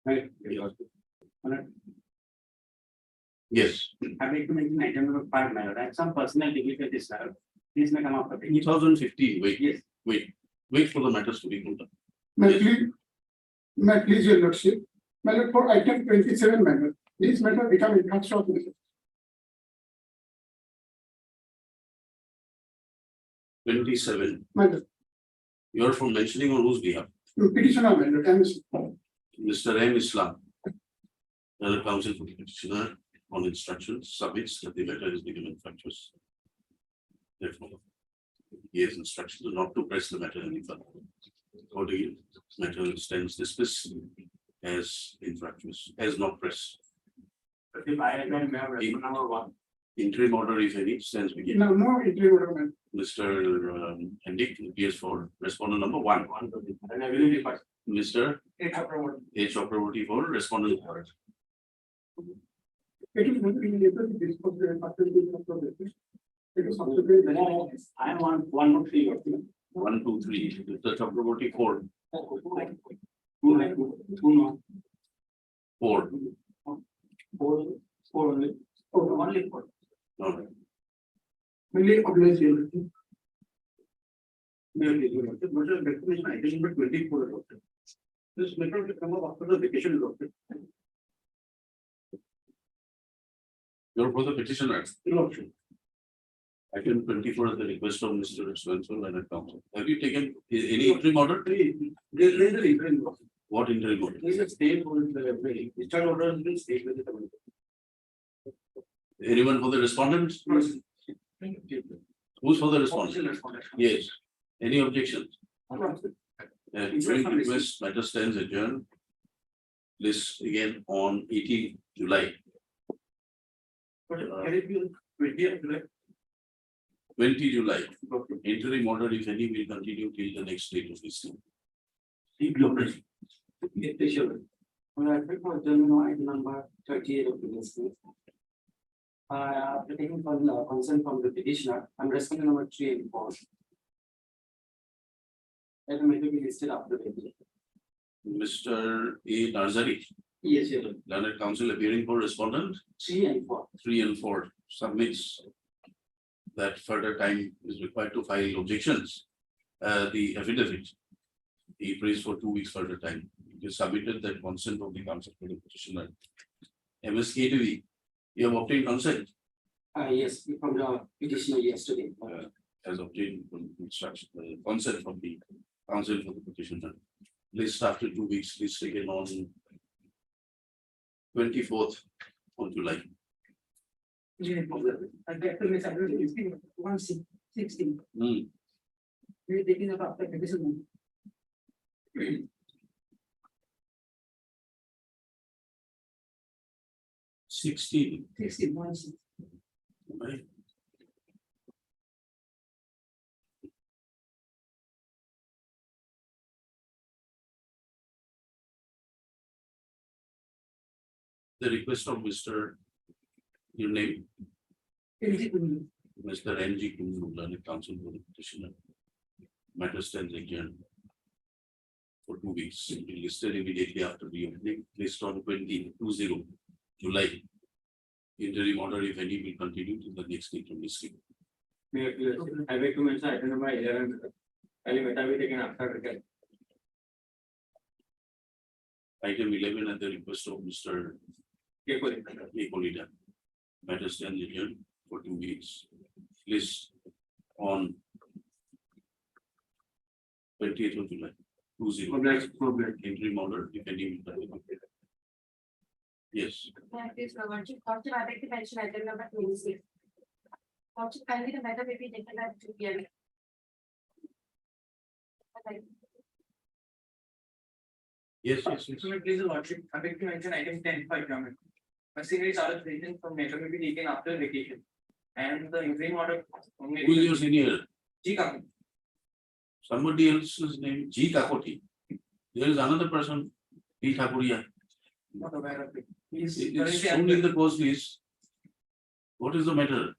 Right. Yes, I make to mention item number 5, my lord, and some personal difficulties, my lord. Please may come up with it. 2015, wait, Yes. wait for the matters to be noted. May I please your lordship, my lord, for item 27 matter, this matter become in fact short. 27, Matter, you are for mentioning on whose behalf? petitioner matter, Mr. M. Islam, the counsel for the petitioner on instructions submits that the matter is become infractuous. Therefore, he has instructions not to press the matter any further. Accordingly, this matter stands dismissed as infractuous, as not pressed. If I adjourn, may I have response number 1. Interim order, if any, stands begin. No, no entry order, matter. Mr. Hendik appears for respondent number 1. And I will be first. Mr. It approved. H. Chakraborty for respondent. It is not being able to discuss the facility of the. It is subsequent. No, I am on 1 to 3. 1, 2, 3. Mr. Chakraborty 4. 2 no. 4. 4 only. Only 4. No. Mainly organized unity. Item number 24. This matter will come up after the vacation is over. You're for the petitioner. Lordship. Item 24 is the request of Mr. Respondent and counsel. Have you taken any interim order? There is an interim. What interim order? There is a state with the discharge order has been state with the. Anyone for the respondent? Who's for the respondent? Yes. Any objections? Request matter stands adjourned. This again on 18 July. But can it be 20th July? 20 July. Interim order, if any, will continue till the next date of this. I pick for adjournment item number 38 of the list. After taking consent from the petitioner, I'm responding number 3 and 4. Item may be listed after the. Mr. A. Narzari, Yes, yes. learned counsel appearing for respondent. 3 and 4. 3 and 4 submits that further time is required to file objections. The affidavit, he prays for 2 weeks further time. It is submitted that consent of the counsel for the petitioner. MSKTV, you have obtained consent Yes, from the petitioner yesterday. as obtained from instruction, consent from the counsel for the petitioner. List after 2 weeks, list taken on 24th of July. And that will be 116. We're taking up after petition. 16. 16. Right. The request of Mr. Your name, Mr. N.G. Kundu, learned counsel for the petitioner. Matter stands adjourned for 2 weeks. It will be listed immediately after the opening, list on 20 July. Interim order, if any, will continue to the next date of this week. I beg to mention item number 11. Element will be taken after. Item 11 at the request of Mr. Nicolita. Matter stands adjourned for 2 weeks. List on 20th of July. 20. Interim order, if any, will continue. Yes. Please, Counsel, I beg to mention item number 26. Counsel, kindly the matter may be taken at 2 p.m. Yes. Please, Lordship, I beg to mention item 10 for adjournment. Machinery charge taken from matter may be taken after vacation. And the interim order. Who is your senior? G. Kakoti. Somebody else's name, G. Kakoti. There is another person, P. Thakuria. Not aware of it. He's It is currently shown in the post list. What is the matter?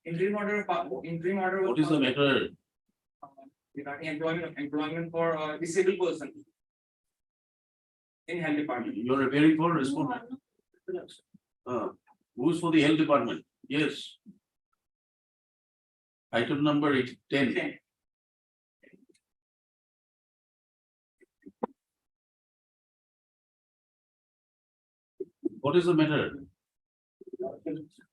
interim order. What is the matter? Regarding employment for disabled person. in health department. You're appearing for respondent. Who's for the health department? Yes. Item number 10. 10. What is the matter?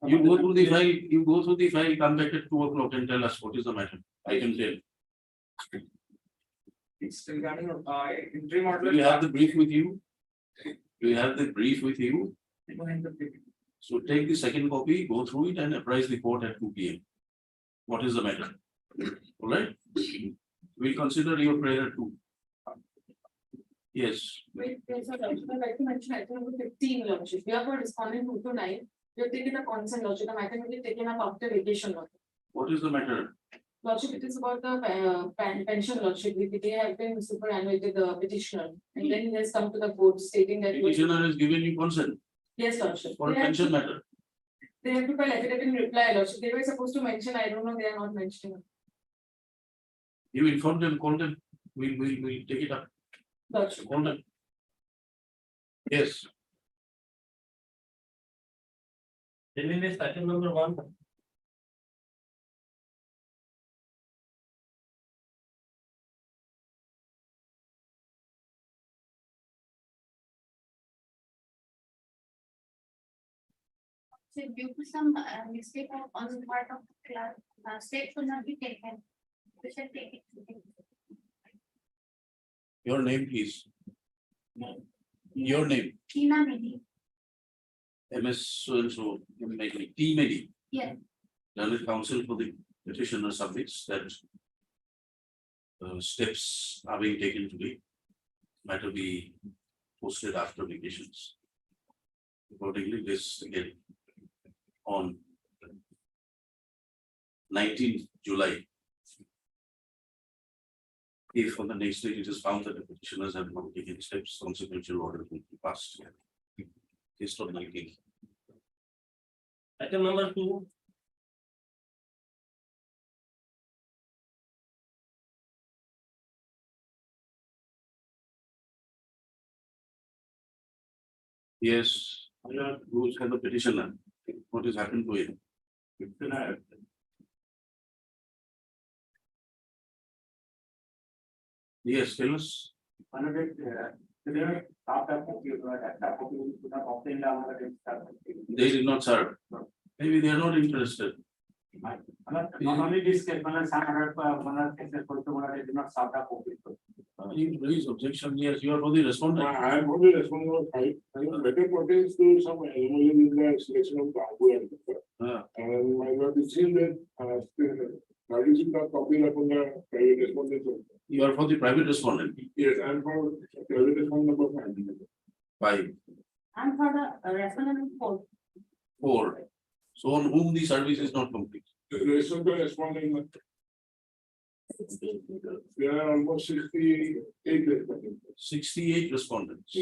You go through the file, come back at 2 o'clock and tell us what is the matter. Item 10. It's regarding interim order. Do you have the brief with you? Do you have the brief with you? So take the second copy, go through it and apprise the court at 2 p.m. What is the matter? All right? We'll consider your prayer too. Yes, Wait, there's a logic, I'd like to mention item number 15 logic. We have for respondent 2 to 9. We have taken a consent logic, the matter will be taken up after vacation logic. what is the matter? Logic, it is about the pension logic. They have been superannuated the petitioner. And then he has come to the court stating that. Petitioner has given you consent Yes, logic. for a pension matter. They have to file affidavit in reply, logic. They were supposed to mention, I don't know, they are not mentioning. You inform them, call them. We'll take it up. Logic. Call them. Yes, Delhi is item number 1. So due to some mistake on the part of the clerk, steps will not be taken. We shall take it. your name please. Your name, Tina Medi, MS so and so, T Medi. yes, Learned counsel for the petitioner submits that steps are being taken today. Matter be posted after vacations. Accordingly, this again on 19th July. If on the next day it is found that the petitioners have not taken steps, consequential order will be passed. Case of 19th. Item number 2. Yes, who's had the petitioner? What has happened to him? Yes, tell us. They did not serve. Maybe they are not interested. Not only this case, but some other cases also did not start up. You raise objection, yes, you are for the respondent. I am only responsible for five. Better pertains to some anomaly in the selection of the and my lord, it seems that parties will not copy upon the private respondent. You are for the private respondent. Yes, I am for private respondent number 5. 5, and for the respondent 4. 4. So on whom the service is not complete. The rest of the respondent, 60. there are almost 68 respondents. 68 respondents.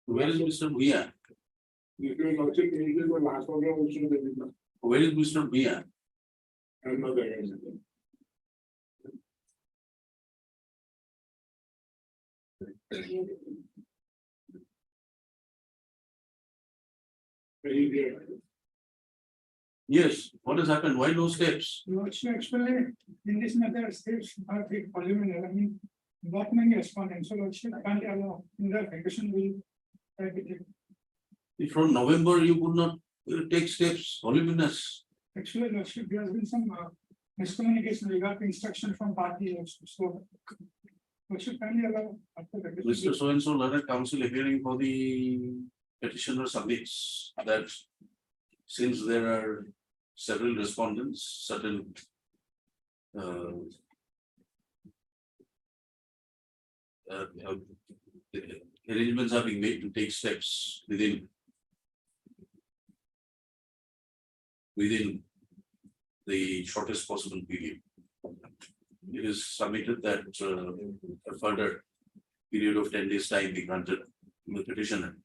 Where is Mr. Mia? If you are not checking, the last program also they did not. Where is Mr. Mia? I am not there. Very dear. Yes, what has happened? Why no steps? Lordship explained in this matter, states are the preliminary, I mean, not many respondents, so Lordship can't allow in the vacation will. If from November you could not take steps, voluminous. Actually, Lordship, there has been some miscommunication regarding instruction from party also, so. Lordship kindly allow after vacation. Mr. So and so learned counsel appearing for the petitioner submits that since there are several respondents, certain arrangements are being made to take steps within the shortest possible period. It is submitted that a further period of 10 days time be granted to the petitioner.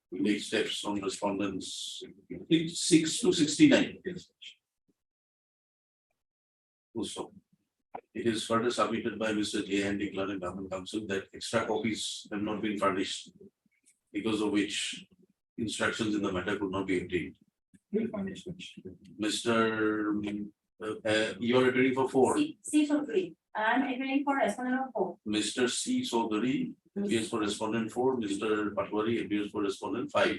We take steps on respondents 6 to 69. Also, it is further submitted by Mr. J. and declared in Government Council that extra copies have not been furnished, because of which instructions in the matter could not be obtained. Will furnish which. Mr. You are appearing for 4. C so 3. I am agreeing for respondent of 4. Mr. C. Sodari appears for respondent 4. Mr. Patwari appears for respondent 5.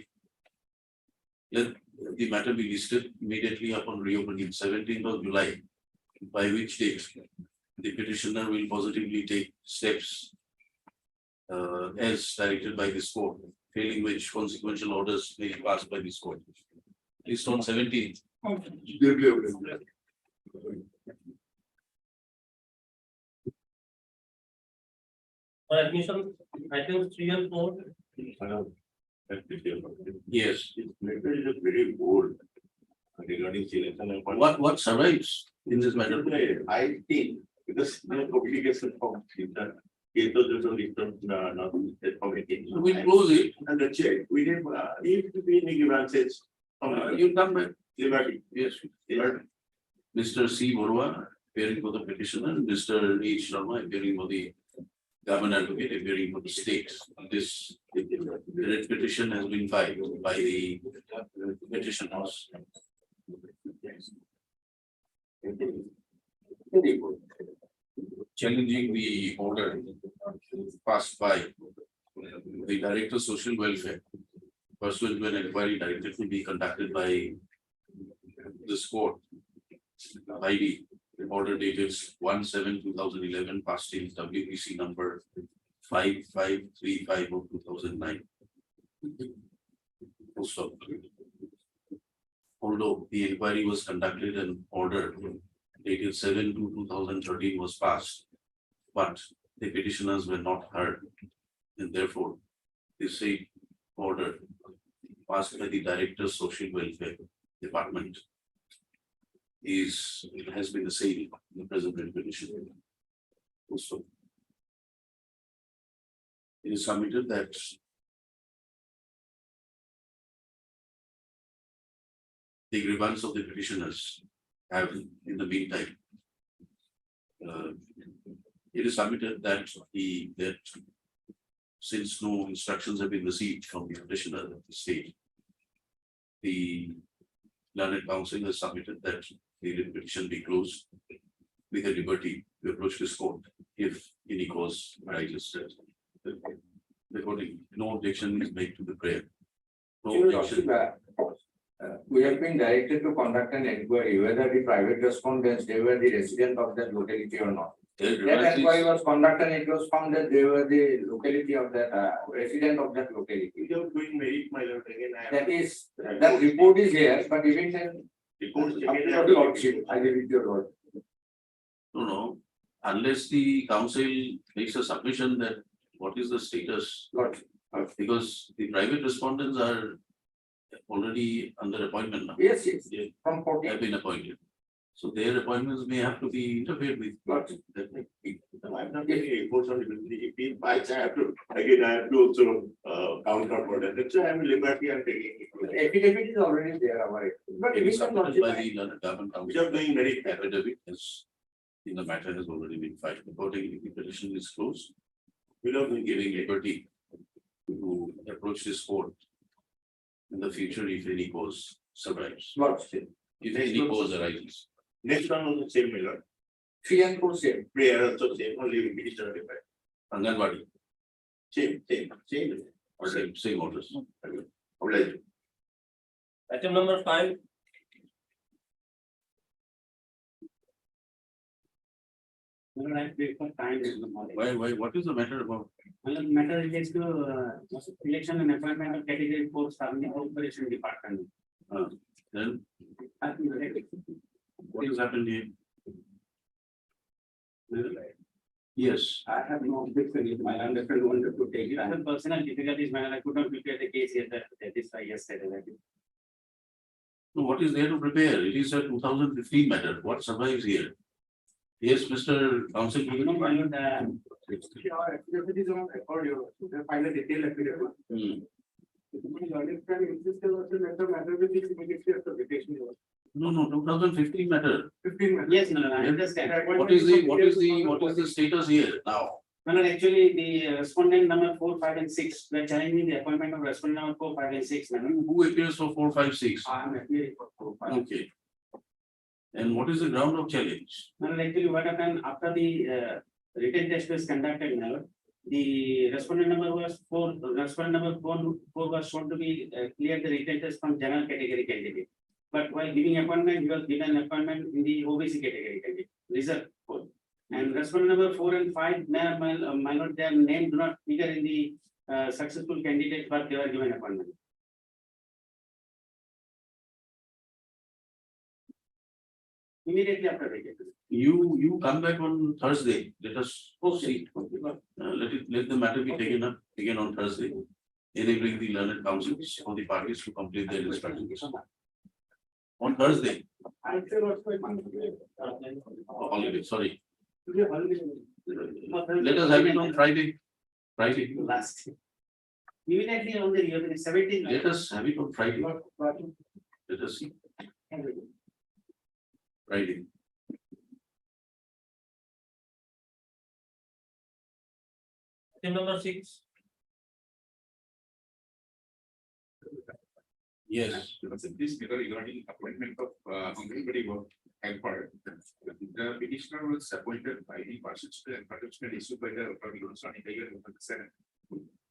Let the matter be listed immediately upon reopening 17th of July, by which date the petitioner will positively take steps as directed by this court, failing which consequential orders may be passed by this court. List on 17th. Okay. For admission, items 3 and 4. Yes. Letter is very bold regarding selection and. What survives in this matter? I think because the publication from Twitter, it was not communication. We'll close it. And the check, we did, if we any grievances. You come back. Liberty, Yes. liberty. Mr. C. Borua appearing for the petitioner, Mr. H. Sharma appearing for the government advocate appearing for the state. This writ petition has been filed by the petitioners. Challenging the order passed by the Director of Social Welfare pursuant to an inquiry directed to be conducted by this court. ID, the order dated 1/7/2011, passing WPC number 5535 of 2009. Also, although the inquiry was conducted and order dated 7/2/2013 was passed, but the petitioners were not heard, and therefore the same order passed by the Director of Social Welfare Department has been the same in the present petition. Also, it is submitted that the grievance of the petitioners have in the meantime. It is submitted that that since no instructions have been received from the petitioner of the state, the learned counsel has submitted that the petition be closed with a liberty to approach this court if any cause arises. According, no objection is made to the prayer. No objection. We have been directed to conduct an inquiry whether the private respondents, they were the resident of that locality or not. That inquiry was conducted and it was found that they were the locality of that, resident of that locality. Without doing merit, my lord, again, I have. That is, that report is here, but even then, Reports up again, to I have your to- lordship, I give it to your lord. No, unless the council makes a submission that what is the status, Lordship. because the private respondents are already under appointment now. Yes, yes, They from have 14. been appointed. So their appointments may have to be interfered with. Lordship. No, I'm not getting reports on liberty. If I have to, again, I have to also counter for that. That's why I'm liberty and taking it. Affidavit is already there, our. But It even is the submitted by lordship, the London Government Council. Without doing merit. Affidavit is, in the matter has already been filed. Accordingly, the petition is closed. Without doing Giving liberty to approach this court in the future if any cause survives. lordship. If any cause arises. next one was the same, my lord. 3 and 4 same. Prayer also same, only minister required. Anganwadi, Same. or same orders. Obliged. Item number 5. Why, what is the matter about? Matter relates to election and appointment of category 4 staff in the operation department. Then what has happened here? Yes, I have no objection if my understanding wanted to take it. I have personal difficulties when I could not prepare the case yet, that is why yesterday. no, what is there to prepare? It is a 2015 matter. What survives here? Yes, Mr. Counsel. You know, I would, our affidavit is on record, you find a detailed affidavit. Hmm. Matter with this immediately after vacation. No, 2015 matter. 15. Yes, no, I understand. What is the status here now? No, actually, the respondent number 4, 5, and 6, we are challenging the appointment of respondent number 4, 5, and 6. Who appears for 4, 5, 6? I am appearing for 4, 5. Okay. And what is the ground of challenge? No, actually, what happened after the written test was conducted now, the respondent number was 4, respondent number 4 was shown to be clear the written test from general category candidate. But while giving appointment, he was given appointment in the OBC category candidate, reserved 4. And respondent number 4 and 5, may not their name do not figure in the successful candidate, but they were given appointment. Immediately after vacation. You come back on Thursday. Let us see. Let the matter be taken up again on Thursday. Enabling the learned counsels for the parties to complete their instructions. On Thursday. Holiday, sorry. Let us have it on Friday. Friday. Last. Immediately on the 17th. Let us have it on Friday. Let us see. Friday. Item number 6. Yes. This matter regarding appointment of Anganwadi work helper. The petitioner was appointed by the participant issued by the Provisional in the year 2007.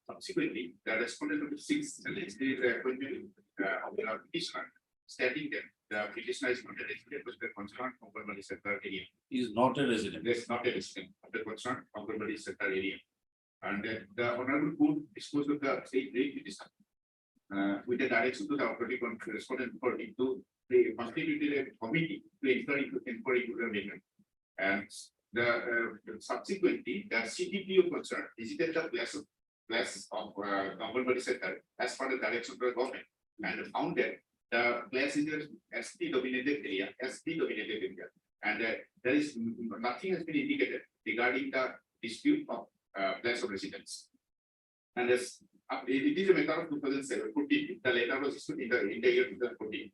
Subsequently, the respondent of the 6th alleged the appointment of the petitioner, stating that the petitioner is not a resident of the concerned Anganwadi sector area. He is not a resident. Yes, not a resident of the concerned Anganwadi sector area. And the Honorable Court disposed of the state rate petition. With the direction to the operating respondent party to constitute a committee to enter into inquiry to the matter. And subsequently, the CTPO concerned visited the place of Anganwadi sector as per the direction of the government and found that the place is a ST dominated area, and there is nothing has been indicated regarding the dispute of place of residence. And as it is a matter of 2014, the letter was issued in the year 2014.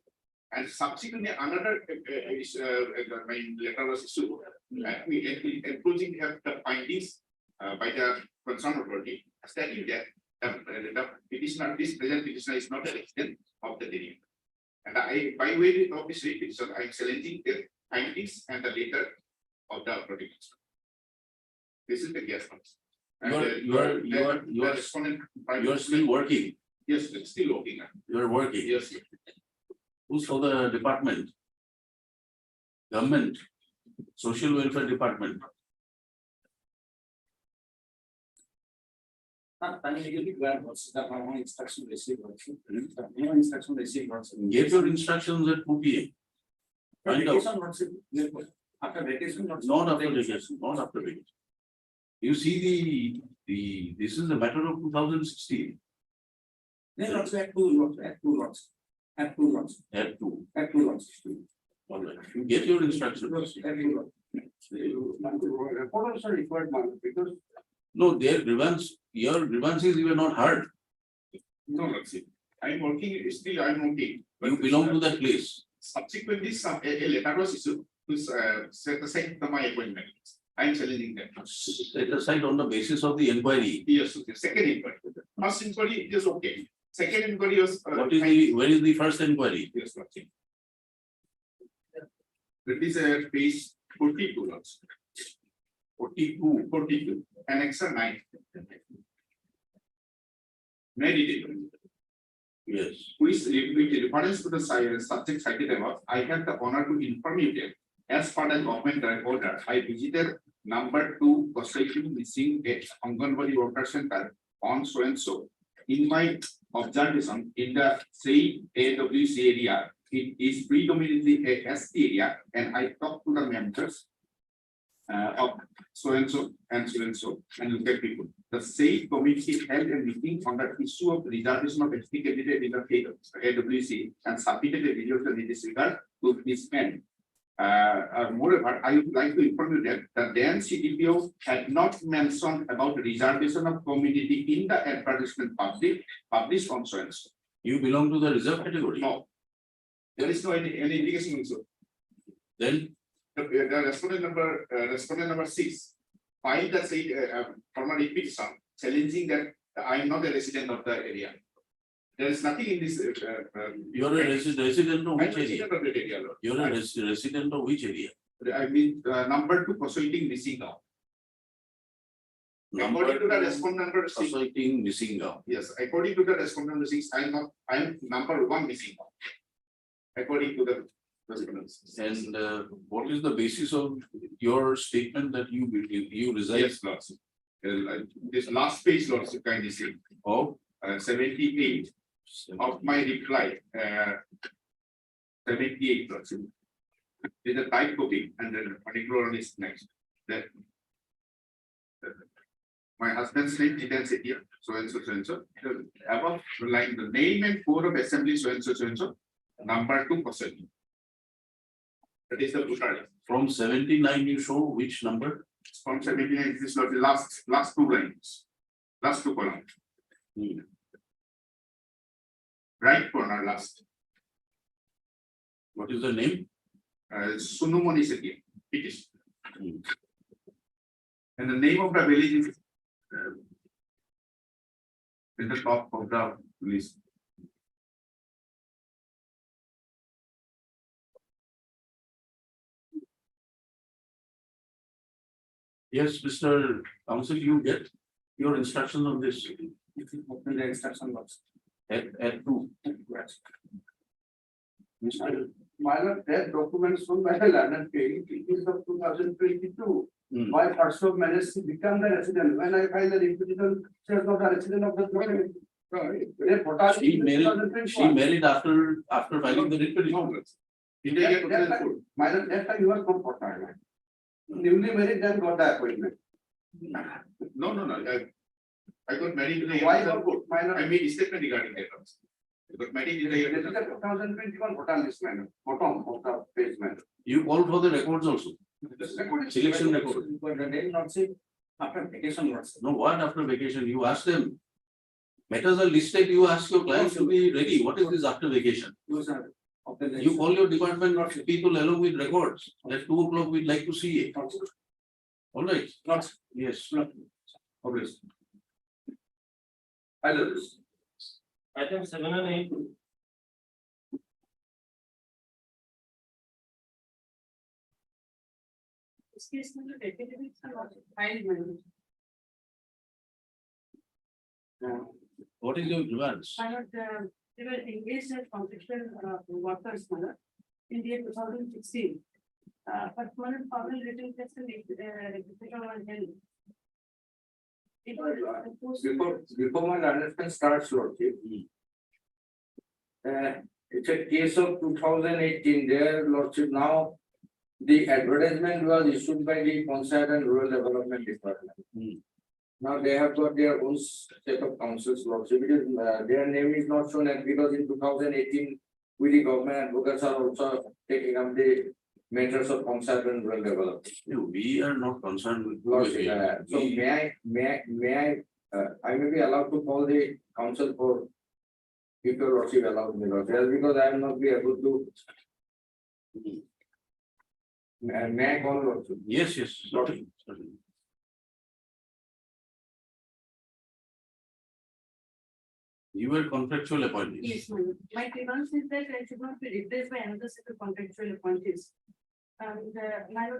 And subsequently, another letter was issued, enclosing the findings by the concerned authority, stating that the petitioner, this present petitioner is not a resident of the area. And by way of this petition, I am challenging the findings and the letter of the authority. This is the case. You are still working. Yes, it's still working. You are working. Yes. Who's for the department? Government, social welfare department. Instruction received. Instruction received. Get your instructions at 2 PM. Find out. After vacation. Not after vacation, not after vacation. You see this is a matter of 2016. Then also at two lots. At two. All right. You get your instructions. Also required because. No, their grievance, your grievances you were not heard. No, that's it. I'm working, still I'm working. You belong to that place. Subsequently, a letter was issued to set aside my appointment. I'm challenging that. Set aside on the basis of the inquiry. Yes, okay. Second inquiry. First inquiry is okay. Second inquiry was. Where is the first inquiry? Yes, that's it. That is page 42 lots. 42, Annex 9. Meditate. Yes. With reference to the subject cited above, I have the honor to inform you that as per the government order, I visited number 2 construction missing a Anganwadi worker center on so and so. In my observation, in the same AWC area, it is predominantly a ST area, and I talked to the members of so and so and so and so and look at people. The same committee held a meeting on the issue of reservation of ST candidate in the AWC and submitted a resolution in this regard to this end. Moreover, I would like to inform you that the then CDPO had not mentioned about reservation of community in the advertisement published on so and so. You belong to the reserve category. No. There is no any indication also. Then The respondent number 6, filed the say, formal petition challenging that I am not a resident of the area. There is nothing in this. you are a resident of I'm which a area? resident of that area, Lord. You are a resident of which area? I mean, number 2 proceeding missing now. According to the respondent number 6, Associating missing now. yes, according to the respondent number 6, I am number 1 missing now. According to the respondent. And what is the basis of your statement that you reside Yes, Lord. This last page, Lord, kindly see. of 78 of my reply, 78 percent. With a type copy and then particular one is next. That my husband's name, details here, so and so, so and so. The above line, the name and code of assembly, so and so, so and so. Number 2%. That is the brutality. from 79 you show which number? From 79, this is the last 2 lines, last 2 columns. Right corner last. What is the name? Sunumoni City, it is. And the name of the village is in the top of the list. Yes, Mr. Counsel, you get your instruction on this Open the instruction box. at 2. Minor that documents from by the landed paying, it is of 2022. Hmm. My first of managed to become the resident, when I find the reputation, says not the resident of the dwelling. She married after filing the writ petition. Minor that time you were from Port Island. Newly married, then got the appointment. No. I got married in the Why year not 2004. minor? I made a statement regarding that. I got married in the year This is the 2021 bottom list manner, bottom of the page manner. You called for the records also. Selection record. But the name not say after vacation was. No, what after vacation? You ask them. Matters are listed, you ask your clients to be ready. What is this after vacation? You call your department people along with records. At 2 o'clock, we'd like to see it. All right. Not, Yes. obviously. I love this. Item 7 and 8. This case will be definitive filed. What is your grievance? They were engaged as contractual workers in the year 2016. But one formal written test and execution was held. It was Before my understanding starts, Lordship. It's a case of 2018, there, Lordship, now. The advertisement was issued by the Concert and Rural Development Department. Now they have got their own set of councils, Lordship, because their name is not shown, and because in 2018, we the government advocates are also taking up the matters of Concert and Rural Development. We are not concerned with. Lordship, so may I may be allowed to call the council for if your Lordship allows me, Lordship, because I will not be able to. May I call Lordship? Yes, certainly. You were contractual appointees. Yes, ma'am. My grievance is that I should not be replaced by another set of contractual appointees. And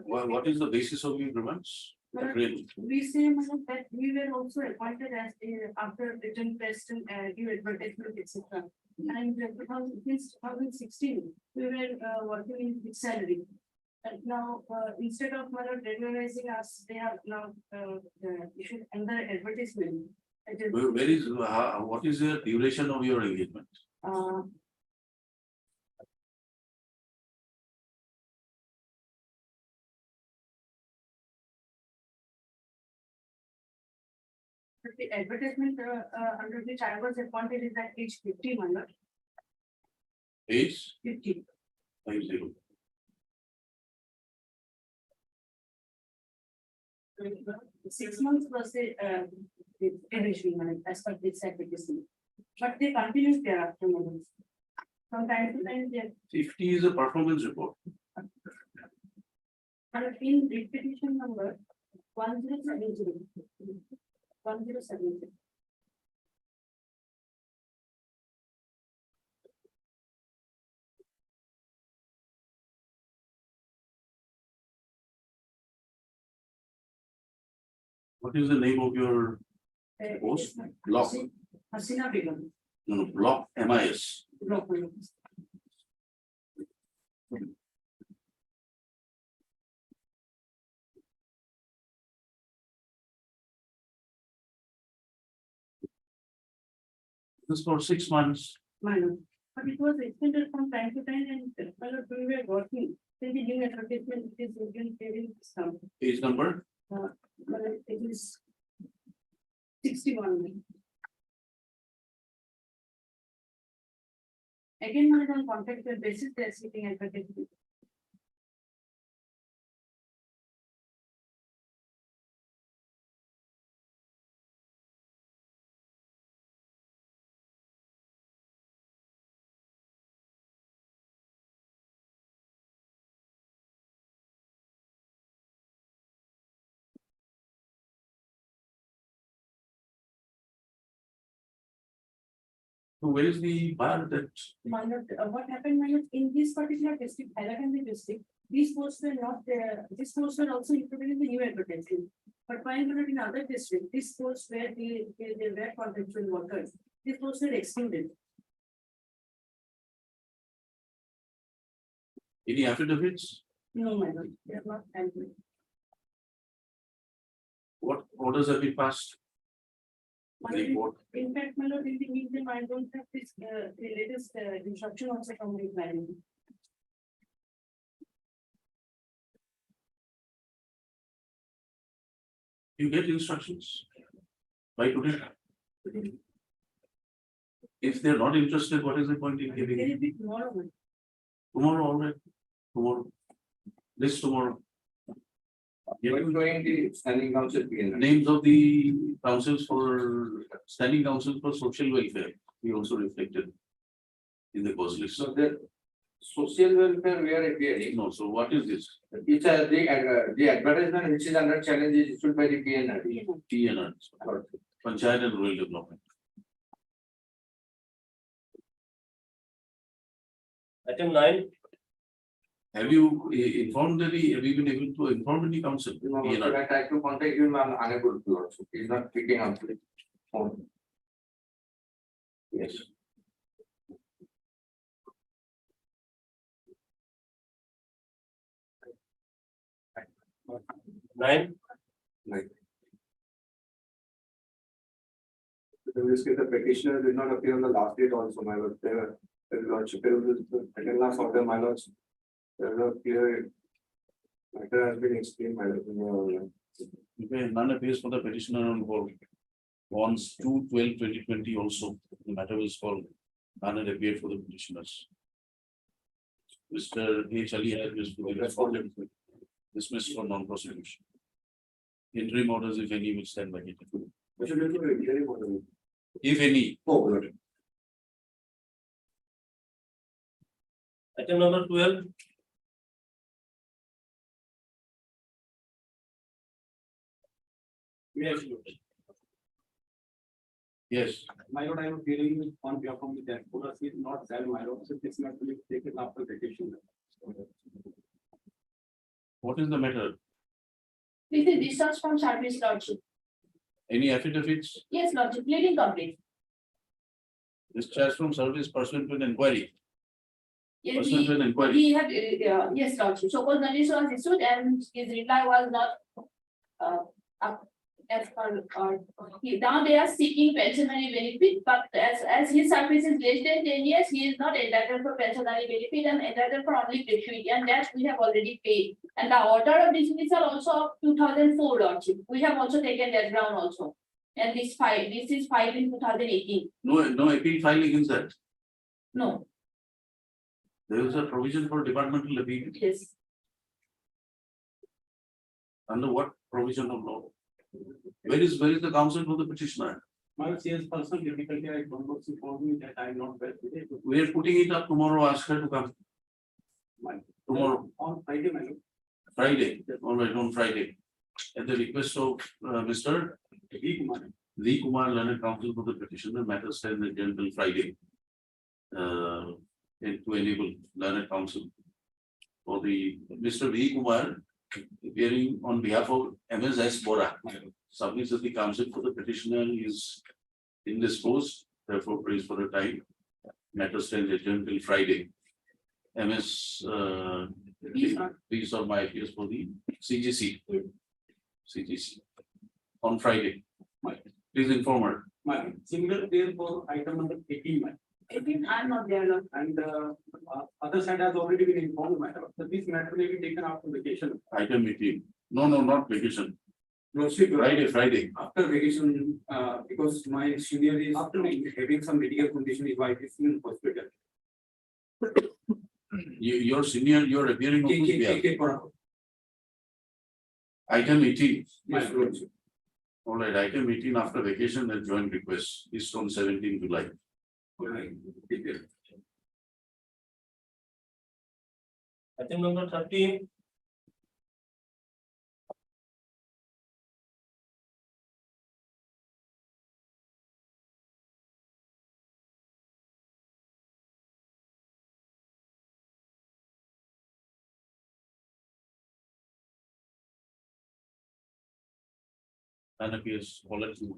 What is the basis of your grievance? Really? we say, madam, that we were also appointed as after written test and due advertisement, etc. And since 2016, we were working in fixed salary. And now, instead of regularizing us, they have now issued another advertisement. Where is, what is the duration of your engagement? The advertisement under which I was appointed is at age 50, my lord. Age 50. 50. Six months was the duration, as per this application. But they continued thereafter, madam. From time to time, yes. 50 is a performance report. And in repetition number 1070. 1070. What is the name of your post? Block. Hasina Begum. No, block MIS. Block. This is for 6 months. Minor. But it was extended from time to time and we were working. Then the new advertisement is again giving some. Page number. But it is 61. Again, when on contractor basis, they are seeking advertisement. So where is the bar that? Minor, what happened, minor, in this particular district, Hailakandi district, these posts were not there, these posts were also included in the new advertisement. But while in other districts, these posts where they were contractual workers, these posts were excluded. Any affidavits? No, minor, they are not handled. What orders have been passed? Report. In fact, my lord, in the meantime, I don't have this, the latest instruction also from the planning. You get instructions by today. If they're not interested, what is the point in giving? Very big tomorrow. Tomorrow, all right. Tomorrow. This tomorrow. You are going the standing council. Names of the councils for standing council for social welfare. We also reflected in the course list. So the social welfare we are appearing. No, so what is this? It's the advertisement which is under challenge is issued by the PNR. TNR, Panchayat and Rural Development. Item 9. Have you informed any, have you been able to inform any council? No, PNR? I tried to contact him, I'm unable to also. He's not picking up the phone. Yes. Nine. In this case, the petitioner did not appear on the last date also, my lord. There was the second last order, my lords. There was a clear matter has been explained, my lord. Okay, none appears for the petitioner on hold. Bonds 2/12/2020 also, the matter was called, none had appeared for the petitioners. Mr. H. Ali has been responded, dismissed for non-prosecution. Interim orders, if any, will stand by it. If any. Oh, good. Item number 12. Yes. Yes, My lord, I am appearing on behalf of the debt, because he is not there, my lord, so this matter will be taken after petition. what is the matter? This is discharge from service, lordship. Any affidavits? Yes, lordship, pleading complete. Discharge from service pursuant to an inquiry. Yes, Pursuant to an inquiry. he had, yes, lordship, so called notice was issued and his reply was not. Up as per, now they are seeking pensionary benefit, but as his service is less than 10 years, he is not entitled for pensionary benefit and entitled for only gratuity, and that we have already paid. And the order of dismissal also of 2004, lordship, we have also taken that ground also. And this is filed in 2018. No appeal file against that. No, There is a provision for departmental appeal. yes, Under what provision of law? Where is the counsel for the petitioner? My CS person difficulty, I don't know, she told me that I'm not well today. We are putting it up tomorrow, ask her to come. Tomorrow, On Friday, madam. Friday, all right, on Friday. At the request of Mr. V. Kumar, learned counsel for the petitioner, matter stand adjourned until Friday. And to enable learned counsel for the Mr. V. Kumar, appearing on behalf of MSS Bora, submits that the counsel for the petitioner is indisposed, therefore prays for the time. Matter stands adjourned till Friday. MS, these are my appeals for the CGC. On Friday. Please inform her. My similar there for item number 18, madam. 18, I'm not there, Lord. And other side has already been informed, madam. So this matter may be taken after vacation. Item 18. No, not vacation. Lordship, Friday. after vacation, because my senior is having some medical condition, his wife is in hospital. Your senior, you're appearing on whose behalf? Item 18. Yes, Lordship. All right, item 18 after vacation and joint request is on 17 July. Item number 13. And appears all at two.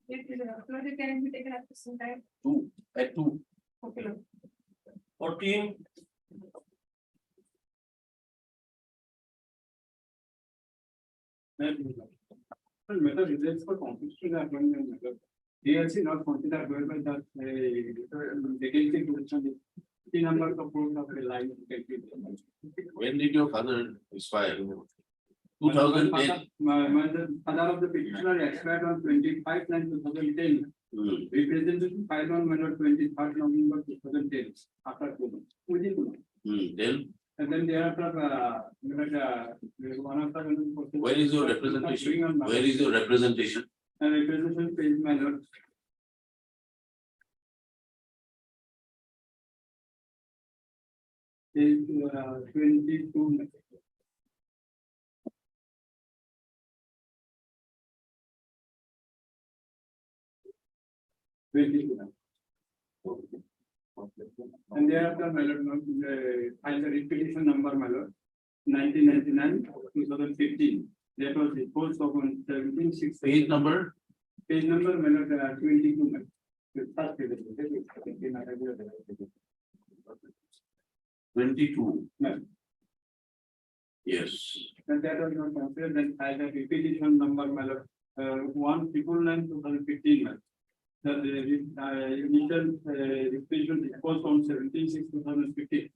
Can be taken at the same time. At 2. Okay, Lord. 14. Matter results for competition appointment matter. DLC not considered whereby that vacancy position is the number of posts of the line. When did your father expire? 2010. The father of the petitioner expired on 25/9/2010. Representation filed on 23rd November 2010 after 2 months. Within 2 months. Then And then thereafter, one of the. where is your representation? Where is your representation? Representation page my lord. Page 22. And thereafter, my lord, file the repetition number, my lord, 1999-2015. That was the post of 17/6. Page number? Page number, my lord, 22. my lord. The first page. 22. No. Yes. And that was not considered, then file the repetition number, my lord, 1/999-2015. my lord. The initial repetition is posted on 17/6/2015.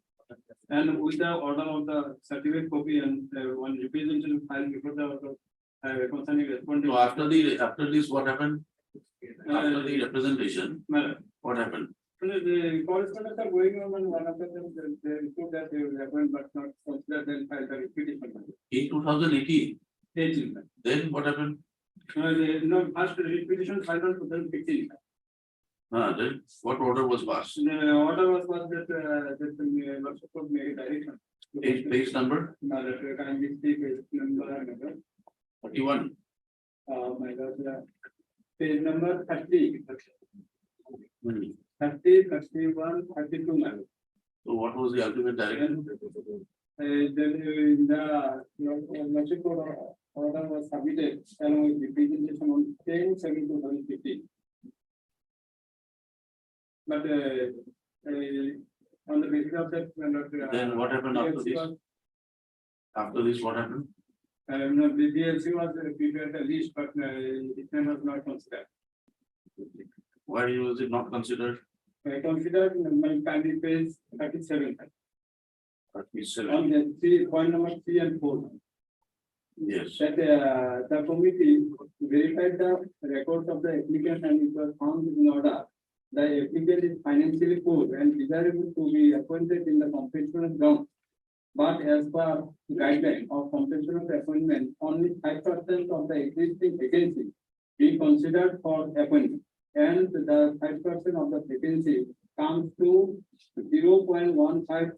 And with the order of the certificate copy and one representation file before the concerning respondent. So after this, what happened? After the representation, what happened? The correspondence are going on, and one of them, they report that they will happen, but not consider then file the repetition. In 2018, 18. then what happened? No, first repetition filed on 2015. Then what order was passed? The order was that not support make a direction. Page number? Can we see page number? 31. My God, page number 30. Hmm. 30, 31, 32. So what was the ultimate direction? Then the lordship order was submitted along with the presentation on 10/7/2015. But on the basis of that, Then what happened after this? After this, what happened? No, the DLC was prepared the list, but it was not considered. Why was it not considered? Considered my candidate page 37. On 37. the point number 3 and 4. Yes. That the committee verified the records of the applicant and it was found in order. The applicant is financially poor and desirable to be appointed in the competition ground. But as per guideline of completion of appointment, only 5% of the existing vacancy be considered for appointment. And the 5% of the vacancy comes to 0.15.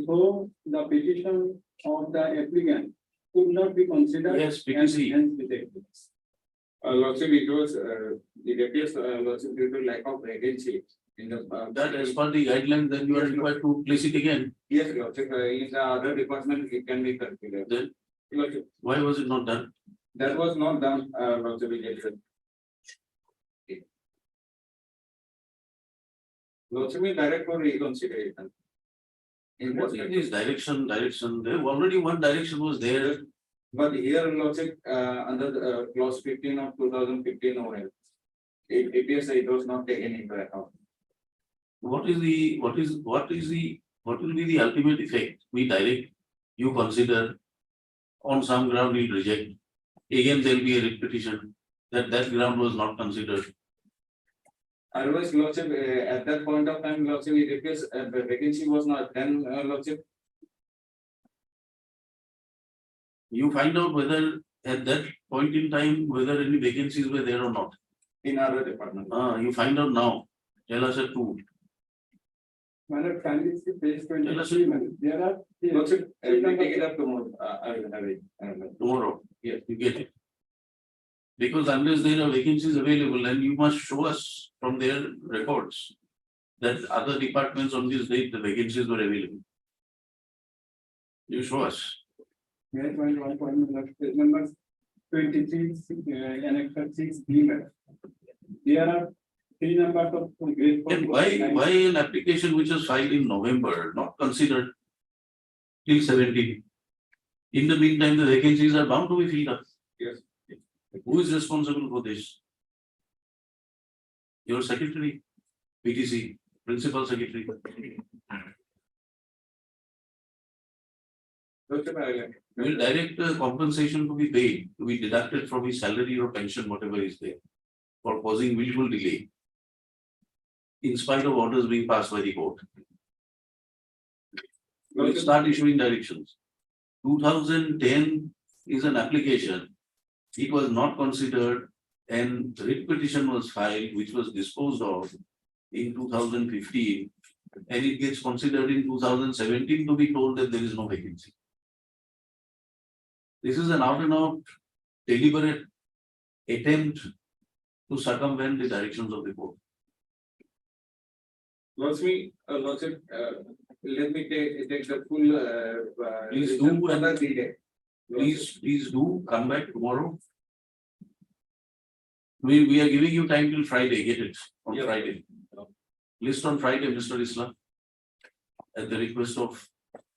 So the petition of the applicant could not be considered. Yes, and PTC. hence rejected. Lordship, it was, it appears, Lordship, due to lack of vacancy in the. That as per the guideline, then you are required to place it again. Yes, Lordship, in the other department, it can be considered. Then Lordship, why was it not done? that was not done, Lordship, immediately. Lordship, we direct for reconsideration. In What what is direction, there already one direction was there. But here, Lordship, under the clause 15 of 2015 OL, it appears that it was not taken into account. What will be the ultimate effect? We direct, you consider, on some ground we reject. Again, there will be a writ petition that ground was not considered. Otherwise, Lordship, at that point of time, Lordship, it appears the vacancy was not then, Lordship. You find out whether at that point in time, whether any vacancies were there or not. In our department. You find out now. Tell us at 2. Madam, kindly see page Tell us 23, madam. There are. Lordship, we take it up tomorrow. I will have it. Tomorrow. Yes, you get it. Because unless there are vacancies available, and you must show us from their records that other departments on this date, the vacancies were available. You show us. Number 23, Annex 6, B. There are 3 numbers of grade. And why an application which was filed in November not considered till 17? In the meantime, the vacancies are bound to be filled up. Yes. Who is responsible for this? Your secretary, PTC, principal secretary. Lordship, I Will direct compensation to be paid, to be deducted from his salary or pension, whatever is there, for causing willful delay, in spite of orders being passed by the court. We'll start issuing directions. 2010 is an application. It was not considered, and writ petition was filed, which was disposed of in 2015, and it gets considered in 2017 to be told that there is no vacancy. This is an out and out deliberate attempt to circumvent the directions of the court. Lordship, let me take the full. Please do, reason for and the delay. Please do come back tomorrow. We are giving you time till Friday, get it, on Yeah. Friday. List on Friday, Mr. Islam. At the request of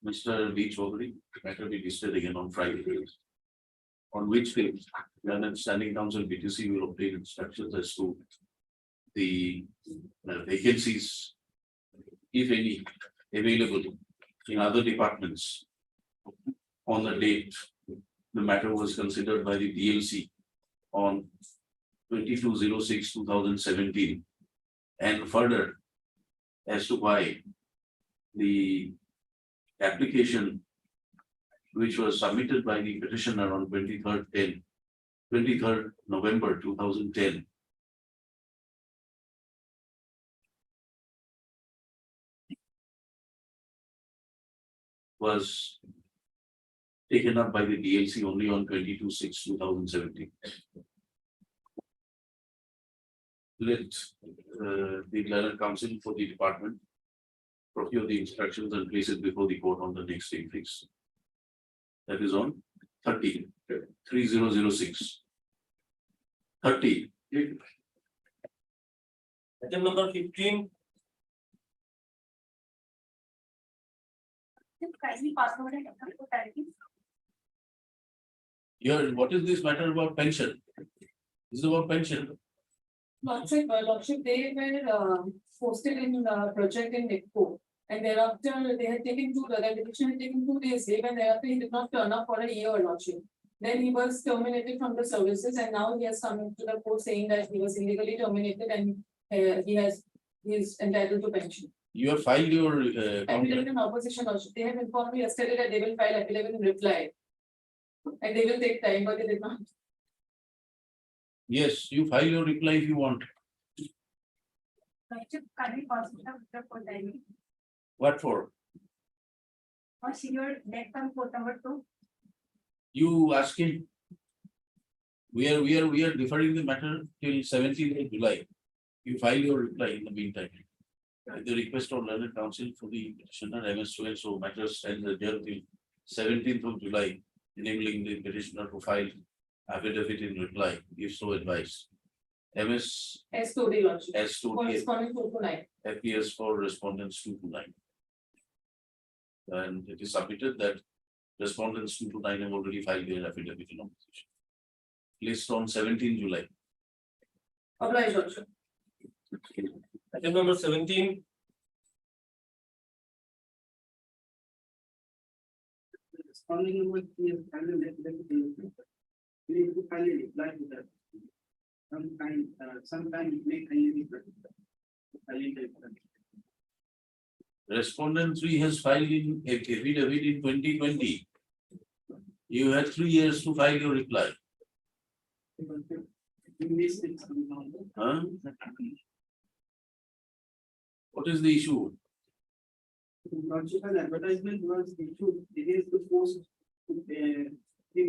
Mr. B. Chaudhary, matter be listed again on Friday. On which day, then standing counsel BTC will obtain instructions as to the vacancies, if any, available in other departments. On the date, the matter was considered by the DLC on 22/06/2017, and further as to why the application which was submitted by the petitioner on 23rd November 2010 was taken up by the DLC only on 22/06/2017. Let the learned counsel for the department procure the instructions and place it before the court on the next date fixed. That is on 30/30/06. 30. Item number 15. Kindly pass over and approve directly. Here, what is this matter about pension? This is about pension. Lordship, they were posted in project in NIPCO. And thereafter, they had taken the petition had taken 2 days leave, and thereafter he did not turn up for a year, Lordship. Then he was terminated from the services, and now he has come to the court saying that he was illegally terminated and he is entitled to pension. You have filed your Affidavit in opposition also. They have informed me yesterday that they will file affidavit in reply. And they will take time, but they did not. Yes, you file your reply if you want. What for? You ask him. We are deferring the matter till 17th of July. You file your reply in the meantime. The request of learned counsel for the petitioner MS12, so matters stand adjourned till 17th of July, enabling the petitioner to file affidavit in reply, if so advised. MS S2D launch. S2D Corresponding 4 to 9. appears for respondents 2 to 9. And it is submitted that respondents 2 to 9 have already filed their affidavit in opposition. Placed on 17 July. Obliged also. Item number 17. Sometime it may kindly Respondent 3 has filed in affidavit in 2020. You had 3 years to file your reply. Huh? What is the issue? Logical advertisement was issued against the post in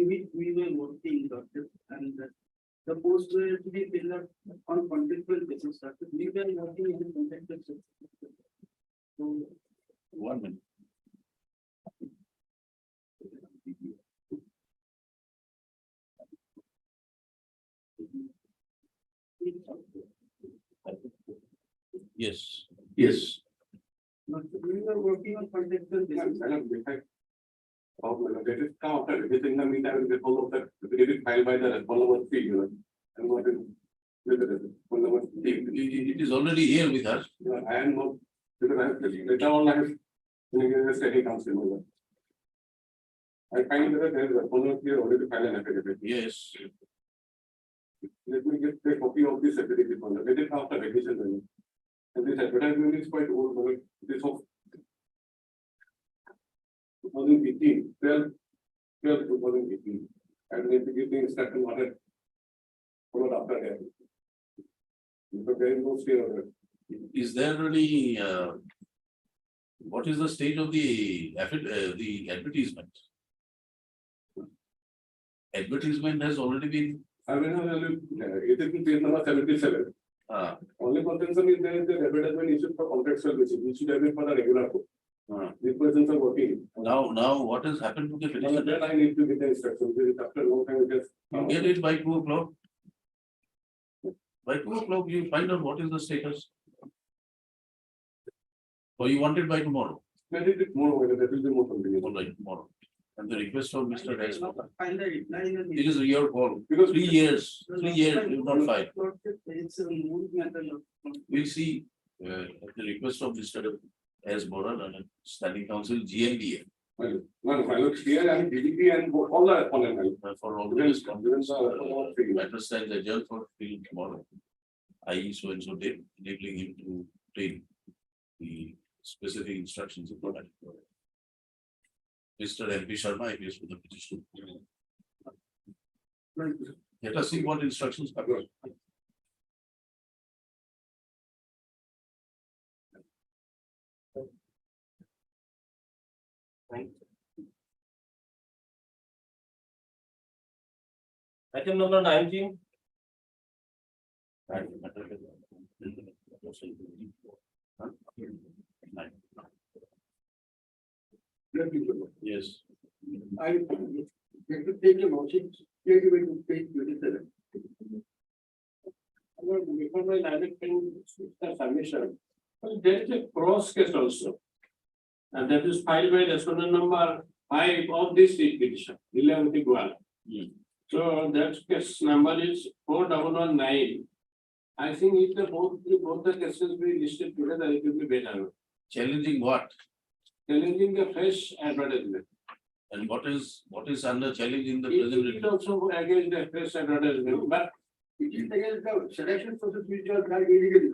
which we were working, doctor, and the post were to be filled up on contractual basis, doctor. We were working in the contractual basis. So 1 minute. Yes, yes. we were working on contractual basis. Let it come after everything, the meantime, I will get hold of that, affidavit filed by the respondent fee, and what is. It is already here with us. I am not, because I have, later on I have, study counsel. I find that there is a respondent here already filed an affidavit. Yes. Let me get a copy of this affidavit on the, let it come after revision. And this advertisement is quite old, but it is of 2018, 2018. And if you give the instruction on it, followed after that. But there is no stay on it. Is there any, what is the stage of the advertisement? Advertisement has already been. I mean, it is in page number 77. Only concern is there is the advertisement issued for contractual basis, which should have been for the regular book. These persons are working. Now what has happened to the petition? Then I need to get the instructions. After a long time, it is. You get it by 2 o'clock. By 2 o'clock, you find out what is the status. Or you want it by tomorrow? Let it more, that will be more convenient. All right, tomorrow. And the request of Mr. Reyes. Find the reply in the. It is your call. Because 3 years, you not file. It's a mood matter. We'll see, at the request of Mr. S. Boran and Standing Council GMBA. No, here and DDP and all the respondents. For all Yes, this confidence are all free. matter stands adjourned for till tomorrow. I so and so did, enabling him to take the specific instructions of the Mr. MP Sharma, it is with the petition. Let us see what instructions are. Item number 19. Yes. I have to take a motion, take away to page 27. Before my direct submission, there is a cross case also. And that is filed by respondent number 5 of this petition, 11 withdrawal. So that case number is 4119. I think if the both the cases be listed together, it will be better. Challenging what? Challenging the fresh advertisement. And what is under challenging the It present? is also against the fresh advertisement, but It is against the selection process which was done illegally.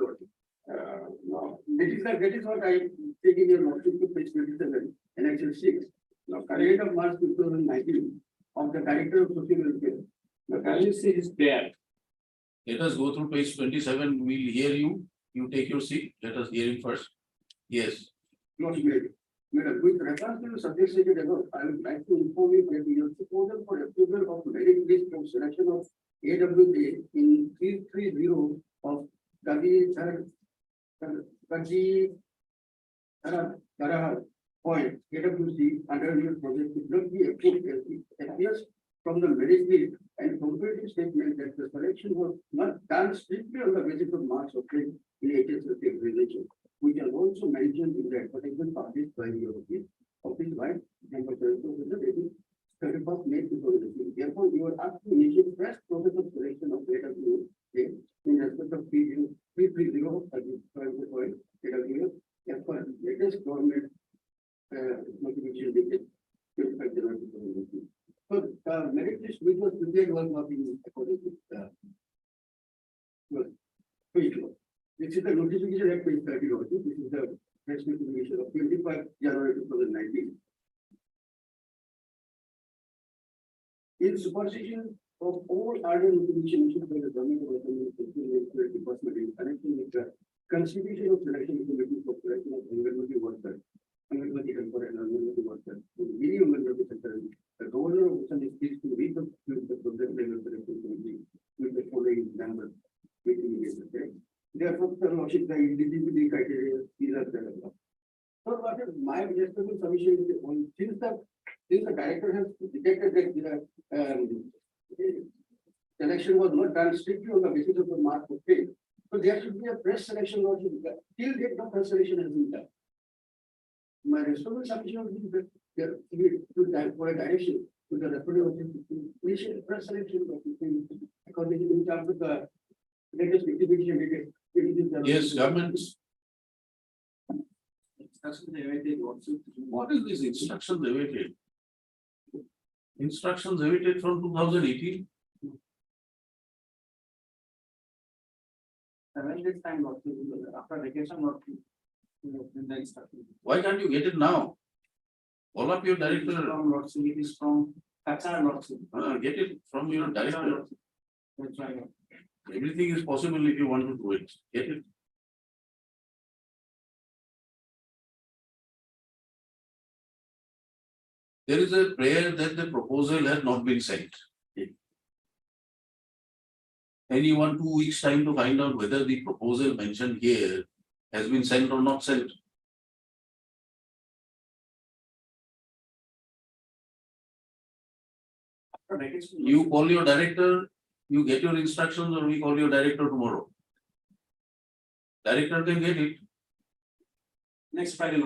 No, that is what I take in your notice to page 27, annexure 6. Now, current of March 2019 of the Director of Social Welfare. The currency is there. Let us go through page 27. We'll hear you. You take your seat. Let us hear him first. Yes. Not made. Madam, with reference to the subject stated above, I would like to inform you that your proposal for approval of merit list from selection of AWA in 330 of point AWC under your project would not be approved as it appears from the merit list and comparative statement that the selection was not done strictly on the basis of marks obtained in HSLC examination, which are also mentioned in the advertisement published by your office by number 31st May 2018. Therefore, you are asked to initiate fresh process of selection of AWA in respect of 330 point AWA as per latest government notification dated 25 January 2018. So the merit list which was prepared was not in accordance with page 1. This is the notification at page 30 also. This is the press notification of 25 January 2019. In superstition of all other notification issued by the government of the Department in connection with the constitution of selection committee for selection of eligibility workers, eligibility helper and eligibility workers, many eligibility sectors, the governor of the is to read the project level selection committee with the following members. Therefore, the lordship, the eligibility criteria, these are there. So, what is my respectful submission is on since the director has detected that the selection was not done strictly on the basis of the mark of pay. So there should be a fresh selection lordship. Till date, no fresh selection has been done. My respectful submission would be that for a direction to the representative to initiate fresh selection according to in terms of the latest notification. Yes, governments. What is this instructions awaited? Instructions awaited from 2018. After vacation Why can't you get it now? Call up your director. it is from Get it from your director. Everything is possible if you want to do it. Get it. There is a prayer that the proposal has not been sent. And you want 2 weeks time to find out whether the proposal mentioned here has been sent or not sent. You call your director, you get your instructions, or we call your director tomorrow. Director can get it next Friday.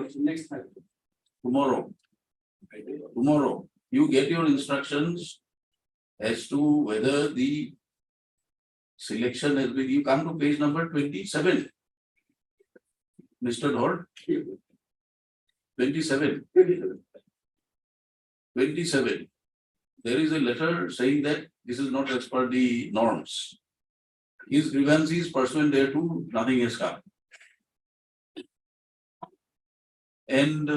tomorrow. Tomorrow, you get your instructions as to whether the selection has been, you come to page number 27. Mr. Dhod. 27. 27. There is a letter saying that this is not as per the norms. His grievance is pursuant thereto, nothing has come. And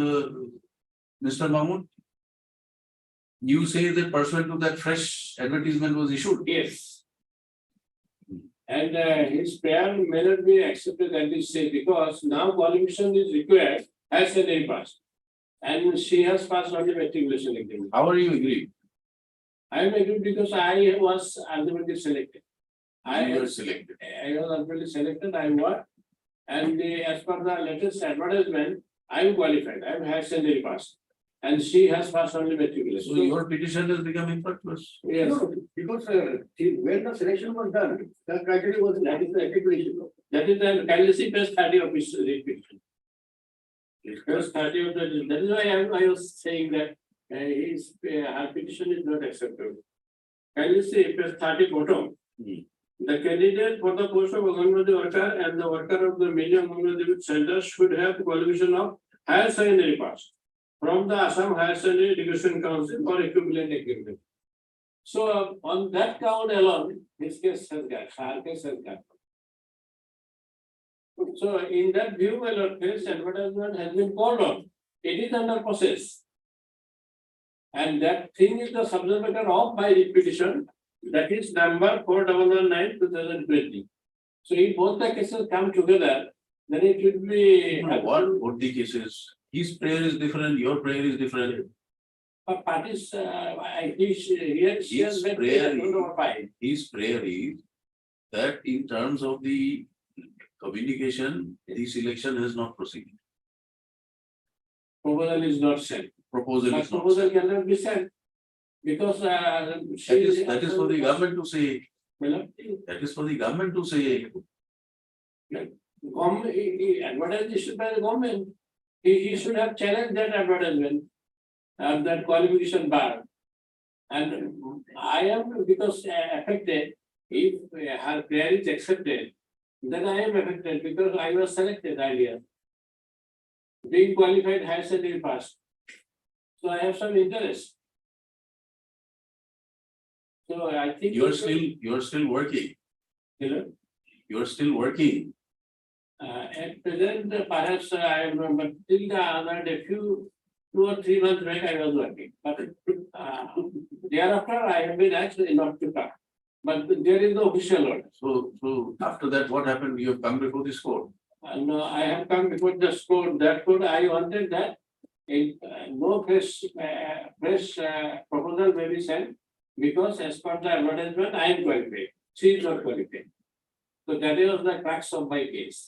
Mr. Mahmood, you say that pursuant to that fresh advertisement was issued. Yes. And his prayer may not be accepted at this stage because now qualification is required as a day pass. And she has passed on the matriculation exam. How are you agreed? I am agreed because I was ultimately selected. You were selected. I was ultimately selected, I worked. And as per the latest advertisement, I am qualified, I am higher secondary pass. And she has passed on the matriculation. So your petition has become infructuous. Yes. No, because when the selection was done, the criteria was that is the application. That is the kindly see page 30 of his petition. Page 30 of the, that is why I was saying that his her petition is not acceptable. Kindly see page 30 bottom. The candidate for the post of Anganwadi worker and the worker of the medium Anganwadi center should have the qualification of higher secondary pass from the Assam Higher Secondary Education Council or equivalent agreement. So on that count alone, his case has got, her case has got. So in that view, my lord, this advertisement has been called on. It is under process. And that thing is the subject matter of my petition, that is number 4119/2020. So if both the cases come together, then it will be. What the case is, his prayer is different, your prayer is different. But parties, she has His made prayer clear number 5. His prayer is that in terms of the communication, this election has not proceeded. Proposal is not sent. Proposal But is not. proposal cannot be sent. Because That is for the government to say, Well, that is for the government to say. Advertised issued by the government. He should have challenged that advertisement. And that qualification bar. And I am because affected, if her prayer is accepted, then I am affected because I was selected earlier. Being qualified higher secondary pass. So I have some interest. So I think. You are still working, You know, you are still working. at present, perhaps I am, but till the other day, 2 or 3 months back, I was working. But thereafter, I have been asked not to come. But there is no official order. So after that, what happened? You have come before this court. And I have come before the court, that court, I wanted that no fresh proposal may be sent, because as per the advertisement, I am qualified, she is not qualified. So that was the crux of my case.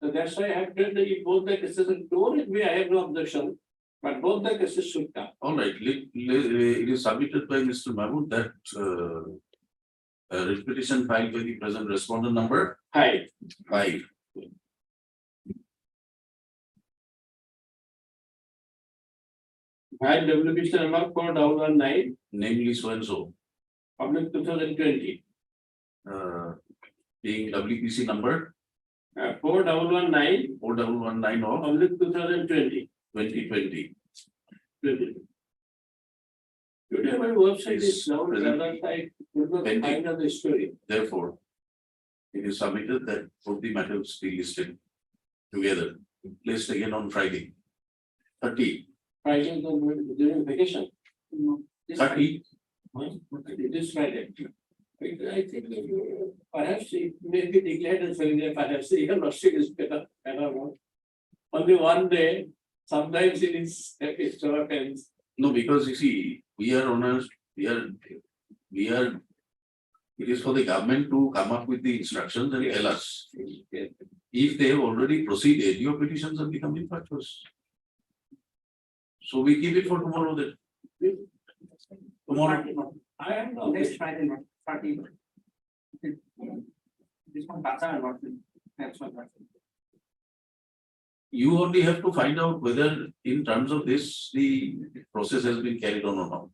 So that's why I have told that if both the cases, don't it be, I have no objection, but both the cases should come. All right, it is submitted by Mr. Mahmood that petition filed by the present respondent number Hi. 5. Hi, WPC number 4119, Namely so and so, public 2020, being WPC number 4119, 4119 of public 2020. 2020. Today my website is Is down, the present. other side, could not Pending. find out the story. Therefore, it is submitted that both the matters be listed together, placed again on Friday. 30, Friday is not during vacation. This 30, Friday. This Friday. I think perhaps it may be declared as holiday, perhaps even Russia is better, I don't know. Only one day, sometimes it is, it happens. no, because you see, we are, it is for the government to come up with the instructions and tell us. If they have already proceeded, your petitions are becoming infatuous. So we keep it for tomorrow then. Tomorrow, I am not. Next Friday, not party. This one, Bata, not next one. you only have to find out whether in terms of this, the process has been carried on or not.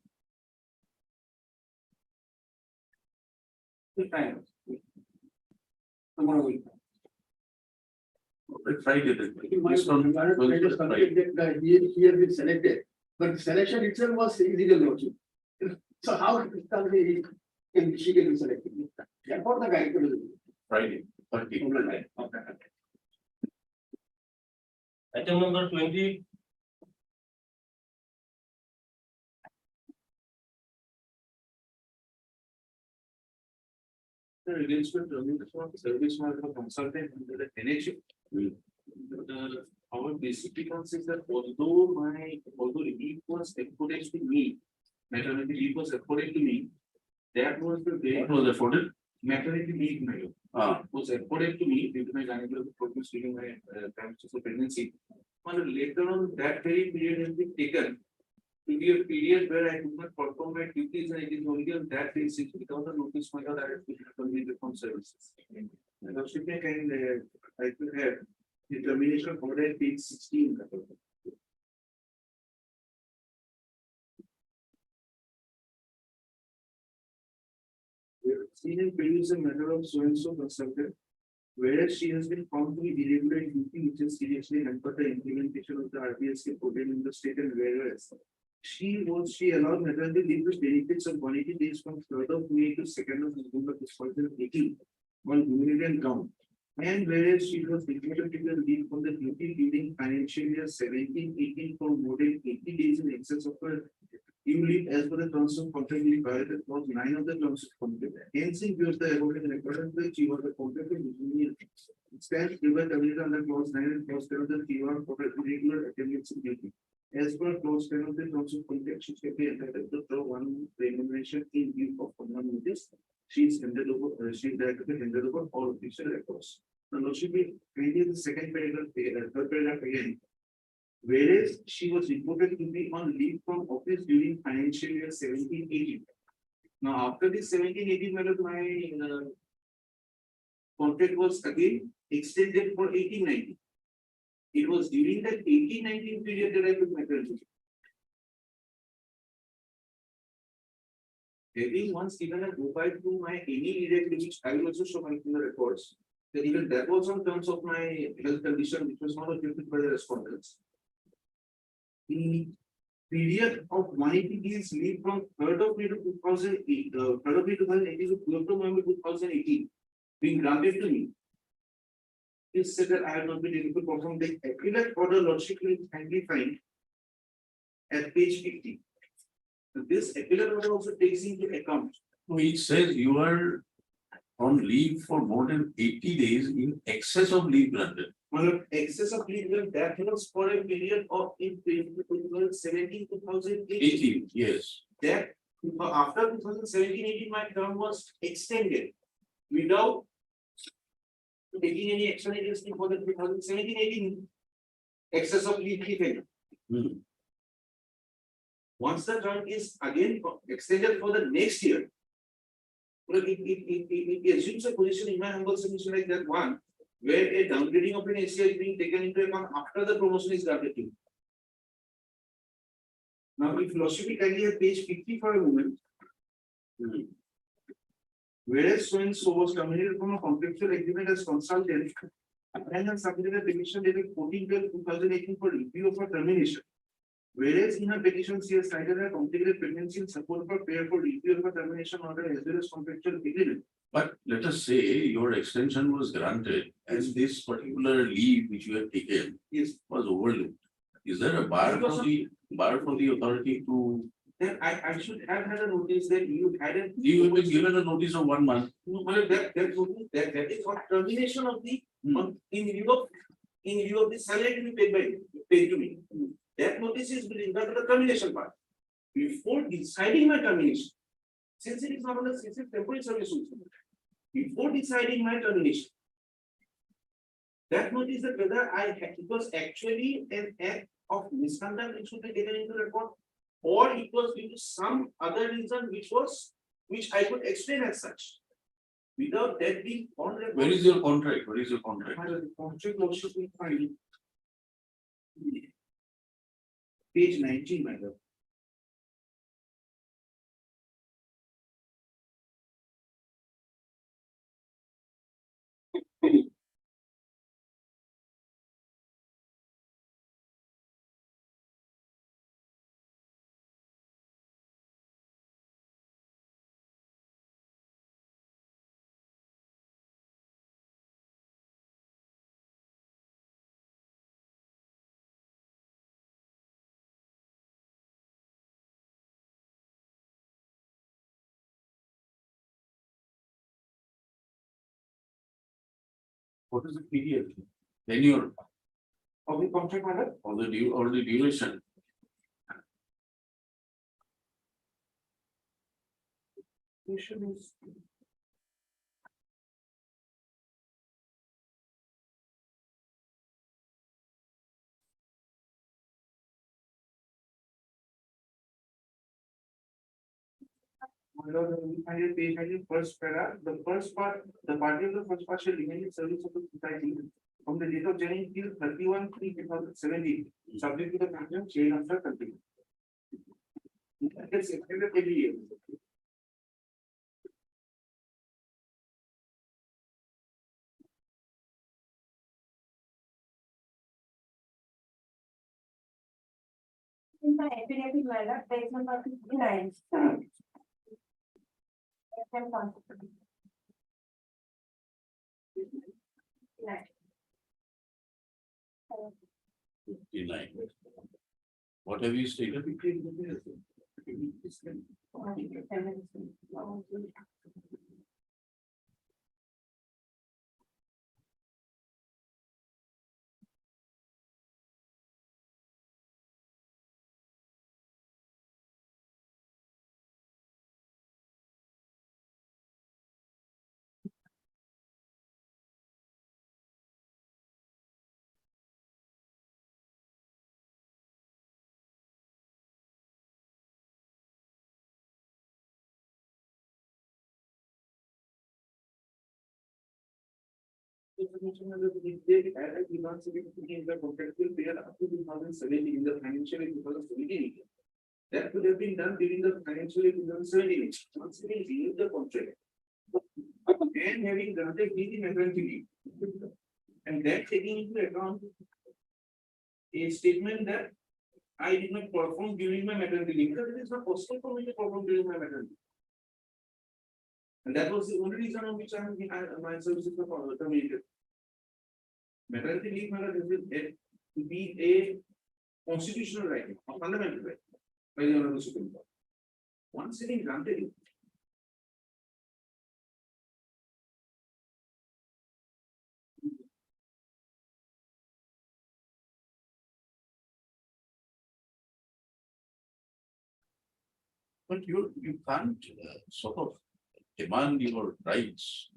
Tomorrow week. Friday then. My Based on- friend is confident that he has been selected, but the selection itself was illegal notion. So how she can be selected? Therefore, the guy could be. Friday, 30. Item number 20. Against the termination of service of a consultant under the NHA. Our basic difference is that although leave was afforded to me, maternity leave was afforded to me, that was the day. What was afforded? Maternity leave was afforded to me due to my gynecological problems during my pregnancy. But later on, that very period has been taken to be a period where I do not perform my duties, and it is only on that basis without a notice my that I have to terminate from services. And also, I could have the termination order page 16. Seen and produce a matter of so and so consultant, whereas she has been found to be irregular in duty, which is seriously hampered the implementation of the RBSK program in the state, and whereas she allowed maternity leave with benefits of 180 days from 3rd of May to 2nd of November 2018 on Union count. And whereas she was required to take leave from the duty during financial year 17-18 for more than 80 days in excess of her due leave as per the terms of contract being violated clause 9 of the terms of contract. Hence, in view of the above in accordance with she was the contract between stands given terminated under clause 9 and clause 10 of the TR for irregular attendance in duty. As per clause 10 of the terms of contract, she shall be entitled to throw one remuneration in view of common notice. She is handed over, she is directly handed over all official records. Now, she be reading the second paragraph, third paragraph again. Whereas she was reported to be on leave from office during financial year 17-18. Now, after this 17-18, my contract was again extended for 18-19. It was during that 18-19 period that I took my termination. Having once given a profile to my any irregularity, which I will also show my in the records. That even that was on terms of my health condition, which was not objected by the respondents. The period of 180 days leave from 3rd of May to 2008, 3rd of May 2018 to 12th of November 2018, being granted to me. Is said that I have not been able to perform the appellate order lordship will kindly find at page 50. So this appellate order also takes into account. It says you are on leave for more than 80 days in excess of leave granted. Well, excess of leave that was for a period of in 2017 2018. 18, yes. That after 2017-18, my term was extended without taking any action against me for the 2017-18 excess of leave given. Once the term is again extended for the next year, well, it assumes a position in my humble submission like that one, where a downgrading of an ACI is being taken into account after the promotion is granted to. Now, if philosophy kindly have page 50 for a moment. Whereas so and so was terminated from a contractual agreement as consultant and has submitted a petition dated 14/12/2018 for review of her termination. Whereas in her petition, she has cited a complicated pregnancy in support of her prayer for review of her termination order as well as contractual agreement. But let us say your extension was granted and this particular leave which you have taken Yes. was overlooked. Is there a bar for the authority to? Then I should have had a notice that you hadn't. You have been given a notice of 1 month. No, well, that is for termination of the in view of the salary to be paid to me. That notice is with regard to the termination part. Before deciding my termination, since it is not on the temporary service, before deciding my termination, that notice that whether it was actually an act of misconduct which should be taken into record, or it was due to some other reason which I could explain as such. Without that being on record. Where is your contract? Where is your contract? The contract also be fine. Page 19, my lord. What is the period? Tenure Of the contract, my lord? or the duration? Duration is. My lord, we find it page 19, first para, the first part, the party of the first part shall remain in service of the society from the date of joining till 31/3/2017, subject to the content chain after continuing. That gets extended every year. In my affidavit, my lord, page number 59. 59. What have you stated? In the financial year 2017. That could have been done during the financial year 2017. Once we leave the contract. And having granted me the maternity leave. And that taking into account a statement that I did not perform during my maternity leave, because it is not possible for me to perform during my maternity. And that was the only reason on which my services were terminated. Maternity leave matter is to be a constitutional right, a fundamental right by the Honorable Supreme Court. Once it is granted, But you can't sort of demand your rights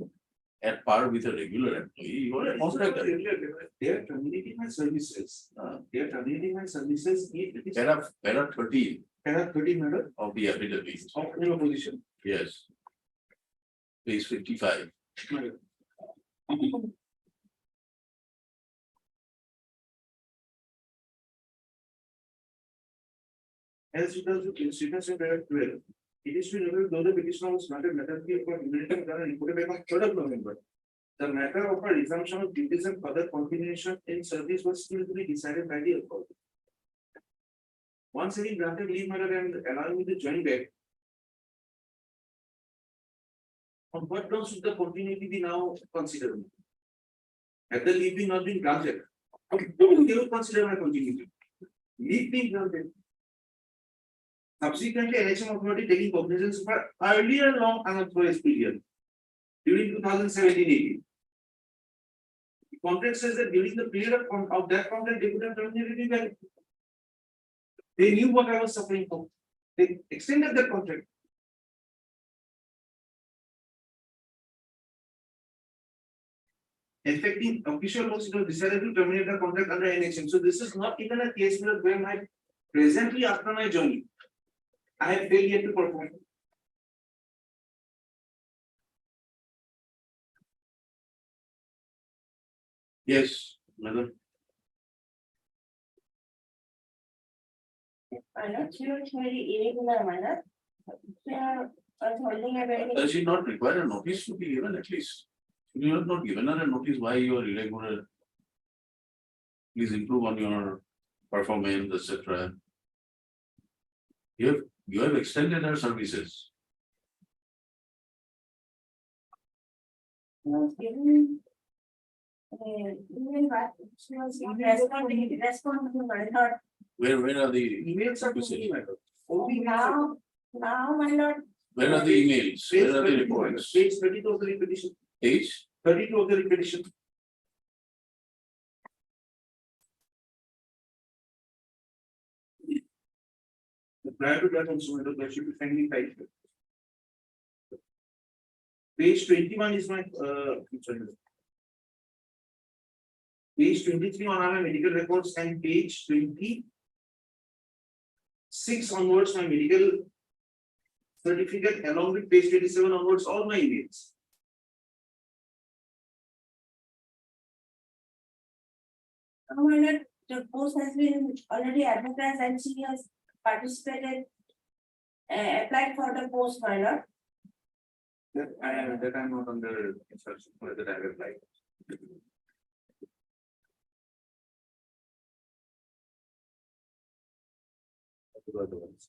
at par with a regular employee. You are a contractor. they are terminating my services. They are terminating my services. Para 30 Para 30 matter of the affidavit. of your position. Yes. Page 55. As regards to students in paragraph 12, it is to reveal though the petitioner was granted maternity for immunity done and reported by 3rd of November. The matter of a resumption of duties and further continuation in service was still to be decided by the authority. Once having granted leave matter and allowing me to join back, on what grounds should the continuity be now considered? Had the leave been not been granted, they will consider my continuity. Leave being granted. Subsequently, NHM authority taking cognizance for earlier long unauthorized period during 2017-18. The contract says that during the period of that contract, they could have terminated me well. They knew what I was suffering from. They extended that contract. Affecting official laws, it was decided to terminate the contract under NHM. So this is not even a case where my presently after my journey, I have failed yet to perform. Yes, madam. I'm not sure it's very irregular manner. Holding a very. Does she not require a notice to be given at least? You have not given her a notice why you are irregular. Please improve on your performance, etc. You have extended her services. Was given. Even what she was responding to my thought. Where are the Emails are messages? Now, my lord. Where are the emails? Where are the reports? Page 32 of the petition. Page 32 of the petition. Prior to that also, there should be finally typed. Page 21 is my sorry. Page 23 on our medical records and page 26 onwards my medical certificate along with page 27 onwards all my emails. The post has been already advertised and she has participated, applied for the post, my lord. That I am not under instruction for that I have applied. Other ones.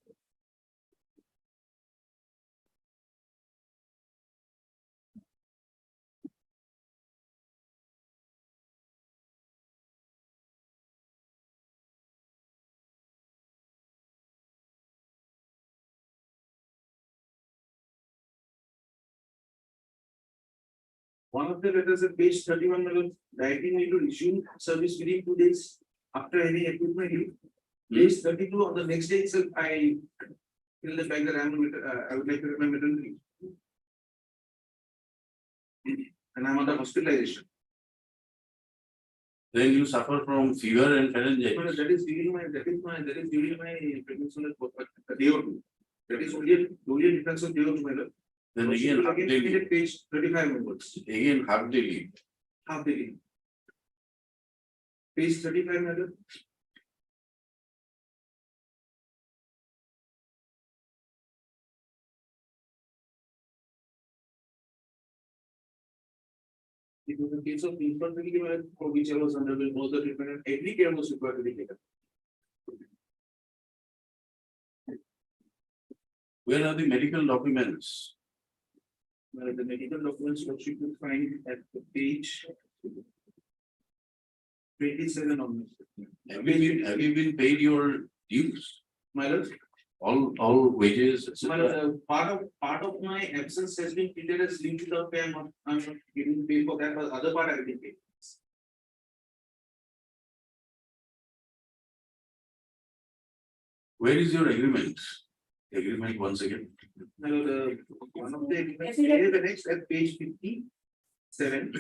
One of the letters at page 31, directing me to resume service within 2 days after having equipment leave. Page 32, on the next day itself, I tell the bank that I would like to remember maternity leave. And I'm under hospitalization. Then you suffer from fever and pharyngitis. That is during my pregnancy a day or two. That is only a difference of day or two, my lord. Then again, half day leave. Page 35 onwards. Again, half day leave. Half day leave. Page 35, my lord. It was a case of infantry for which I was undergoing all the treatment, and every care was required to be taken. Where are the medical documents? Well, the medical documents which you could find at the page 27 on this. Have you been paid your dues? My lord, All wages, my etc. lord, part of my absence has been treated as leave without pay. I'm not getting paid for that, but other part I will be paid. Where is your agreement? Agreement once again. My lord, one of the agreements, here the next at page 57.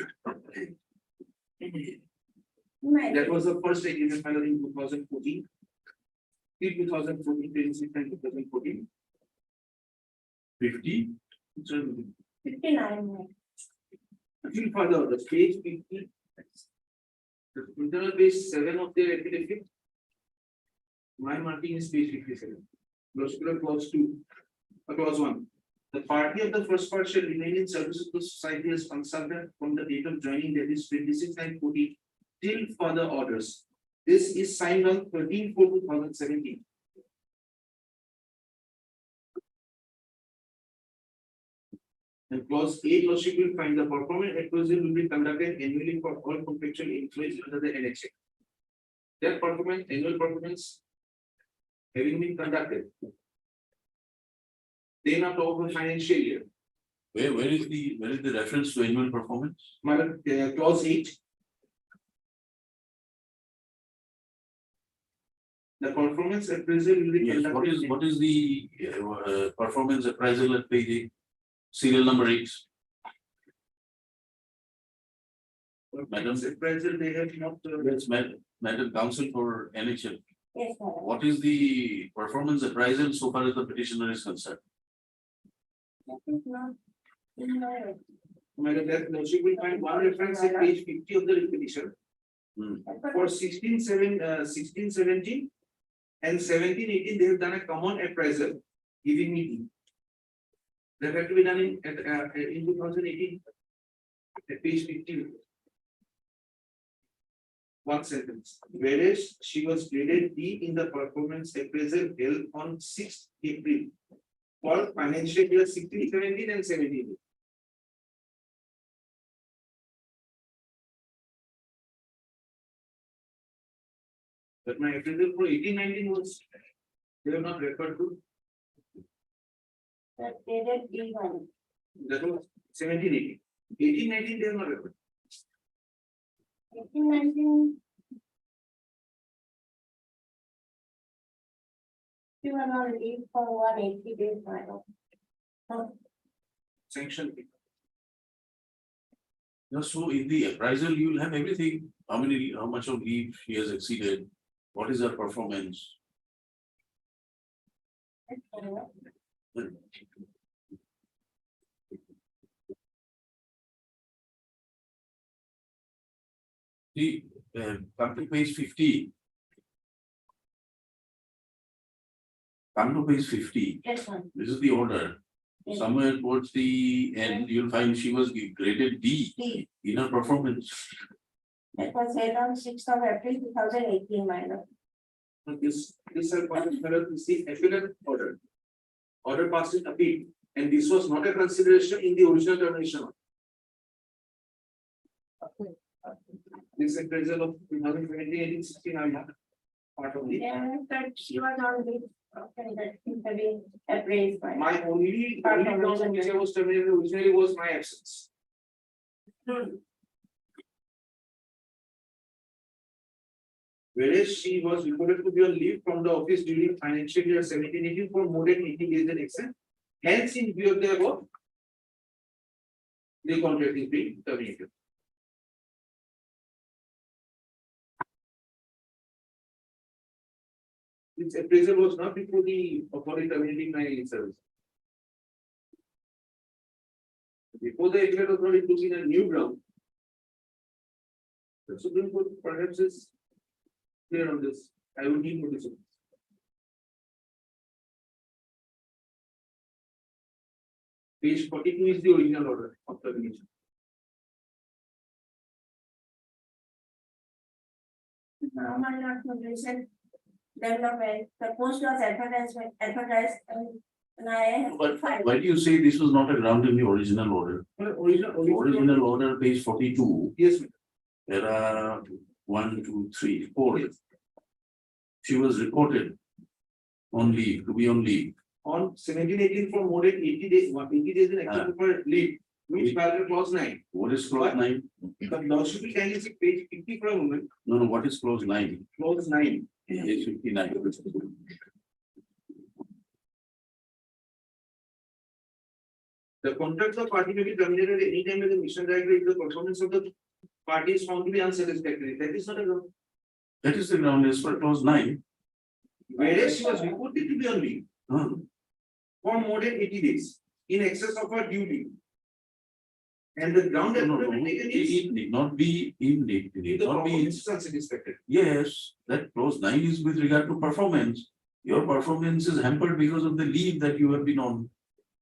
That was the first agreement, my lord, in 2014. In 2014, 26 and 2014. 50. 59. Until further, the page 50. The internal page 7 of their affidavit. My marking is page 57. Particular clause 2, clause 1. The party of the first part shall remain in service of the society as consultant from the date of joining, that is 26 and 40, till further orders. This is signed on 13/4/2017. And clause 8, Lordship will find the performance appraisal will be conducted annually for all contractual employees under the NHA. That performance, annual performance having been conducted. Then after over financial year. Where is the reference to annual performance? My clause 8. The performance appraisal will be Yes, conducted. what is the performance appraisal at page 8? Serial number 8. Madam, Appraisal, they have not. yes, Madam Counsel for NHL. Yes, sir. What is the performance appraisal so far as the petitioner is concerned? That is not in my. Madam, that Lordship will find one reference at page 50 of the petition. For 16, 17 and 17, 18, they have done a common appraisal giving meeting. That had to be done in 2018 at page 50. One sentence. Whereas she was graded D in the performance appraisal held on 6th April for financial year 16, 17 and 17. But my appraisal for 18, 19 was, they were not referred to. That they did B1. That was 17, 18. 18, 19, they are not referred. 18, 19. You are on leave for 180 days, madam. Sanction. No, so in the appraisal, you will have everything. How much of leave she has exceeded? What is her performance? See, come to page 50. Come to page 50. Yes, sir. This is the order. Yes. Somewhere towards the end, you'll find she was graded D D. in her performance. That was held on 6th of April 2018, madam. This is the appeal order. Order passed in appeal, and this was not a consideration in the original termination. This appraisal of 2020, 16, I'm not part of it. Yeah, but she was on leave. Okay, that seems to be appraised by. My only ground on which I was terminated originally was my absence. Whereas she was reported to be on leave from the office during financial year 17-18 for more than 80 days in excess. Hence, in view of the above, the contract is being terminated. This appraisal was not before the authority terminating my service. Before the appellate authority took in a new ground, the Supreme Court perhaps is clear on this. I will need notice. Page 42 is the original order of termination. Now, my lord, for recent development, the post was advertised and I. But why do you say this was not a ground in the original order? Original order, page 42. Yes, ma'am. There are 1, 2, 3, 4. She was reported on leave, to be on leave. On 17-18 for more than 80 days, 80 days in excess of her leave, which paragraph clause 9. What is clause 9? The law should be kindly see page 50 for a moment. No, no, what is clause 9? Clause 9. Page 59. The contract of party may be terminated at any time when the mission director if the performance of the party is found to be unsatisfactory. That is not a ground. That is the ground as per clause 9. Whereas she was reported to be on leave Huh? for more than 80 days in excess of her duty. And the ground that No, would no, have no. been taken is It need not be in it if need the not be. performance is unsatisfactory. Yes, that clause 9 is with regard to performance. Your performance is hampered because of the leave that you have been on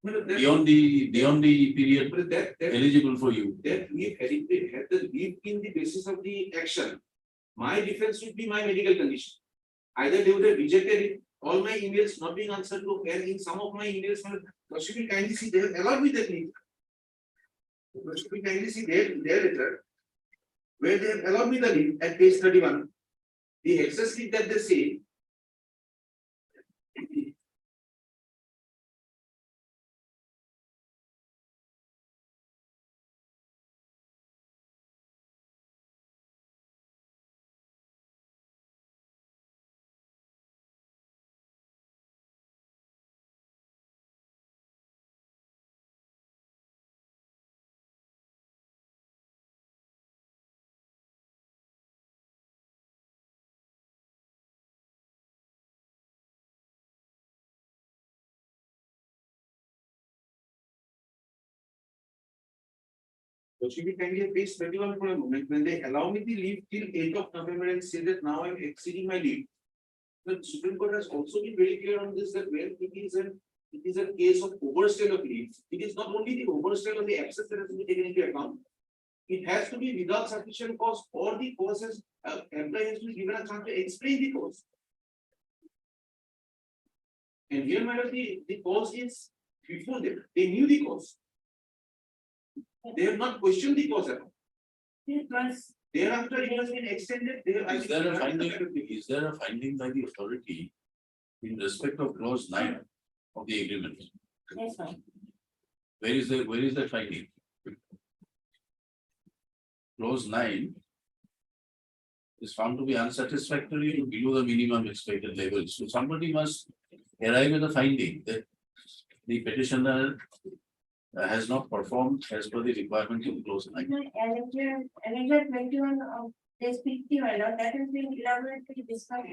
But that, beyond the period but that eligible for you. leave had the leave in the basis of the action. My defense would be my medical condition. Either they would have rejected it, all my emails not being answered to, and in some of my emails, should we kindly see they have allowed me that leave. Should we kindly see their letter, where they have allowed me the leave at page 31. The excess leave that they say. So should we kindly have page 31 for a moment when they allow me the leave till 8th of November and say that now I'm exceeding my leave. The Supreme Court has also been very clear on this that when it is a case of overstay of leave, it is not only the overstay of the absence that has to be taken into account. It has to be without sufficient cause or the cause has employee has to be given a chance to explain the cause. And here, my lord, the cause is before them, they knew the cause. They have not questioned the cause at all. It was Thereafter, it has been extended. Is there a finding by the authority in respect of clause 9 of the agreement? yes, ma'am. Where is the finding? Clause 9 is found to be unsatisfactory or below the minimum expected level. So somebody must arrive at a finding that the petitioner has not performed as per the requirement of clause 9. Another 21 of this 50, my lord, that has been elaborately described.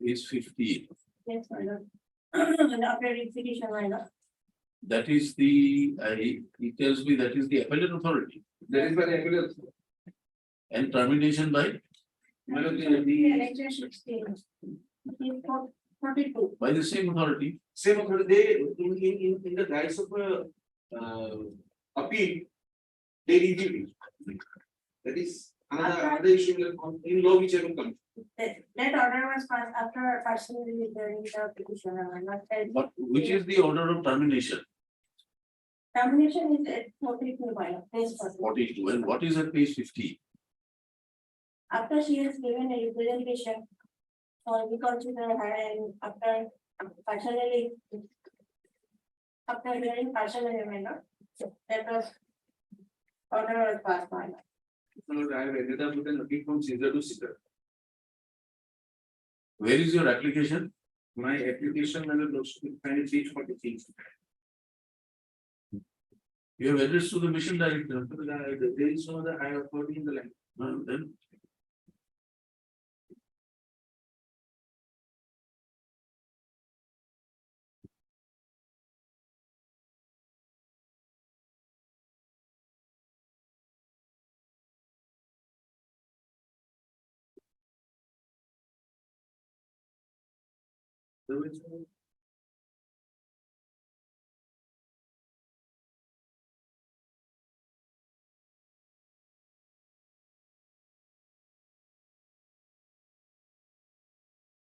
Page 50. Yes, my lord. And after repetition, my lord. That is the, it tells me that is the appellate authority. That is by the appellate. And termination by? My lord, Election 16. 42. By the same authority. same authority, they in the guise of appeal, they reviewed it. That is another issue in law which haven't come. That order was passed after personally reviewing the petition. But which is the order of termination? Termination is at 42 by law, page 42. And what is at page 50? after she has given a representation. We consider her and after personally. After hearing personally, that was Order was passed, my lord. So I have ended up with an appeal from Caesar to Caesar. Where is your application? My application when it looks to find page 46. You have addressed to the mission director. There is no other higher authority in the land. Well, then. There is no.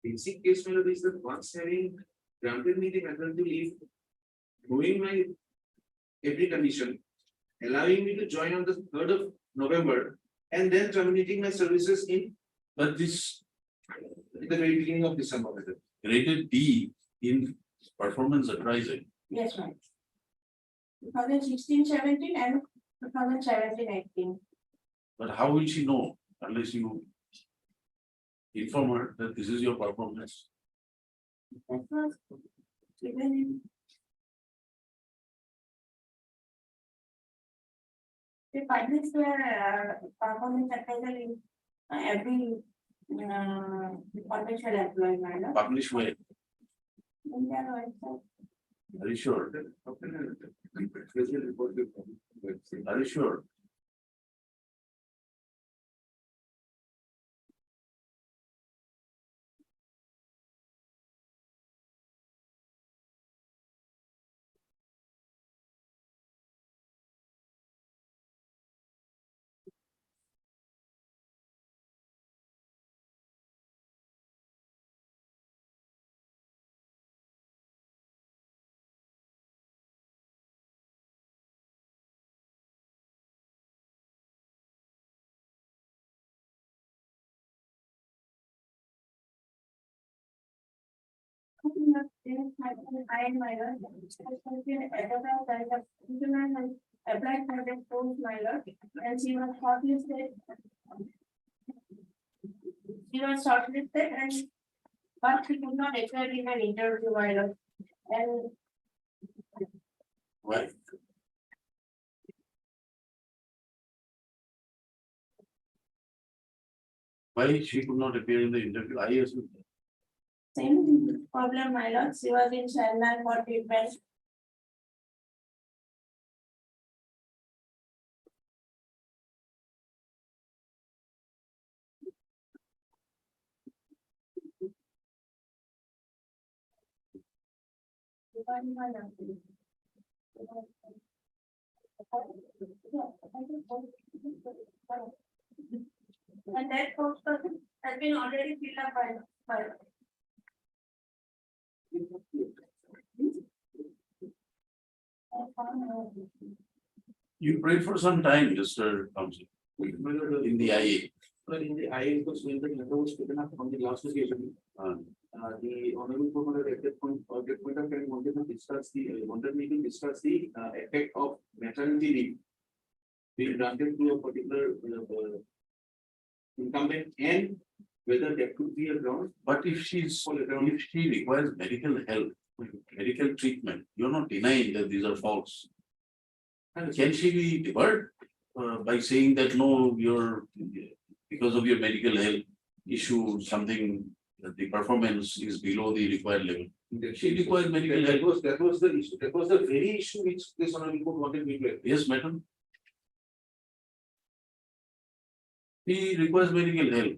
Basic case matter is that once having granted me the maternity leave, knowing my every condition, allowing me to join on the 3rd of November, and then terminating my services in But this the very beginning of December. rated D in performance appraisal. Yes, right. 2016-17 and 2017-18. But how will she know unless you inform her that this is your performance? That was given in. They publish their performance appraisal in every potential employee, madam. Publish where? In their website. Are you sure? Are you sure? I and my lord. Applied for the post, my lord, and she was shortlisted. She was shortlisted and but she could not appear in an interview, my lord. And Why? Why she could not appear in the interview? I assume. same problem, my lord, she was in Shanghai for treatment. And that post has been already filled up by. You prayed for some time, Mr. Counsel, in the IA. But in the IA, because when the matter was taken up on the last occasion, the honorable court at that point of time wanted me to discuss the effect of maternity leave being granted to a particular incumbent and whether that could be a ground. But if she requires medical help, medical treatment, you're not denying that these are false. Can she be debarred by saying that no, because of your medical health issue, something that the performance is below the required level? She requires medical help. That was the issue. That was the very issue which this honorable court wanted me to address. Yes, madam. He requires medical help.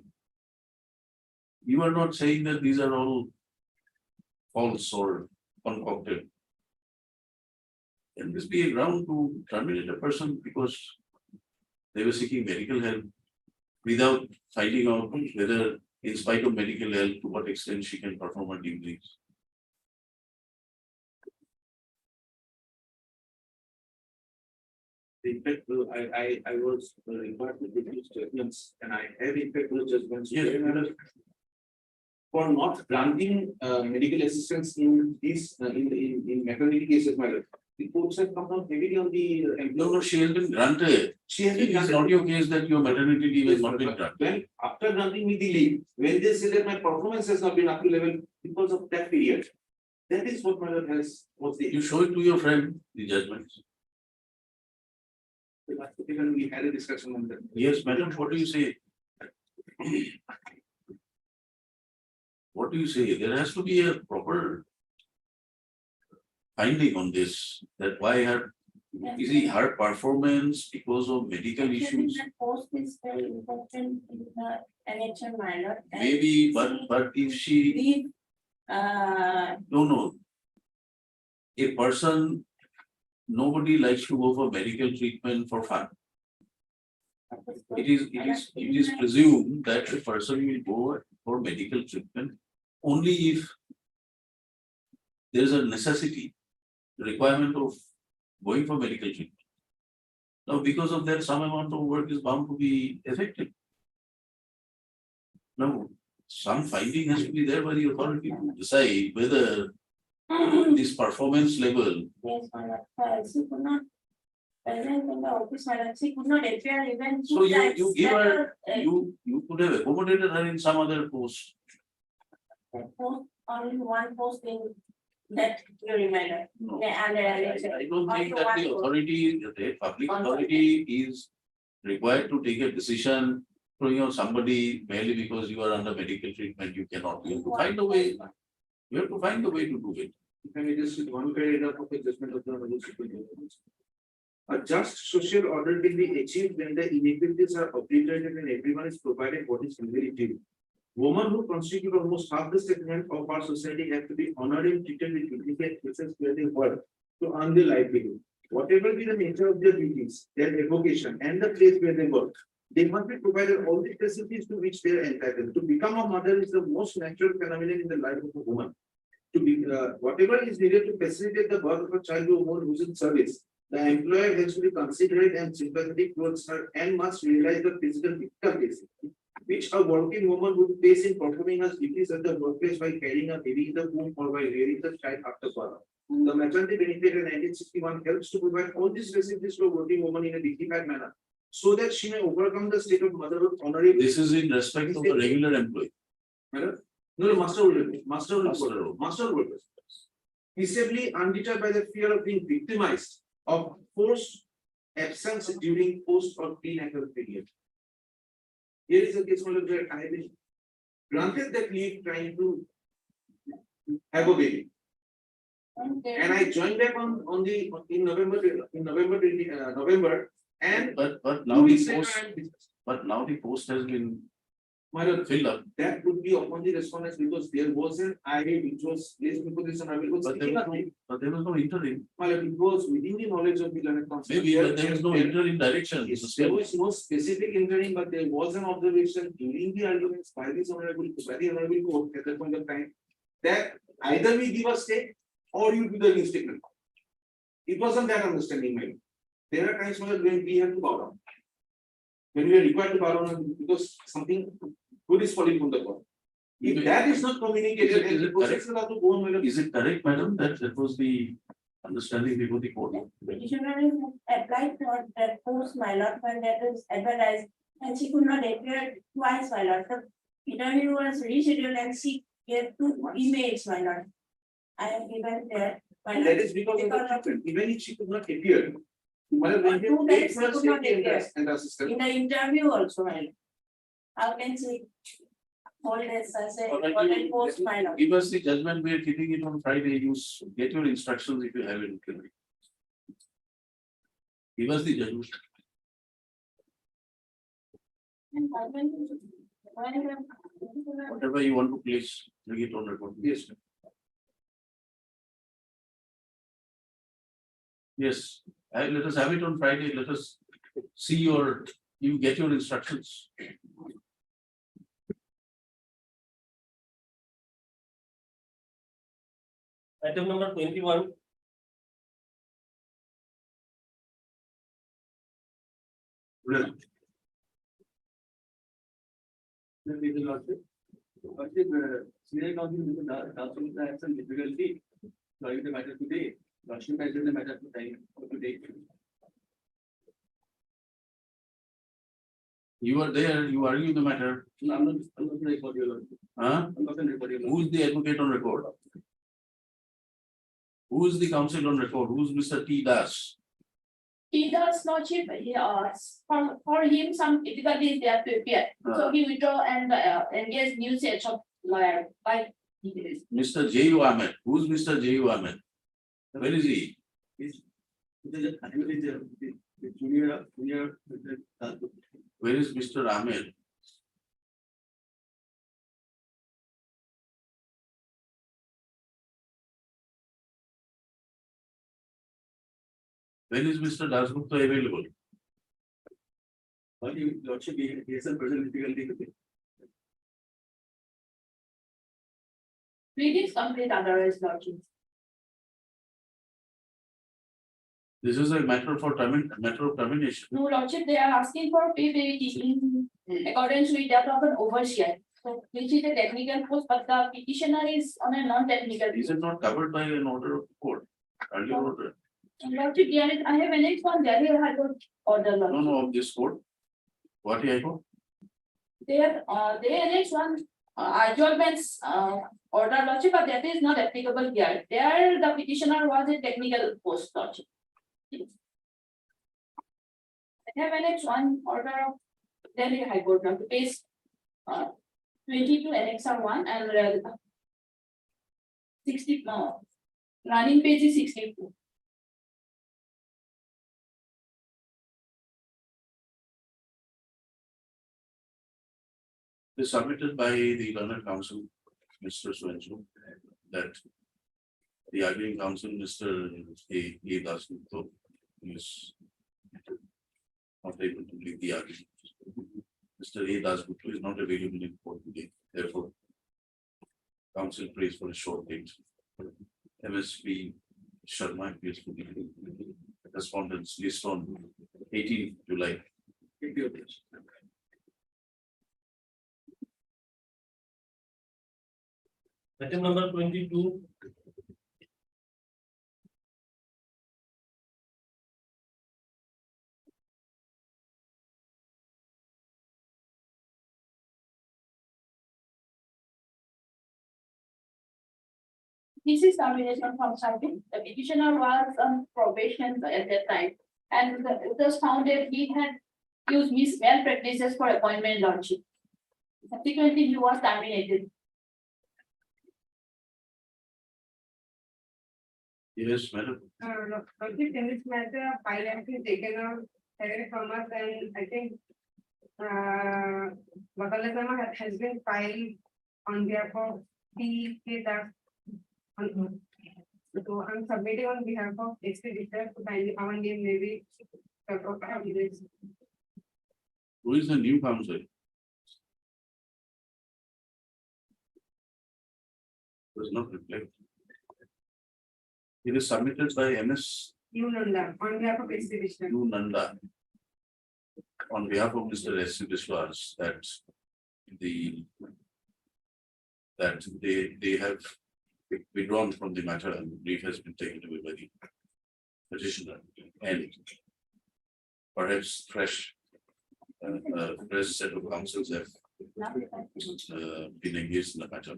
You are not saying that these are all false or concocted. Can this be a ground to terminate a person because they were seeking medical help without finding out whether, in spite of medical help, to what extent she can perform her duties? In fact, I was required to give you statements and I have in fact those judgments. Yes. For not granting medical assistance in these in maternity cases, my lord. The courts have come down heavily on the No, she has been granted. She has been It is not your case that your maternity leave has not been granted. When after granting me the leave, when they say that my performance has not been up to level because of that period. That is what my lord has, was the. You show it to your friend, the judgments. We had a discussion on that. Yes, madam, what do you say? What do you say? There has to be a proper finding on this, that why her, is it her performance because of medical issues? That post is very important in the NHM minor. and Maybe, but if she, These, no. A person, nobody likes to go for medical treatment for fun. It is presumed that a person will go for medical treatment only if there is a necessity, requirement of going for medical treatment. Now, because of that, some amount of work is bound to be affected. Now, some finding has to be there by the authority to decide whether this performance level. Yes, my lord, she could not. Present in the office, my lord, she could not appear even. So two you times. give That her, was, you could have accommodated her in some other post. post, only one post in that you remember. No. Under election. I don't think Only that one the post. authority, the public On authority is required to take a decision. To somebody merely because you are under medical treatment, you cannot, you have to find a way, you have to find a way to do it. If I may just read one paragraph of the judgment of the Honorable Supreme Court. A just social order will be achieved when the inequalities are obliterated and everyone is provided what is legally due. Women who constitute almost half the segment of our society have to be honored and treated with dignity and where they work to earn their livelihood. Whatever be the nature of their duties, their avocation, and the place where they work, they must be provided all the facilities to which they are entitled. To become a mother is the most natural phenomenon in the life of a woman. To be whatever is needed to facilitate the birth of a child to a woman who's in service, the employer has to be considerate and sympathetic towards her and must realize the physical difficulties which a working woman would face in performing her duties at the workplace by carrying a baby in the womb or by rearing the child after birth. The maternity benefit in 1961 helps to provide all these facilities to a working woman in a dignified manner, so that she may overcome the state of motherhood honorably. This is in respect of the regular employee. Madam? No, master workers. Peaceably undeterred by the fear of being victimized of forced absence during post or prenatal period. Here is a case where I have been granted that leave trying to have a baby. And I joined back in November and But 2 now the weeks later post, I am dismissed. but now the post has been My lord, filled up. that would be upon the respondents because there was an IA which was placed before this and I was But there was no interim. my lord, it was within the knowledge of the learned counsel. Maybe, but there was no interim direction. Yes, there was no specific interim, but there was an observation during the arguments by the honorable court at that point of time. That either we give a stay or you do the new statement. It wasn't that understanding, my lord. There are times when we have to bow down. When we are required to bow down because something good is falling from the court. If that is not communicated and the process will have to go on, my lord. Is it correct, madam, that that was the understanding before the court? Petitioner is applied for that post, my lord, when that is advertised, and she could not appear twice, my lord. The interview was rescheduled and she gave 2 emails, my lord. I have given there. my lord. That is because of the treatment. Even if she could not appear. My lord, when Two you times take she her could not safety appear. and assistance. In the interview also, my lord. How can she hold this as a Alright, important post, my lord? Give us the judgment, we are keeping it on Friday, you get your instructions if you have it. Give us the judgment. Whatever you want to place, bring it on record. Yes. Yes, let us have it on Friday, let us see you get your instructions. Item number 21. Senior counsel has some difficulty. So I the matter today. Lordship, I did the matter to time today. You were there, you argued the matter, No, I'm not record your Lordship. huh? I'm not record your Lordship. Who is the advocate on record? Who is the counsel on record? Who is Mr. T Das? He does Lordship, for him, some difficulties they have to appear. So he withdraw and engage new sets of lawyer by. Mr. J.U. Ahmed, who is Mr. J.U. Ahmed? Where is he? Junior. Where is Mr. Ahmed? When is Mr. Dasgupta available? Lordship, he has a present difficulty. Please complete otherwise Lordship. This is a matter of termination. No, Lordship, they are asking for pay variety in accordance with that of an overseer. So which is a technical post, but the petitioner is on a non-technical. Is it not covered by an order of court? Earlier order? Lordship, I have an next one, Delhi High Court order. No, Lordship. no, of this court. What I go? They annexed one adjournments order Lordship, but that is not applicable here. There, the petitioner was a technical post Lordship. I have annexed one order of Delhi High Court on page 22 annexer 1 and 60 running page is 62. Is submitted by the learned counsel, Mr. Swenson, that the arguing counsel, Mr. A. Dasgupta, is not able to lead the argument. Mr. A. Dasgupta is not available in court today, therefore, counsel prays for a short date. MSP Sharma appears for the respondents list on 18th July. Item number 22. This is termination from service. The petitioner was on probation at that time, and it was found that he had used malpractices for appointment Lordship. Subsequently, he was terminated. Yes, madam. Lordship, in this matter, file has been taken out away from us, and I think Vakalatama has been filed on behalf of the that. So I'm submitting on behalf of expeditor to find our name maybe. Who is the new counsel? Does not reflect. It is submitted by MS Nanda on behalf of expedition. U. Nanda on behalf of Mr. S. Biswas that they have withdrawn from the matter and the brief has been taken away by the petitioner and perhaps fresh set of counsels have been engaged in the matter.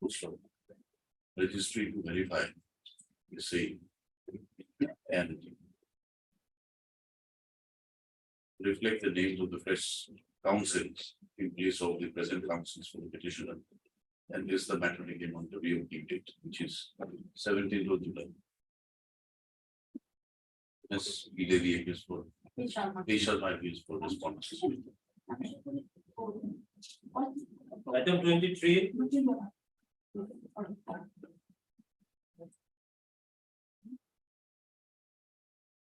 So, registry to verify the same and reflect the names of the fresh counsels in place of the present counsels for the petitioner. And this the matter again on the reopening date, which is 17th of July. Yes, Devi appears for Sharma appears for response. Item 23.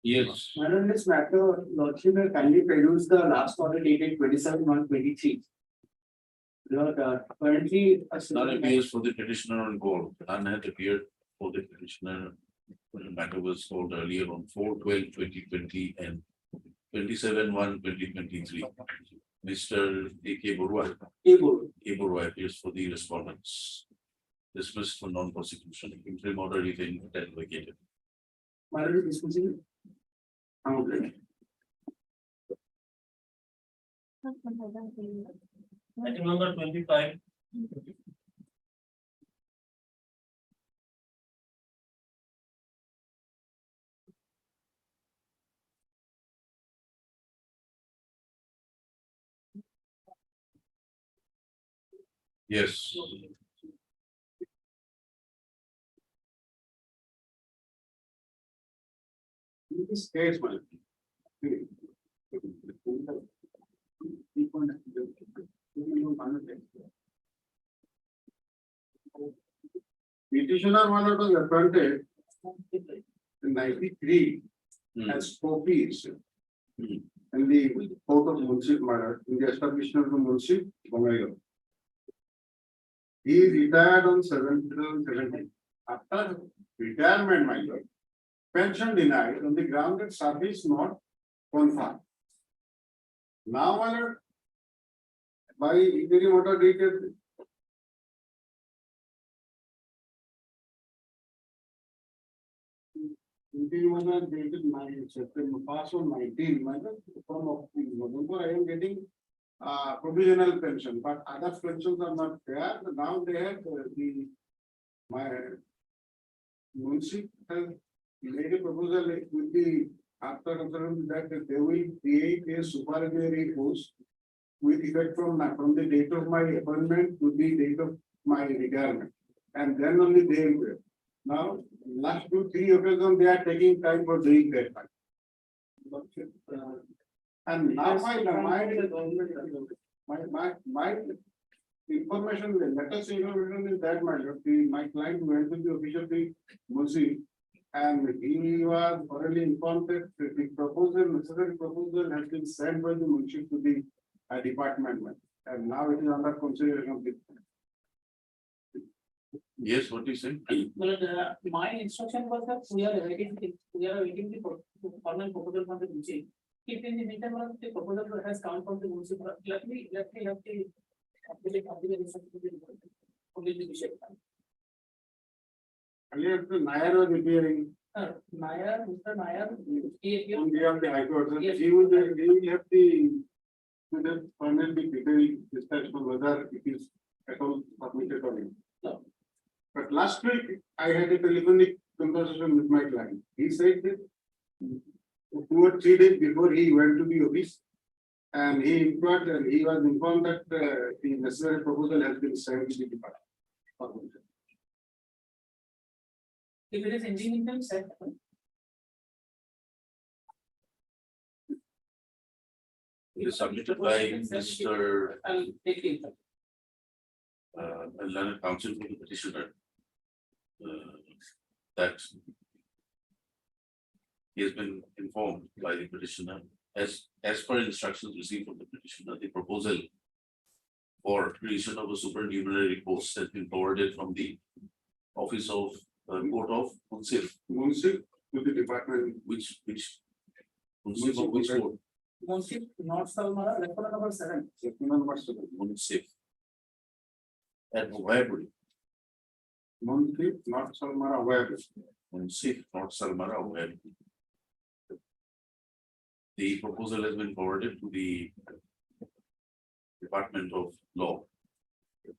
Yes, Madam, this matter, Lordship will kindly produce the last order dated 27/1/23. Currently. none appears for the petitioner on call. None had appeared for the petitioner. When the matter was called earlier on 4/12/2020 and 27/1/2023. Mr. A.K. Burwa appears for the respondents. dismissed for non-prosecution. Interim order you can then vacate it. Why are we discussing? Okay. Item number 25. Yes. In this case, man. Petitioner was appointed in 93 as copies. In the court of Munshi matter, in the establishment of Munshi, Bangladesh. He retired on 2017. After retirement, my lord, pension denied on the ground that service not confirmed. Now, my lord, by interim order dated interim order dated 9 September, past on 19, my lord, from November, I am getting provisional pension, but other pensions are not there. Now they have my Munshi has made a proposal with the after considering that they will create a supervisory post with effect from the date of my appointment to the date of my retirement, and then only they will. Now, last 2-3 occasions they are taking time for doing that. And now my information, the latest information is that my client went to the official Munshi, and he was already informed that the proposal, necessary proposal has been sent by the Munshi to the department, and now it is under consideration of the. Yes, what you said? But my instruction was that we are awaiting the permanent proposal from the Munshi. If in the meantime the proposal has come from the Munshi, let me have the Earlier, the Nair was appearing Nair, Mr. Nair, he on behalf of the High Court. Yes. He will have the finally detailed discussion whether it is at all submitted or not. No. But last week, I had a telephonic conversation with my client. He said that 2 or 3 days before he went to the office, and he inquired and he was informed that the necessary proposal has been sent to the department. if it is in the meantime set. It is submitted by Mr. I'll take it. Learned counsel for the petitioner. That he has been informed by the petitioner as per instructions received from the petitioner, the proposal for creation of a supernumerary post has been forwarded from the office of court of Munshi, Munshi to the department. which Munshi of which court? Munshi, North Salmara, record number 7. Munshi. At Waburi, Munshi, not Salmara, where? Munshi, not Salmara, Waburi. The proposal has been forwarded to the Department of Law.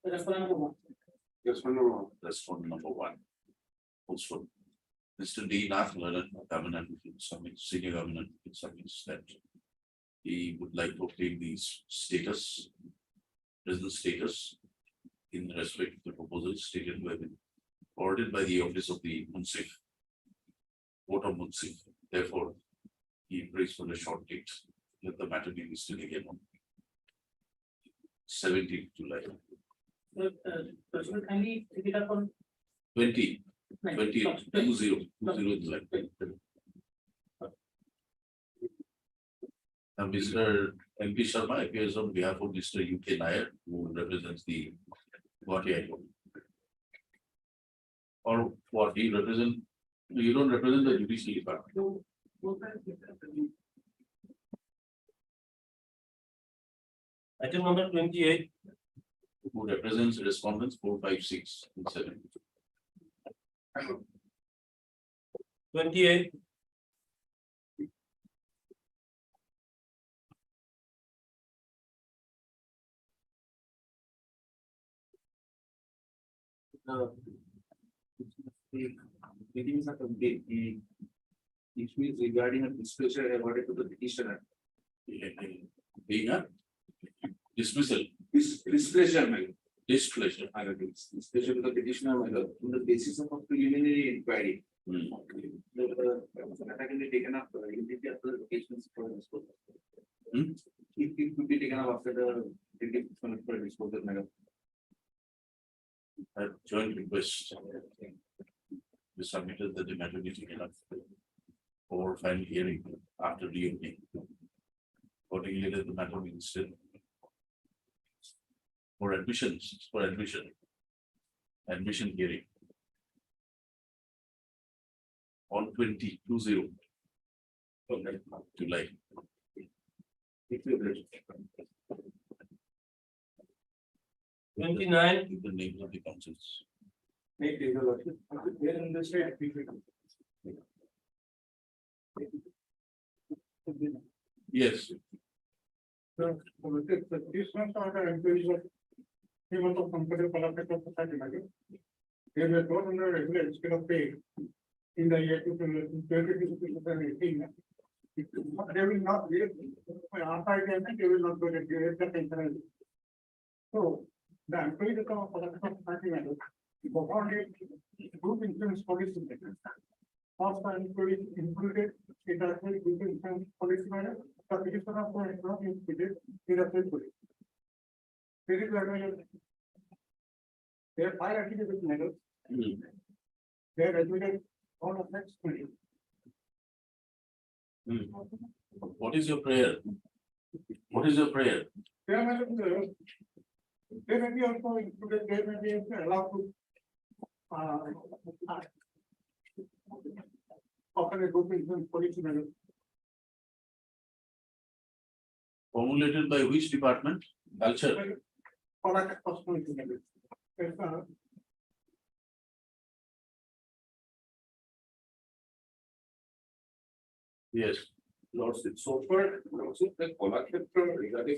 Record number 1. Yes, no. That's one number 1. Also, Mr. D. Nath, governor, senior governor, submits that he would like to obtain these status, business status, in respect to the proposal stated to have been forwarded by the office of the Munshi, court of Munshi. Therefore, he prays for a short date. Let the matter be listed again on 17th July. Kindly pick it up on 20 July. Now, Mr. MP Sharma appears on behalf of Mr. UK Nair, who represents the Guwahati High Court. Or what he represent? You don't represent the judicial department. Item number 28. who represents respondents 4, 5, 6, and 7. 28. Meetings are complete. The issue is regarding a disclosure awarded to the petitioner. Being a dismissal, Displeasure, my displeasure. displeasure to the petitioner, my lord, on the basis of a preliminary inquiry. Hmm. The matter can be taken up immediately after the locations for disposal. Hmm? It could be taken up after the for disposal, madam. A joint request. We submitted that the matter be taken up for final hearing after reopening. Accordingly, let the matter be instead for admissions, for admission hearing on 20 July. If you wish. 29. Give the names of the councils. Make it a lot. Where in the state? Yes, So, this one are the employees of 3 months of comfortable collaborative society. They were not under regular scale of pay in the year 2018. They will not get, after they will not go to the pension. So, the employees of collaborative society, group insurance policy. First employees included in the group insurance policy matter. The petitioner is not included in the same policy. There are 5 activities medals. They are admitted all of next 20. what is your prayer? What is your prayer? They are medals. They may be also included, they may be allowed to offer a group insurance policy medal. Formulated by which department? Culture. Product possibility medal. Yes. Lordship, so far, lordship, the collector regarding,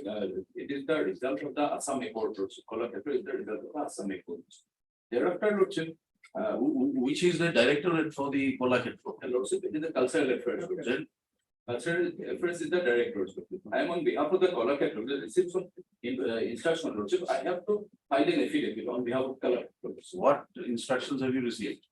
it is the result of the Assam Accord, lordship, collector is the result of the Assam Accord. Thereafter, lordship, Which is the directorate for the Polaket? lordship, it is the cultural affairs, lordship. Cultural affairs is the director, I am on behalf of the collector, received some instruction, lordship, I have to file an affidavit on behalf of collector. What instructions have you received?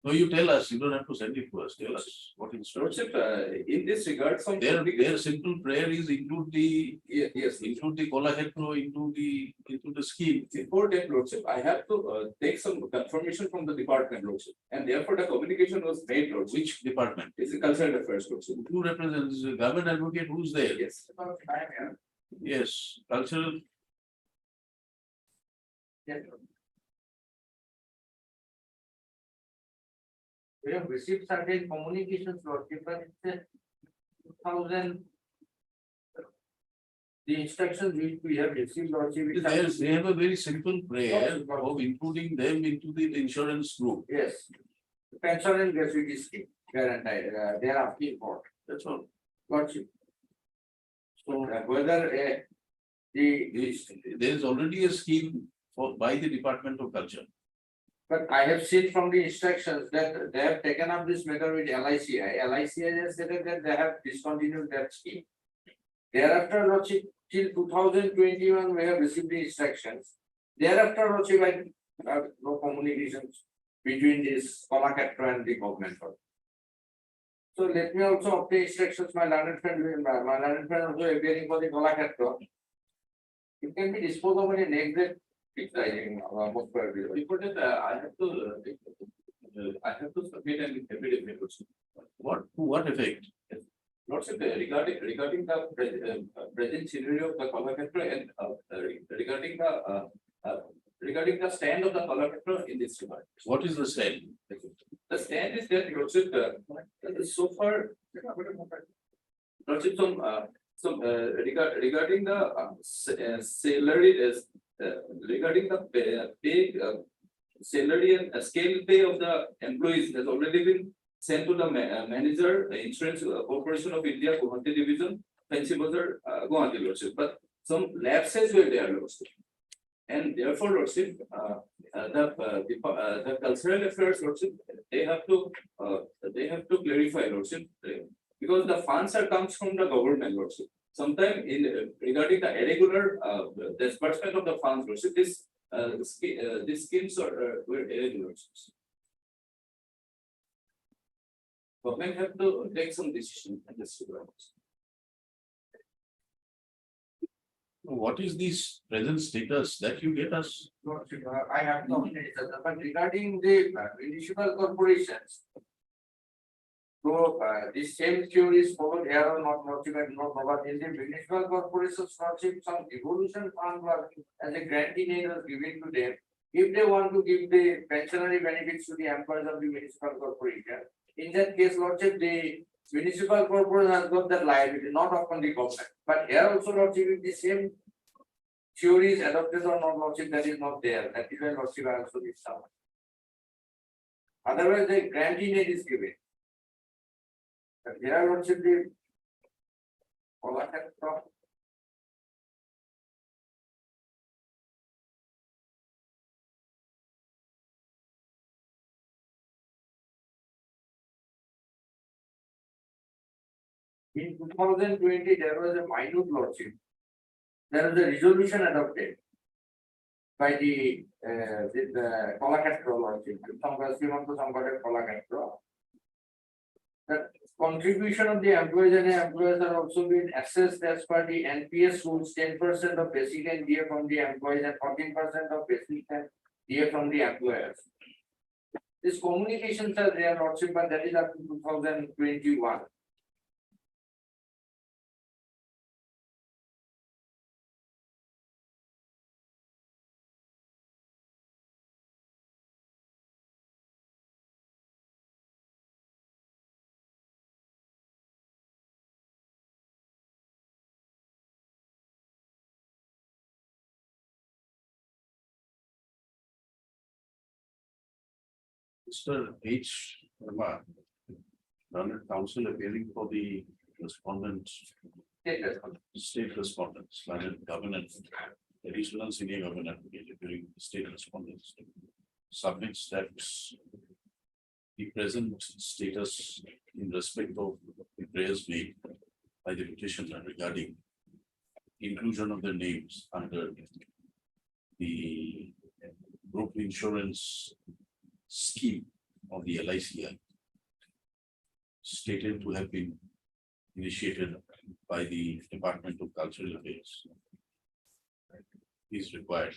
No, you tell us, you don't have to send it to us, tell us what instructions. Lordship, in this regard, some. Their simple prayer is include the, Yes, include the Kolahetro into the scheme. before that, lordship, I have to take some confirmation from the department, lordship, and therefore the communication was made, lordship. Which department? It's a cultural affairs, lordship. Who represents the government advocate? Who's there? Yes. Yes, cultural. Yes. We have received certain communications, lordship, but it's 2000. The instructions which we have received, lordship. They have a very simple prayer of including them into the insurance group. Yes. Pension and gratuity scheme, guaranteed, they are asking for, That's all. lordship. So whether There is already a scheme by the Department of Culture. but I have seen from the instructions that they have taken up this matter with LICI. LICI has said that they have discontinued that scheme. Thereafter, lordship, till 2021, we have received the instructions. Thereafter, lordship, I have no communications between this Contractor and the government. So let me also obtain instructions, my learned friend also appearing for the Contractor. It can be disposed of in a next day. Most probably. Before that, I have to submit an affidavit. What effect? Lordship, regarding the present scenario of the Contractor and regarding the stand of the Contractor in this regard. What is the stand? The stand is that, lordship, so far, lordship, So regarding the salary is regarding the pay salary and scale pay of the employees has already been sent to the manager, Insurance Corporation of India, Guwahati Division, Fancy Bazaar, Guwahati Lordship. But some lapses were there, Lordship. And therefore, Lordship, the cultural affairs, Lordship, they have to clarify, Lordship, because the funds are comes from the government, Lordship. Sometime in regarding the irregular disbursement of the funds, Lordship, these schemes were irregular. Government have to take some decision in this regard. What is this present status that you get us? I have no, but regarding the municipal corporations. So this same theory is followed here or not, but in the municipal corporations, some devolution fund was as a grantee name was given to them. If they want to give the pensionary benefits to the employees of the municipal corporation, in that case, Lordship, the municipal corporation has got that liability, not upon the government. But here also, Lordship, if the same theory is adopted or not, Lordship, that is not there. That is why Lordship also gives some. Otherwise, the grantee name is given. But here, Lordship, the in 2020, there was a minute Lordship. There was a resolution adopted by the Contractor Lordship. The contribution of the employees and employers are also being assessed as per the NPS rules, 10% of basic and DA from the employees and 14% of basic and DA from the employers. This communications are there, Lordship, but that is up to 2021. Mr. H. Verma, Learned Counsel appearing for the respondent, state respondents, Learned Government, additional senior government advocate appearing the state respondents, submits that the present status in respect of the prayers made by the petitioner regarding inclusion of their names under the group insurance scheme of the LIC stated to have been initiated by the Department of Cultural Affairs is required.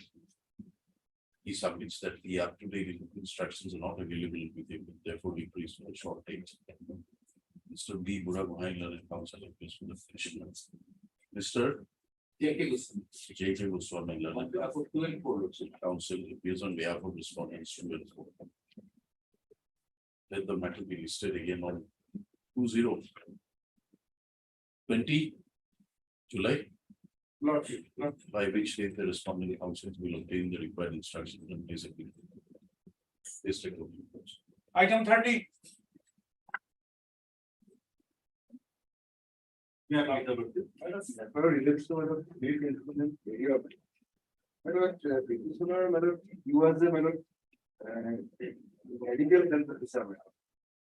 He submits that the up-to-date instructions are not available with him, therefore he agrees for a short date. Mr. B. Buragohain, Learned Counsel appears for the petitioner. Mr. J.K. Goswami, Learned Counsel appears on behalf of respondents. Let the matter be listed again on 2020 July. By which date the responding counsel will obtain the required instructions and basically. Item 30. Medical health officer,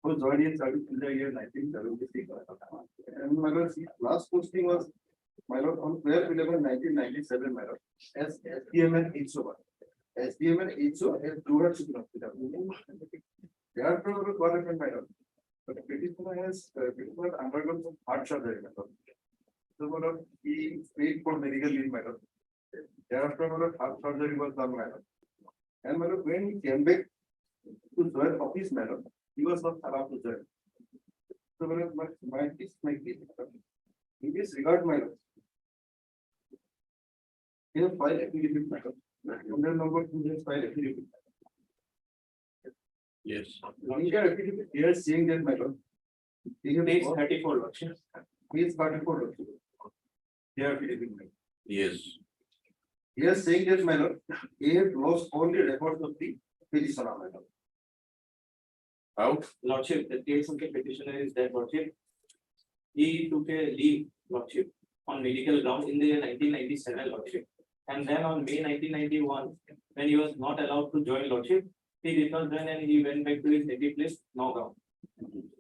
who joined in service in the year 1976. And my lord, last posting was my lord on 12/11/1997, my lord, as SDMN HO. SDMN HO as Rural Civil Hospital. Thereafter, what happened, my lord? But the petitioner has undergone some heart surgery, my lord. So, my lord, he paid for medical leave, my lord. Thereafter, my lord, heart surgery was done, my lord. And my lord, when he came back to join office, madam, he was not allowed to join. So my case, in this regard, my lord, he has filed affidavit, madam. Under number 2 has filed affidavit. Yes. He is saying that, my lord, he has Page 34, Lordship. Page 34, Here it is. Yes. He is saying that, my lord, he has lost all the records of the petitioner, my lord. Out. Lordship, the case of the petitioner is that lordship. He took a leave, lordship, on medical grounds in the year 1997, lordship. And then on May 1991, when he was not allowed to join lordship, he did not join and he went back to his native place, Nagaon.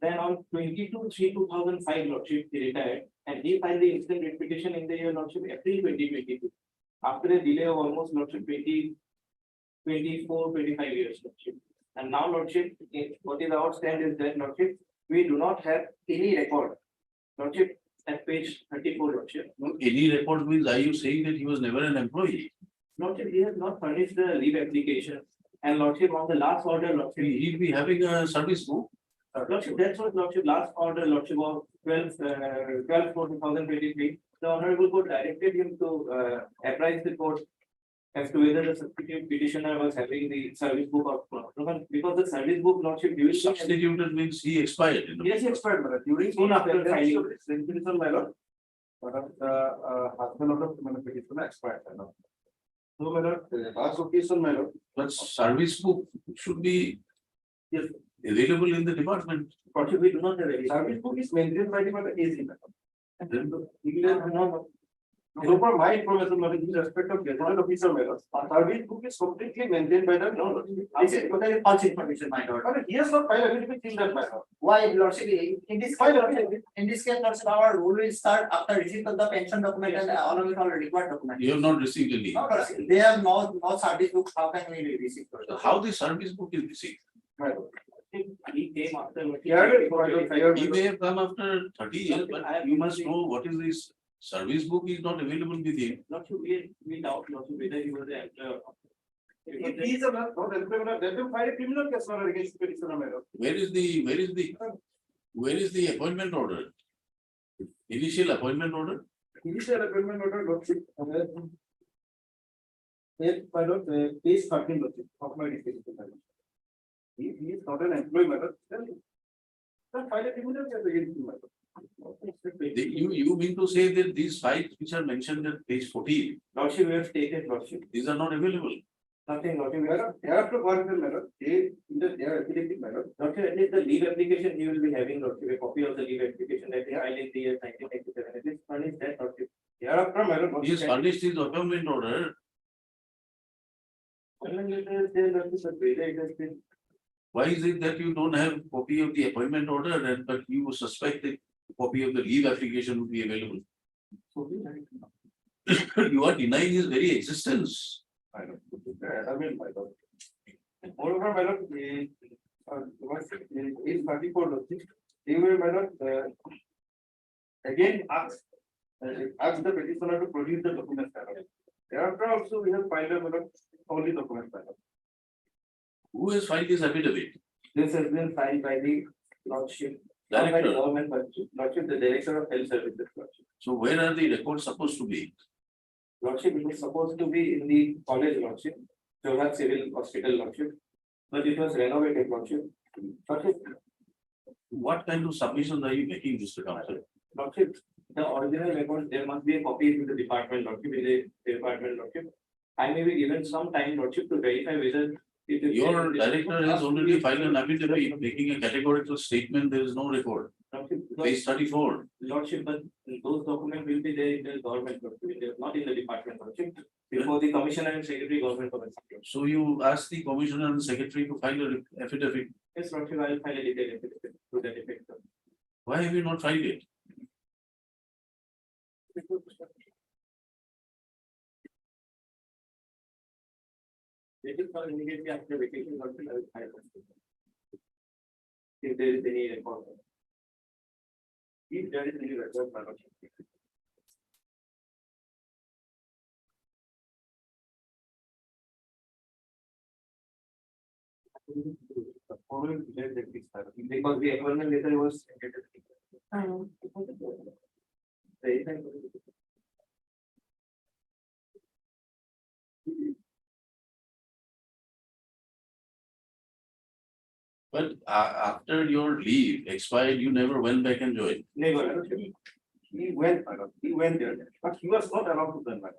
Then on 22/3/2005, lordship, he retired and he filed the instant writ petition in the year lordship April 2022. After a delay of almost lordship 24-25 years, lordship. And now lordship, what is our stand is that lordship, we do not have any record. Lordship, at page 34, lordship. Any record means, are you saying that he was never an employee? Lordship, he has not furnished the leave application. And lordship, on the last order, lordship. He'll be having a service book. Lordship, that's what lordship, last order, lordship of 12/4/2023. The honorable court directed him to apprise the court as to whether the substitute petitioner was having the service book or not. Because the service book, lordship, during. Substituted means he expired. Yes, he expired, my lord. During Soon after filing. petition, my lord. But the husband of the petitioner expired, my lord. So, my lord, last occasion, my lord. But service book should be Yes. available in the department. Lordship, we do not have any. Service book is maintained by the AG. And then So for my information, my lord, in respect of gazetted officer, my lord, service book is completely maintained by the. This is totally false information, my lord. But he has not filed anything in that matter. Why, lordship, in this case, lordship, our rule will start after receipt of the pension document and along with all required documents. you have not received any. No, lordship, they have no service book, how can we receive? So how the service book is received? He came after. He may have come after 30 years, but you must know what is this service book is not available with him. Not sure, we doubt, not sure whether he was the employer. If he is a not employee, let him file a criminal case against the petitioner, my lord. Where is the appointment order? Initial appointment order? Initial appointment order, lordship. My lord, page 13, lordship, of my decision. He is not an employee, my lord. Then file a criminal case against him, my lord. You mean to say that these files which are mentioned at page 14, Lordship, we have stated, lordship. these are not available? Nothing, lordship. Thereafter, my lord, in their affidavit, my lord. Lordship, at least the leave application he will be having, lordship, a copy of the leave application that he filed in the year 1997. At least furnish that, lordship. Thereafter, my lord. He has furnished his appointment order. And then it is there, lordship, whether it has been. Why is it that you don't have copy of the appointment order and but you suspect that copy of the leave application would be available? You are denying his very existence. I don't mean, my lord. Moreover, my lord, is 34, lordship. He will, my lord, again ask the petitioner to produce the documents, my lord. Thereafter also we have filed, my lord, all the documents, my lord. Who has filed this affidavit? This has been filed by the lordship. Not by the Director. government, but lordship, the director of health services, lordship. So where are the records supposed to be? Lordship, it was supposed to be in the college, lordship, Johat Civil Hospital, lordship, but it was renovated, lordship. Lordship, What kind of submissions are you making, Mr. Counsel? lordship, the original record, there must be a copy in the department, lordship, in the department, lordship. I may be given some time, lordship, to verify whether. It is. Your director has already filed an affidavit making a categorical statement, there is no record. Lordship, Page 34. Lordship, but those documents will be there in the government, lordship, they are not in the department, lordship, before the commissioner and secretary government. So you ask the commissioner and secretary to file an affidavit. Yes, lordship, I will file a detailed affidavit to that effect. Why have you not filed it? It is for immediately after vacation, lordship, I will file. If there is any record. If there is any record, my lordship. Because the appointment letter was. But after your leave expired, you never went back and joined. Never. He went, madam, he went there, but he was not allowed to then, madam.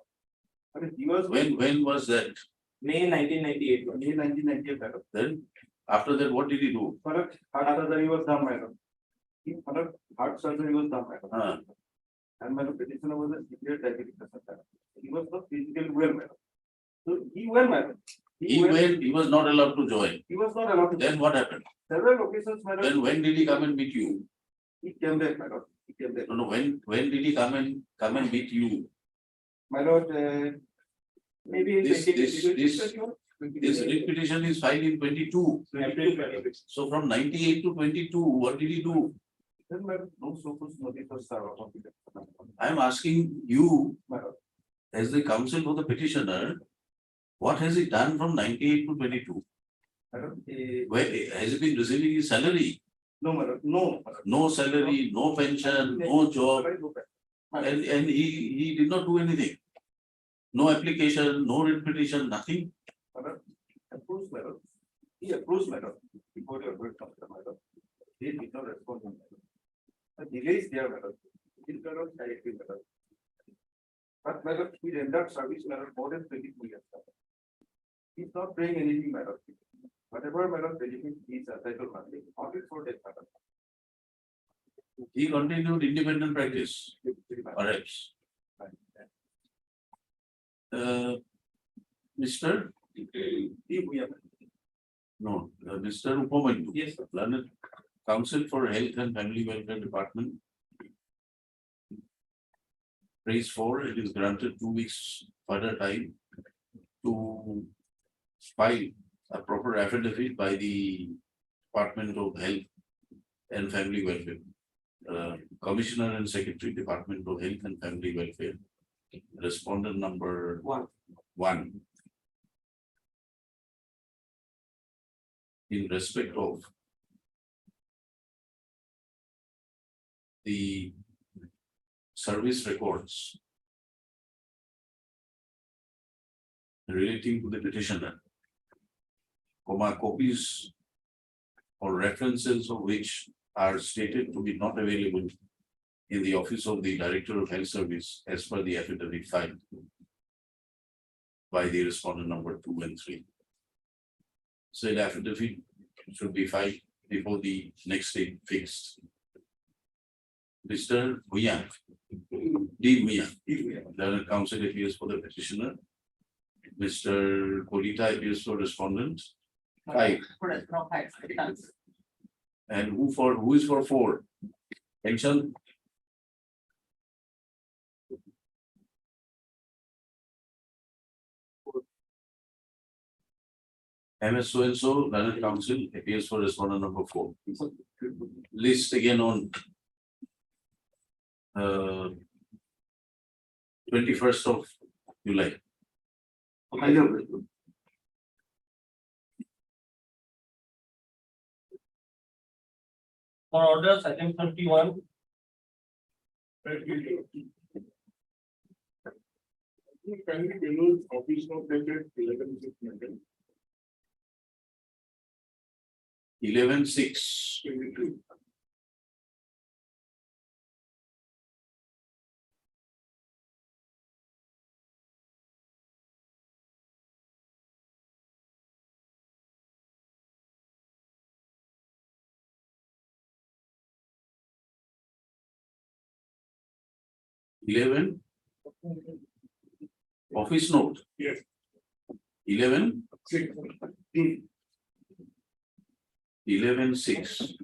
I mean, he was. When was that? May 1998, May 1998, madam. Then, after that, what did he do? Madam, heart surgery was done, madam. Madam, heart surgery was done, madam. Ah, And my petitioner was a severe diabetic patient, madam. He was not physically well, madam. So he went, madam. he was not allowed to join. He was not allowed to. Then what happened? Several occasions, madam. Then when did he come and meet you? He came back, madam. He came back. No, when did he come and meet you? My lord, maybe. in This- 20, this- 21, This writ petition is filed in 22. So from 98 to 22, what did he do? Then, madam, no so much notice was served on the. I am asking you, Madam. as the counsel for the petitioner, what has he done from 98 to 22? Madam, Where has he been receiving his salary? no, madam, no. madam. No salary, no pension, no job, and he did not do anything. No application, no writ petition, nothing. Madam, approves, madam. He approves, madam. Before your word comes, madam. They did not respond, madam. The delay is there, madam. It cannot directly, madam. But, madam, he rendered service, madam, more than 22 years, madam. He's not paying anything, madam. Whatever, madam, benefit he is entitled, madam, only for that, madam. He continued independent practice, perhaps. Mr. No, Mr. Upamanyu. Yes, sir. Learned Counsel for Health and Family Welfare Department. Praise for it is granted 2 weeks further time to file a proper affidavit by the Department of Health and Family Welfare. Commissioner and Secretary, Department of Health and Family Welfare. Respondent number 1. In respect of the service records relating to the petitioner, copies or references of which are stated to be not available in the office of the Director of Health Service as per the affidavit filed by the respondent number 2 and 3. Said affidavit should be filed before the next date fixed. Mr. Bhuyan, D. Bhuyan, the counsel appears for the petitioner. Mr. Kolita appears for respondent. 5. No, 5. And who is for 4? Pension. MS so and so, Learned Counsel appears for respondent number 4. List again on 21st of July. For orders, item 31. Can we below office not dated 11/6/2022? 11/6. Office note. Yes. 11/6.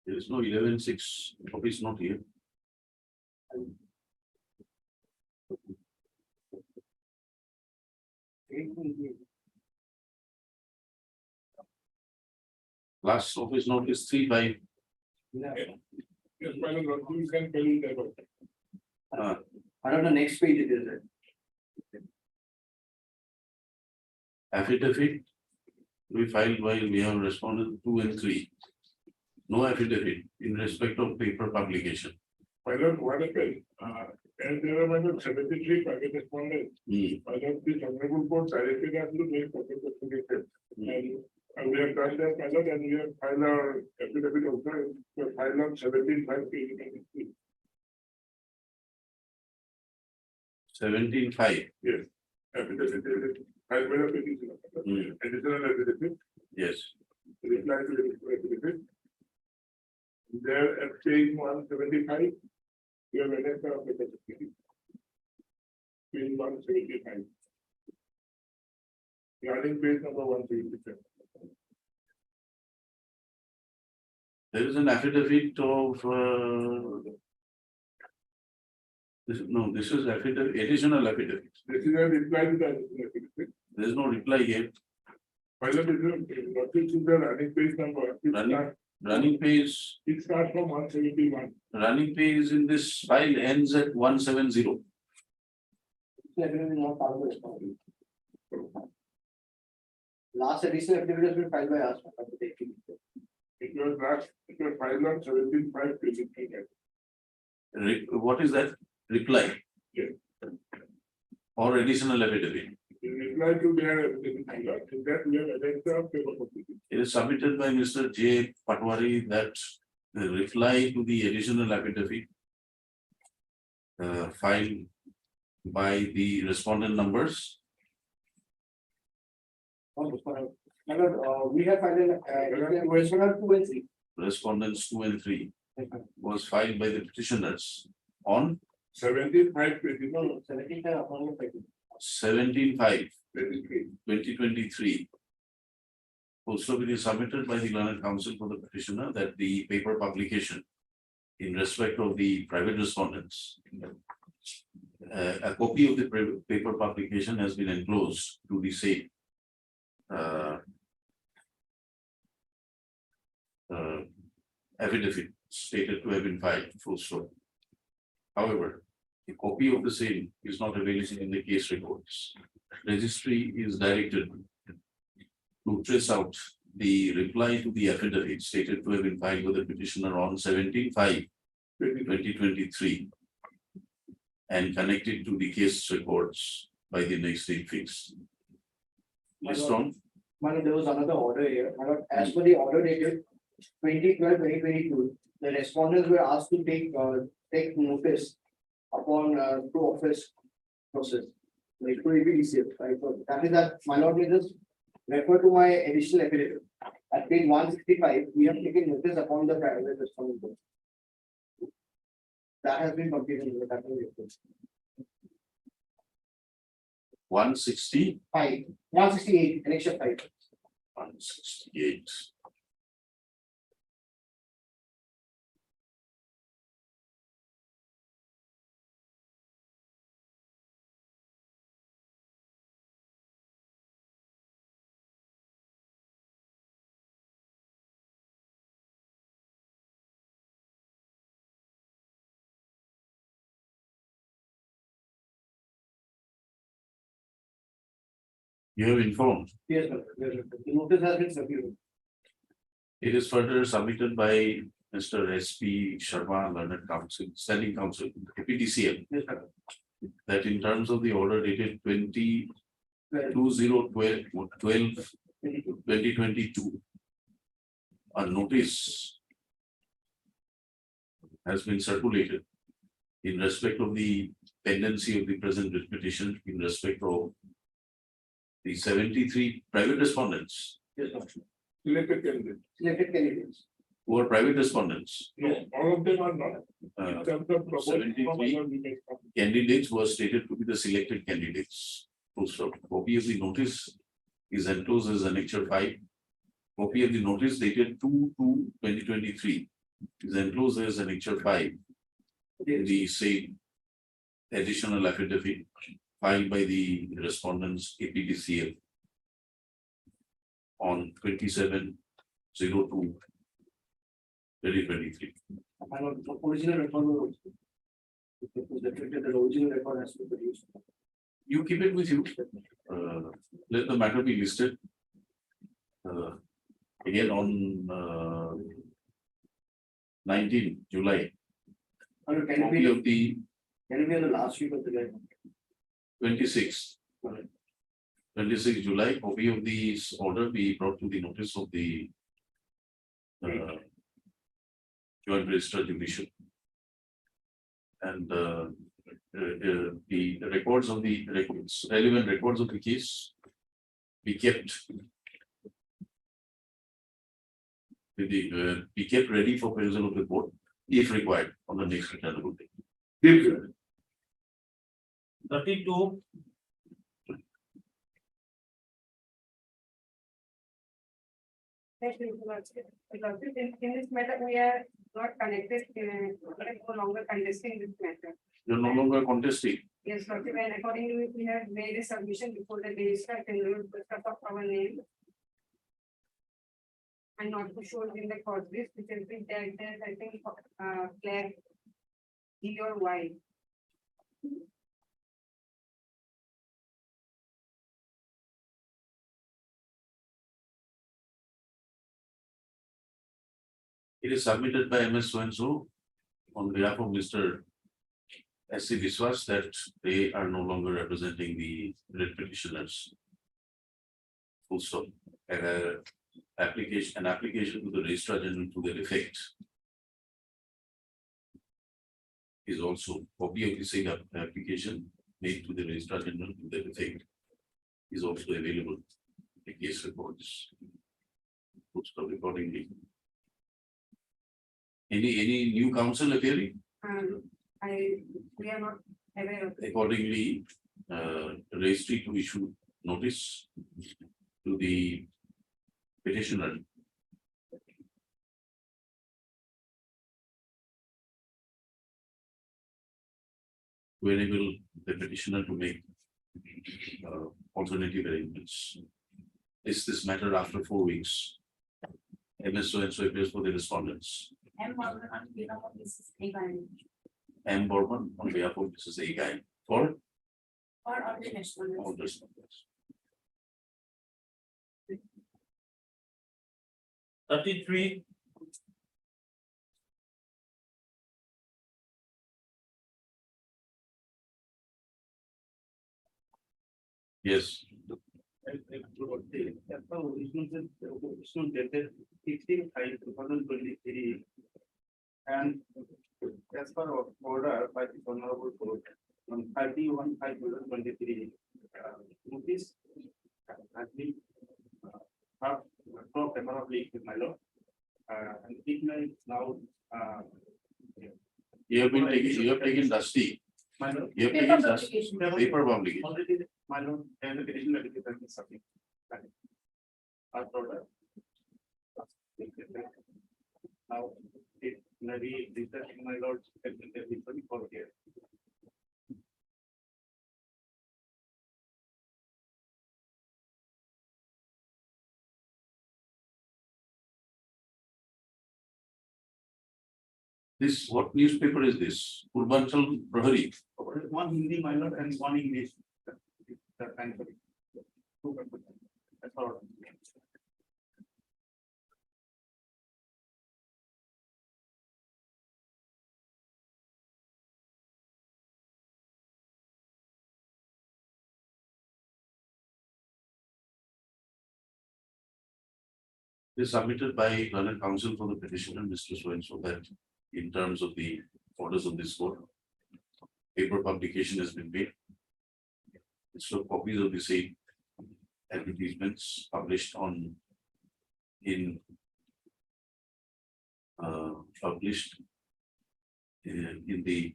There is no 11/6 office note here. Last office note is 3/5. Yes, my lord, you can tell me that. On the next page it is. Affidavit we filed while we have responded 2 and 3. No affidavit in respect of paper publication. pilot what happened, and there are minor 73 private respondents. Pilot this honorable court directed us to make public certificate. And we have done that pilot and we have filed our affidavit also, we have filed on 17/5/2023. 17/5. Yes. Affidavit, filed by the petitioner. Additional affidavit, Yes. reply to the affidavit. There at page 175, we have added the applicant. Page 175. Regarding page number 177. There is an affidavit of this is affidavit, additional affidavit. This is a reply to the affidavit. There is no reply yet. Pilot is what is the running page number? Running page, It starts from 171. running page in this file ends at 170. Last additional affidavit has been filed by us. It was filed on 17/5/2023. What is that? Reply? Yes. Or additional affidavit? In reply to their affidavit, in that we have added the paper copy. It is submitted by Mr. J. Patwari that the reply to the additional affidavit filed by the respondent numbers. We have filed respondent 2 and 3. Respondents 2 and 3 was filed by the petitioners on 17/5/2023. 17/5/2023. Also, it is submitted by the learned counsel for the petitioner that the paper publication in respect of the private respondents. A copy of the paper publication has been enclosed to the same affidavit stated to have been filed, full stop. However, a copy of the same is not available in the case records. Registry is directed to trace out the reply to the affidavit stated to have been filed with the petitioner on 17/5/2023 and connected to the case records by the next date fixed. List on. Madam, there was another order here. Madam, as per the order dated 20/12/2022, the respondents were asked to take notice upon to office process. Like to EBDCF, right? So that is that, my lord, may just refer to my additional affidavit. At page 165, we have taken notice upon the private respondent. That has been completed. 165, 168, annexure 5. 168. You have informed. Yes, sir. Yes, sir. The notice has been circulated. It is further submitted by Mr. S.P. Sharma, learned counsel, standing counsel, PTCL, Yes, sir. that in terms of the order dated 20/12/2022, a notice has been circulated in respect of the pendency of the present petition in respect of the 73 private respondents Yes, sir. Selected candidates. Selected candidates. who are private respondents. No, all of them are not. Uh, In terms of proposal, 73 we may come. Candidates were stated to be the selected candidates. Full stop. Copy of the notice is enclosed as Annexure 5. Copy of the notice dated 2/2/2023 is enclosed as Annexure 5. The same additional affidavit filed by the respondents APDCL on 27/02/2023. Original record was also. It was definitely the original record has to be produced. You keep it with you. Let the matter be listed. Again on 19 July Can it copy be, of the can it be on the last week of July? 26th. 26 July, copy of this order be brought to the notice of the Joint Registrar Division. And the records of the relevant records of the case be kept with the be kept ready for perusal of the board if required on the next returnable day. 32. Thank you, Lordship. Lordship, in this matter, we are not connected, no longer contesting this matter. You're no longer contesting. Yes, Lordship, and accordingly, we have made a submission before the registrar and of our name. And not to show in the court list, which has been there, I think, flag E or Y. It is submitted by MS so and so on behalf of Mr. S.C. Viswas that they are no longer representing the writ petitioners. Full stop. And an application to the Registrar General to their effect is also copy of the same application made to the Registrar General to their effect is also available. The case records. Full stop accordingly. Any new counsel appearing? We are not aware of. Accordingly, registry to issue notice to the petitioner. To enable the petitioner to make alternative arrangements. Is this matter after 4 weeks? MS so and so appears for the respondents. M. Morgan on behalf of Mrs. Egan. M. Borman on behalf of Mrs. A guy for Or all the national. all the respondents. 33. Yes. Original dated 16/5/2023. And as per order by the Honorable Court on 31/5/2023, notice has been favorably with my lord. And it now You have taken dusty. my lord. You have Paper taken dust, publication. paper publication. Already, my lord, and the petition has been submitted. Our order. Now, it may be discussed, my lord, for here. This, what newspaper is this? Purvanchal Prahari. One Hindi, my lord, and one English. That kind of. That's all. Is submitted by learned counsel for the petitioner, Mr. So and so that in terms of the orders of this court, paper publication has been made. So copies of the same advertisements published on published in the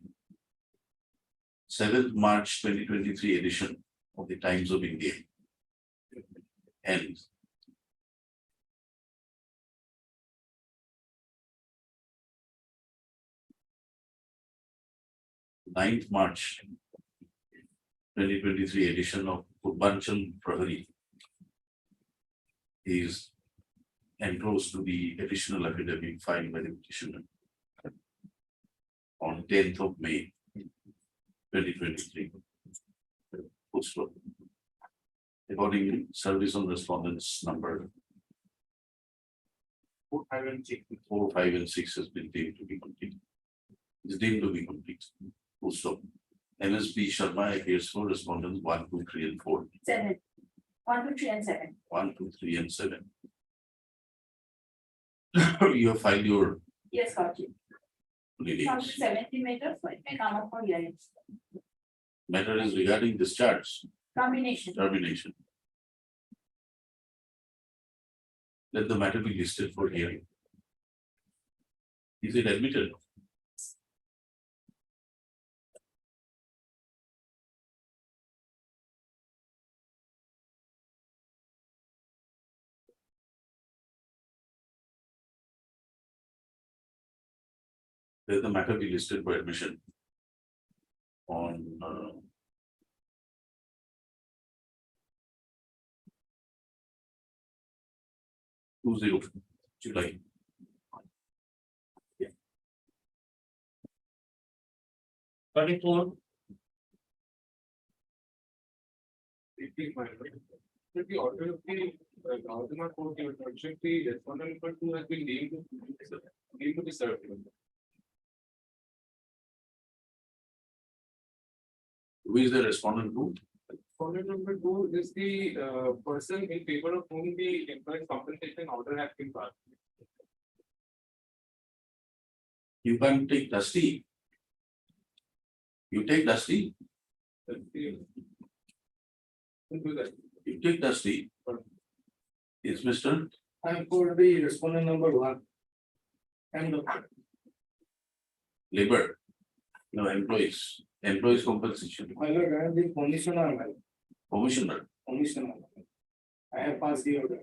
7th March 2023 edition of the Times of India. And March 2023 edition of Purvanchal Prahari is enclosed to the additional affidavit filed by the petitioner on 10th of May 2023. Post-law. Accordingly, service on respondents number 4, 5 and 6 has been deemed to be complete. is deemed to be complete. Full stop. MSP Sharma appears for respondents 1, 2, 3, and 4. 7. 1, 2, 3, and 7. 1, 2, 3, and 7. You have filed your Yes, Lordship. From pleadings. 70 meters, so it may come up for hearing. Matter is regarding discharge, Combination. termination. Let the matter be listed for hearing. Is it admitted? Let the matter be listed for admission on 20 July. Yeah. 24. The order of the government court, the respondent number 2 has been deemed to be served. Who is the respondent to? Respondent number 2 is the person in favor of whom the employee's compensation order has been passed. You can take Dusty. You take Dusty. You take Dusty. It's Mr. I'm for the respondent number 1. And the Labor. No, employees compensation. my lord, I am the commissioner, my Commissioner. commissioner. I have passed the order.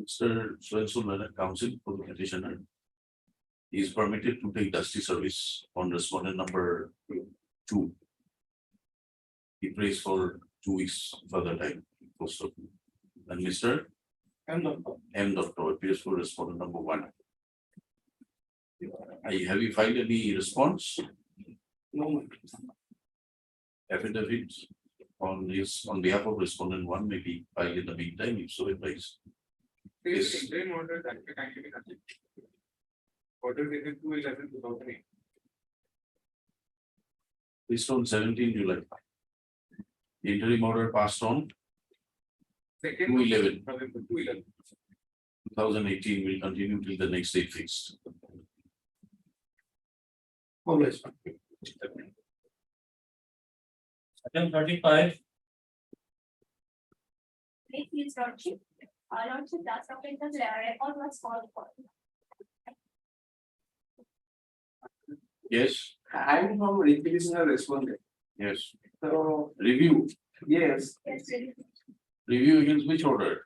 Mr. Swenson, counsel for the petitioner. He is permitted to take dusty service on respondent number 2. He prays for 2 weeks further time. Also. And Mr. And the M. Doctor appears for respondent number 1. Have you filed any response? no, Affidavit on behalf of respondent 1 may be filed in the meantime, if so advised. Yes. Order dated 2/11/2008. Based on 17 July. Interim order passed on 2/11. 2018 will continue till the next date fixed. always. Item 35. Please, Lordship. Lordship, that's the plaintiff's record was called for. Yes, I am from petitioner respondent. yes. So, Review, yes, Yes, really. review against which order?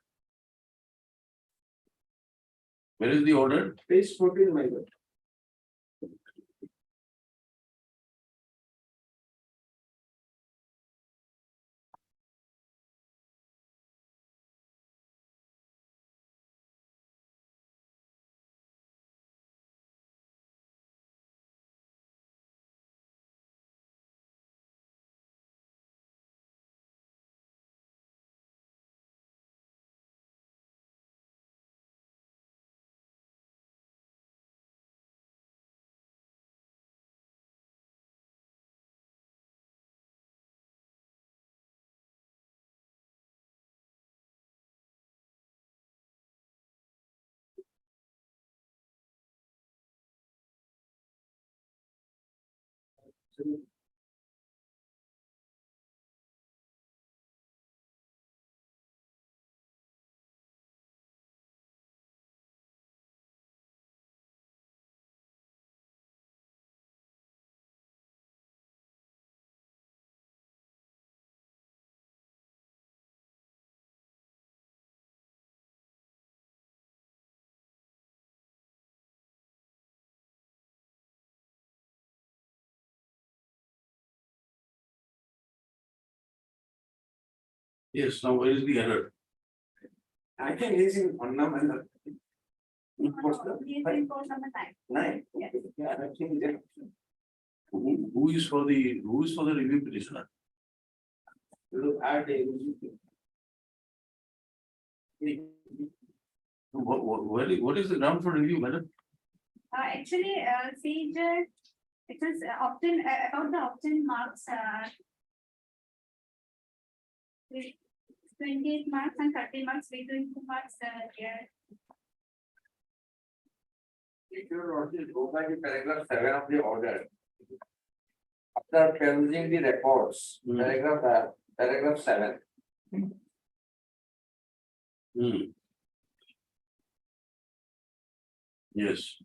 Where is the order? page 14, my lord. Yes, now where is the error? I can raise in one number. He is in course number 9. 9. Yes. Yeah, I think that. Who is for the review petitioner? Look, add a. What is the ground for review, madam? Actually, see, it is often about the often marks, 28 marks and 30 marks, between 2 marks, here. If you notice, go by the paragraph 7 of the order. After perusing the records, paragraph 7. Yes.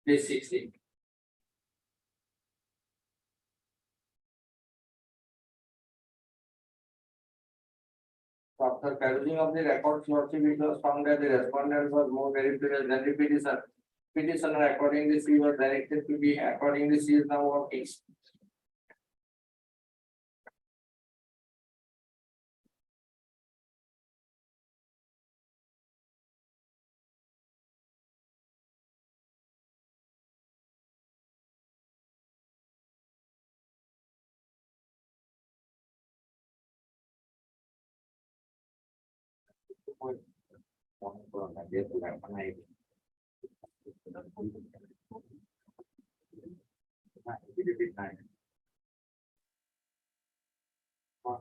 Page 16. After perusing of the records, lordship, it was found that the respondent was more meritorious than the petitioner. Petitioner, accordingly, she was directed to be, accordingly, she is now working.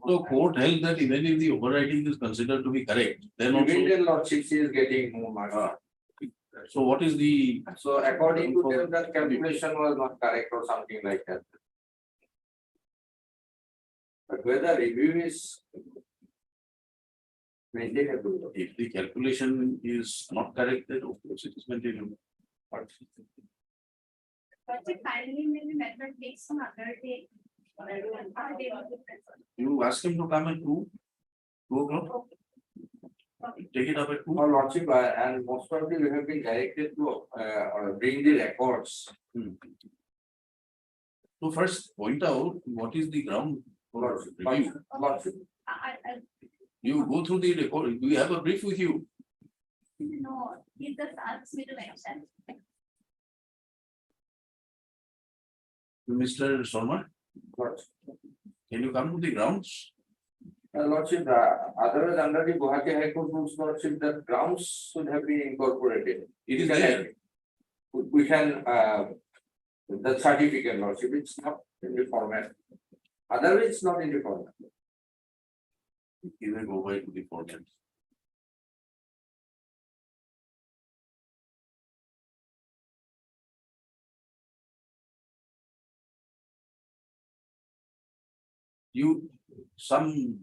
So court held that even if the overriding is considered to be correct, then also. Indian lordship, she is getting more marks. So what is the? So according to them, that calculation was not correct or something like that. But whether review is maintainable. If the calculation is not correct, then of course it is maintainable. But But finally, maybe method takes some other day. you ask him to come at 2 o'clock. Take it up at 2. Or lordship, and most probably we have been directed to bring the records. So first point out what is the ground for review. Lordship. You go through the record. Do you have a brief with you? No, he just asked me to mention. Mr. Sharma, Lordship. can you come to the grounds? Lordship, otherwise under the Guwahati High Court rules, lordship, the grounds should have been incorporated. It is there. We can, the certificate, lordship, it's not in the format. Otherwise, it's not in the format. Either go by to the format. Some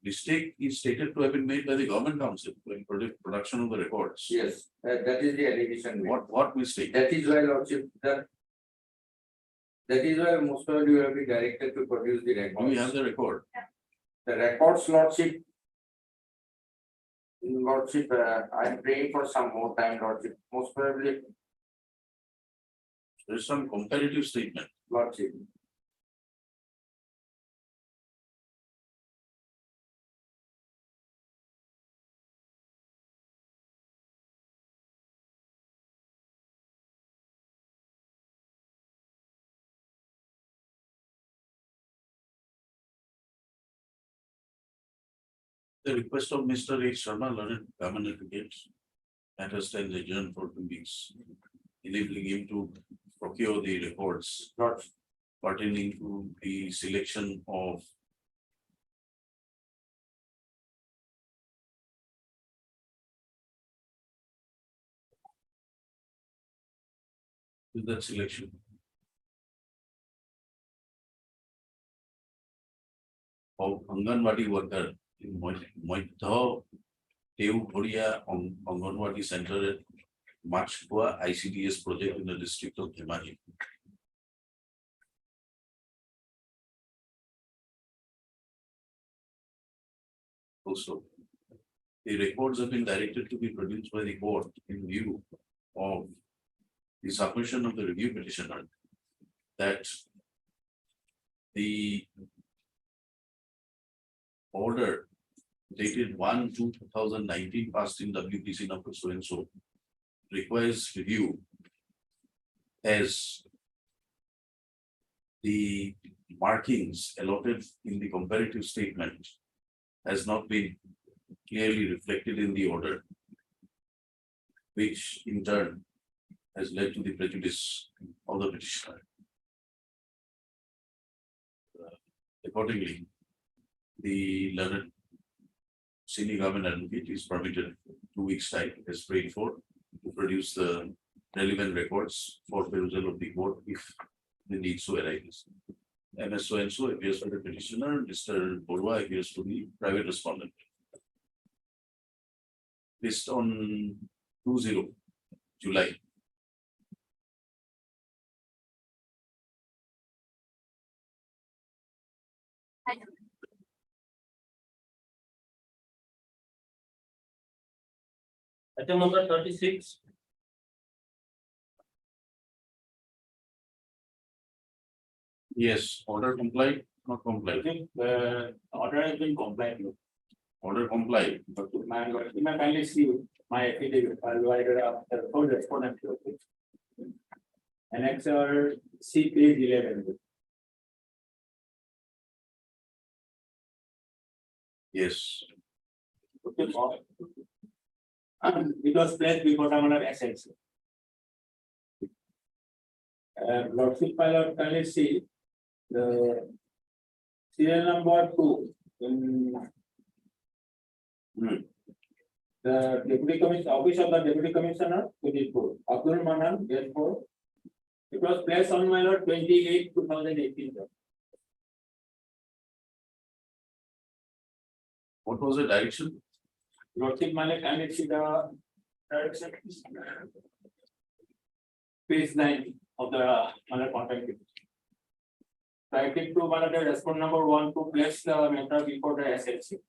mistake is stated to have been made by the government council in production of the records. Yes, that is the allegation. What mistake? That is why, lordship, that is why most of you have been directed to produce the records. Do we have the record? The records, lordship. Lordship, I am praying for some more time, lordship. Most probably, There is some comparative statement. lordship. The request of Mr. H. Sharma, learned government advocates, matter stands adjourned for 2 weeks, enabling him to procure the records Lordship. pertaining to the selection of that selection. Of Anganwadi worker in Moitho Teu Korea on Anganwadi Center at Machkua ICDS project in the district of Dhemani. Also, the records have been directed to be produced by the court in view of the submission of the review petitioner that the order dated 1/2/2019 passed in WPC number so and so requires review as the markings allotted in the comparative statement has not been clearly reflected in the order, which in turn has led to the prejudice of the petitioner. Accordingly, the learned senior government advocate is permitted 2 weeks' time as prayed for to produce the relevant records for perusal of the court if the need so arises. MS so and so appears for the petitioner, Mr. Borwa appears to the private respondent. Based on 20 July. Item number 36. Yes, order complied, not complied. Order has been complied with. Order complied, But my kindly see my affidavit, the full respondent. Annexure C page 11. yes, It was placed before our assets. Lordship pilot kindly see the serial number 2 in the deputy commissioner, office of the deputy commissioner, 24, Abdul Manan, therefore. It was placed on my lord 28, 2018. what was the direction? Lordship Malik, kindly see the direction. Page 9 of the other contact. Writing to one of the respondent number 1 to place the matter before the SLC.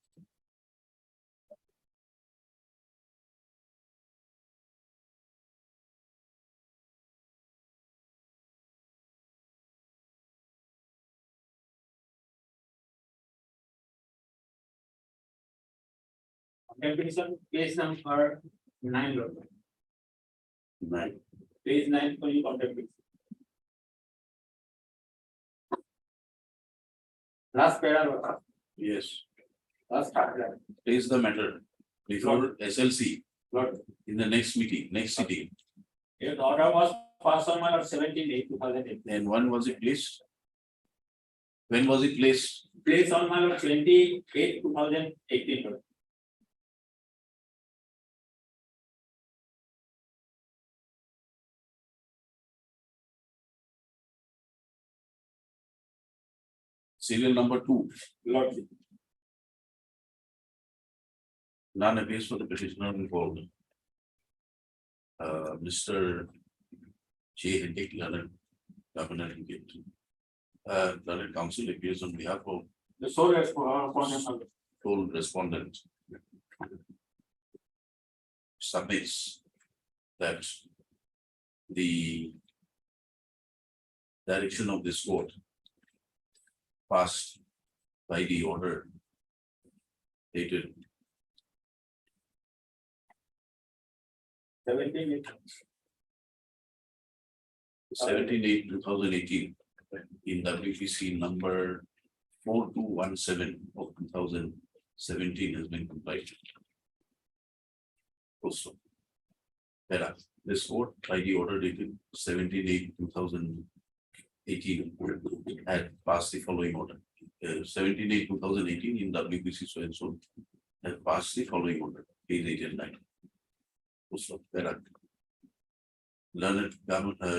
Definition, page number 9. Right. Page 9 for you contact. Last paragraph. Yes, Last paragraph. raise the matter before SLC Lord, in the next meeting, next sitting. the order was passed on my 17, 2008. And when was it placed? When was it placed? Placed on my 28, 2018. Serial number 2, Lord, none appears for the petitioner involved. Mr. J. Hendrik Leonard, Governor Hingate. Leonard Counsel appears on behalf of the sole respondent. sole respondent. Submits that the direction of this court passed by the order dated 17/8/2018 in WPC number 4217 of 2017 has been complied. Also, whereas this court by the order dated 17/8/2018 had passed the following order. 17/8/2018 in WPC so and so had passed the following order, page 8 and 9. Also, whereas learned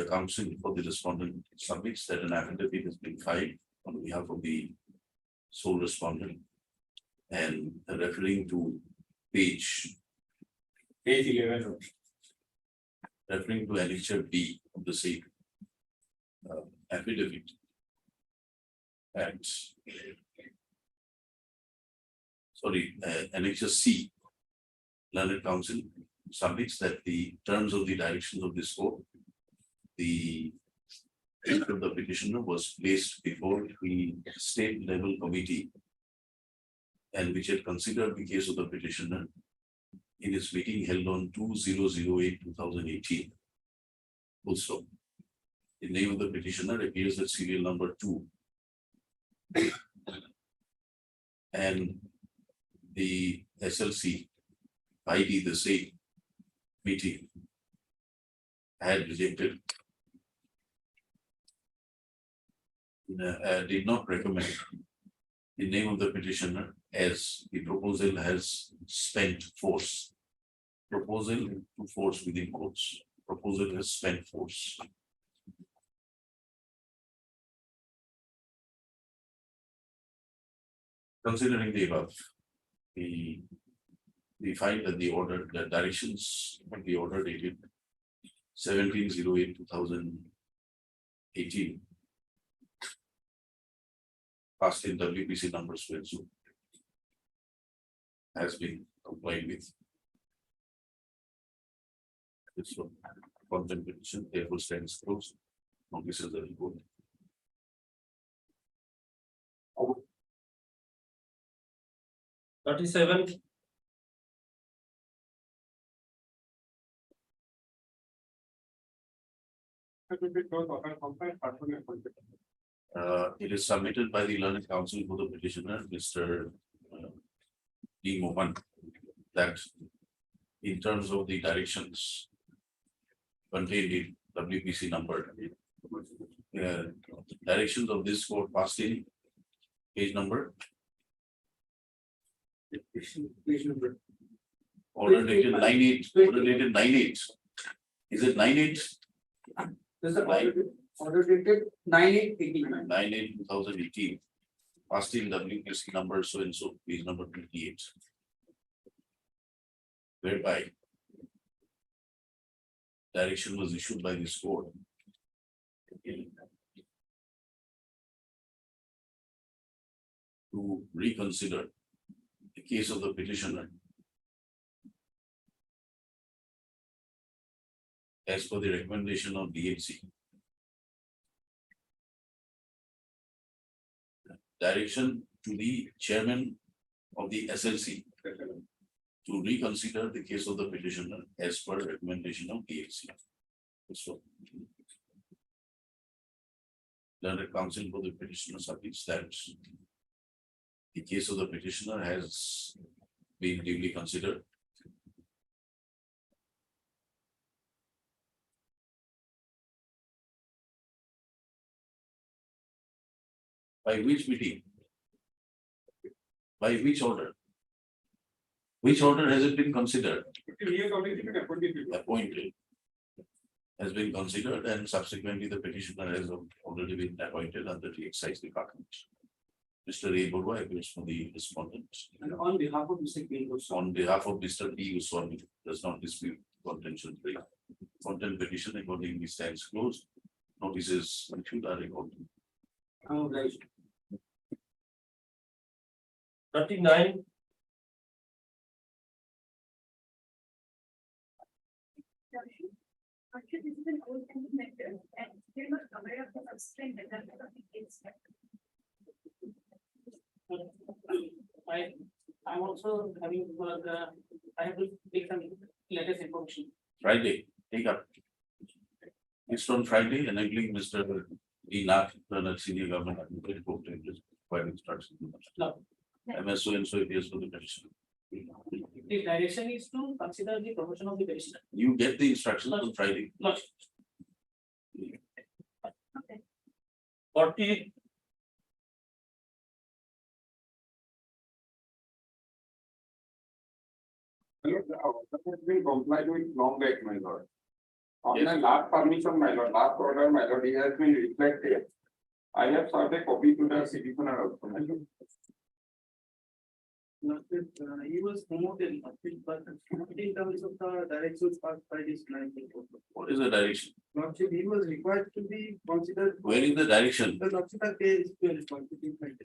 counsel for the respondent submits that an affidavit has been filed on behalf of the sole respondent and referring to page 11. referring to annexure B of the same affidavit. And annexure C, learned counsel submits that the terms of the directions of this court, the of the petitioner was placed before the state level committee and which had considered the case of the petitioner in its meeting held on 2008/2018. Also, The name of the petitioner appears as serial number 2. And the SLC ID the same meeting had rejected. Did not recommend the name of the petitioner as the proposal has spent force. Proposal to force within quotes. Proposal has spent force. Considering the above, we find that the order, the directions of the order dated 17/08/2018 passed in WPC numbers when so has been complied with. This one, content petition, therefore stands closed. Notices are recorded. It is submitted by the learned counsel for the petitioner, Mr. D. Mohan, that in terms of the directions contained in WPC number, directions of this court passed in page number. Order dated 9/8, order dated 9/8. Is it 9/8? This is the order dated 9/8/18. 9/8/2018. Passed in WPC number so and so, page number 28. Whereby direction was issued by this court to reconsider the case of the petitioner as per the recommendation of DHC. Direction to the chairman of the SLC to reconsider the case of the petitioner as per recommendation of DHC. So, the counsel for the petitioner submits that the case of the petitioner has been duly considered. By which meeting? By which order? Which order has it been considered? Appointed. Has been considered and subsequently the petitioner has already been appointed under the excise department. Mr. A. Burwa appears for the respondent. And on behalf of Mr. K. On behalf of Mr. P. Uswami, does not dispute contention 3. Content petition accordingly stands closed. Notices issued are recorded. 39. Actually, this is an old matter and they must aware of the constraint that the case. I'm also having I have to take some latest information. Friday, take up. It's on Friday, enabling Mr. E. Nath, the senior government advocate, to provide instructions. No. MS so and so appears for the petition. The direction is to consider the promotion of the petitioner. You get the instructions on Friday. Lodge. 40. Has been complied with long back, my lord. On the last permission, my lord, last order, my lord, it has been reflected. I have served a copy to the petitioner also, my lord. He was promoted, but in terms of the directions passed by this client. What is the direction? Lordship, he was required to be considered. Where is the direction? The lordship has is to responsibility.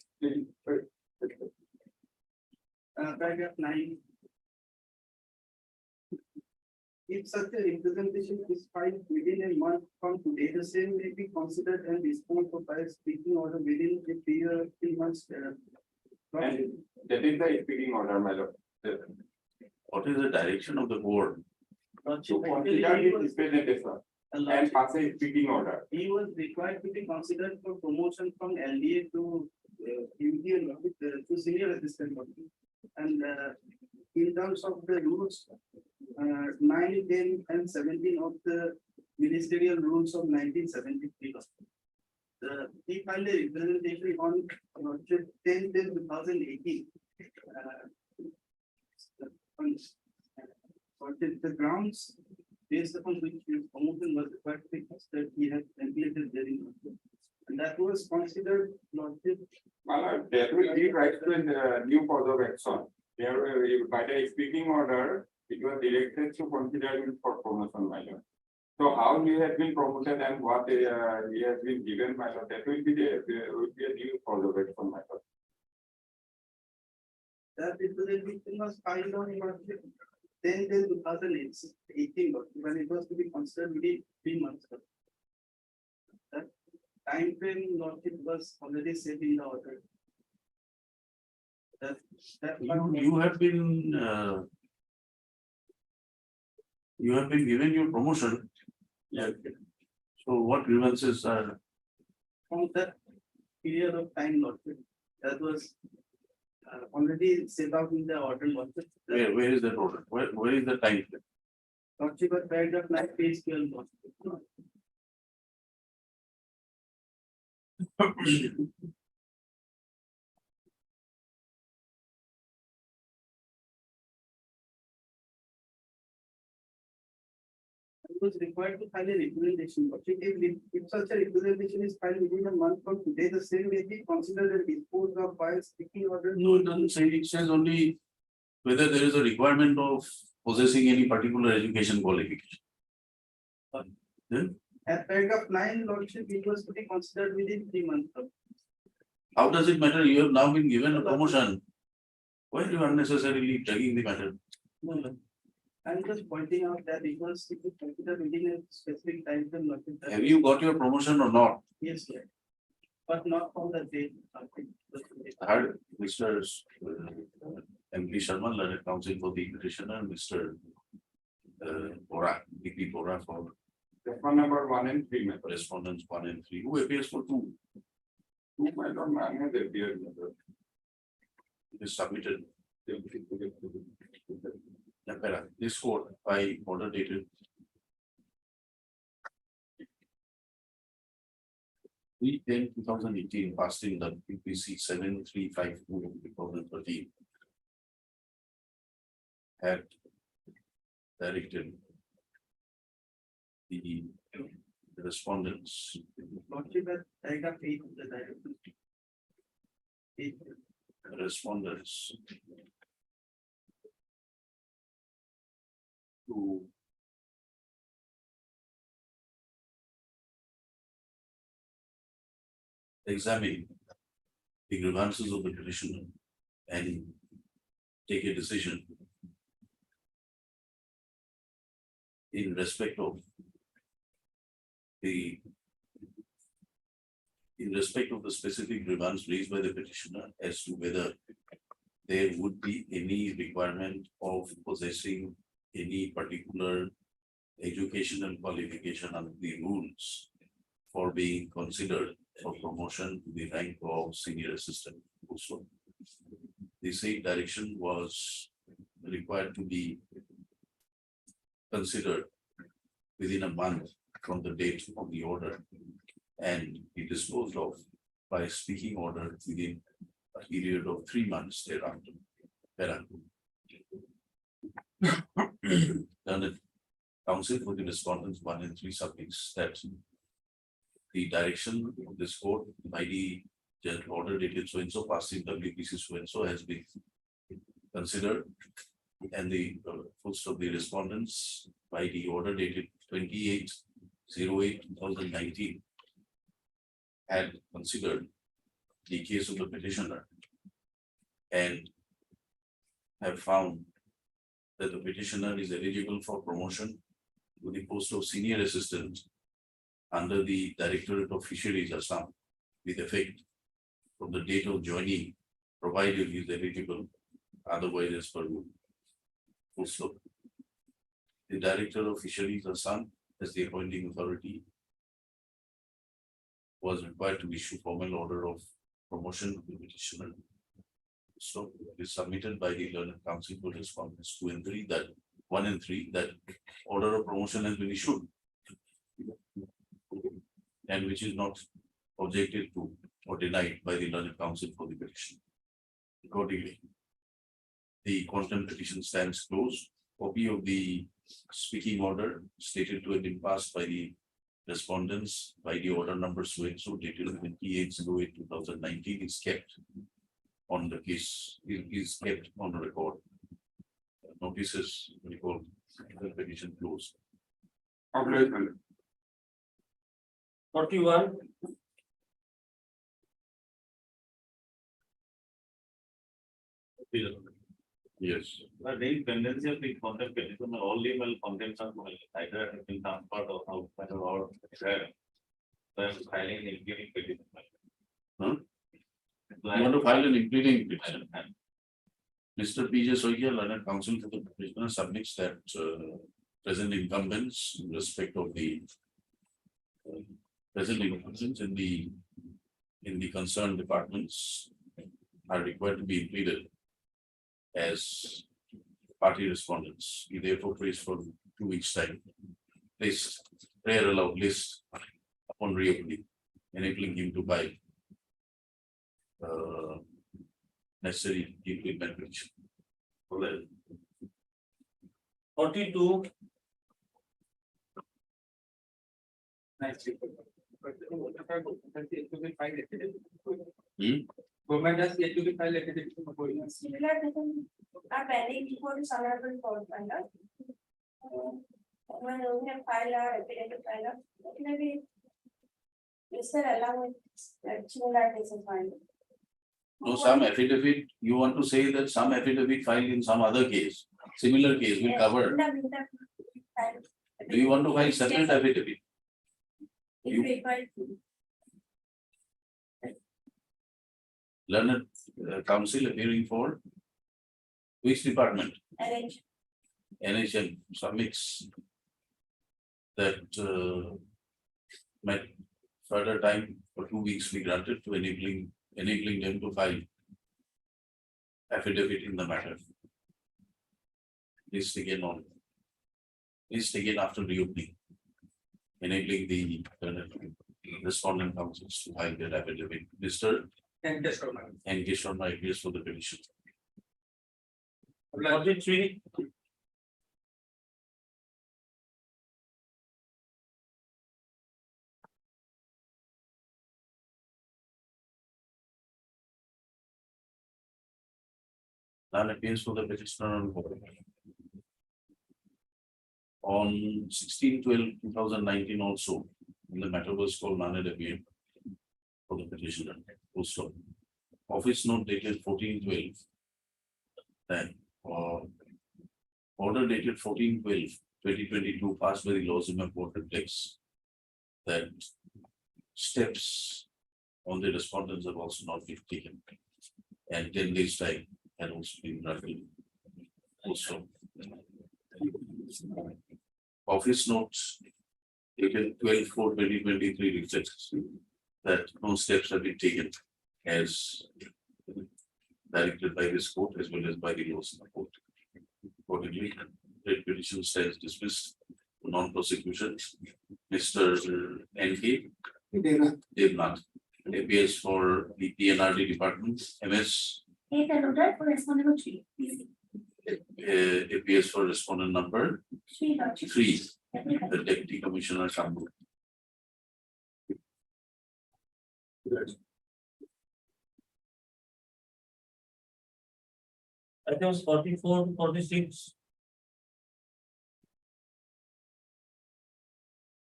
Paragraph 9. If such a representation is filed within a month from today, the same may be considered and disposed of by a speaking order within a period of 3 months. And that is the speaking order, my lord. What is the direction of the board? To consider his representative, sir. and pass a speaking order. He was required to be considered for promotion from LDA to MD to senior assistant. And in terms of the rules, 9, 10, and 17 of the ministerial rules of 1973. He filed a representation on 10/10/2018. The grounds based upon which his promotion was required to be considered, he had calculated therein. And that was considered lordship. That will give rise to a new cause of action. There, by the speaking order, it was directed to consider him for promotion, my lord. So how he has been promoted and what he has been given, my lord, that will be a new cause of action, my lord. That representation was filed on 10/10/2018, when it was to be considered within 3 months. That time frame lordship was already set in the order. You have been given your promotion. Yeah. So what grievances are? From that period of time lordship, that was already set out in the order lordship. Where is that order? Where is the time frame? Lordship was paragraph 9, page 12 lordship. Was required to file a representation, but if such a representation is filed within a month from today, the same may be considered a disposed of by a speaking order. No, it doesn't say. It says only whether there is a requirement of possessing any particular education qualification. Then At paragraph 9, lordship, it was to be considered within 3 months. how does it matter? You have now been given a promotion. Why are you unnecessarily dragging the matter? No. I'm just pointing out that it was considered within a specific time frame. Have you got your promotion or not? Yes, sir. But not from the date. I heard Mr. MP Sharma, learned counsel for the petitioner, Mr. Bora, DP Bora for Respondent number 1 and 3, my lord. respondents 1 and 3, who appears for 2. Two, my lord, none has appeared, my lord. It is submitted. This court by order dated 3/10/2018, passed in the PPC 7352/2013, had directed the respondents Lordship at paragraph 8 of the directive. respondents to examine the grievances of the petitioner and take a decision in respect of the specific grievance raised by the petitioner as to whether there would be any requirement of possessing any particular educational qualification under the rules for being considered for promotion to the rank of senior assistant. Also, the same direction was required to be considered within a month from the date of the order and be disposed of by speaking order within a period of 3 months thereafter. Learned counsel for the respondents 1 and 3 submits that the direction of this court by the general order dated so and so passing WPC so and so has been considered, and the first of the respondents by the order dated 28/08/2019 had considered the case of the petitioner and have found that the petitioner is eligible for promotion to the post of senior assistant under the Directorate of Fisheries Assam with effect from the date of joining, provided he is eligible, otherwise as per rule. Also, the Director of Fisheries Assam as the appointing authority was required to issue formal order of promotion to the petitioner. So it is submitted by the learned counsel for respondents 2 and 3 that 1 and 3 that order of promotion has been issued. And which is not objected to or denied by the learned counsel for the petition. Accordingly, the contempt petition stands closed. Copy of the speaking order stated to have been passed by the respondents by the order number so and so dated 28/08/2019 is kept on the case, is kept on record. Notices record the petition closed. 41. Yes. But the tendency of the contempt petition, all legal contempts are either in transfer or outside or filing an implementing petition. Huh? You want to file an implementing petition? Mr. P. J. Sohia, learned counsel for the petitioner, submits that present incumbents in respect of the present incumbents in the concerned departments are required to be included as party respondents. He therefore prays for 2 weeks' time. List, prayer aloud list upon reopening, enabling him to buy necessary implement petition. 42. Government has yet to be filed a petition for you. Similar petitions are pending before the honorable court, when we have filed our affidavit file, maybe is there allowed that similar cases filed? No, some affidavit, you want to say that some affidavit filed in some other case, similar case will cover. Do you want to file separate affidavit? If required. Learned counsel appearing for which department? Arrange. NHM submits that might further time for 2 weeks be granted to enabling them to file affidavit in the matter. List again after reopening, enabling the respondent counsels to file their affidavit. Mr. And just N.K. appears for the petition. 43. None appears for the petitioner on 16/12/2019 also, when the matter was called none appeared for the petitioner. Also, office note dated 14/12. Then, order dated 14/12/2022 passed by the laws in my court reflects that steps on the respondents have also not been taken. And 10 days time had also been granted. Also, office notes dated 12/4/2023 reflects that no steps have been taken as directed by this court as well as by the laws in the court. Accordingly, the petition stands dismissed for non-prosecution. Mr. N.K. Devnath appears for the PNRD department. MS appears for respondent number 3, the deputy commissioner Sambhu. I think it was 44 to 46.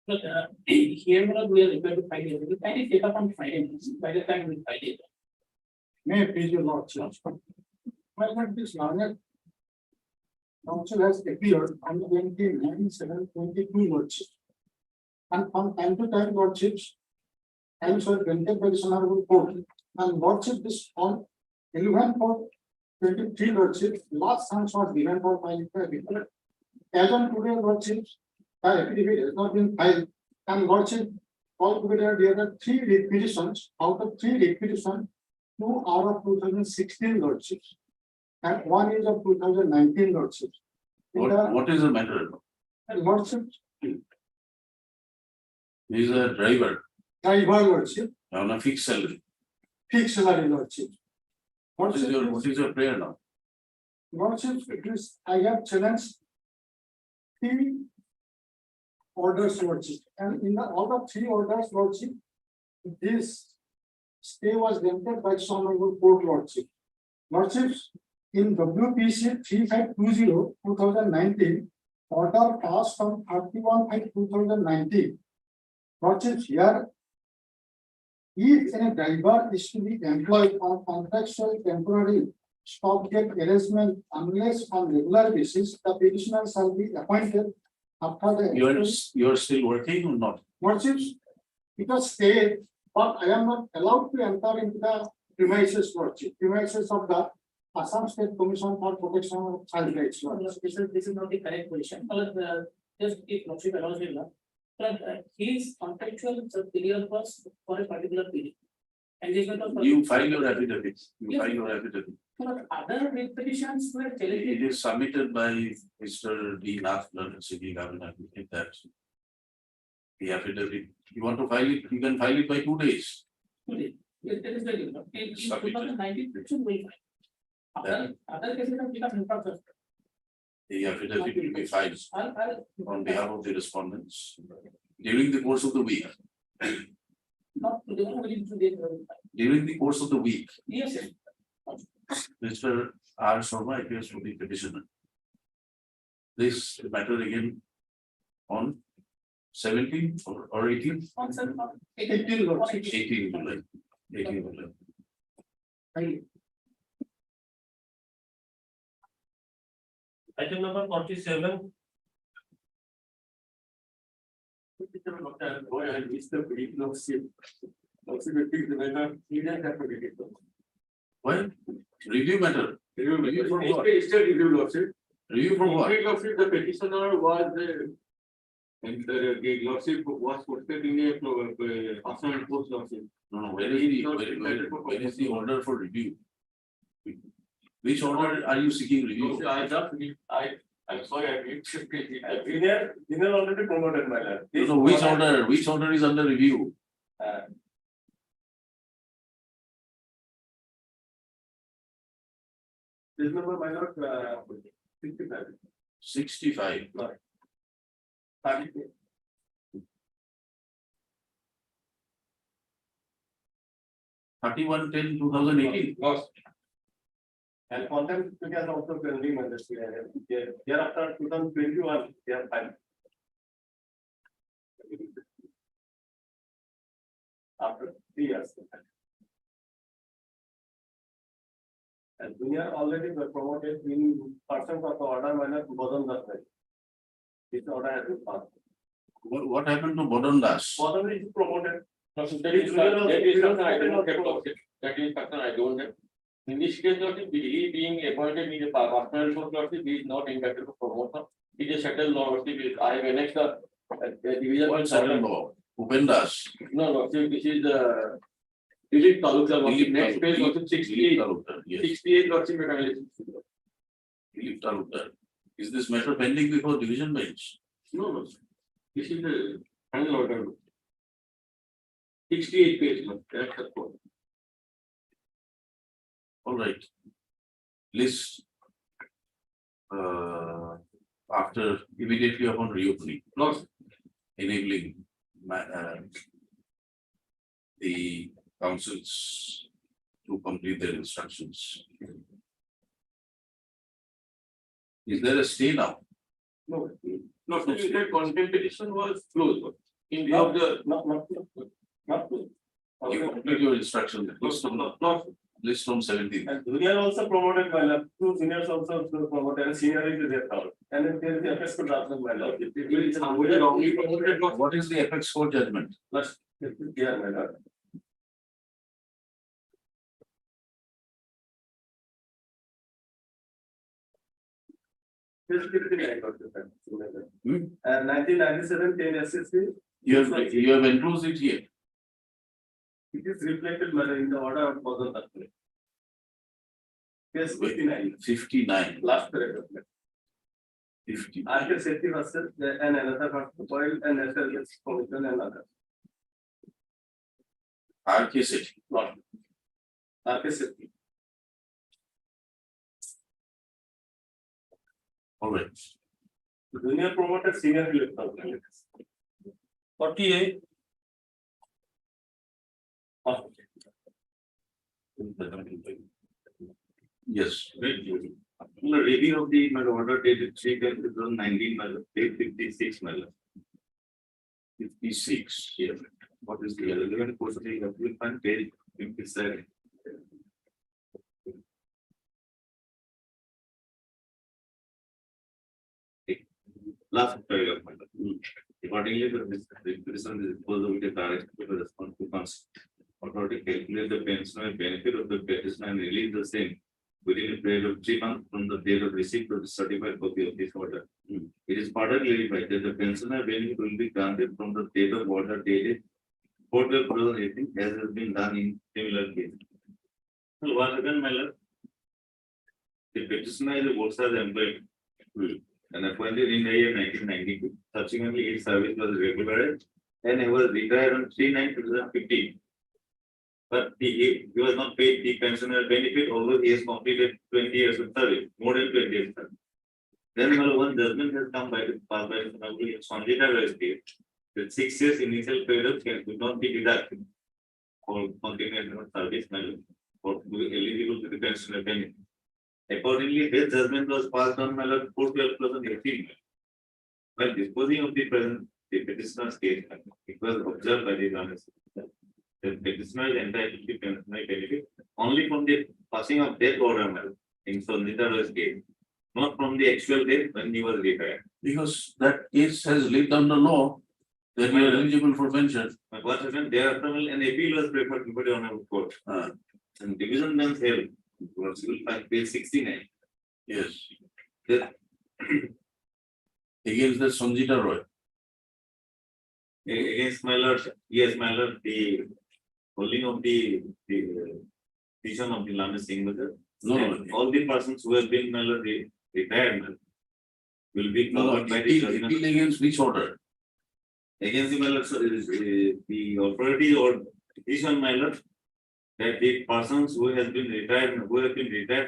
But here we are required to file it. We can take up on Friday by the time we file it. May I please your lordship? This learned counsel has appeared on 29/7/22 lordship. And from time to time, lordships, times were granted by the honorable court. And lordship this on 11/4/23 lordship, last chance was given for my. As on today, lordships, the affidavit has not been filed, and lordship altogether there are 3 requisitions. Out of 3 requisitions, 2 are of 2016 lordships, and 1 is of 2019 lordships. In the What is the matter? lordship, He is a driver driver lordship, on a fixed salary. fixed salary lordship. What is your prayer now? Lordship, it is, I have challenged 3 orders lordship, and in the all the 3 orders lordship, this stay was granted by some honorable court lordship. Lordships, in WPC 3520/2019, order passed on 31/5/2019. Lordships, here, if any driver is to be employed on contractual temporary stopgap arrangement unless on regular basis, the petitioner shall be appointed after the. You are still working or not? Lordships, it was stayed, but I am not allowed to enter into the premises lordship, premises of the Assam State Commission for Protection of Child Rights. Lordship. This is not the correct position, but just if lordship allows me, but his contractual period was for a particular period. Engagement was. You file your affidavit. You Yes. file your affidavit. But other petitions were challenged. It is submitted by Mr. D. Nath, city governor, that. The affidavit, you want to file it, you can file it by 2 days. Today. It is very good. In Submitted. 2019, petition will file. Other cases have become improper. The affidavit will be filed I'll on behalf of the respondents during the course of the week. not today, only today. During the course of the week, Yes, yes. Mr. R. Sharma appears to be petitioner. This matter again on 17th or 18th? On some. 18 lordships. 18 July. 18 July. Item number 47. Boy, I missed the brief lordship. Lordship, it is the matter, he didn't have to get it. Why? Review matter. Review for what? Still review lordship. Review for what? Lordship, the petitioner was and the lordship was posted in a Assam post lordship. No, where is the order for review? Which order are you seeking review? I'm sorry, I missed it. Dinner already promoted my lord. No, which order is under review? This number, my lord, 65. 65. 31/10/2018. And contempt has also pending mandatory. Thereafter 2021, they are filed. After 3 years. And we are already promoted in person of the order minus Bodhan Das. This order has been passed. What happened to Bodhan Das? Bodhan is promoted. That is something I don't have. In this case, he being appointed in the personal resource, he is not entitled to promotion. It is settled law. I have annexed the division. What settled law? Upen Das. No, this is the. Delete Talukdar. Next page was 68. 68 lordship mechanism. Delete Talukdar. Is this matter pending before division bench? No. This is the final order. 68 page. That's the point. All right. List. After immediately upon reopening. No. Enabling the councils to complete their instructions. Is there a stay now? No, the content petition was closed. In view of the. Not. You complete your instructions. List on 17th. And junior also promoted by love. 2 seniors also promoted, and senior is there now. And then there is the FS code also by love. What is the apex court judgment? Plus, here, my lord. Just 59 got the fact. Hmm? 1997, 10 SSC, You have enclosed it here. it is reflected in the order of Boston. Yes, 59, 59. last paragraph. 50. After safety versus and another oil and natural gas commission and others. RK city. After safety. All right. Junior promoter, senior electoral. 48. Yes. The review of the order dated 3/10/2019, date 56, 56. yes. What is the relevant portion of the fund, page 57? Last paragraph. Accordingly, the requisition is disposed of the direct to the response to council. Authority calculate the pension benefit of the petition and release the same within a period of 3 months from the date of receipt of the certified copy of this order. It is further clarified that the pensioner benefit will be granted from the date of order dated 4/12/2018 as has been done in similar case. So once again, my lord, the petitioner is a workers employee and appointed in the year 1992. Subsequently, his service was regularized and he was retired on 3/9/2015. But he was not paid the pensioner benefit, although he has completed 20 years of service, more than 20 years. Then one judgment has come by the Sanjita state that 6 years initial period could not be deducted for continuation of service or to be eligible to the pensioner benefit. Accordingly, this judgment was passed on 4/12/2018. While disposing of the present the petitioner's case, it was observed by the honest. The petitioner is entitled to pensioner benefit only from the passing of death order in Sanjita's case, not from the actual date when he was retired. Because that case has laid down the law that you are eligible for pension. But what happened thereafter, an appeal was preferred before the honorable court. And division bench held, civil file page 69. Yes. That Against the Sanjita Roy. against my lord, yes, my lord, the holding of the petition of the Lama Singh Bazar. No, All the persons who have been my lord retired will be covered by the judgment. appeal against which order? Against the my lord, so the authority or petition, my lord, that the persons who have been retired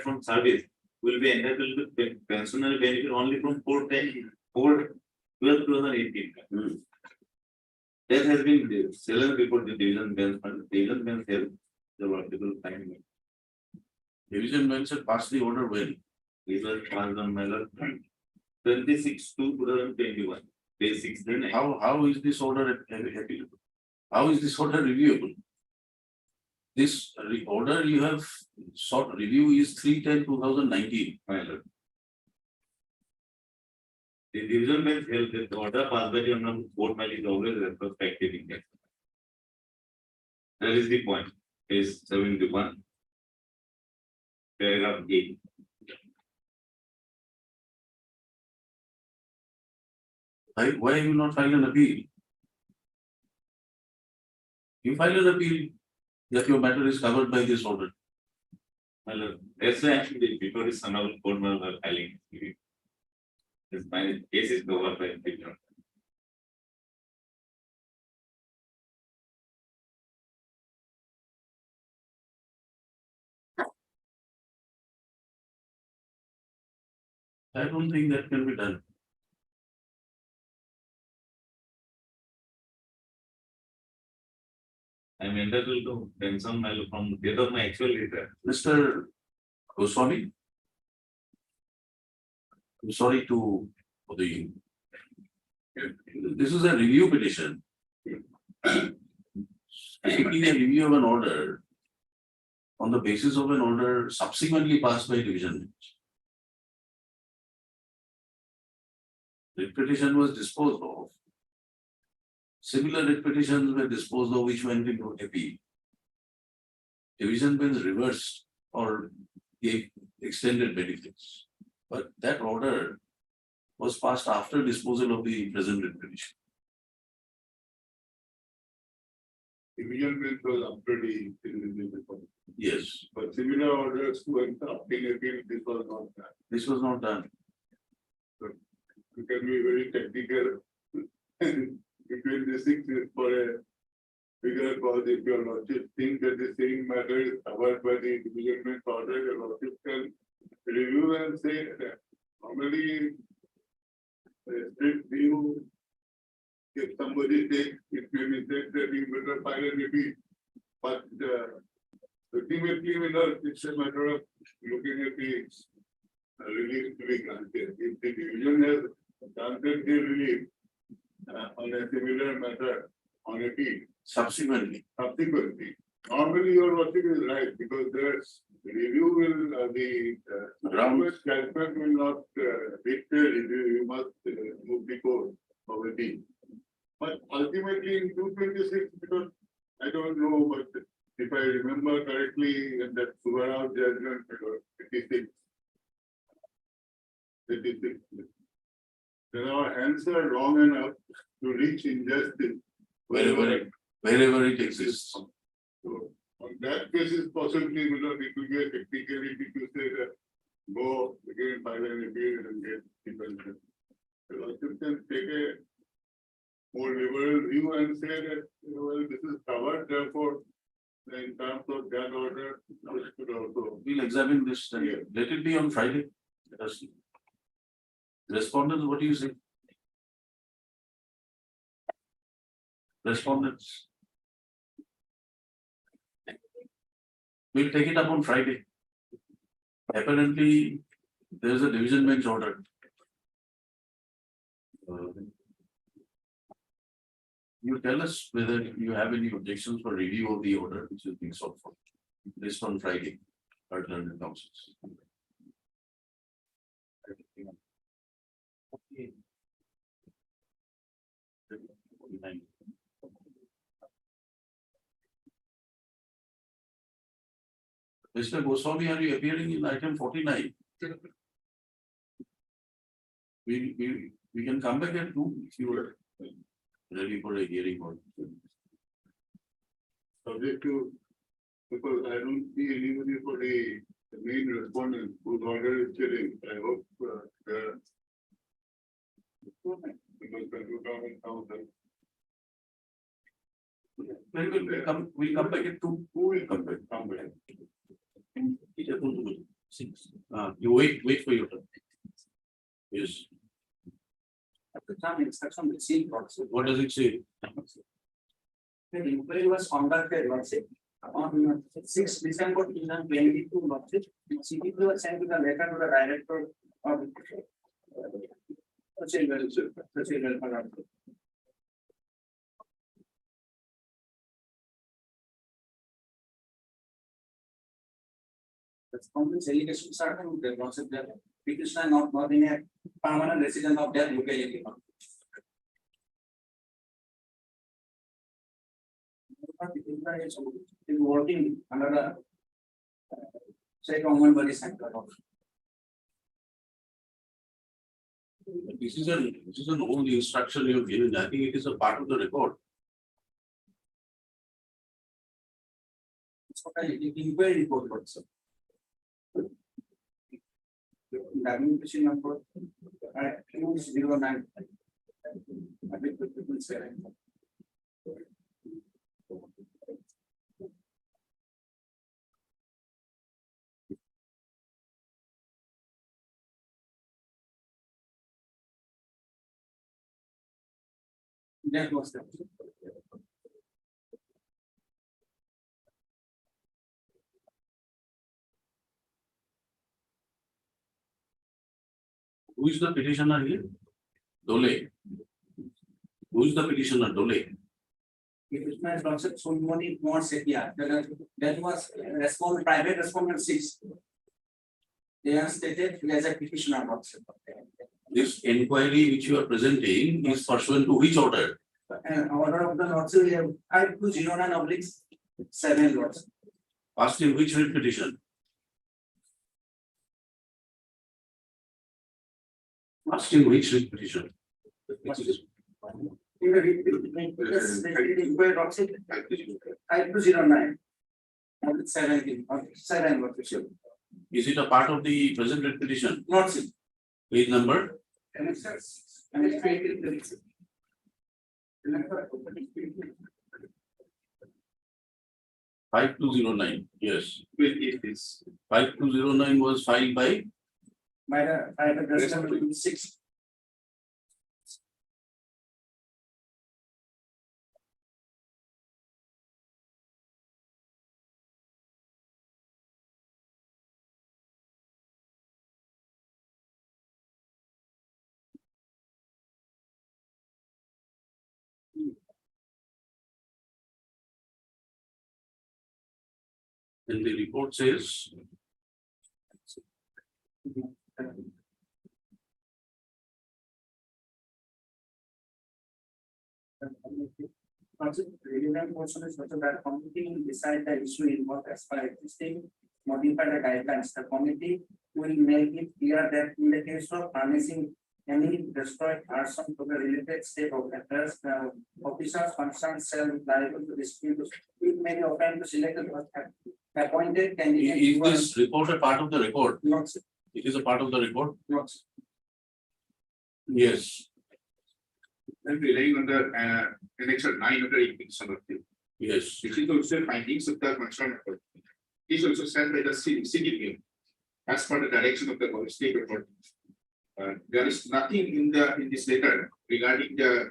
from service will be entitled to pensional benefit only from 4/12/2018. That has been seldom before the division bench, division bench held the article time. Division bench had passed the order when? It was passed on my lord 26/2/2021, page 69. How is this order appealable? How is this order reviewable? This order you have sought review is 3/10/2019. My lord. The division bench held that the order passed by the honorable court is always retrospective in nature. That is the point, page 71. Paragraph 8. Why have you not filed an appeal? You filed an appeal that your matter is covered by this order. My lord, that's why actually before this honorable court was filing. This my case is covered by the judge. I don't think that can be done. I'm entitled to pension from the date of my actual return. Mr. Goswami? I'm sorry to for the. This is a review petition. Seeking a review of an order on the basis of an order subsequently passed by division bench. The petition was disposed of. Similar petitions were disposed of which went into appeal. Division bench reversed or gave extended benefits. But that order was passed after disposal of the present writ petition. Division bench was after the. Yes, But similar orders to obtain appeal, this was not done. this was not done. You can be very technical. Between the six is for a bigger cause, if your lordship think that the same matter is covered by the division bench order, your lordship can review and say that normally. A strict view. If somebody takes, it may be said that you better file an appeal. But ultimately, it's a matter of looking at the relief to be granted. If the division has granted the relief on a similar matter on appeal, Subsequently, normally your logic is right, because there's review will, the groundless judgment will not dictate review, you must move the court of a deal. But ultimately in 226, because I don't know, but if I remember correctly, in that Suvarao judgment, 86. Then our hands are long enough to reach injustice wherever it exists. So on that basis, possibly, because it will be a technicality to say that go again, file an appeal and get people. So you can take a more liberal view and say that, well, this is covered, therefore, in terms of that order, this could also. We'll examine this, and Yeah. let it be on Friday. Let us see. Respondents, what do you say? Respondents. We'll take it up on Friday. Apparently, there is a division bench order. You tell us whether you have any objections for review of the order which is being sought for. This on Friday, adjournment councils. Mr. Goswami, are you appearing in item 49? We can come back at 2 if you are ready for a hearing on. Subject to, because I don't see anybody for the main respondent whose order is chilling. I hope because Central Government Council. We'll come back at 2. Who will come back? You wait for your turn. Yes. Some instruction will see also. What does it say? The inquiry was conducted, on 6 December 2022, CPP was sent to the letter to the director of Respondent's allegations are that petitioner not in a permanent resident of their locality. Is working under the state government body center. This is an old instruction you've given. I think it is a part of the record. It's what I inquiry report also. Documentation number 209. That was the. Who is the petitioner here? Dole. Who is the petitioner? Dole. Petitioner is also Solomoni Kumar Setia. That was private respondent 6. They are stated as a petitioner also. This inquiry which you are presenting is pursuant to which order? Order of the Lordship, we have 5209/7 Lords. Asked in which writ petition? Asking which petition? In the inquiry docket, 5209. 17, 7 official. Is it a part of the present writ petition? Not seen. Page number? And it's created. 5209, yes. With this. 5209 was filed by, By the Respondent 6. and the report says, Relevant portion is such that committee will decide the issue involved as per existing modify the guidelines. The committee will make it clear that in the case of harnessing any destroyed person to the related state of affairs, the officers concerned shall be liable to dispute. It may be open to select the appointed candidate. is this report a part of the report? Not, It is a part of the report? not. Yes, Then relying on the annexure 9 of the 18th Sanarthi. yes. It is also findings of the concerned authority. It is also sent by the CDP as per the direction of the state report. There is nothing in this letter regarding the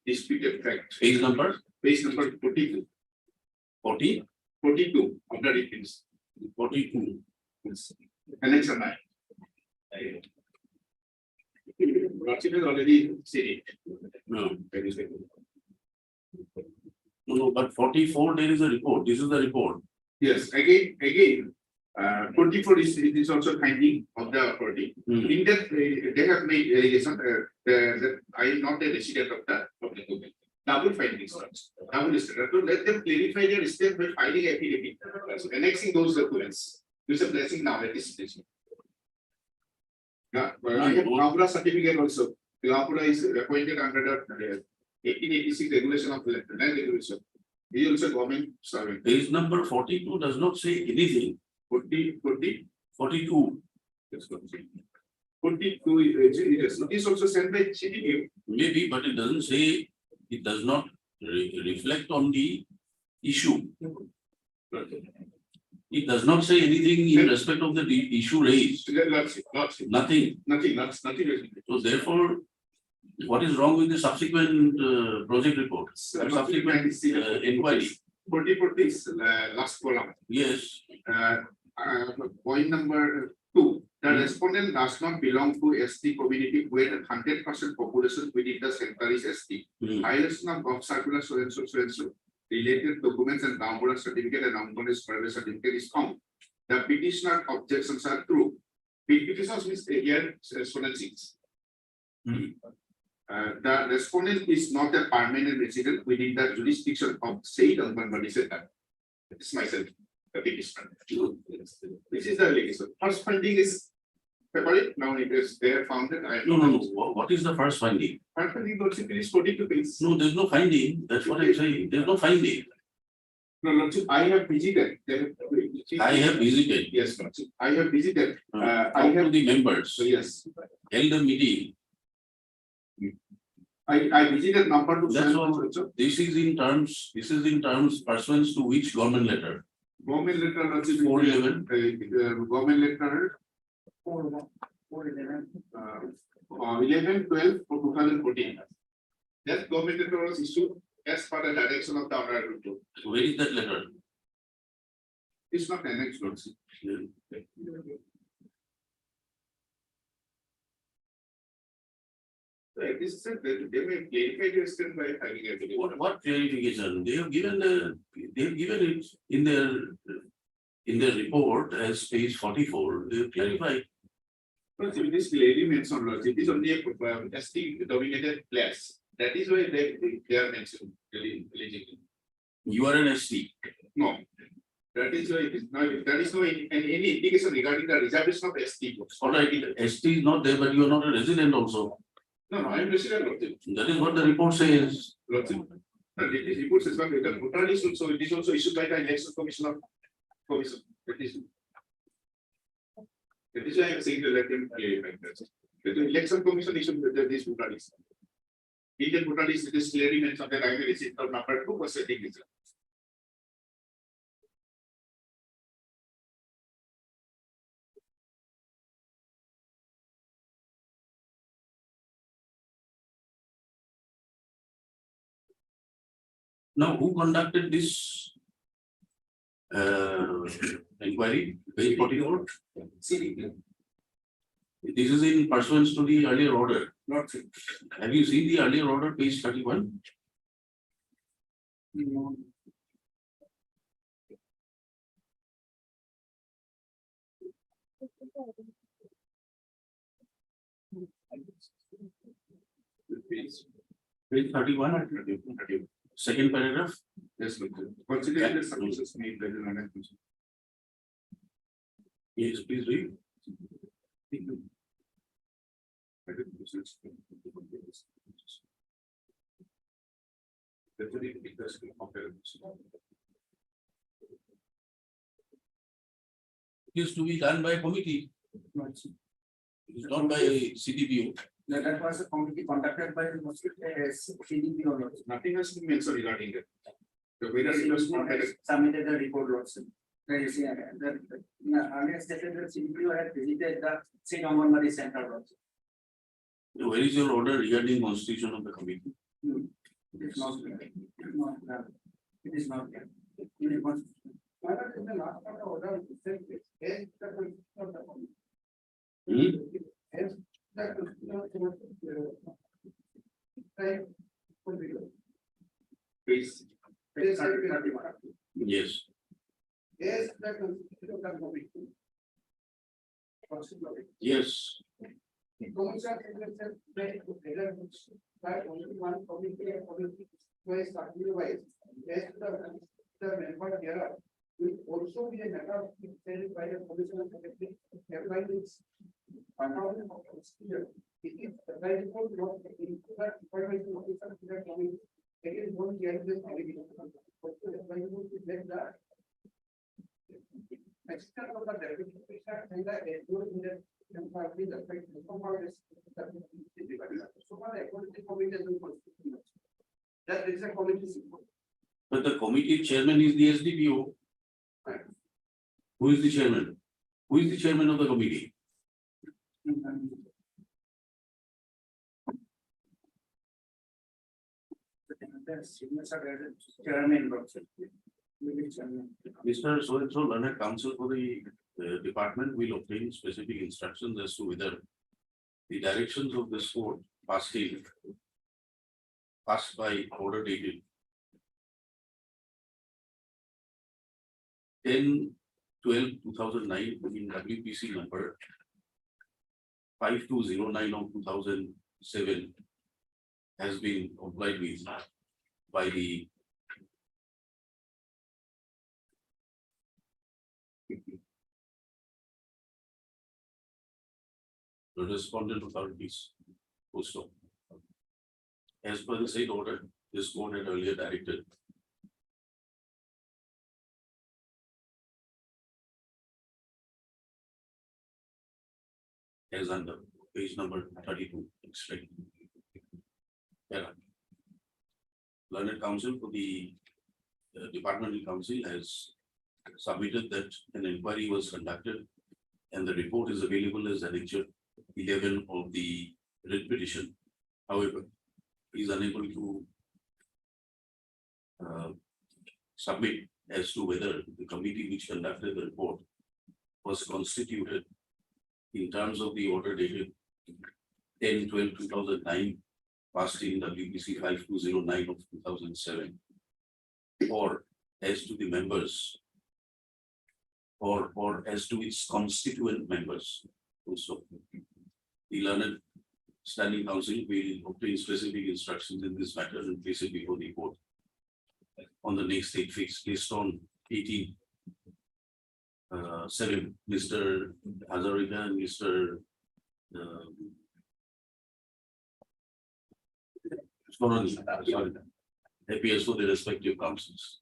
disputed fact. Page number Page number 42. 40, 42 of the readings. 42. Annexure 9. Lordship has already said it. No, That is it. no, but 44, there is a report. This is the report. Yes, again, 24 is also finding of the authority. In that, they have made allegation that I am not a resident of the government. Double findings, double is to let them clarify their step by filing affidavit, so annexing those documents. Use a blessing now at this stage. Yeah, I have Gapura certificate also. Gapura is appointed under the 1886 regulation of land regulation. He is also government servant. Page number 42 does not say anything. 42. Yes, 42 is also sent by CDP. Maybe, but it doesn't say, it does not reflect on the issue. It does not say anything in respect of the issue raised. Nothing. Nothing. So therefore, what is wrong with the subsequent project report? Subsequent inquiry? 44 is last column. Yes, Point number 2. The respondent does not belong to ST community where 100% population within the center is ST. Violation of GOV circular so and so. Related documents and download certificate and download survey certificate is found. The petitioner objections are true. Petitioners means here respondent 6. The respondent is not a permanent resident within the jurisdiction of said Anganwadi center. That is myself, the petitioner. This is the allegation. First finding is separate. Now it is there found that I no. What is the first finding? first finding Lordship is 42 pages. No, there's no finding. That's what I'm saying. There's no finding. No, Lordship, I have visited. I have visited. Yes, Lordship. I have visited. I Talk to have the members, so yes. held a meeting. I visited number 2. That's all. This is in terms pursuant to which government letter? Government letter, Lordship. 411. Government letter 11/12 for 2014. That government letter was issued as per the direction of the honorable. Where is that letter? It's not annexed, Lordship. This is they may clarify their stand by filing affidavit. What clarification? They have given it in their report as page 44. They have clarified. But it is clearly mentioned, Lordship. It is only a ST dominated place. That is why they are mentioned. Really. You are an ST. No. That is why it is not, there is no any indication regarding the reservation of ST. All right, ST is not there, but you are not a resident also. No, I am resident of it. That is what the report says. Lordship. And it is report says that the voter is also, it is also issued by the election commission of commission. That is why I am saying to let him clarify that. The election commission issued this voter list. Indian voter list, it is clearly mentioned that I am receipt of number 2 was setting this. Now, who conducted this inquiry? Page 44? CDP. This is in pursuance to the earlier order. Not Have you seen the earlier order, page 31? no. Page 31, second paragraph. Yes, considering the services made by the London. Yes, please read. It is to be done by committee. It is not by CDPO. That was a committee conducted by the CDP or Nothing has been mentioned regarding that. The whether it was not submitted the report also. There is earlier stated that CDPO had visited the St. Anganwadi Center also. Where is your order regarding constitution of the committee? It is not there. It is not there. It is not there. It is not. Why not in the last part of order, it says, yes, the constitution of the committee. Yes, the constitution of the Please. Yes. Yes, the constitution of the committee. Yes. The commission said that only one committee was wise. Yes, the member here will also be a matter of decided by the commission secretary. Everyone is accounting of procedure. It is the right report not into that department officer to the committee. It is one year this allegation. But the right report is like that. Extent of the deputy and the in the that is a committee. But the committee chairman is the SDPO. Who is the chairman? Who is the chairman of the committee? Mr. So learned counsel for the department will obtain specific instructions as to whether the directions of this court passed by order dated 10/12/2009 in WPC number 5209 of 2007 has been complied with by the respondent authorities. Also, as per the said order, this court had earlier directed as under page number 32. Extract. Learned counsel for the departmental counsel has submitted that an inquiry was conducted and the report is available as annexure 11 of the writ petition. However, he is unable to submit as to whether the committee which conducted the report was constituted in terms of the order dated 10/12/2009 passed in WPC 5209 of 2007, or as to the members, or as to its constituent members also. The learned standing counsel will obtain specific instructions in this matter and place it before the court on the next date fixed based on 18 Selim, Mr. Hazarika and Mr. Sorry, appears for the respective councils.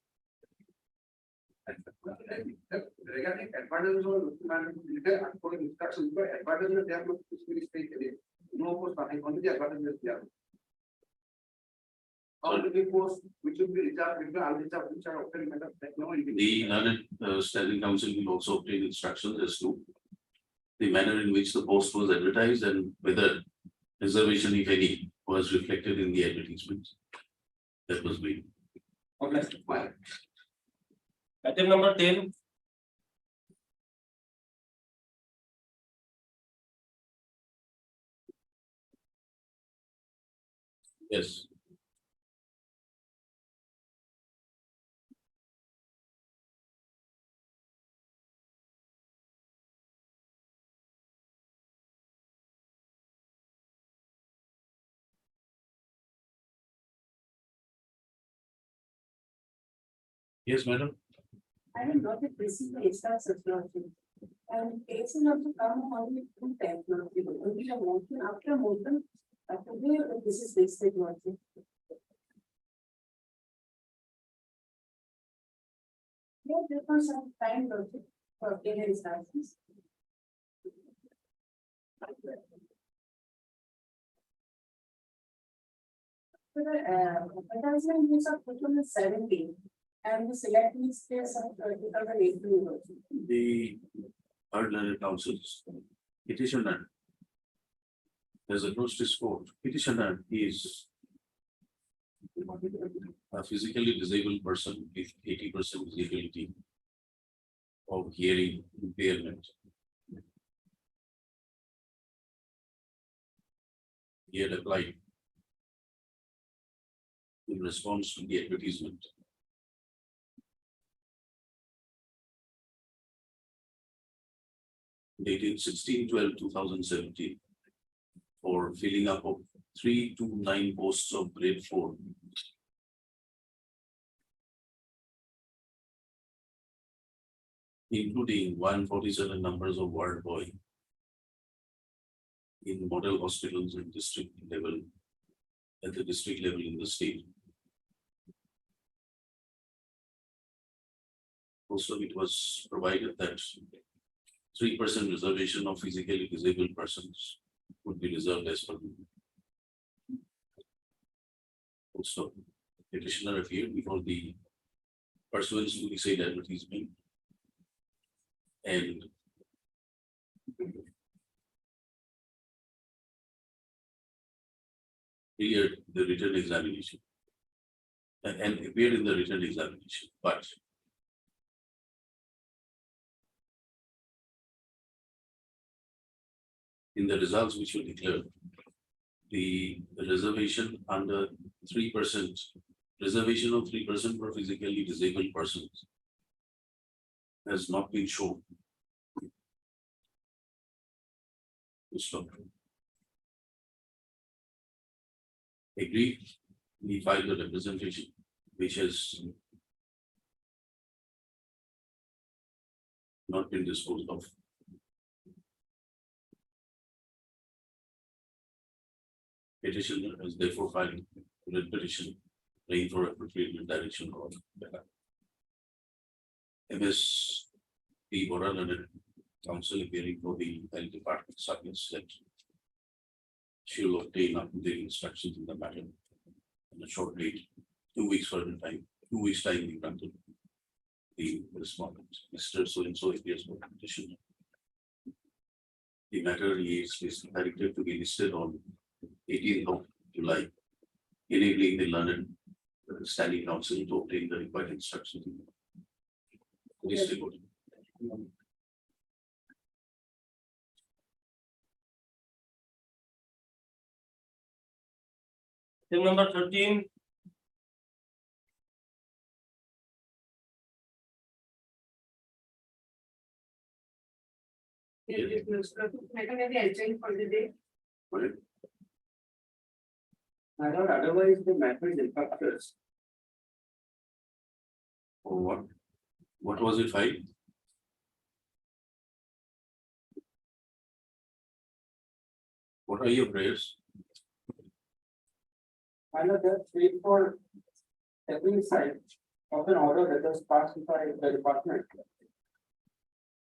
Regarding advantages of according instructions, but advantages they have not specifically stated. No post, only the advantages they are. All the posts which will be recharged, which are often matter that no. The learned standing council will also obtain instructions as to the manner in which the post was advertised and whether reservation, if any, was reflected in the advertisement that was made. Okay. Item number 10. Yes. Yes, madam. I will not have received the extra subscription. And it's not to come only to technology, only a motion after a motion. After this is basic logic. Yeah, there was some time logic for obtaining instances. Advertisement use of 2017 and the select list is of 2018. The third learned councils petitioner has approached his court. Petitioner is a physically disabled person with 80% disability of hearing impairment. He had applied in response to the advertisement. Dated 16/12/2017 for filling up of 3 to 9 posts of grade 4. Including 147 numbers of ward boy in model hospitals and district level at the district level in the state. Also, it was provided that 3% reservation of physically disabled persons would be reserved as per. Also, petitioner appeared before the pursuant to the said advertisement and cleared the written examination and appeared in the written examination, but in the results which were declared, the reservation under 3%, reservation of 3% for physically disabled persons has not been shown. Agreed, we filed the representation, which has not been disposed of. Petitioner has therefore filed a petition praying for appropriate direction of MS P. Boral and Counsel appearing for the Health Department submits that she will obtain up to the instructions in the matter in a short date, 2 weeks further time, 2 weeks time we granted the respondent. Mr. So and so appears for petition. The matter is directed to be listed on 18th of July, enabling the learned standing council to obtain the required instructions. Please report. Item number 13. I thought otherwise the matter is impactors. For what? What was it filed? What are your prayers? I know that wait for every side of an order that was passed by the department.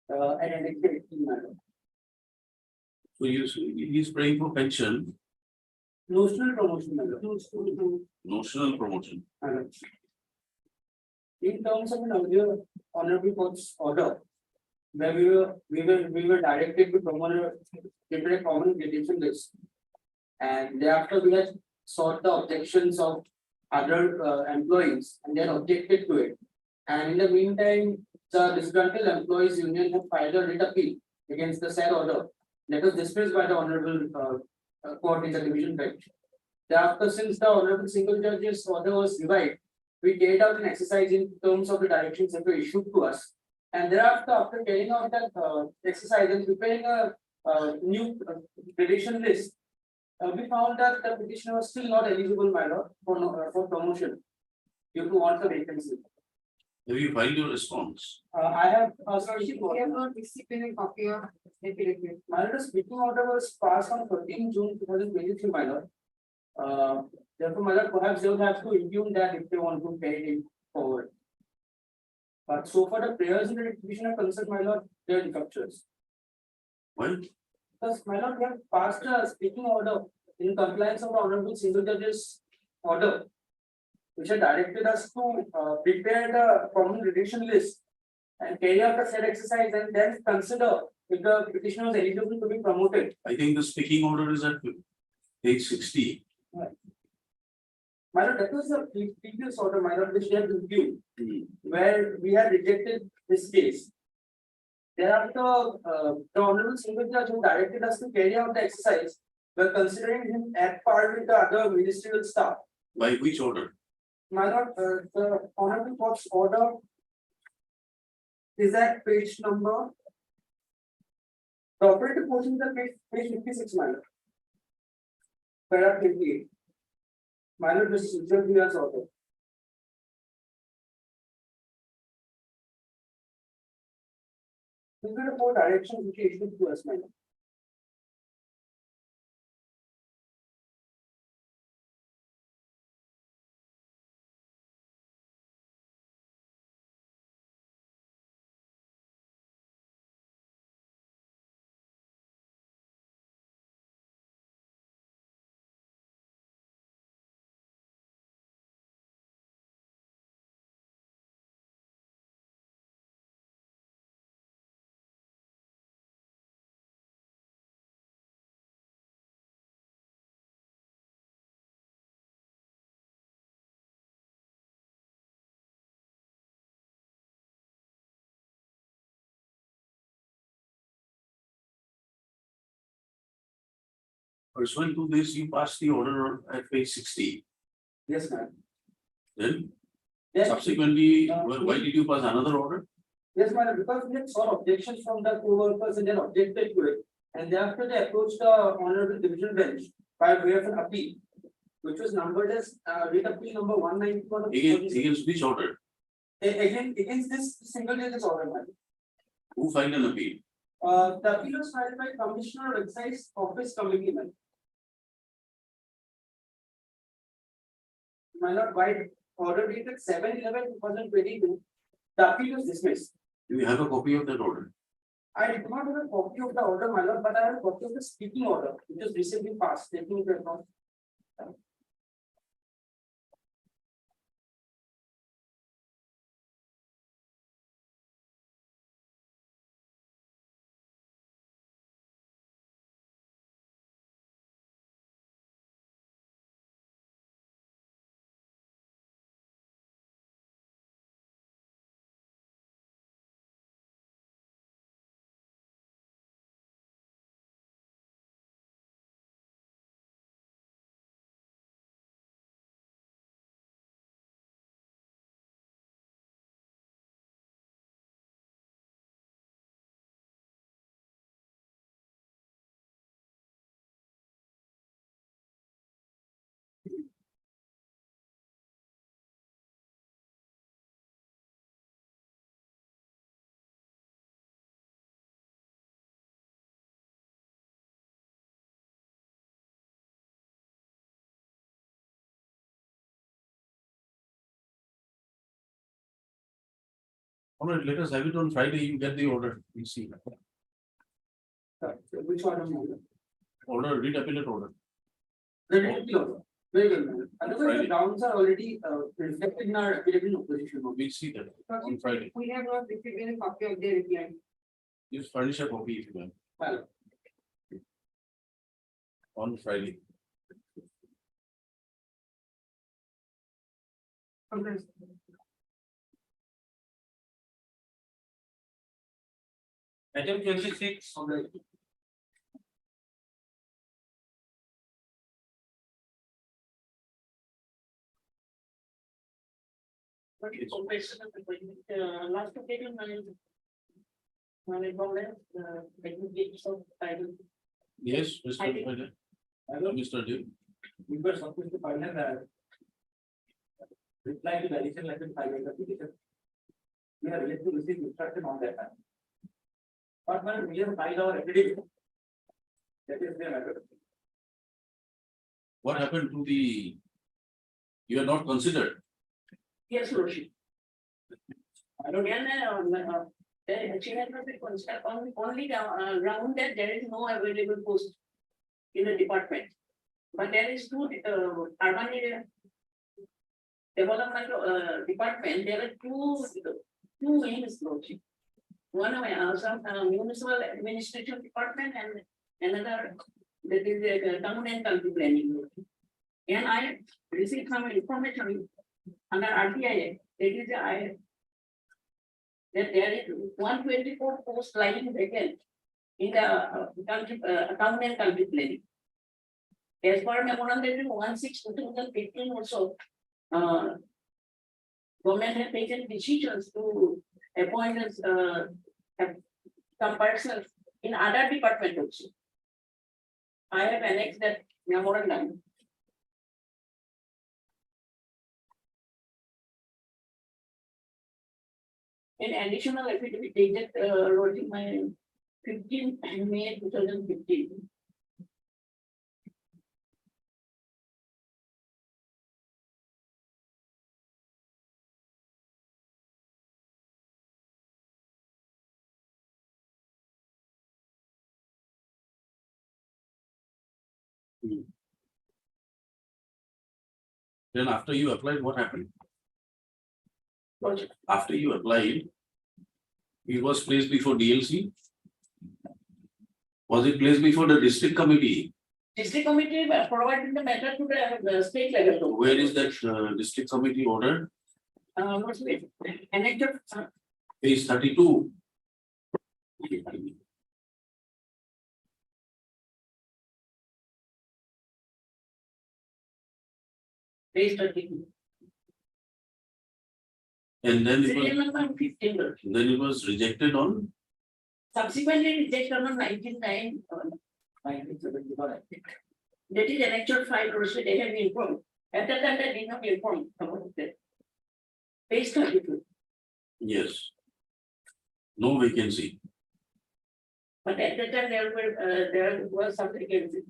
And an executive matter. So he's praying for pension, Notional promotion matter. notional promotion. In terms of an earlier honorable court's order, where we were directed to prepare a common petition list. And thereafter we had sought the objections of other employees and they had objected to it. And in the meantime, the disgruntled employees union have filed a writ appeal against the said order that was dismissed by the honorable court in the division bench. Thereafter, since the honorable single judge's order was revived, we carried out an exercise in terms of the directions that were issued to us. And thereafter, after carrying out that exercise and preparing a new petition list, we found that the petitioner was still not eligible, my lord, for promotion due to want the vacancy. Have you filed your response? I have, We have not received any copy of the petition. my lord, the speaking order was passed on 13 June 2023, my lord. Therefore, my lord, perhaps they would have to impugn that if they want to carry it forward. But so far the prayers in the petition are concerned, my lord, they are defectures. Well, Because, my lord, we have passed a speaking order in compliance of the honorable single judge's order, which had directed us to prepare the common petition list and carry out the said exercise and then consider if the petitioner is eligible to be promoted. I think the speaking order is at page 60. My lord, that was the previous order, my lord, which we had reviewed, where we had rejected this case. Thereafter, the honorable single judge who directed us to carry out the exercise, were considering him at par with the other ministerial staff. By which order? My lord, the honorable court's order is at page number. The operative portion is at page 56, my lord. Paragraph 28. My lord, this is Ujaviya's order. These are the 4 directions which he issued to us, my lord. Pursuant to this, you passed the order at page 60. Yes, ma'am. Then Yes, subsequently, why did you pass another order? yes, madam, because we had sought objections from the co-workers and then objected to it. And thereafter they approached the honorable division bench by way of an appeal, which was numbered as writ appeal number 191 of Against which order? against this single judge's order, madam. Who filed an appeal? The appeal was filed by Commissioner of Excise Office Committee, madam. My lord, by order dated 7/11/2022, the appeal was dismissed. Do you have a copy of that order? I did not have a copy of the order, my lord, but I have a copy of the speaking order, which was recently passed, taking into account. All right, let us have it on Friday, you get the order, we'll see. Which order? Order, read appellate order. Very well, madam. Otherwise, the grounds are already reflected in our affidavit of opposition. We'll see that on Friday. We have not received any copy of their reply. Just furnish a copy if you can. Well, On Friday. Okay. Item 26. But it's always, last occasion, when I go there, I can get some title. Yes, Mr. I think- President. Hello, Mr. Dev. we were supposed to file a reply to the additional item filed application. We are yet to receive instruction on that time. But when we have filed our affidavit, that is the matter. What happened to the? You are not considered. Yes, Roshi. I don't know, she has not been considered on only ground that there is no available post in the department. But there is two, urban area development, department, there are two wings, Roshi. One of some municipal administration department and another that is the town and country planning. And I received some information under RTI, it is that there is 124 posts lying vacant in the country, town and country planning. As per memorandum 16/2015 also, government has taken decisions to appoint as some persons in other departments also. I have annexed that memorandum. In additional affidavit dated loading my 15th May 2015. Then after you applied, what happened? Project. After you applied, it was placed before DLC? Was it placed before the district committee? District committee provided the matter to the state level. Where is that district committee order? What's it? Annexure, Page 32. page 30. And then it Serial was, number 15. then it was rejected on, Subsequently rejected on 1909. 1971. That is annexure 5 also they have informed. At that time they did not inform about that. Page 32. yes. No vacancy. But at that time there was some vacancy.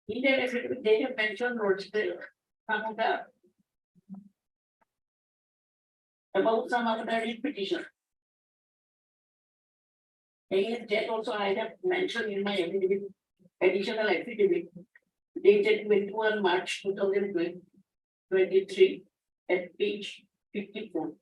In their affidavit, they have mentioned notes there, some of the about some of the petition. Again, that also I have mentioned in my affidavit, additional affidavit dated 21 March 2023 at page 54.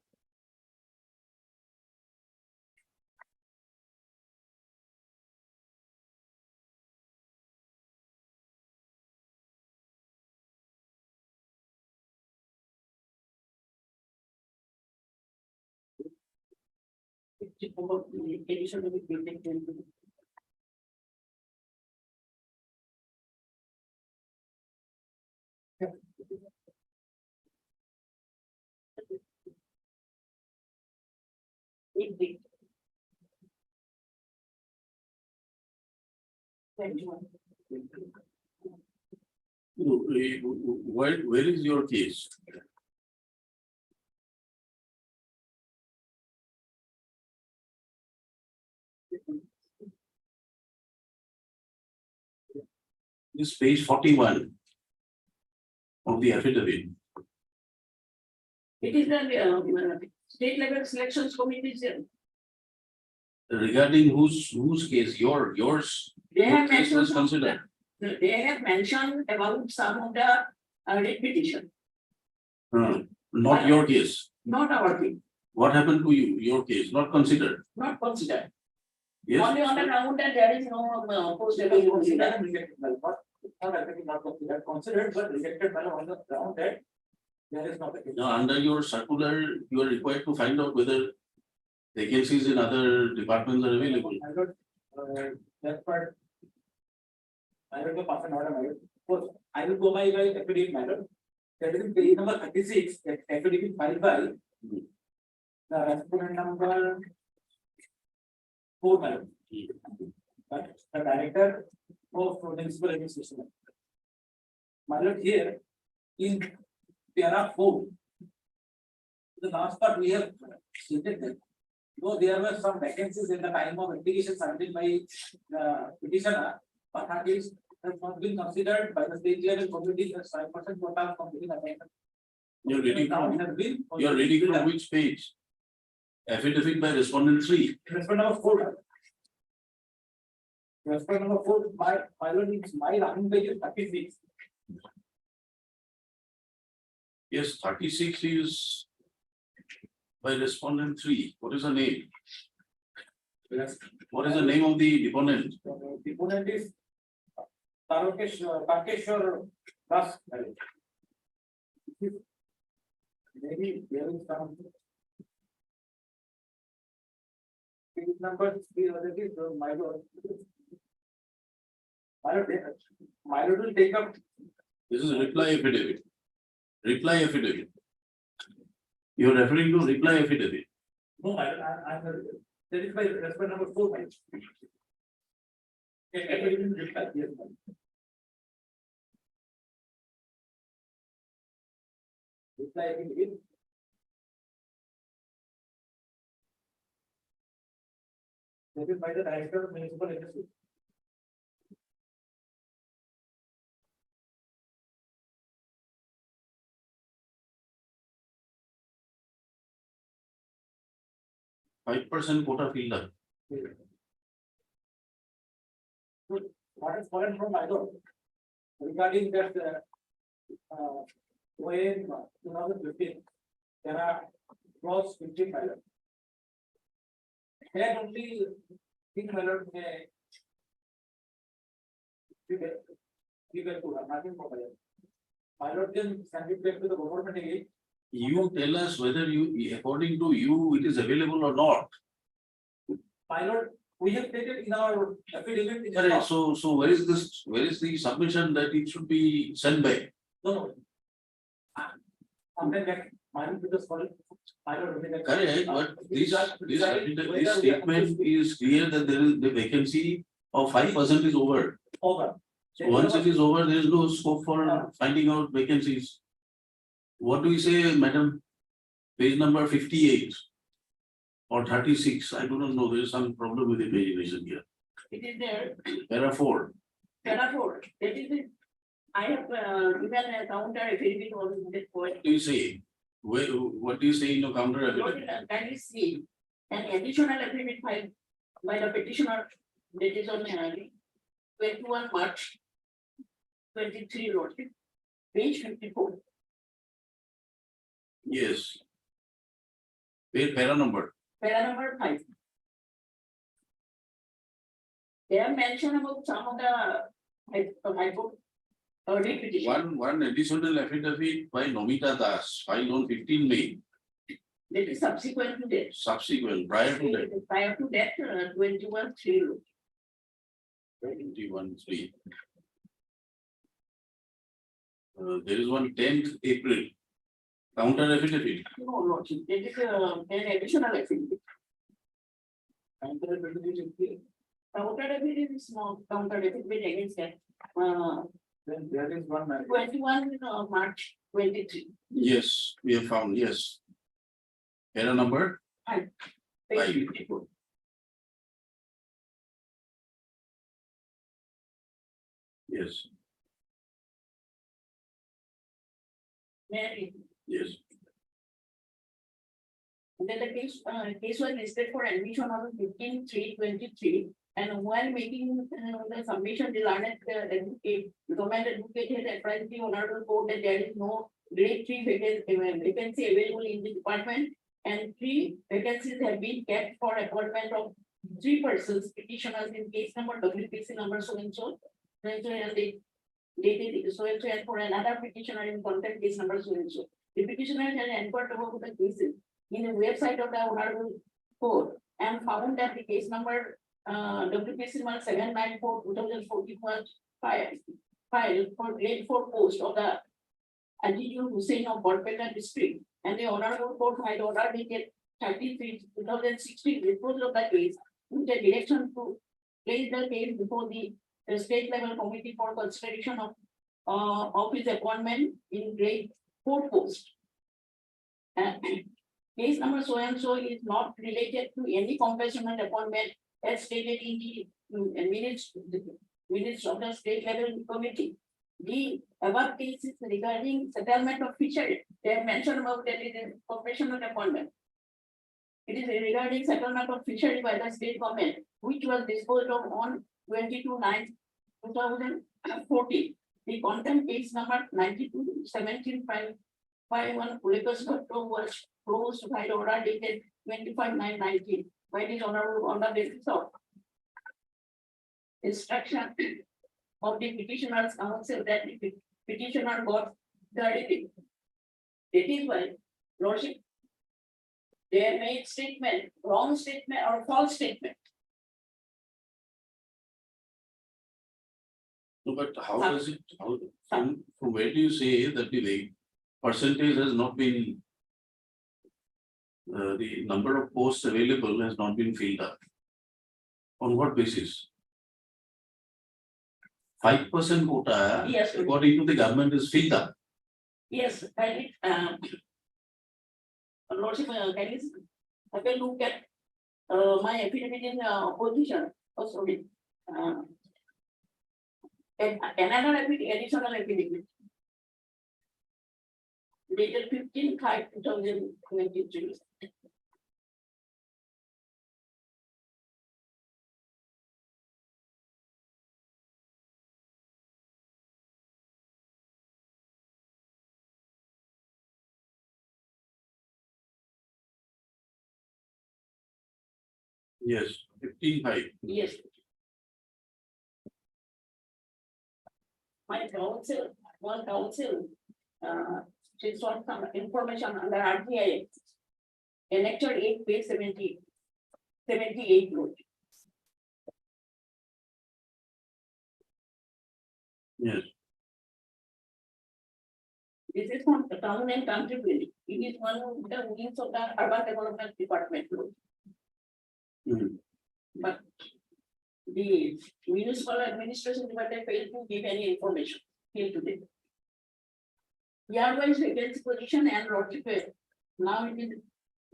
About the additional building. Indeed. 21. Where is your case? This page 41 of the affidavit. It is the state level selections committees. Regarding whose case, yours, They have what case was mentioned, considered? they have mentioned about some of the writ petition, Not your case. not our thing, What happened to you, your case, not considered? not considered. Yes. Only on the ground that there is no post level considered. Not considered, but rejected by on the ground that there is not. Now, under your circular, you are required to find out whether vacancies in other departments are available. I got, that part. I don't know, pass an order, of course, I will go by affidavit matter. That is page number 36, that affidavit filed by. The respondent number 4, madam. But the director of municipal administration. My lord, here in para 4. The last part we have stated that. Though there were some vacancies in the time of application submitted by the petitioner, but that is has not been considered by the state level committee as 5% quota completing assignment. You're reading Now from, has been. you're reading from which page? Affidavit by respondent 3. Respondent number 4. Respondent number 4, my lord, it's my running page is 36. Yes, 36 is by respondent 3. What is the name? Yes. What is the name of the deponent? The opponent is Tarkeshwar Das. Maybe there is some. Page number 3, other is my lord. My lord will take up. This is reply affidavit. Reply affidavit. You are referring to reply affidavit. No, I'm that is by respondent number 4. Okay, affidavit reply, yes, ma'am. Reply affidavit. That is by the director of municipal industry. %5 quota filled up. What is foreign from my lord? Regarding that, when 2015, there are clause 15 my lord. Here only, think my lord may. Give it to her, nothing for my lord. My lord can send it back to the government again. You tell us whether you, according to you, it is available or not. My lord, we have stated in our affidavit. in the Correct. law. So where is this, where is the submission that it should be sent back? No. Sometimes that, my lord, because for. My lord. Correct, but this statement is clear that there is the vacancy of 5% is over. Over. So once it is over, there is no scope for finding out vacancies. What do you say, madam? Page number 58 or 36, I do not know, there is some problem with the pagination here. It is there, Para 4, para 4, that is it. I have given a counter affidavit on this point. what do you say? What do you say in your counter affidavit? Can you see an additional affidavit filed by the petitioner that is on 21 March 23 lordship, page 54. Yes. Para number. Para number 5. They have mentioned about some of the high court writ petition. One additional affidavit by Nomita Das, filed on 15 May, That is subsequent to that. subsequent, prior to that, Prior to that, 21/3. 21/3. There is one 10th April, counter affidavit. No, lordship, that is an additional affidavit. Counter affidavit. Counter affidavit is small, counter affidavit against that. Then there is one. 21 March 23. Yes, we have found, yes. Para number? Page 5. 54. Yes. Mary. Yes. Then the case was listed for admission on 15/3/23, and while making the submission, the learned government advocate had advised the honorable court that there is no grade 3 vacancy available in the department, and 3 vacancies have been kept for appointment of 3 persons petitioners in case number WPC number so and so, and they dated so and so, and for another petitioner in contact case number so and so. The petitioner had inquired about the cases in the website of the honorable court and found that the case number WPC number 794/2014 was filed for grade 4 post of the Ajijul Hussain of Borpeta district, and the honorable court had ordered dated 33/2016 disposal of the case with the direction to place the case before the state level committee for consideration of his appointment in grade 4 post. Case number so and so is not related to any compassionate appointment as stated in the minutes of the state level committee. The above case is regarding settlement of fishery. They have mentioned about that it is compassionate appointment. It is regarding settlement of fishery by the state government, which was disposed of on 22/9/2014. The contempt case number 92/17/51 was closed by the order dated 25/9/19 by the honorable on the basis of instruction of the petitioner's counsel that the petitioner got clarity. That is why, Lordship, they made statement, wrong statement or false statement. No, but how does it, from where do you say that the percentage has not been, the number of posts available has not been filled up? On what basis? 5% quota, Yes. according to the government, is filled up. Yes, Lordship, can you have a look at my affidavit in opposition? Oh, sorry. Another additional affidavit. Dated 15/5/2023. Yes, 15/5. Yes. My counsel, one counsel, she sought some information under RTI. Enacted 8/78 note. Yes. This is from the town and country building. It is one of the wings of the urban development department. But the municipal administration department failed to give any information till today. Yard-wise vacancy position and rotate. Now it is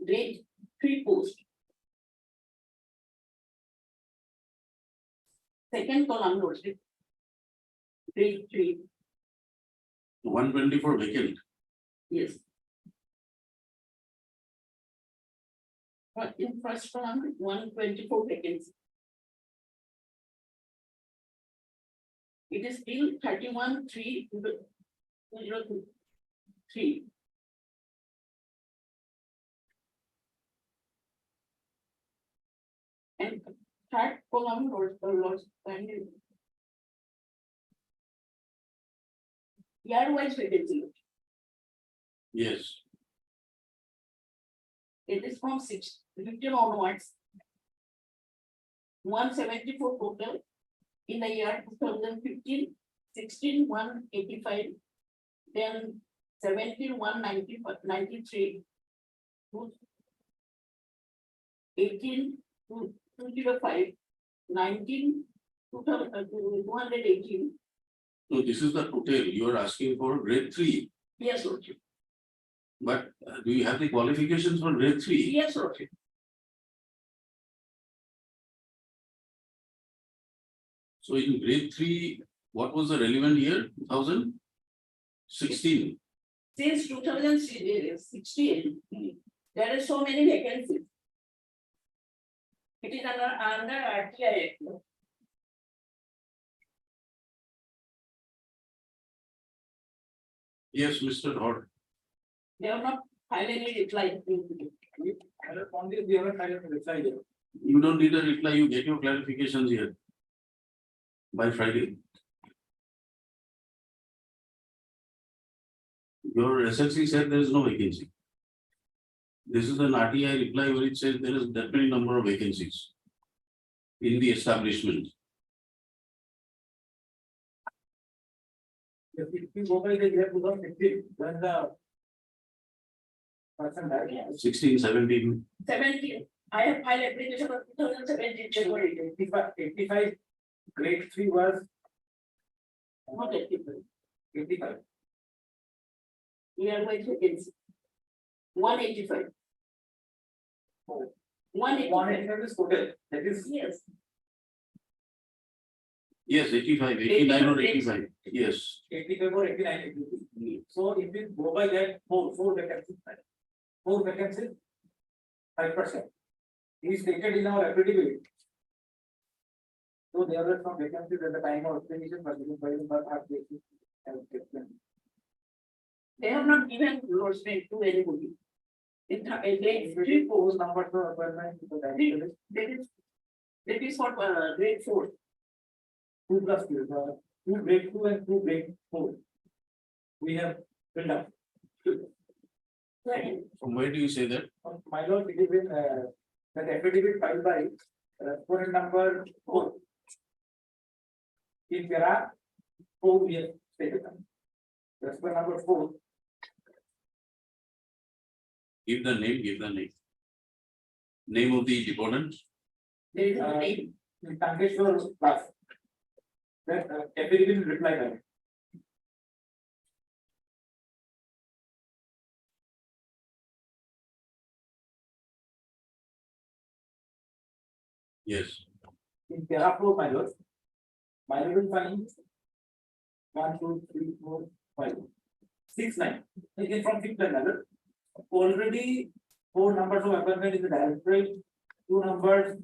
grade 3 post. Second column notes. Grade 3, 124 vacant. yes. But in first column, 124 vacancy. It is still 31/3/2023. And third column loss and yard-wise vacancy. Yes. It is from 15 onwards. 174 total in the year 2015, 16 185, then 17 193, 18 205, 19 218. So this is the total. You are asking for grade 3. Yes, Lordship. But do you have the qualifications for grade 3? Yes, Lordship. So in grade 3, what was the relevant year? 2016. since 2016, there are so many vacancies. It is under RTI Act. Yes, Mr. Hort. They have not filed any reply. On this, we haven't filed a reply yet. You don't need a reply, you get your clarifications here. By Friday. Your SLC said there is no vacancy. This is an RTI reply where it says there is that many number of vacancies in the establishment. If you go by the year 2015, when the person died. 16, 17. 17, I have filed application for 2017 February. 85 grade 3 was Not 85. 85. We are going to vacancy. 185. 185. 185 is total. That is Yes. Yes, 85, 89 or 85. Yes. 85 or 89. So if we go by that, four vacancies. 4 vacancies, 5%. He stated in our affidavit. So there were some vacancies at the time of application, but They have not given endorsement to anybody. In grade 3, 4. those numbers for appointment. That is what grade 4. 2 plus 2, 2 grade 2 and 2 grade 4. We have filled up. Right. From where do you say that? My lord, it is in that affidavit filed by respondent number 4. If there are 4, we have stated. Respondent number 4. Give the name, give the name. Name of the department. There is a name. In Tankeshwar class. That affidavit reply back. Yes. In para 4, my lord will find 1, 2, 3, 4, 5, 6, 9. Again from 6 line, my lord. Already 4 numbers of appointment in the directorate, 2 numbers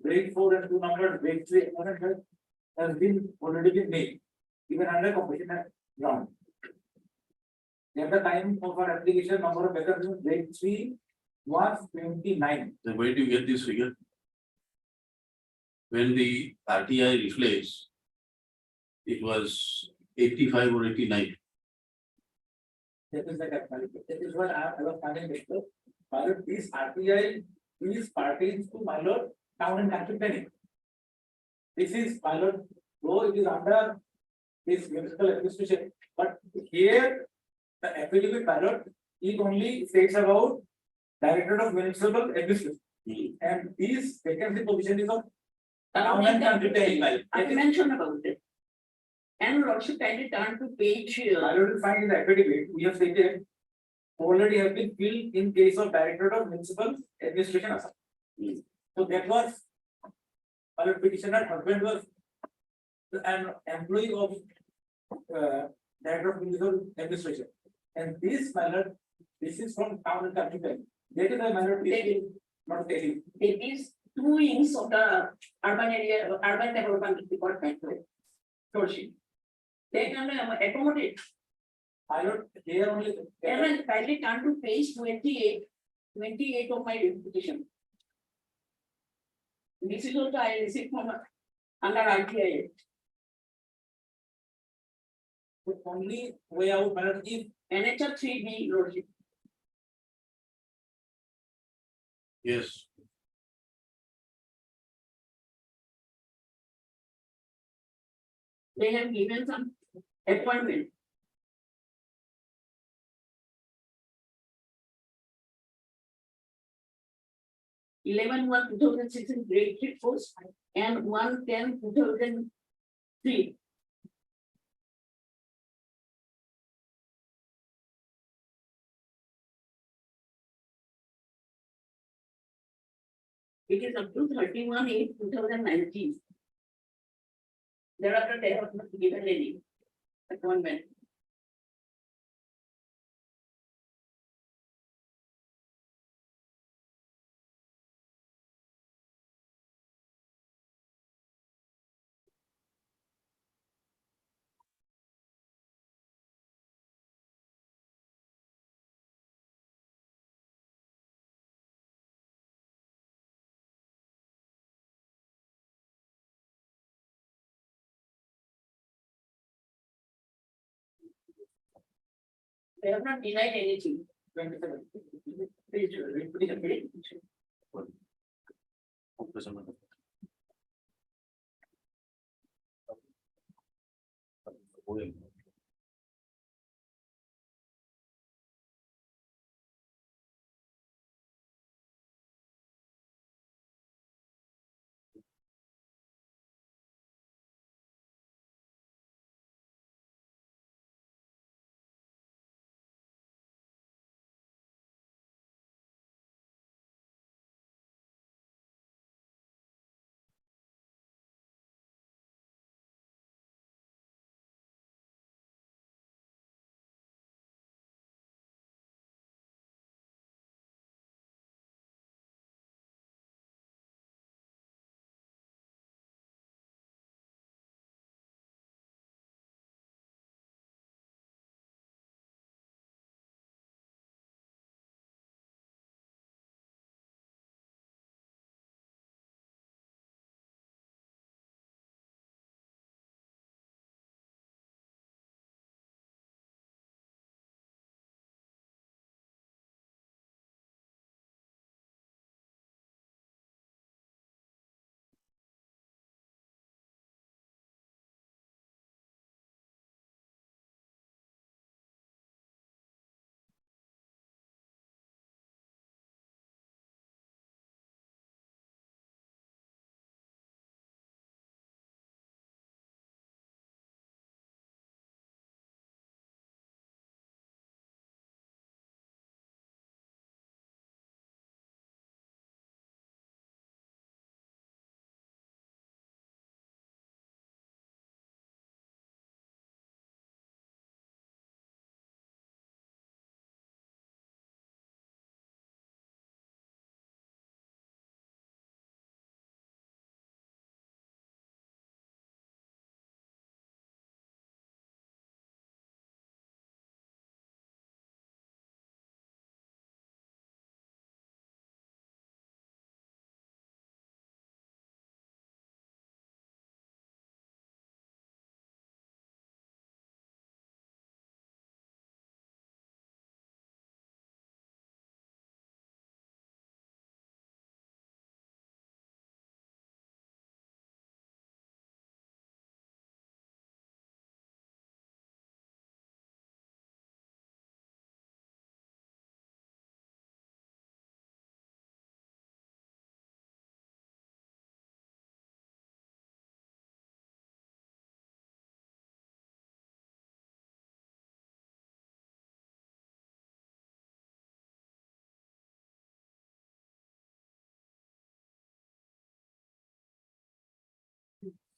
grade 4 and 2 numbers grade 3 appointment has been already been made, even under completion round. At the time of our application, number of vacancies in grade 3 was 29. Then where do you get this figure? When the RTI reflects, it was 85 or 89. That is the calculation. That is what I was finding better. My lord, this RTI is pertains to my lord town and country planning. This is my lord, though it is under this municipal administration, but here the affidavit my lord, it only states about Director of Municipal Administration. And this vacancy position is of town and country planning. I mentioned about it. And lordship kindly turn to page. I will find in the affidavit, we have stated already have been filled in case of Director of Municipal Administration. So that was our petitioner husband was an employee of Director of Municipal Administration. And this matter, this is from town and country planning. That is a matter not taking. It is 2 wings of the urban area, urban development department. Lordship. They can accommodate. I don't here only. Aaron, kindly turn to page 28 of my petition. This is also I received from under RTI. The only way out matter if NHR 3B lordship. Yes. They have given some appointment. Eleven 2006 in grade 3 post and 1/10/2003. It is up to 31/8/2019. Thereafter, they have not given any appointment. They have not denied anything. 27.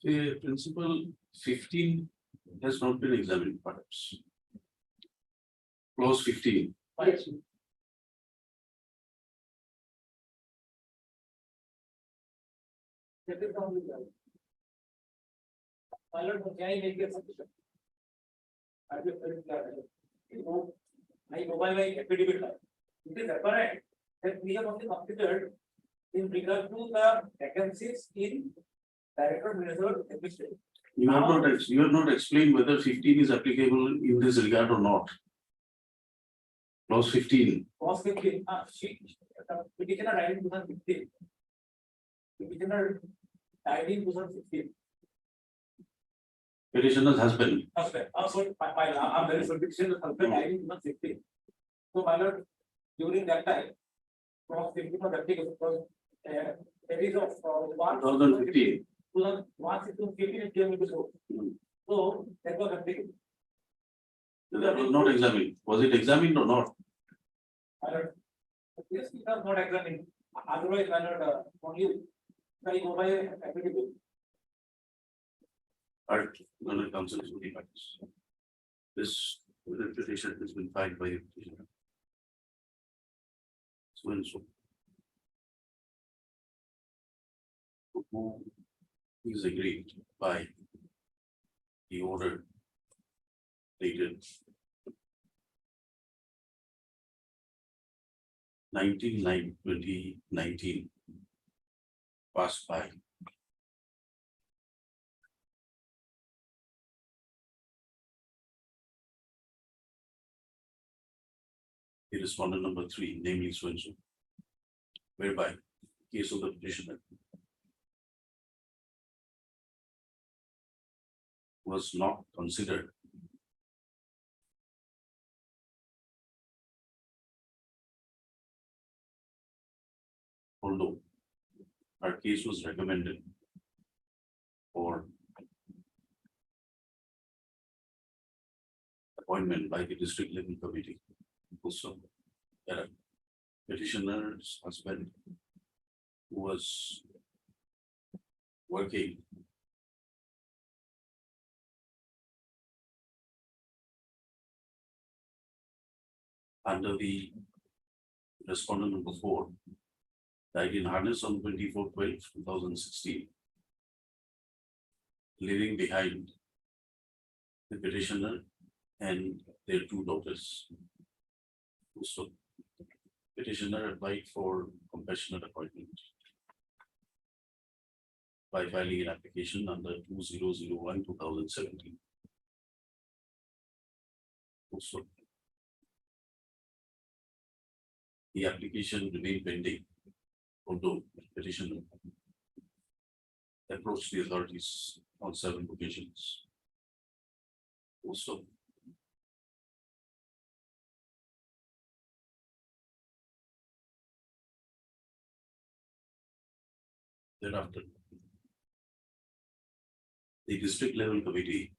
Please, Principle 15 has not been examined, perhaps. Clause 15. Yes. That is only the- My lord, can I make a suggestion? I will tell you that, you know, my mobile my affidavit. It is apparent that we have only considered in regard to the vacancies in director reserve administration. You have not explained whether 15 is applicable in this regard or not. Clause 15. Was 15, petitioner died in 2015. Petitioner died in 2015. Petitioner's husband. Husband, sorry, I'm very sorry, petitioner's husband died in 2016. So my lord, during that time, was 15 was applicable because there is of 2015. 2015 it came into force. So that was applicable. That was not examined. Was it examined or not? My lord, yes, it was not examined. Otherwise, my lord, only by mobile applicable. Alright, the council is looking at this. This petition has been filed by the petitioner. So and so. Who is agreed by the order dated 19/9/2019 passed by the respondent number 3, namely so and so, whereby case of the petitioner was not considered although our case was recommended for appointment by the district level committee. Also, that petitioner's husband who was working under the respondent number 4 died in harness on 24/12/2016, leaving behind the petitioner and their 2 daughters. Also, petitioner applied for compassionate appointment by filing an application under 2001/2017. Also, the application remained pending, although petitioner approached the authorities on 7 occasions. Also, thereafter, the district level committee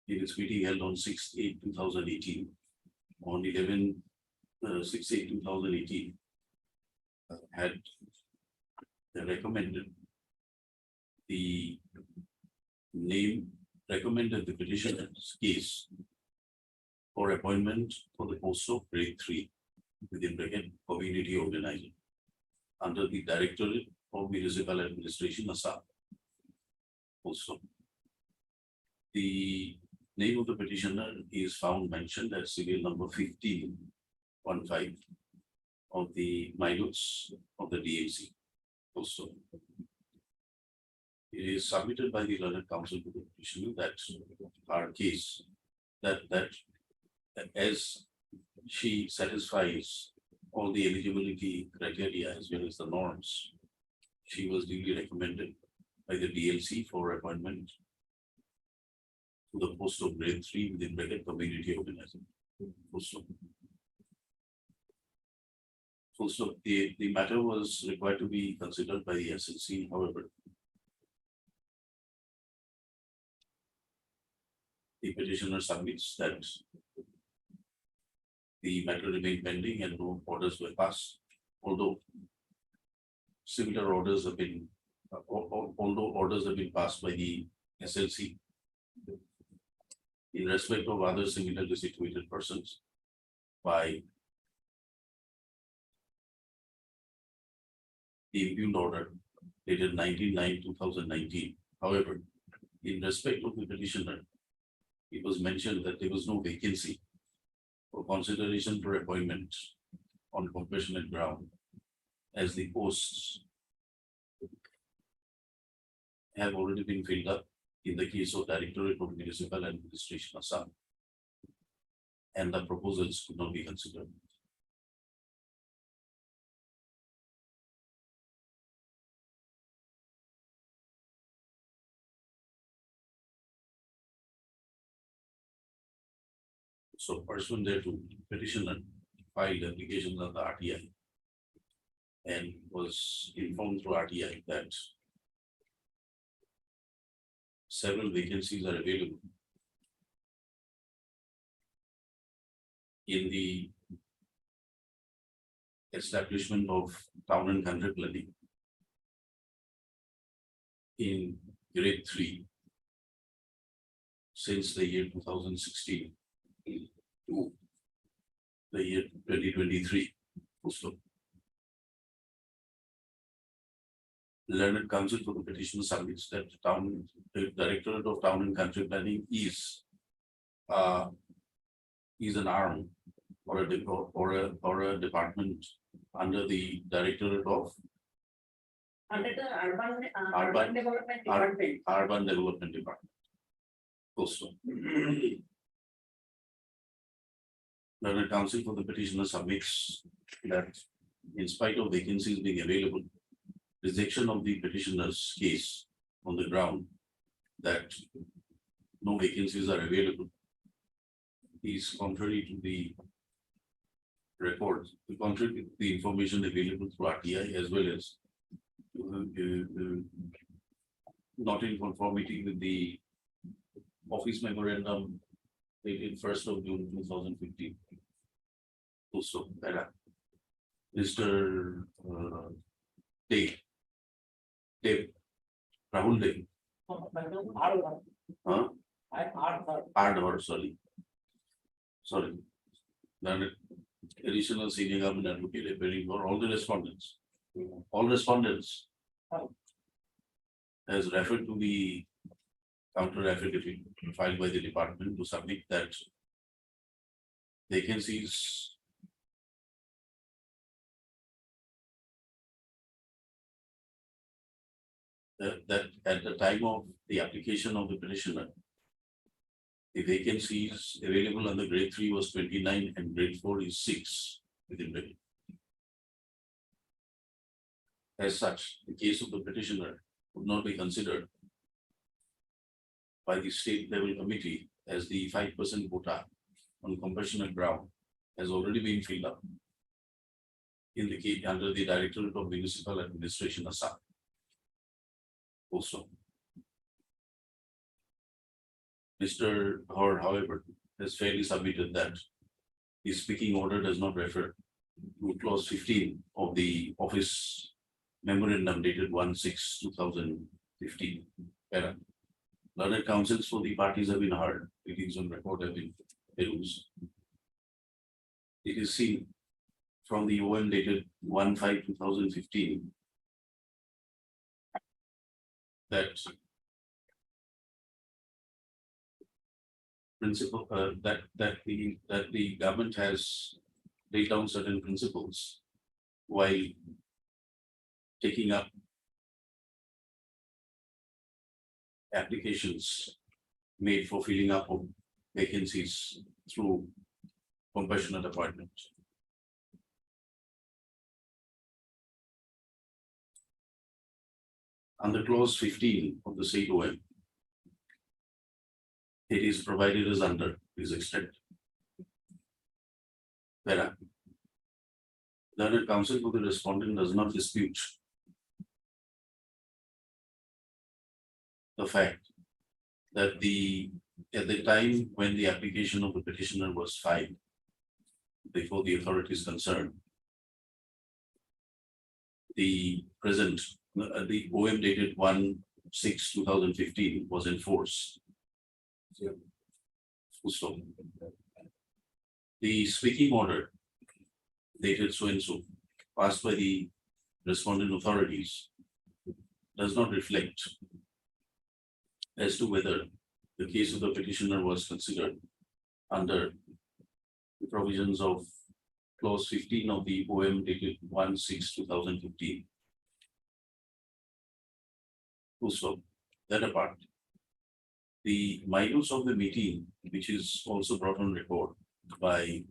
in its meeting held on 6/8/2018, on 6/8/2018, had recommended the petitioner's case for appointment for the post of grade 3 within bracket community organizer under the Directorate of Municipal Administration, Assam. Also, the name of the petitioner is found mentioned as serial number 1515 of the minutes of the DMC. Also, it is submitted by the learned counsel to the petitioner that our case, that as she satisfies all the eligibility criteria as well as the norms, she was duly recommended by the DLC for appointment to the post of grade 3 within bracket community organizer. Also, the matter was required to be considered by the SLC. However, the petitioner submits that the matter remained pending and no orders were passed, although similar orders have been, although orders have been passed by the SLC in respect of other similarly situated persons by the impugned order dated 19/9/2019. However, in respect of the petitioner, it was mentioned that there was no vacancy for consideration for appointment on compassionate ground, as the posts have already been filled up in the case of Directorate of Municipal Administration, Assam, and the proposals could not be considered. So pursuant thereto, petitioner filed applications on the RTI and was informed through RTI that several vacancies are available in the establishment of town and country planning in grade 3 since the year 2016 to the year 2023. Also, learned counsel for the petition submits that the Directorate of Town and Country Planning is an arm or a department under the Directorate of Under the Urban Development Department. Urban Development Department. Also, Learned counsel for the petitioner submits that in spite of vacancies being available, rejection of the petitioner's case on the ground that no vacancies are available is contrary to the record, contrary to the information available through RTI as well as not in conformity with the office memorandum dated 1st of June 2015. Also, Mr. Dave, Rahul Dave. Huh? Ardhar, sorry. Then additional senior government advocate appearing for all the respondents. All respondents has referred to the counter affidavit filed by the department to submit that vacancies that at the time of the application of the petitioner, the vacancies available under grade 3 was 29 and grade 4 is 6 within the. As such, the case of the petitioner would not be considered by the state level committee as the 5% quota on compassionate ground has already been filled up in the case under the Directorate of Municipal Administration Assam. Also, Mr. Hor, however, has fairly submitted that the speaking order does not refer to clause 15 of the office memorandum dated 1/6/2015. Learned counsels for the parties have been heard, meetings on record have been used. It is seen from the OM dated 1/5/2015 that principle that the government has laid down certain principles while taking up applications made for filling up of vacancies through compassionate appointment. Under clause 15 of the state OM, it is provided as under this extent. Where learned counsel for the respondent does not dispute the fact that at the time when the application of the petitioner was filed before the authorities concerned, the present the OM dated 1/6/2015 was enforced. So, the speaking order dated so and so passed by the respondent authorities does not reflect as to whether the case of the petitioner was considered under the provisions of clause 15 of the OM dated 1/6/2015. Also, that apart, the minutes of the meeting, which is also brought on record by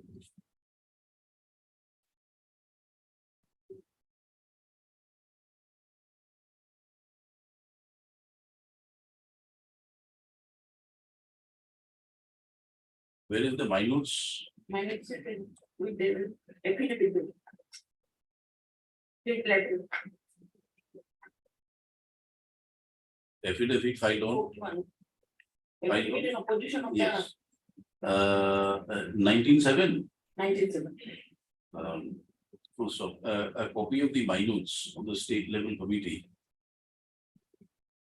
where is the minutes? Minutes with the affidavit. State level. Affidavit filed on? Affidavit in opposition of the Yes. 19/7. 19/7. So, a copy of the minutes of the state level committee.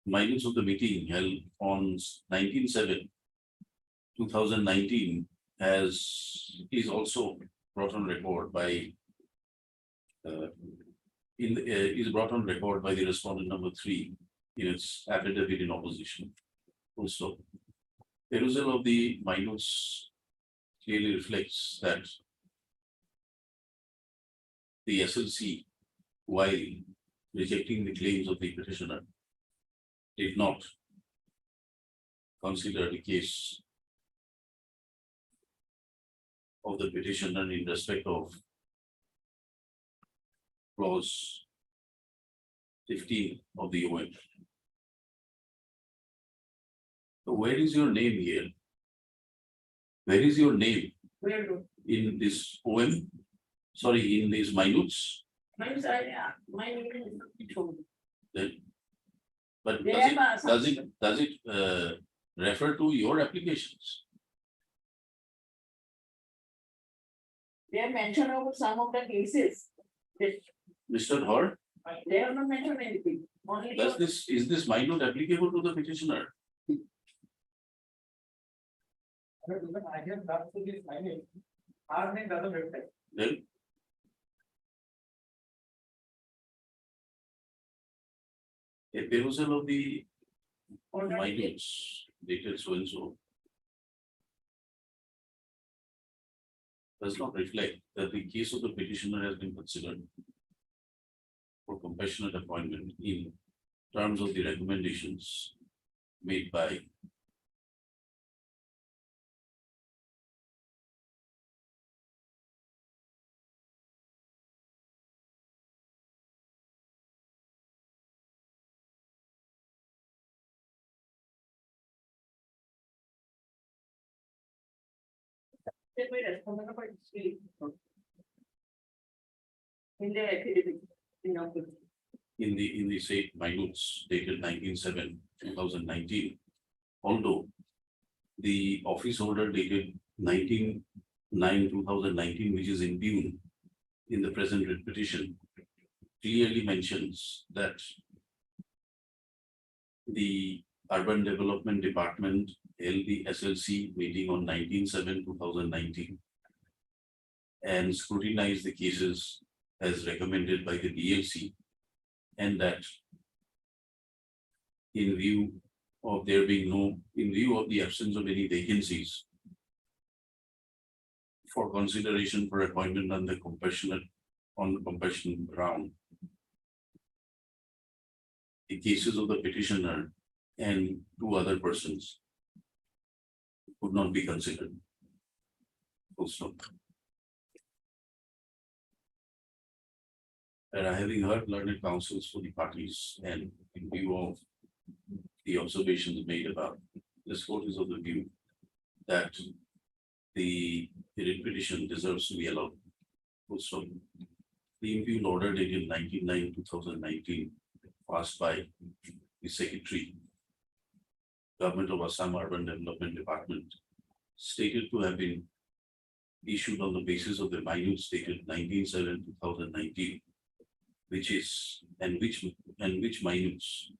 Minutes of the meeting held on 19/7/2019 is also brought on record by is brought on record by the respondent number 3 in its affidavit in opposition. Also, perusal of the minutes clearly reflects that the SLC, while rejecting the claims of the petitioner, did not consider the case of the petitioner in respect of clause 15 of the OM. So where is your name here? Where is your name Where do? in this OM? Sorry, in these minutes? Mine is, my name is. Then, but They does have, it refer to your applications? They have mentioned about some of the cases. Mr. Hor, They have not mentioned anything. Only. is this minute applicable to the petitioner? I have that to this signing. Our name doesn't reflect. Then a perusal of the minutes dated so and so does not reflect that the case of the petitioner has been considered for compassionate appointment in terms of the recommendations made by In the affidavit, in your. in the said minutes dated 19/7/2019. Although the office order dated 19/9/2019, which is impugned in the present writ petition, clearly mentions that the Urban Development Department held the SLC meeting on 19/7/2019 and scrutinized the cases as recommended by the DLC, and that in view of there being in view of the absence of any vacancies for consideration for appointment on the compassionate ground, the cases of the petitioner and two other persons could not be considered. Full stop. And having heard learned counsels for the parties and in view of the observations made about this court is of the view that the writ petition deserves to be allowed. Also, the impugned order dated 19/9/2019 passed by the Secretary, Government of Assam Urban Development Department, stated to have been issued on the basis of the minutes dated 19/7/2019, which is which minutes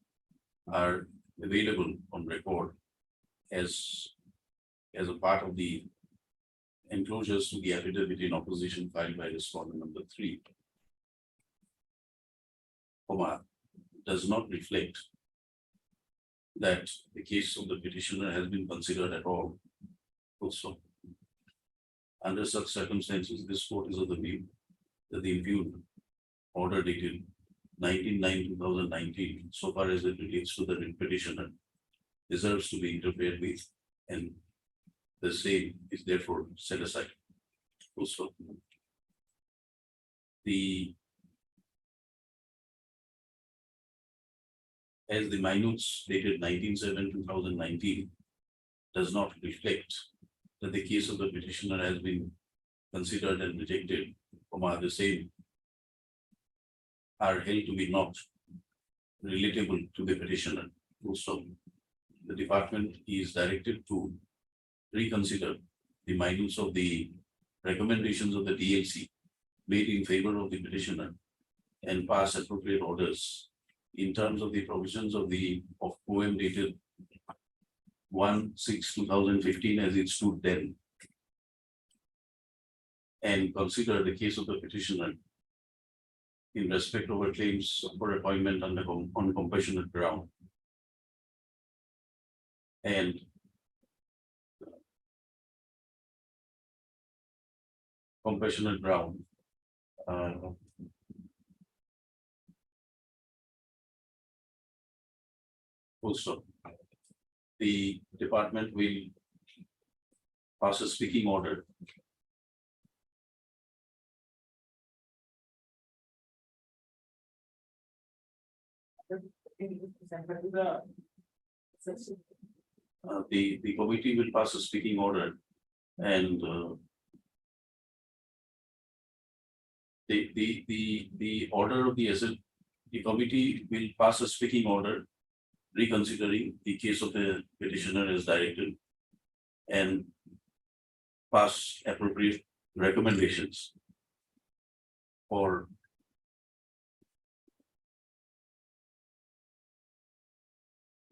are available on record as a part of the enclosures to the affidavit in opposition filed by Respondent number 3, does not reflect that the case of the petitioner has been considered at all. Also, under such circumstances, this court is of the view that the impugned order dated 19/9/2019, so far as it relates to the writ petitioner, deserves to be interfered with, and the same is therefore set aside. Also, as the minutes dated 19/7/2019 does not reflect that the case of the petitioner has been considered and rejected, the same are held to be not relatable to the petitioner. Also, the department is directed to reconsider the minutes of the recommendations of the DLC made in favor of the petitioner and pass appropriate orders in terms of the provisions of OM dated 1/6/2015 as it stood then, and consider the case of the petitioner in respect of her claims for appointment on compassionate ground, and compassionate ground also, the department will pass a speaking order The committee will pass a speaking order and the order of the the committee will pass a speaking order reconsidering the case of the petitioner as directed and pass appropriate recommendations for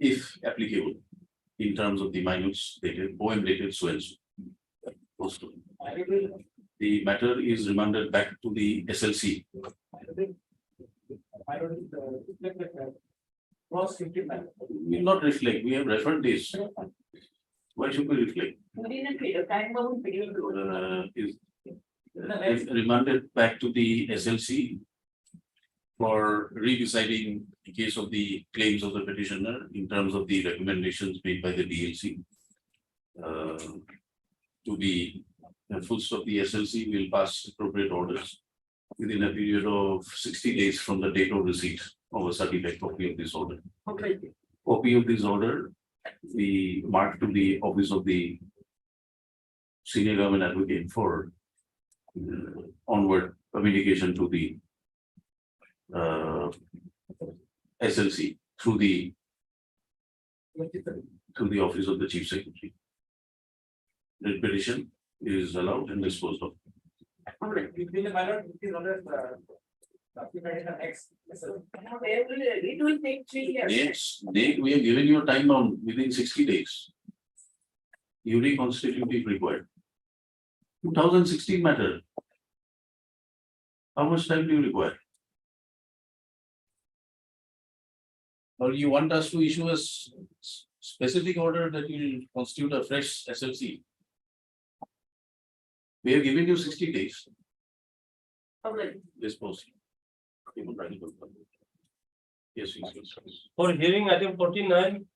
if applicable in terms of the minutes dated, poem dated so and so. The matter is remanded back to the SLC. Will not reflect, we have referred this. Why should we reflect? Is remanded back to the SLC for redeciding the case of the claims of the petitioner in terms of the recommendations made by the DLC. To be full stop, the SLC will pass appropriate orders within a period of 60 days from the date of receipt of a certified copy of this order. Okay. Copy of this order we mark to the office of the senior government advocate for onward communication to the SLC through the office of the chief secretary. The petition is allowed and disposed of. It will take 3 years. Yes, we have given you a time bound within 60 days. You reconstitute if required. 2016 matter. How much time do you require? Or you want us to issue a specific order that will constitute a fresh SLC? We have given you 60 days. Okay. Dispose. Yes, yes. For hearing item 49.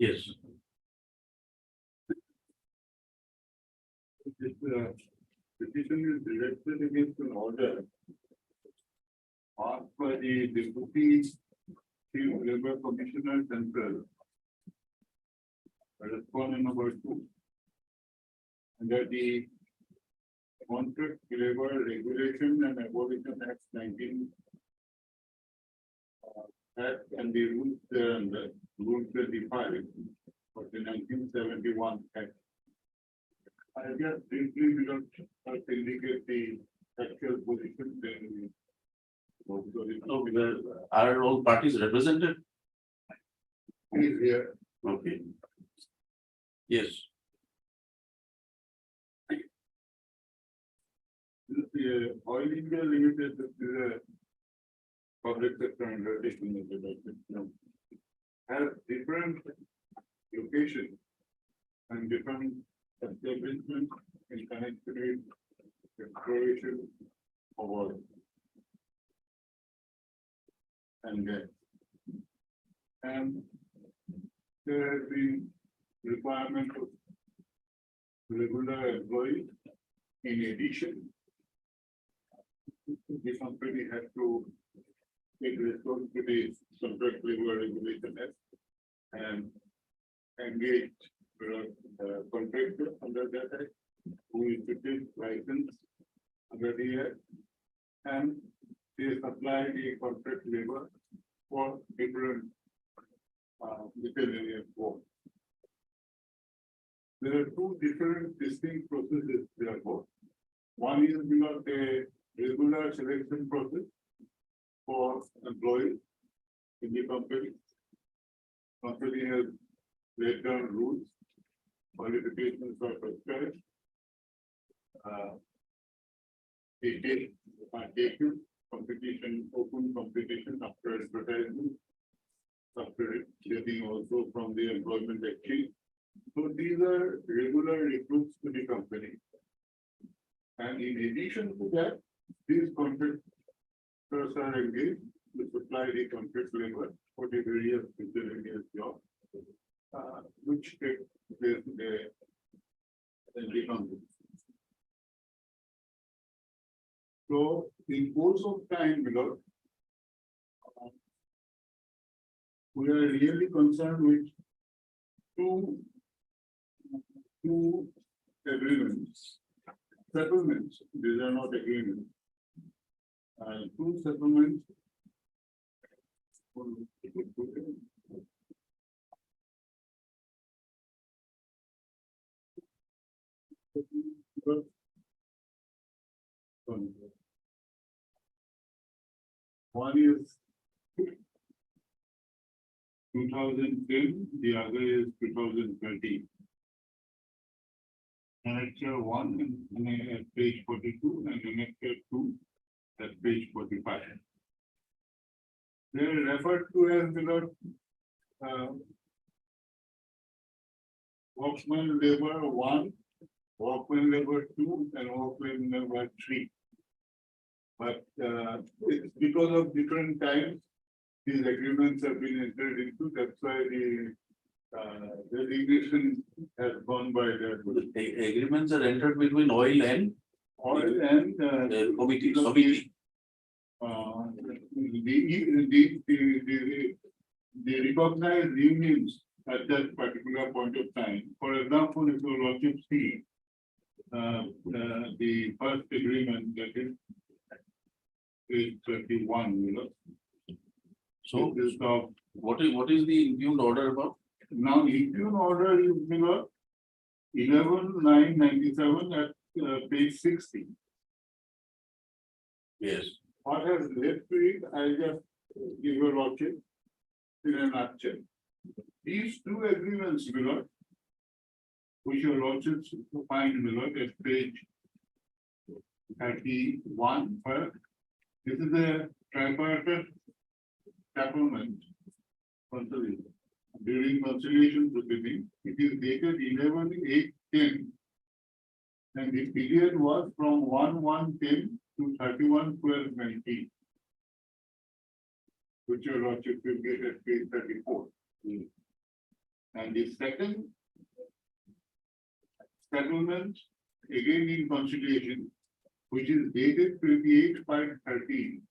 Yes. This petition is directed against an order passed by the Deputy Chief Labor Commissioner Central. Respondent number 2. Under the Contract Labor Regulation and Abolition Act 19. Act and the rules thereunder, Rule 25 of the 1971 Act. I just briefly will not indicate the actual position then. Are all parties represented? Is here. Okay. Yes. This is Oil India Limited, this is a public sector undertaking, has different locations and different establishments in connection with exploration of oil and gas. And there has been requirement of regular employees. In addition, the company has to take responsibility contract labor regulation act and engage contractor under that act, who is to take license under the act, and they supply the contract labor for different miscellaneous work. There are two different distinct processes therefore. One is because a regular selection process for employees in the company. Company has laid down rules, qualifications are prescribed. They take competition, open competition after advertisement. After getting also from the employment exchange. So these are regular recruits to the company. And in addition to that, these contractors are engaged to supply the contract labor for the various miscellaneous jobs, which take place in the company. So in course of time, below, we are really concerned with two agreements, settlements. These are not agreements. Two settlements. One is 2010, the other is 2020. Annexure 1 at page 42 and Annexure 2 at page 45. They are referred to as workman labor 1, workman labor 2, and workman labor 3. But it's because of different times, these agreements have been entered into. That's why the designation has gone by that. Agreements are entered between oil and committee. The recognized unions at that particular point of time. For example, if you lordship see the first agreement, that is page 31, you know. So what is the impugned order about? Now impugned order is 11,997 at page 60. Yes. What has led to it, I just give you a lordship in a nutshell. These two agreements, below, which your lordships find below at page 31, first. This is a tripartite settlement during conciliation proceeding. It is dated 11/8/10, and the period was from 1/1/10 to 31/12/19, which your lordship will get at page 34. And the second settlement, again in conciliation, which is dated 28/5/13.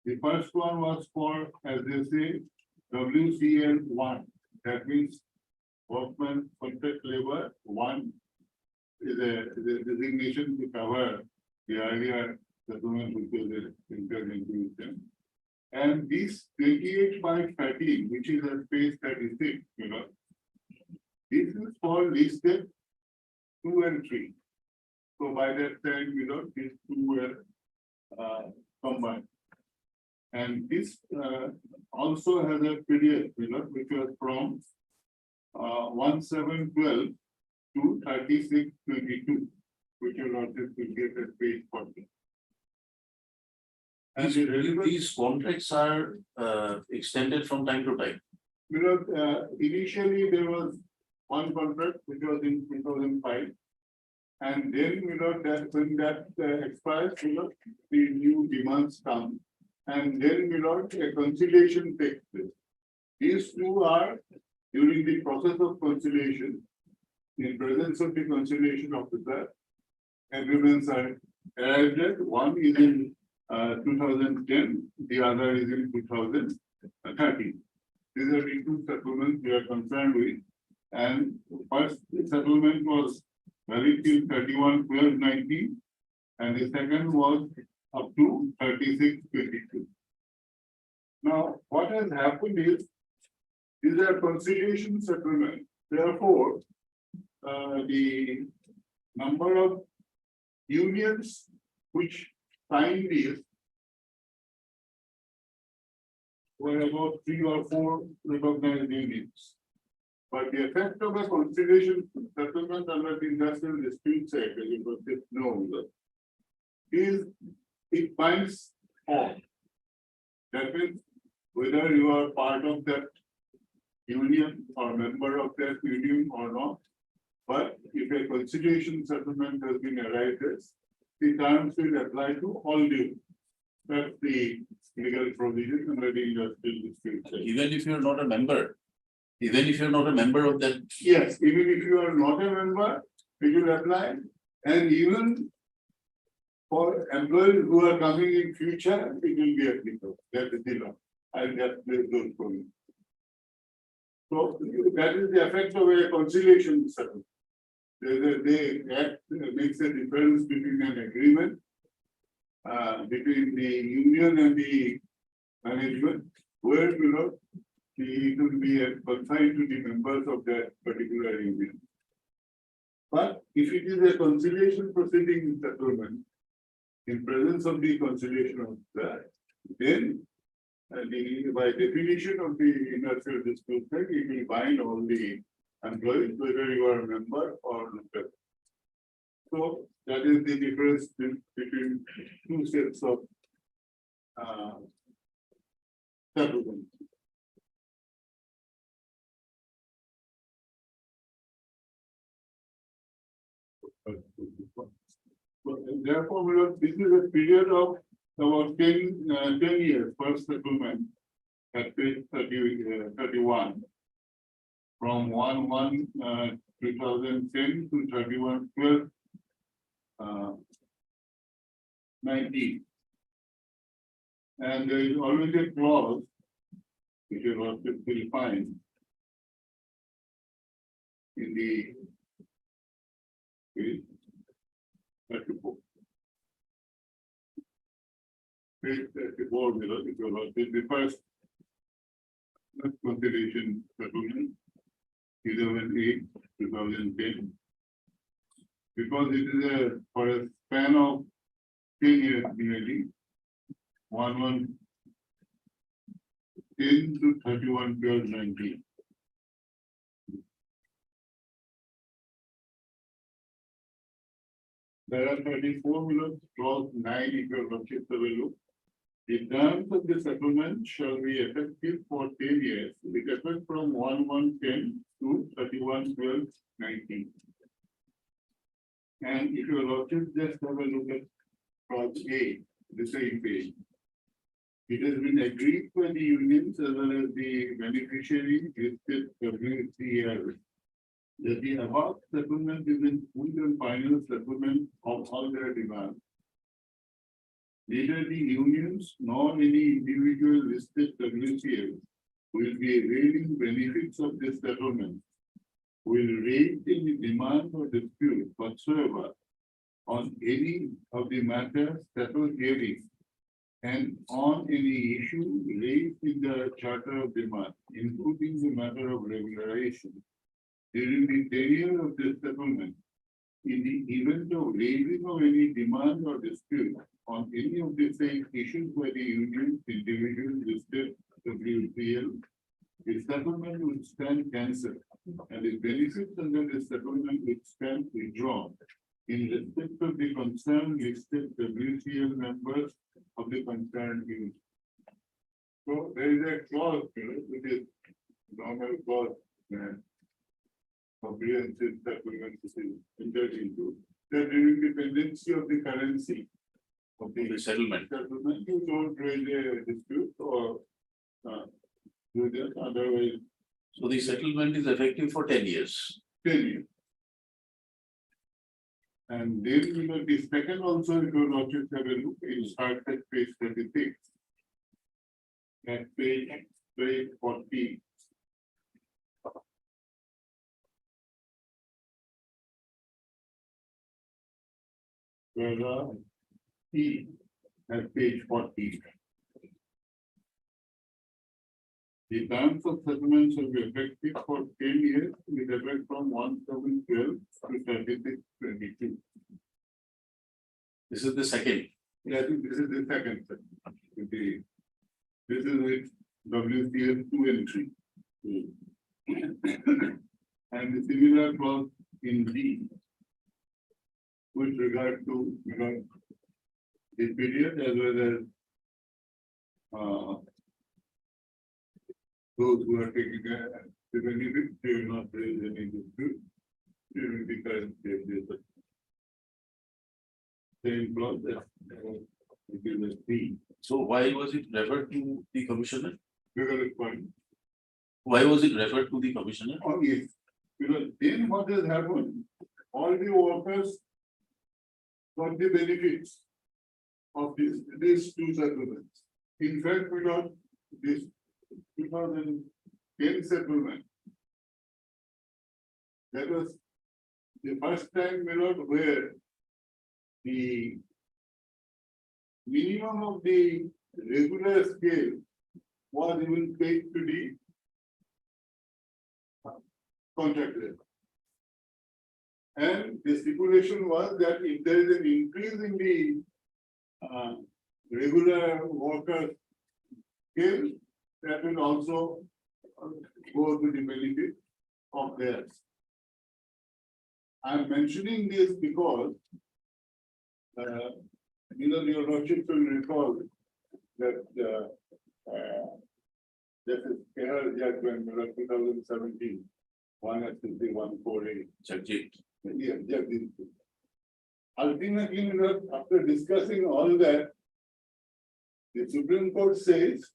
The first one was for, as they say, WCL1. That means workman contract labor 1 is a designation to cover the earlier settlement which was entered into them. And this 28/5/13, which is at page 36, you know, this is for listed 2 and 3. So by that time, you know, these two were combined. And this also has a period, you know, which was from 1/7/12 to 36/22, which you notice will get at page 40. And These contracts are extended from time to time. You know, initially there was one contract which was in 2005. And then, you know, that when that expires, you know, the new demands come. And then, you know, a conciliation takes place. These two are during the process of conciliation, in presence of the conciliation officer, agreements are arrived at. One is in 2010, the other is in 2013. These are the two settlements we are concerned with. And first settlement was valid till 31/12/19, and the second was up to 36/22. Now, what has happened is, these are conciliation settlements. Therefore, the number of unions which signed these were about 3 or 4 recognized unions. But the effect of a conciliation settlement under the Industrial Disputes Act, as you must know, is it binds all. That means whether you are part of that union or member of that union or not. But if a conciliation settlement has been arrived at, the terms will apply to all dues. That's the legal provision under the industrial dispute. Even if you're not a member, even if you're not a member of that. Yes, even if you are not a member, it will apply, and even for employees who are coming in future, it will be applicable. That is the law. I'll just place those for you. So that is the effect of a conciliation settlement. They act makes a difference between an agreement between the union and the management, where it will be confined to the members of that particular union. But if it is a conciliation proceeding settlement, in presence of the conciliation of that, then by definition of the industrial dispute, it will bind all the employees, whether you are a member or not. So that is the difference between two sets of settlements. Therefore, this is a period of about 10 years, first settlement at page 31. From 1/1/2010 to 31/12/19. And there is always a clause which you will find in the page 34. Page 34 below, if you lost it, the first conciliation settlement, 11/8/2010. Because it is for a span of 10 years nearly, 1/1/10 to 31/12/19. There are 34 below, clause 9 if you look at the value. The terms of the settlement shall be effective for 10 years, with effect from 1/1/10 to 31/12/19. And if you look at just have a look at clause 8, the same page. It has been agreed by the unions as well as the beneficiary listed WCL that the above settlement is in full and final settlement of all their demands. Neither the unions nor any individual listed WCL will be availing benefits of this settlement, will raise any demand or dispute whatsoever on any of the matters settled herein and on any issue raised in the charter of demand, including the matter of regularization. During the tenure of this settlement, in the event of raising of any demand or dispute on any of the same issues by the union, individual listed WCL, the settlement would stand cancelled and the benefits under the settlement would stand withdrawn in respect of the concerned listed WCL members of the concerned union. So there is a clause, which is normal clause, comprehensive settlement is entered into, that during the pendency of the currency of the settlement, you don't raise a dispute or do that, otherwise. so the settlement is effective for 10 years. 10 years. And then the second also, if you notice, have a look, it starts at page 36. At page 40. Where E at page 40. The terms of settlement shall be effective for 10 years with effect from 1/7/12 to 36/22. This is the second. Yeah, I think this is the second settlement. This is with WCL 2 and 3. And the similar clause in D with regard to the period as well as those who are taking the benefit, they will not raise any dispute during the current stage. Same process. It is a fee. So why was it referred to the commissioner? Because point. Why was it referred to the commissioner? Oh, yes, because then what has happened, all the workers got the benefits of these two settlements. In fact, we got this 2010 settlement. That was the first time we got where the minimum of the regular scale was even paid to the contractor. And the stipulation was that if there is an increase in the regular worker scale, that will also go to the benefit of theirs. I am mentioning this because your lordship will recall that this is Kerala judgment 2017. 148. Yeah, Jagdish. Ultimately, after discussing all that, the Supreme Court says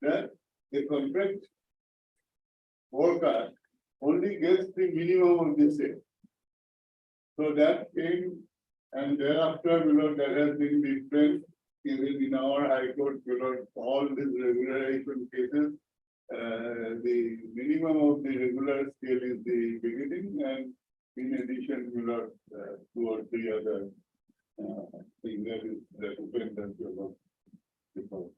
that the contract worker only gets the minimum of the same. So that came, and thereafter, there has been different, even in our High Court, all these regularization cases. The minimum of the regular scale is the beginning, and in addition, two or three other things that open that before.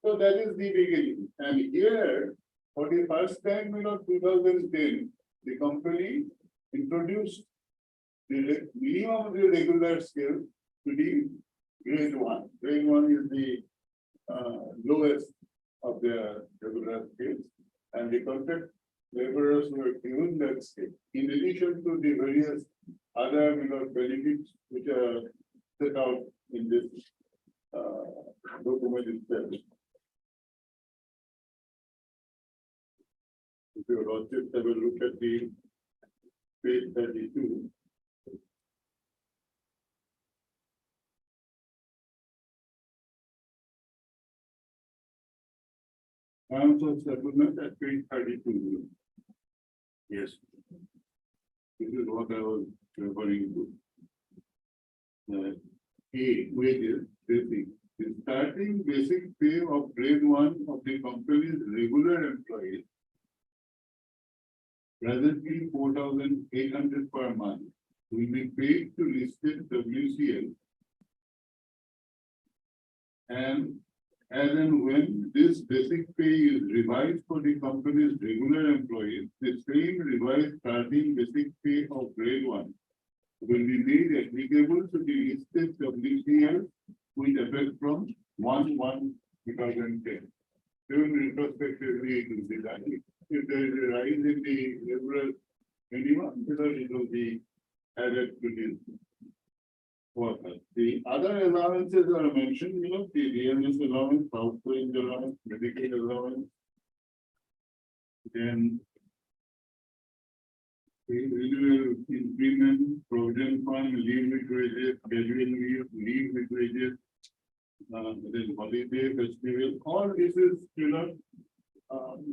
So that is the beginning. And here, for the first time, 2010, the company introduced the minimum of the regular scale to the grade 1. Grade 1 is the lowest of the regular scales, and the contract laborers were given that scale, in addition to the various other benefits which are set out in this document itself. If you also have a look at the page 32. Counsel settlement at page 32. Yes. This is what I was referring to. Wages, basic. The starting basic pay of grade 1 of the company's regular employees, presently 4,800 per month, will be paid to listed WCL, and as and when this basic pay is revised for the company's regular employees, the same revised starting basic pay of grade 1 will be made applicable to the listed WCL with effect from 1/1/2010. Even retrospectively, it will be done. If there is a rise in the regular minimum, it will be added to this. The other allowances are mentioned, the DNS allowance, house range allowance, medical allowance. Then the renewal increment, provision fund, leave with wages, schedule leave with wages, then holiday, festival, all this is,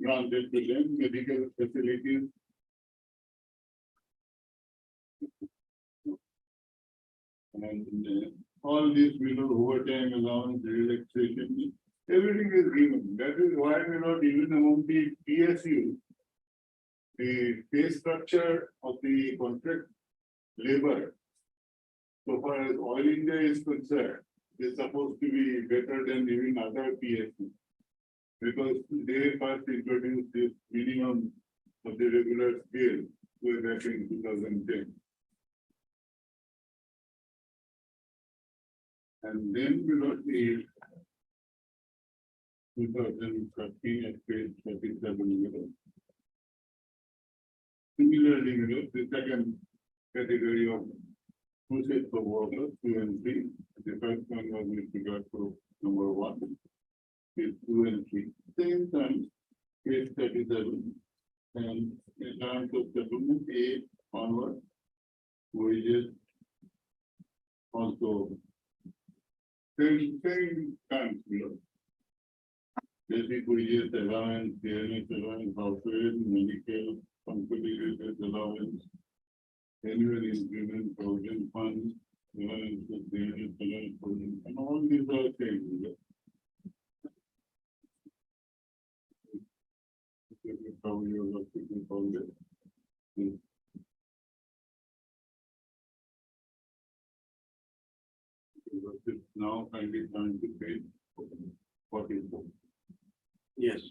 granted to them, medical facilities. And all this, overtime allowance, relaxation, everything is given. That is why, even among the PSU, the pay structure of the contract labor, so far as Oil India is concerned, is supposed to be better than even other PSU. Because they first introduced this minimum of the regular scale way back in 2010. And then we got the 2013 at page 37. Similarly, the second category of Who says the worker, 2 and 3, the first one was with regard to number 1. Is 2 and 3. Same time, case 37, and in terms of settlement, A onward, wages also same times below. Basic wages, allowance, fairness allowance, household, medical, competitive allowance, annual increment, provision funds, allowance, provision, and all these are things. How you are looking for this. Now kindly turn to page 44. Yes.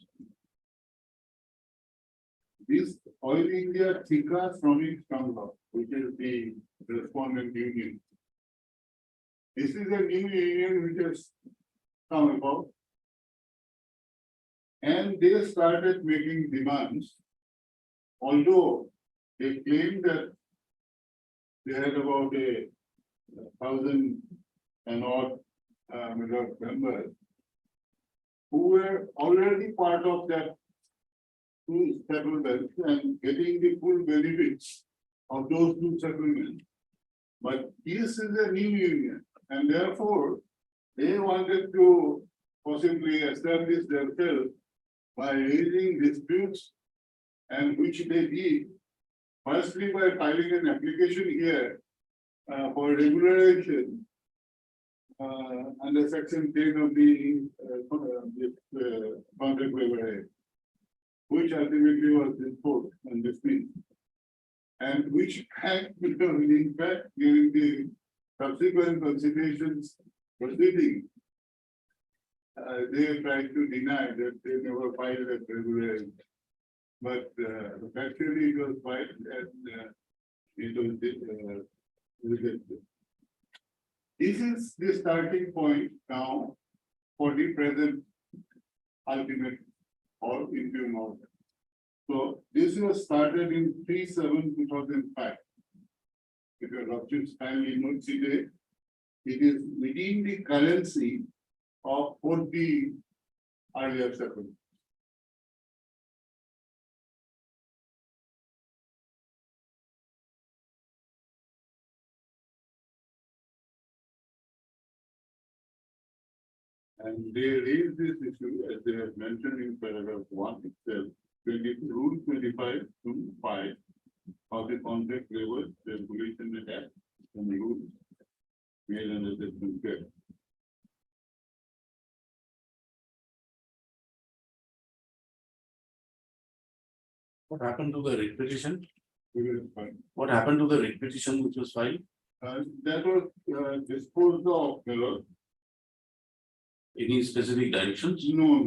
This Oil India Thika Shramik Sangha, which is the respondent union. This is a new union which has come about. And they started making demands. Although they claimed that they had about 1,000 and odd members who were already part of that two settlements and getting the full benefits of those two settlements. But this is a new union, and therefore they wanted to possibly establish themselves by raising disputes, and which they did, firstly by filing an application here for regularization under section 10 of the Contract Labor Act, which ultimately was enforced and dismissed, and which had become, in fact, during the subsequent considerations proceeding, they tried to deny that they never filed that regulation. But actually it was filed and it was rejected. This is the starting point now for the present ultimate or interim order. So this was started in 3/7/2005. If your lordships kindly note today, it is within the currency of both the earlier settlement. And they raised this issue as they have mentioned in paragraph 1 itself, Rule 25(2)(5) of the Contract Labor Regulation Act and rules made under section 12. What happened to the writ petition? We will find. What happened to the writ petition which was filed? That was disposed of, Any specific directions? no.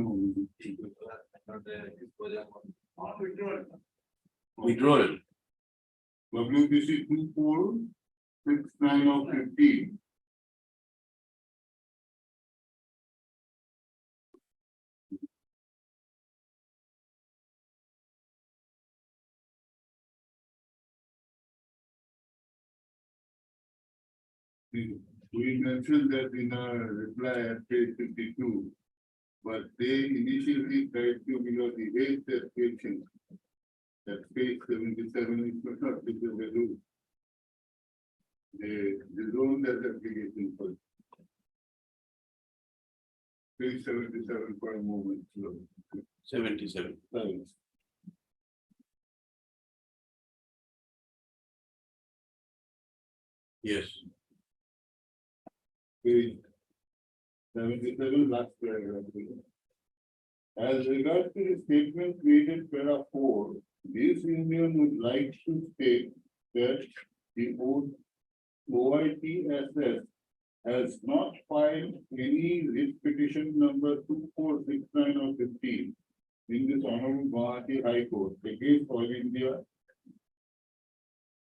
Withdrawal. WBC 2469 of 15. We mentioned that in our reply at page 52, but they initially tried to because the age description that page 77 is not this is the rule. They zone that application for page 77 for a moment. 77. Yes. Page 77 last paragraph. As regards to the statement created para 4, this union would like to state that the OITSS has not filed any writ petition number 2469 of 15 in this Honorable Guwahati High Court against Oil India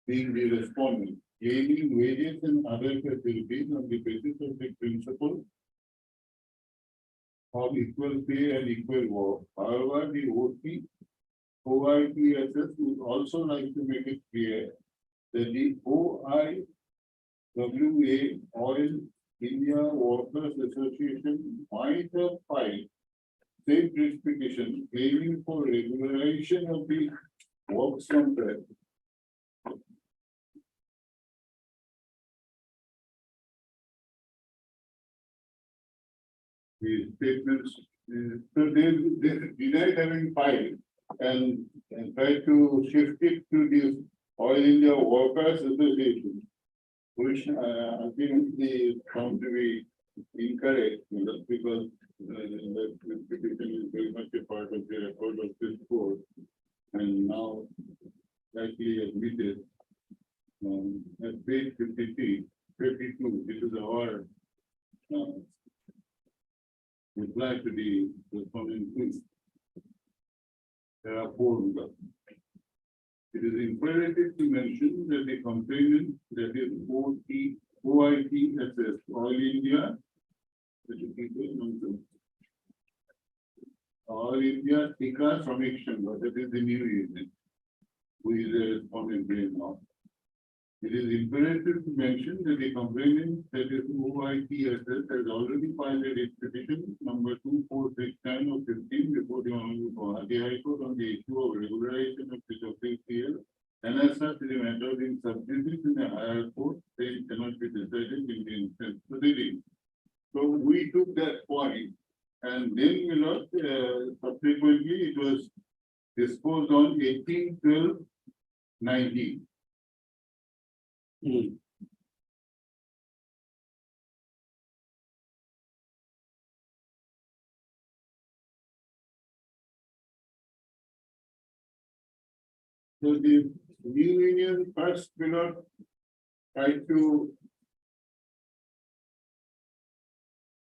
being the respondent, claiming wages and other facilities on the basis of the principle of equal pay and equal work. However, the OITSS would also like to make it clear that the OITSS WA Oil India Workers Association might have filed same petition claiming for regulation of the works contract. The statements, so they denied having filed and tried to shift it to the Oil India Workers Association, which I think they found to be incorrect, because the petition is very much a part of the record of this court, and now likely admitted at page 52, this is our reply to the respondent. There are 4 results. It is imperative to mention that the complainant, that is OITSS, Oil India, Oil India Tika Samiksham, that is the new unit, who is the respondent now. It is imperative to mention that the complainant, that is OITSS, has already filed a petition number 2469 of 15 before the Honorable Guwahati High Court on the issue of regularization of this official, and as such, the matter being submitted in the higher court, they cannot be decided in the instance proceeding. So we took that point, and then subsequently it was disposed on 18/12/19. So the new union first try to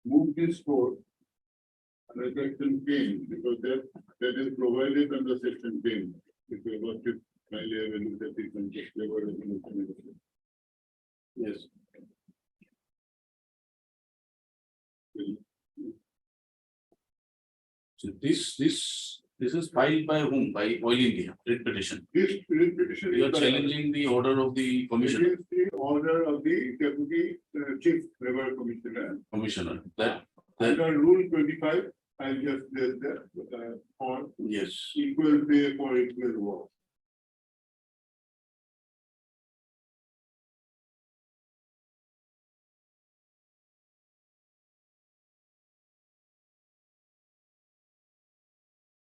move this forward under section 10, because that is provided under section 10. If you got it, yes. So this is filed by whom? By Oil India, writ petition. This petition You are challenging the order of the commissioner. Against the order of the deputy chief labor commissioner. Commissioner, that, Under rule 25, I just did that for yes. equal pay for equal work.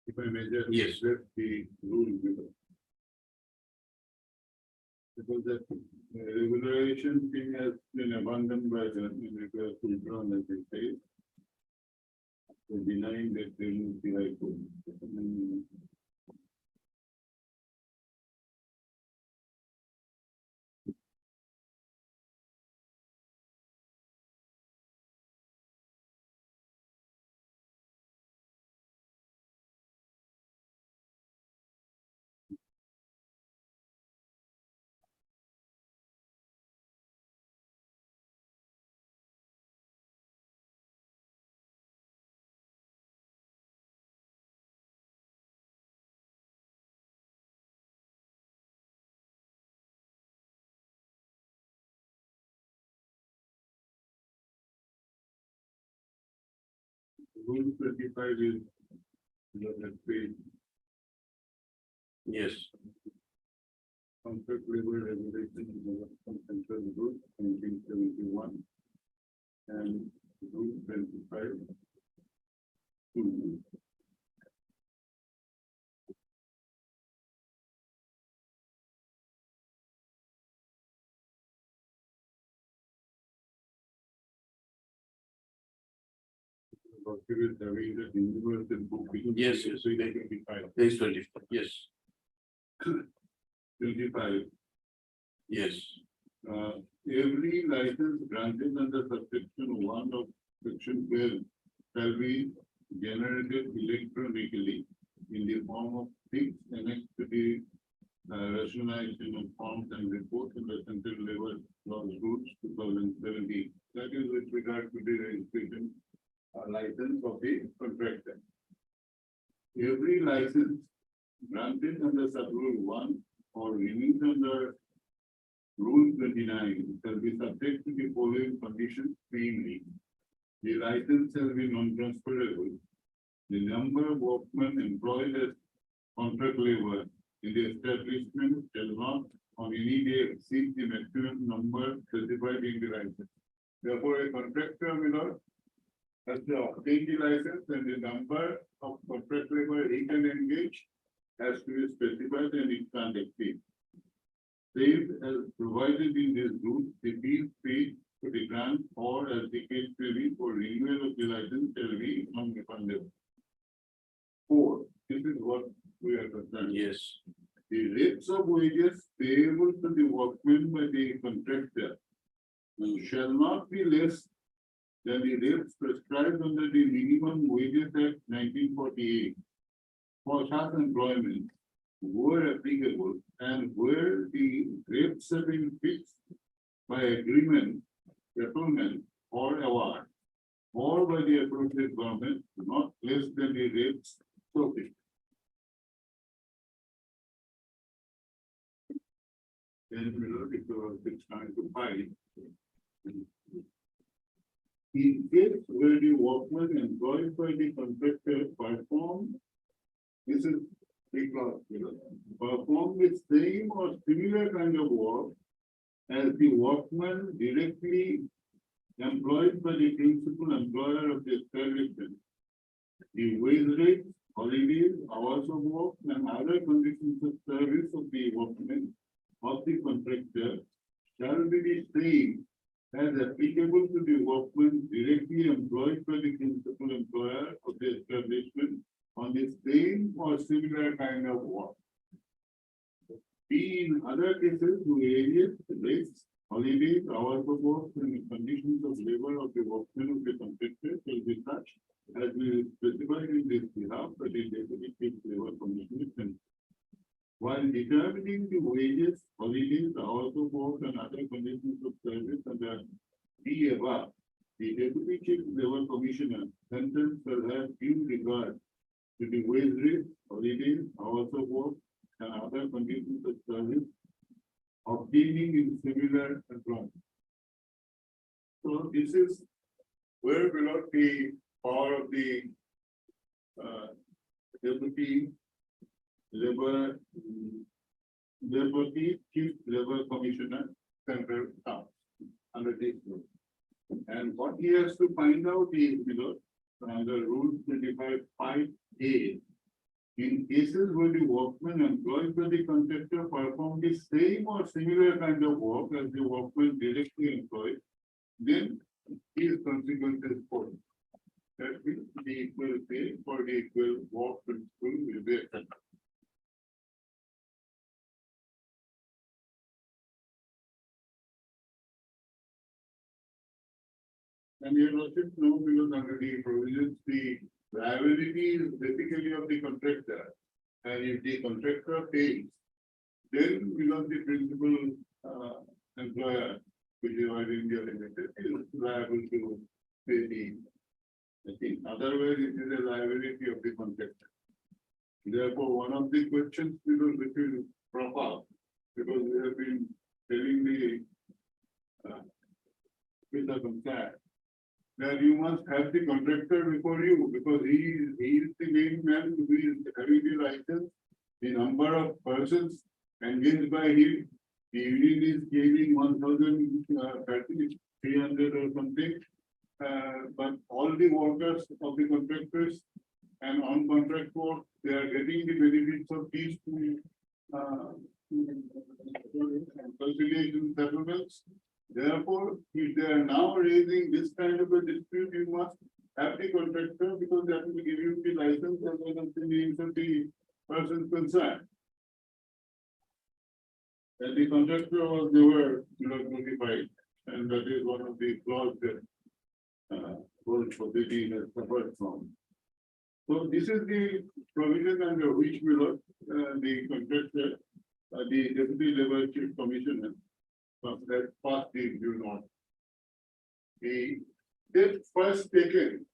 If I may just Yes. address the rule. Because that regularization thing has been abandoned by the withdrawn, as they say. So denying that they will be high court. Rule 25 is that page. Yes. Contract labor regulation of central rule 1971 and rule 25. Yes, yes. So they can be filed. Page 24, yes. 25. Yes. Every license granted under subsection 1 of section 12 shall be generated electronically in the form of things annexed to the rationalization of forms and reports in the Central Labor Laws Rules 2017. That is with regard to the registration license of the contractor. Every license granted under sub rule 1 or renewed under Rule 29 shall be subject to the following conditions, namely, the license shall be non-transferable. The number of workmen employed as contract labor in the establishment shall not on any day exceed the maximum number specified in the license. Therefore, a contractor will not have to obtain the license, and the number of contract labor he can engage has to be specified and it can't exceed. Save as provided in this rule, the fees paid to the grant or as the case may be for renewal of the license shall be non-refundable. 4. This is what we are concerned. Yes. The rates of wages payable to the workmen by the contractor shall not be less than the rates prescribed under the Minimum Wages Act 1948 for such employment were applicable and where the rates have been fixed by agreement, settlement, or award, or by the appropriate government, not less than the rates so fixed. Then we look at it's time to fight. In case where the workman employed by the contractor perform, this is the clause below, perform the same or similar kind of work as the workman directly employed by the principal employer of the establishment. The wage rates, holidays, hours of work, and other conditions of service of the workman of the contractor shall be the same as applicable to the workman directly employed by the principal employer of the establishment on the same or similar kind of work. B, in other cases, wages, rates, holidays, hours of work, and the conditions of labor of the workmen of the contractor shall be such as we specified in this behalf by the Deputy Labor Commission. While determining the wages, holidays, hours of work, and other conditions of service under B above, the Deputy Chief Labor Commissioner sentence shall have due regard to the wage rate, holidays, hours of work, and other conditions of service obtaining in similar employment. So this is where below the power of the Deputy Chief Labor Commissioner Central Town under this rule. And what he has to find out is below under Rule 25(5)(a), in cases where the workman employed by the contractor perform the same or similar kind of work as the workman directly employed, then his consequences for it. That means the equal pay for the equal work principle will be accepted. And you also know because under the provisions, the liability is basically of the contractor. And if the contractor pays, then because the principal employer, which is Oil India Limited, is liable to pay the thing. Otherwise, it is a liability of the contractor. Therefore, one of the questions because which will crop up, because we have been telling the with the contract that you must have the contractor before you, because he is the main man who is having the license, the number of persons engaged by him, the union is giving 1,300 or something, but all the workers of the contractors and on contract work, they are getting the benefits of these two conciliation settlements. Therefore, if they are now raising this kind of a dispute, you must have the contractor because that will give you the license as well as the names of the persons concerned. And the contractor was never notified, and that is one of the clauses that World Society has suffered from. So this is the provision under which we look the contractor, the Deputy Labor Chief Commissioner. That first thing you know. The first taken.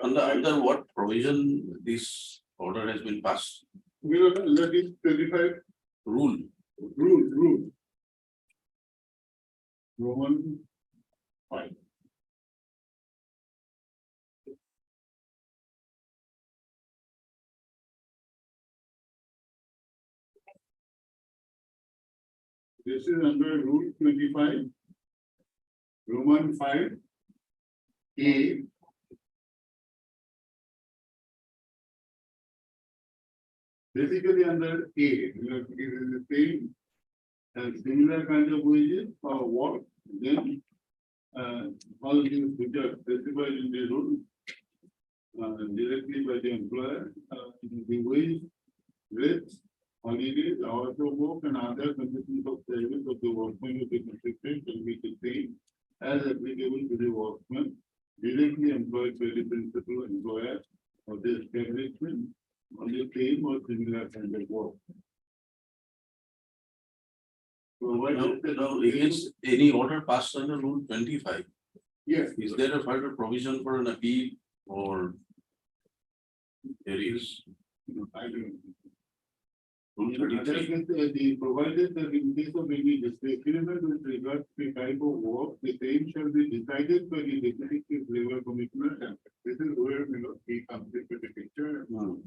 Under what provision this order has been passed? We are under this 25 Rule. rule. Roman 5. This is under Rule 25, Roman 5, A. Basically under A, it is the same and similar kind of wages or work, then all things which are specified in the rule directly by the employer, the wage, rates, holidays, hours of work and other conditions of service of the workman of the contractor shall be the same as applicable to the workman directly employed by the principal employer of the establishment on the same or similar kind of work. Now, against any order passed under Rule 25, Yes. is there a further provision for an appeal or there is? I don't. Rule 33? The provided that in case of any disagreement with regard to the type of work, the same shall be decided by the Deputy Labor Commissioner. This is where he comes into the picture. Normally,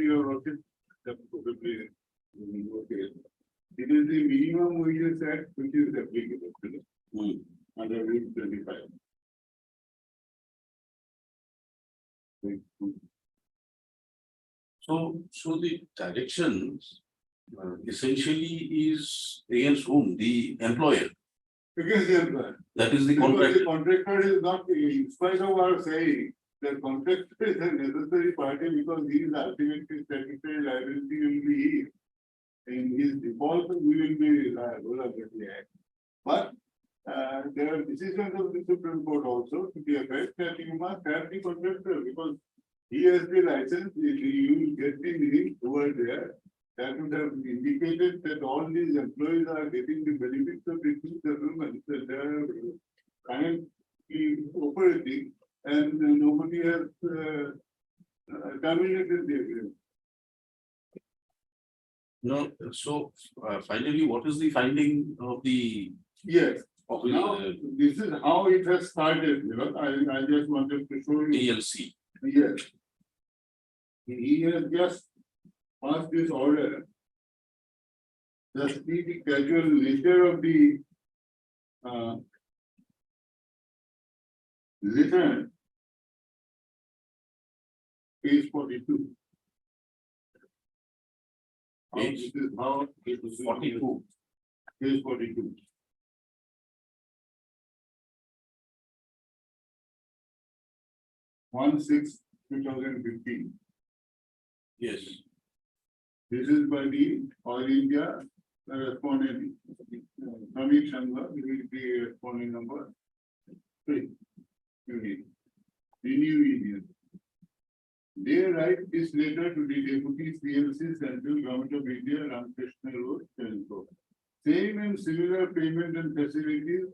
you are okay. Okay. It is the minimum wages act which is applicable under Rule 25. So the directions essentially is against whom? The employer. Against the employer. That is the Because contractor. the contractor is not, in spite of our saying, the contractor is a necessary party because he is ultimately statutory liability will be he. In his default, we will be liable under the act. But there are decisions of the Supreme Court also to the effect that you must have the contractor because he has the license, you will get the link over there. That would have indicated that all these employees are getting the benefits of the two settlements that they are currently operating and nobody has terminated the agreement. No, so finally, what is the finding of the? Yes. Of Now, this is how it has started, I just wanted to show you. DLC. Yes. He has just passed this order. Just the casual nature of the return. Page 42. This is how it is 42. Page 42. One 6/2015. Yes. This is by the All India Respondent. Petitioner, will be responding number 3. Union. The new union. They write this letter to the Deputy CLC Central Government of India, Ramakrishna Road, Telangana. Same and similar payment and facilities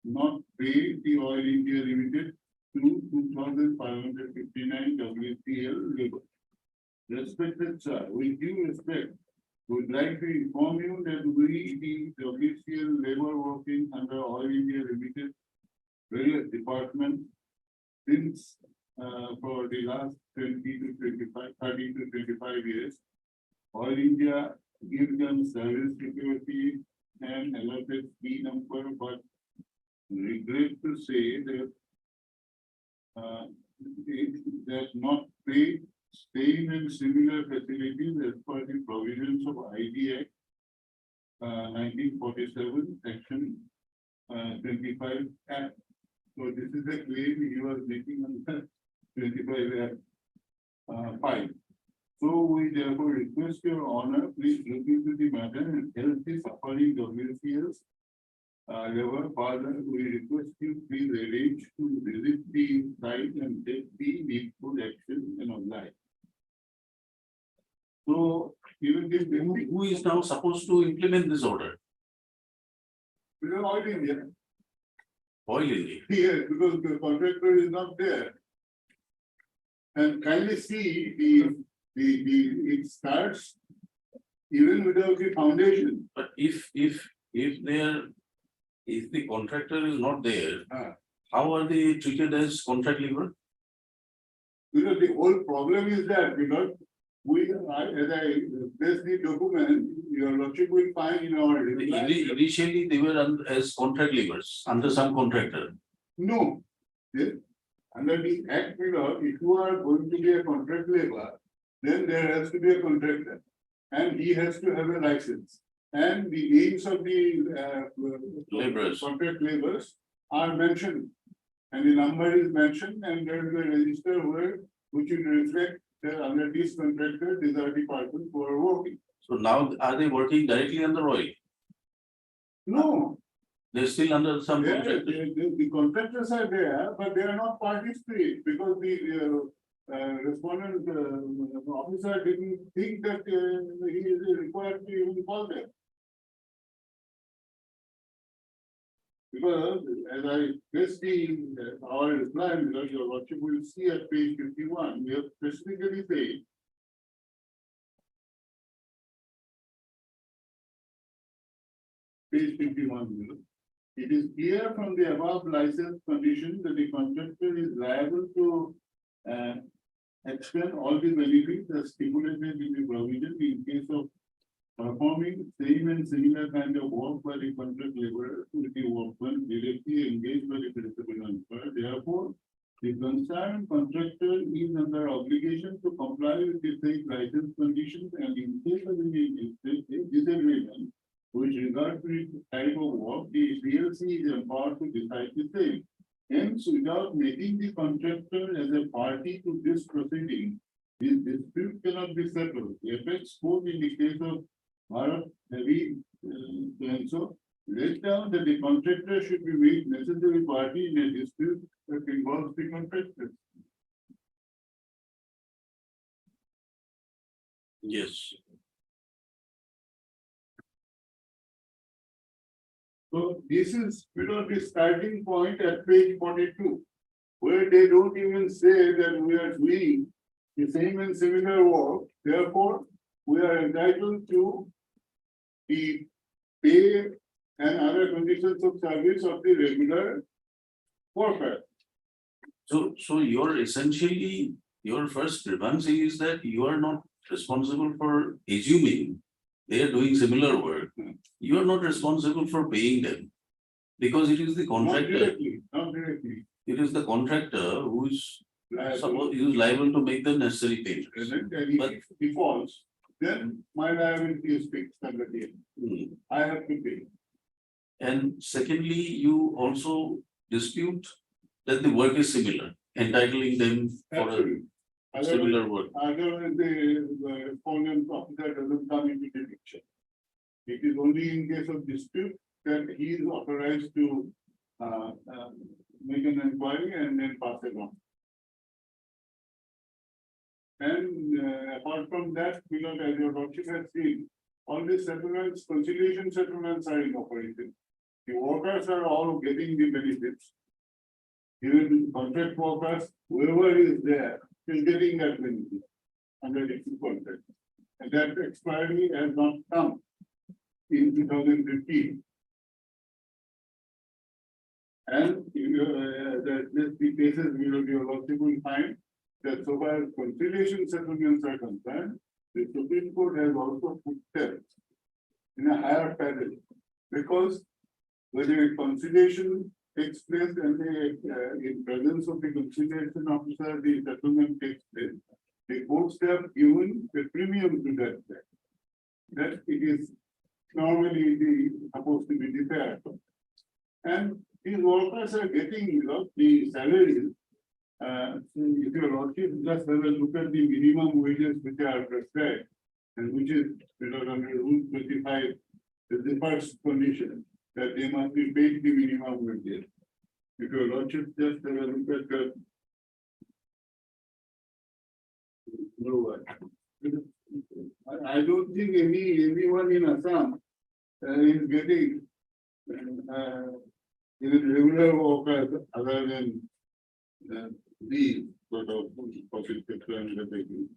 not paid the Oil India Limited to 2,559 WCL labor. Respected sir, with due respect, would like to inform you that we, the WCL labor working under Oil India Limited various departments since for the last 20 to 25, 30 to 25 years, Oil India gives them service security and allotted fee number, but regret to say that it does not pay same and similar facilities as per the provisions of ID Act 1947, Section 25 Act. So this is a claim he was making on the 25 Act 5. So we therefore request your honor, please look into the matter and help the suffering WCS. However, further, we request you please arrange to visit the site and take the needful action and oblige. So even this, Who is now supposed to implement this order? we are all in here. Oil India. Here, because the contractor is not there. And kindly see it starts even without the foundation. But if the contractor is not there, how are they treated as contract labor? Because the whole problem is that, because as I place the document, your lordship will find in our. Initially, they were as contract laborers under some contractor. No. Yes. Under the act, if you are going to be a contract labor, then there has to be a contractor. And he has to have a license. And the names of the Laborers. contract laborers are mentioned. And the number is mentioned, and there is a register where, which will reflect that under this contractor, these are the persons who are working. So now are they working directly under oil? No, They're still under some contractor. the contractors are there, but they are not parties to it, because the respondent officer didn't think that he is required to even call them. Because as I guess our reply, because your lordship will see at page 51, we have specifically said. Page 51. It is clear from the above license condition that the contractor is liable to expend all the benefits as stipulated in the provision in case of performing same and similar kind of work by the contract laborer with the workman directly engaged by the principal employer. Therefore, the concerned contractor is under obligation to comply with the same license conditions, and in case of any disagreement with regard to the type of work, the PLC is empowered to decide the same. Hence, without making the contractor as a party to this proceeding, this dispute cannot be settled. The effects both in the case of heavy and so laid down that the contractor should be made necessary party in a dispute that involves the contractor. Yes. So this is the starting point at page 42, where they don't even say that we are doing the same and similar work. Therefore, we are entitled to the pay and other conditions of service of the regular worker. So you're essentially, your first grievance is that you are not responsible for assuming they are doing similar work. You are not responsible for paying them. Because it is the contractor. Not directly. It is the contractor who is liable to make the necessary payments. And if he falls, then my liability is fixed under the I have to pay. And secondly, you also dispute that the work is similar, entitling them for a similar work. Otherwise, the respondent officer doesn't come into the picture. It is only in case of dispute that he is authorized to make an inquiry and then pass it on. And apart from that, because as your lordship has seen, all these settlements, conciliation settlements are in operation. The workers are all getting the benefits. Even contract workers, whoever is there, is getting that benefit under the contract. And that expiry has not come in 2015. And the cases your lordship will find that so far as conciliation settlements are concerned, the Supreme Court has also put them in a higher pedal, because when a conciliation takes place and in presence of the conciliation officer, the settlement takes place, the courts have given a premium to that fact. That it is normally supposed to be the fair. And these workers are getting the salaries if your lordship just have a look at the minimum wages which are prescribed and which is under rule 25, the first condition that they must be paid the minimum wages. If your lordship just have a look at the I don't think anyone in Assam is getting even regular workers other than these sort of public sector undertakings.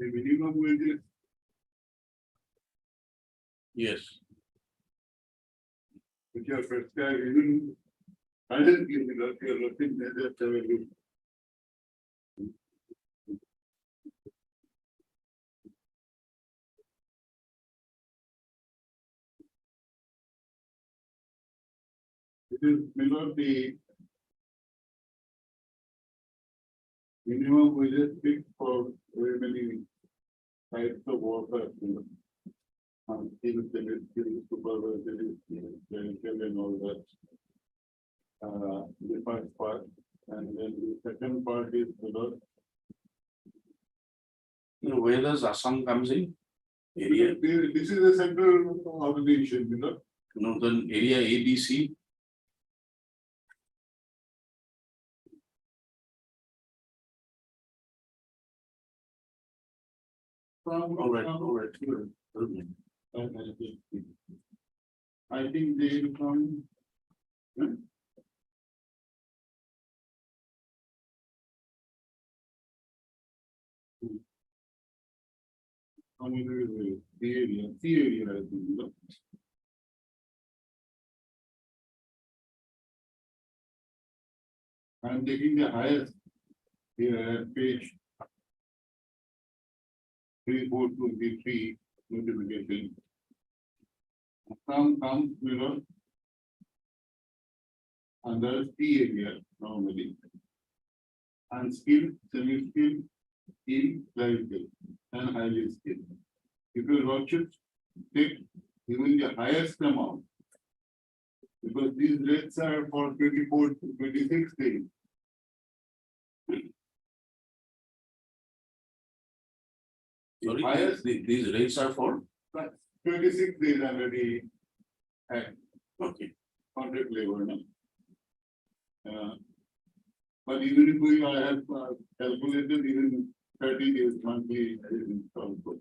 The minimum wages. Yes. Which are prescribed even currently because you are looking at that level. It is below the minimum wages fixed for very many types of workers. Supervisory, clinical and all that. The first part, and then the second part is below. Where does Assam comes in? Area, This is a central organization, then area ABC. All right. Good. I think they will come. The area, I think. I'm taking the highest here at page 3423 notification. Some comes under C area normally. Unskilled, semi-skilled, skilled, clerical, and highly skilled. If your lordship take even the highest amount, because these rates are for 24 to 26 days. Sorry, Highest, these rates are for? 26 days already. Okay. Contract labor. But even if we have calculated even 30 days monthly is also.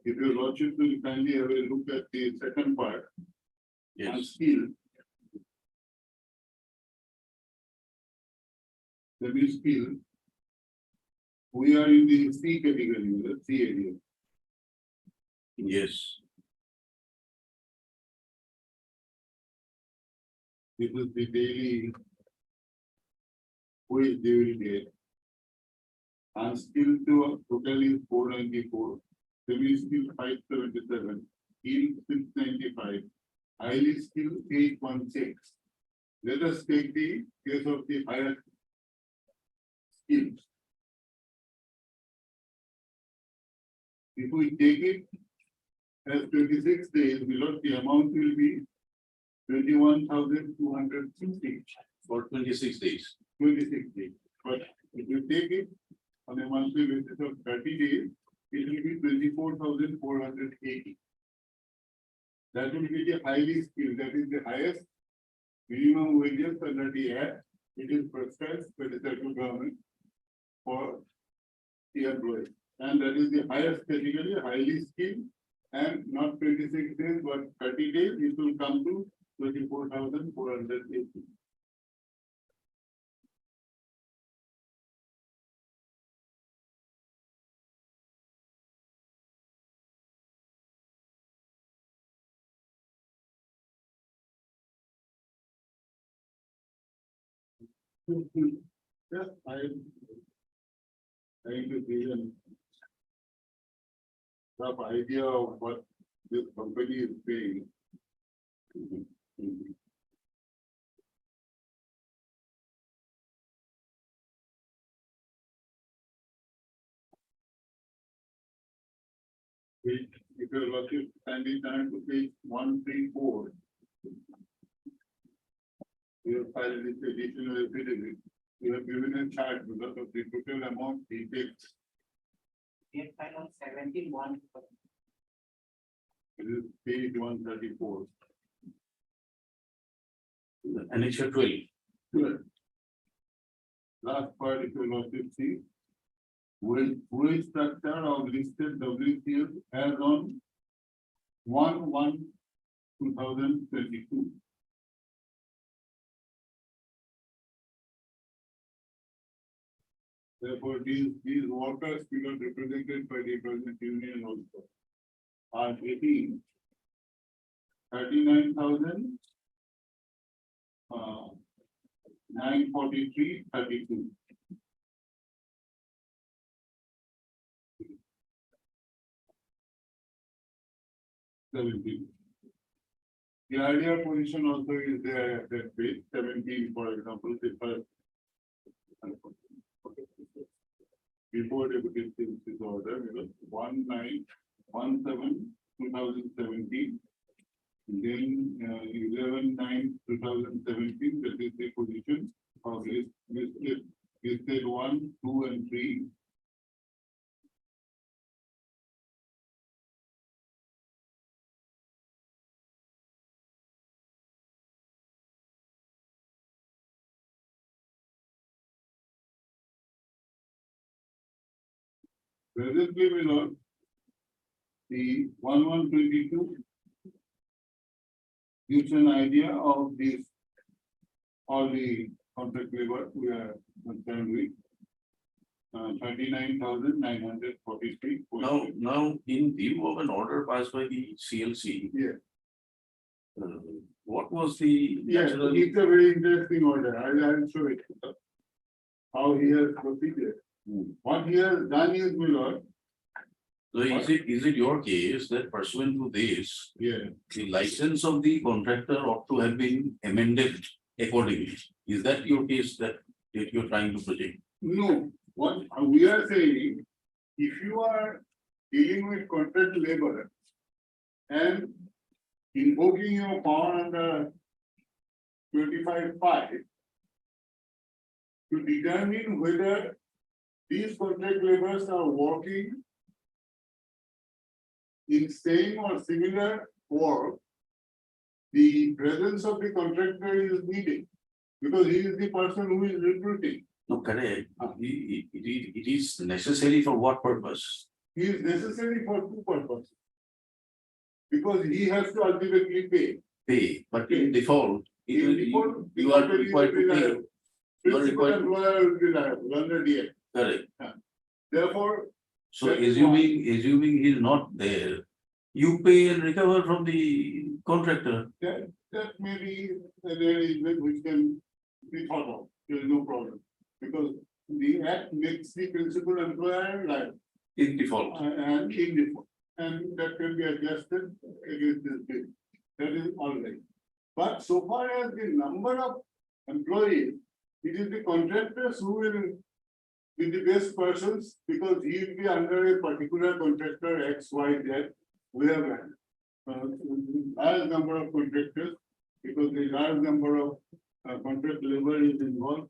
If your lordship will kindly have a look at the second part. Yes. On skill. The new skill. We are in the C category, the C area. Yes. This is the daily wage they will get. Unskilled to total is 494, semi-skilled 577, skilled 695, highly skilled 816. Let us take the case of the higher skills. If we take it as 26 days, below the amount will be 21,260 For 26 days. 26 days. But if you take it on a monthly basis of 30 days, it will be 24,480. That will be the highly skilled, that is the highest minimum wages under the act. It is prescribed by the central government for the employee. And that is the highest category, highly skilled, and not 26 days, but 30 days, it will come to 24,480. Yes, I to see them. rough idea of what this company is paying. Which, if you're lucky, standing down to page 134. You have filed this additional affidavit. You have given a chart because of the total amount he takes. We filed on 71. It is page 134. Annexure 12. Good. Last part, if you want to see. Will structure of listed WCF as on 1/1/2022. Therefore, these workers figure represented by the employment union also are getting 39,000 943.32. The earlier position also is there at that page 17, for example, the first. Before the is order, it was 1917/2017. Then 11/9/2017, that is the position of listed 1, 2, and 3. Presently, we know the 1122 gives an idea of this, all the contract labor we are concerned with. 39,943. Now, in view of an order passed by the CLC. Yeah. What was the? Yes, it's a very interesting order. I'll show it. How he has proceeded. What he has done is, my lord. So is it your case that pursuant to this, Yeah. the license of the contractor ought to have been amended accordingly? Is that your case that you're trying to project? No, what we are saying, if you are dealing with contract labor and invoking your power under 25(5) to determine whether these contract laborers are working in same or similar work, the presence of the contractor is needed because he is the person who is recruiting. No, correct. It is necessary for what purpose? He is necessary for two purposes. Because he has to ultimately pay. Pay, but in default, In default, you are required to pay. You are Principal required, employer will be liable under DA. correct. Therefore, So that is assuming he is not there, you pay and recover from the contractor. that may be an arrangement which can be thought of. There is no problem. Because the act makes the principal employer liable In default. and in default. And that can be adjusted against this bill. That is all right. But so far as the number of employees, it is the contractors who will be the best persons because he will be under a particular contractor X, Y, Z. We have a large number of contractors because the large number of contract labor is involved.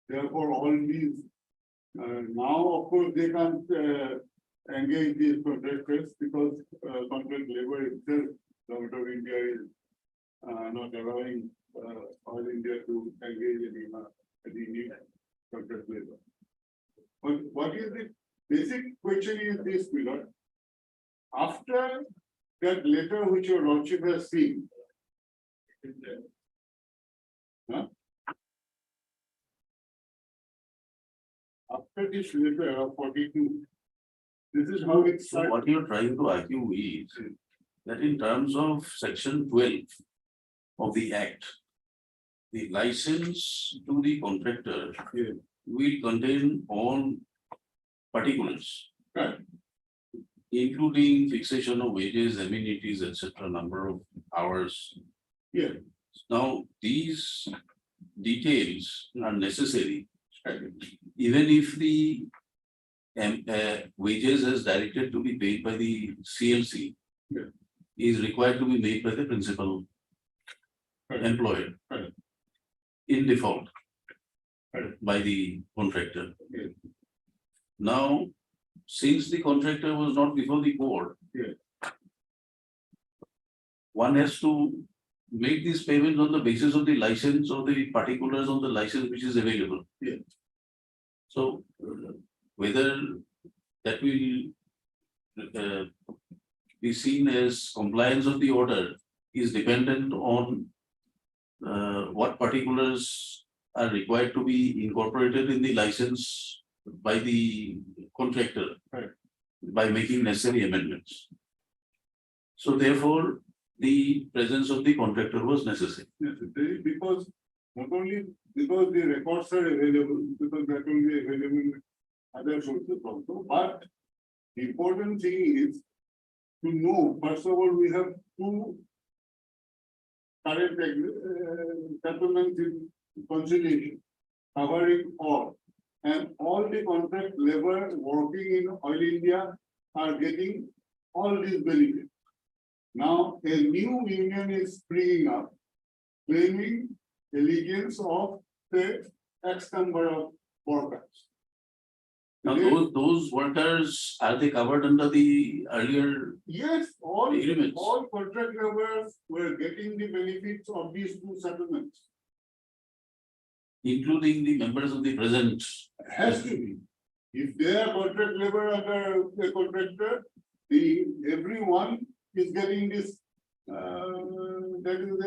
Therefore, all these now, of course, they can't engage these contractors because contract labor itself, Government of India is not allowing all India to engage in any contract labor. But what is the basic question is this, Milord? After that letter which your lordship has seen, after this letter of 42, this is how it So starts. what you're trying to argue is that in terms of section 12 of the act, the license to the contractor will contain all particulars. Right. including fixation of wages, amenities, etc., number of hours. Yeah. Now, these details are necessary, even if the wages as directed to be paid by the CLC Yeah. is required to be made by the principal Right. employer Right. in default Right. by the contractor. Yeah. Now, since the contractor was not before the board, Yeah. one has to make these payments on the basis of the license or the particulars on the license which is available. Yeah. So whether that will be seen as compliance of the order is dependent on what particulars are required to be incorporated in the license by the contractor. Right. By making necessary amendments. So therefore, the presence of the contractor was necessary. Necessary because not only because the records are available, because that will be available in other sources also, but the important thing is to know, first of all, we have two current settlements in conciliation covering all. And all the contract labor working in Oil India are getting all these benefits. Now, a new union is springing up, claiming allegiance of the X number of workers. Now, They- those workers, are they covered under the earlier? Yes, all Agreements. contract laborers were getting the benefits of these two settlements. Including the members of the present? Has to be. If they are contract labor under the contractor, everyone is getting this. That is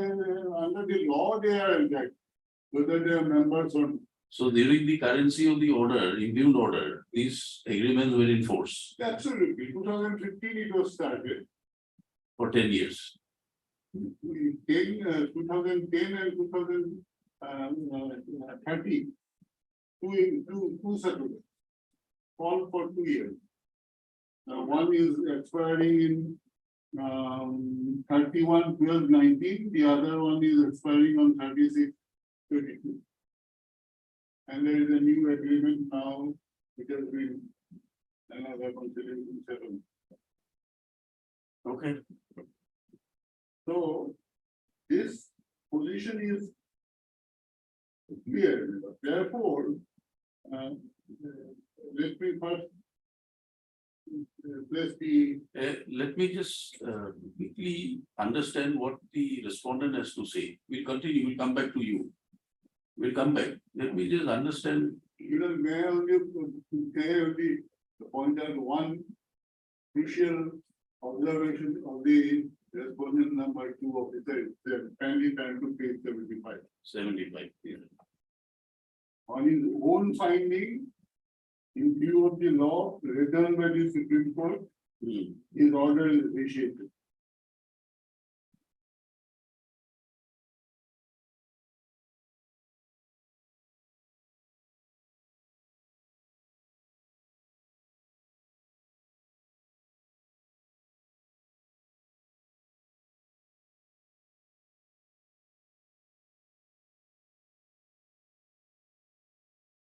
under the law they are entitled, whether they are members or not. So during the currency of the order, imbued order, these agreements were in force Absolutely, 2015 it was started. for 10 years. 2010 and 2030. Two settlements. All for 2 years. One is expiring in 31/12/19, the other one is expiring on 36/22. And there is a new agreement now, which has been another consideration settlement. Okay. So this position is clear, therefore, let me first place the. Let me just quickly understand what the respondent has to say. We'll continue, we'll come back to you. We'll come back. Let me just understand. May I only point out one crucial observation of the respondent number 2 officer, the kindly time to page 75. 75. Yeah. On his own finding, in view of the law written by the Supreme Court, his order is initiated.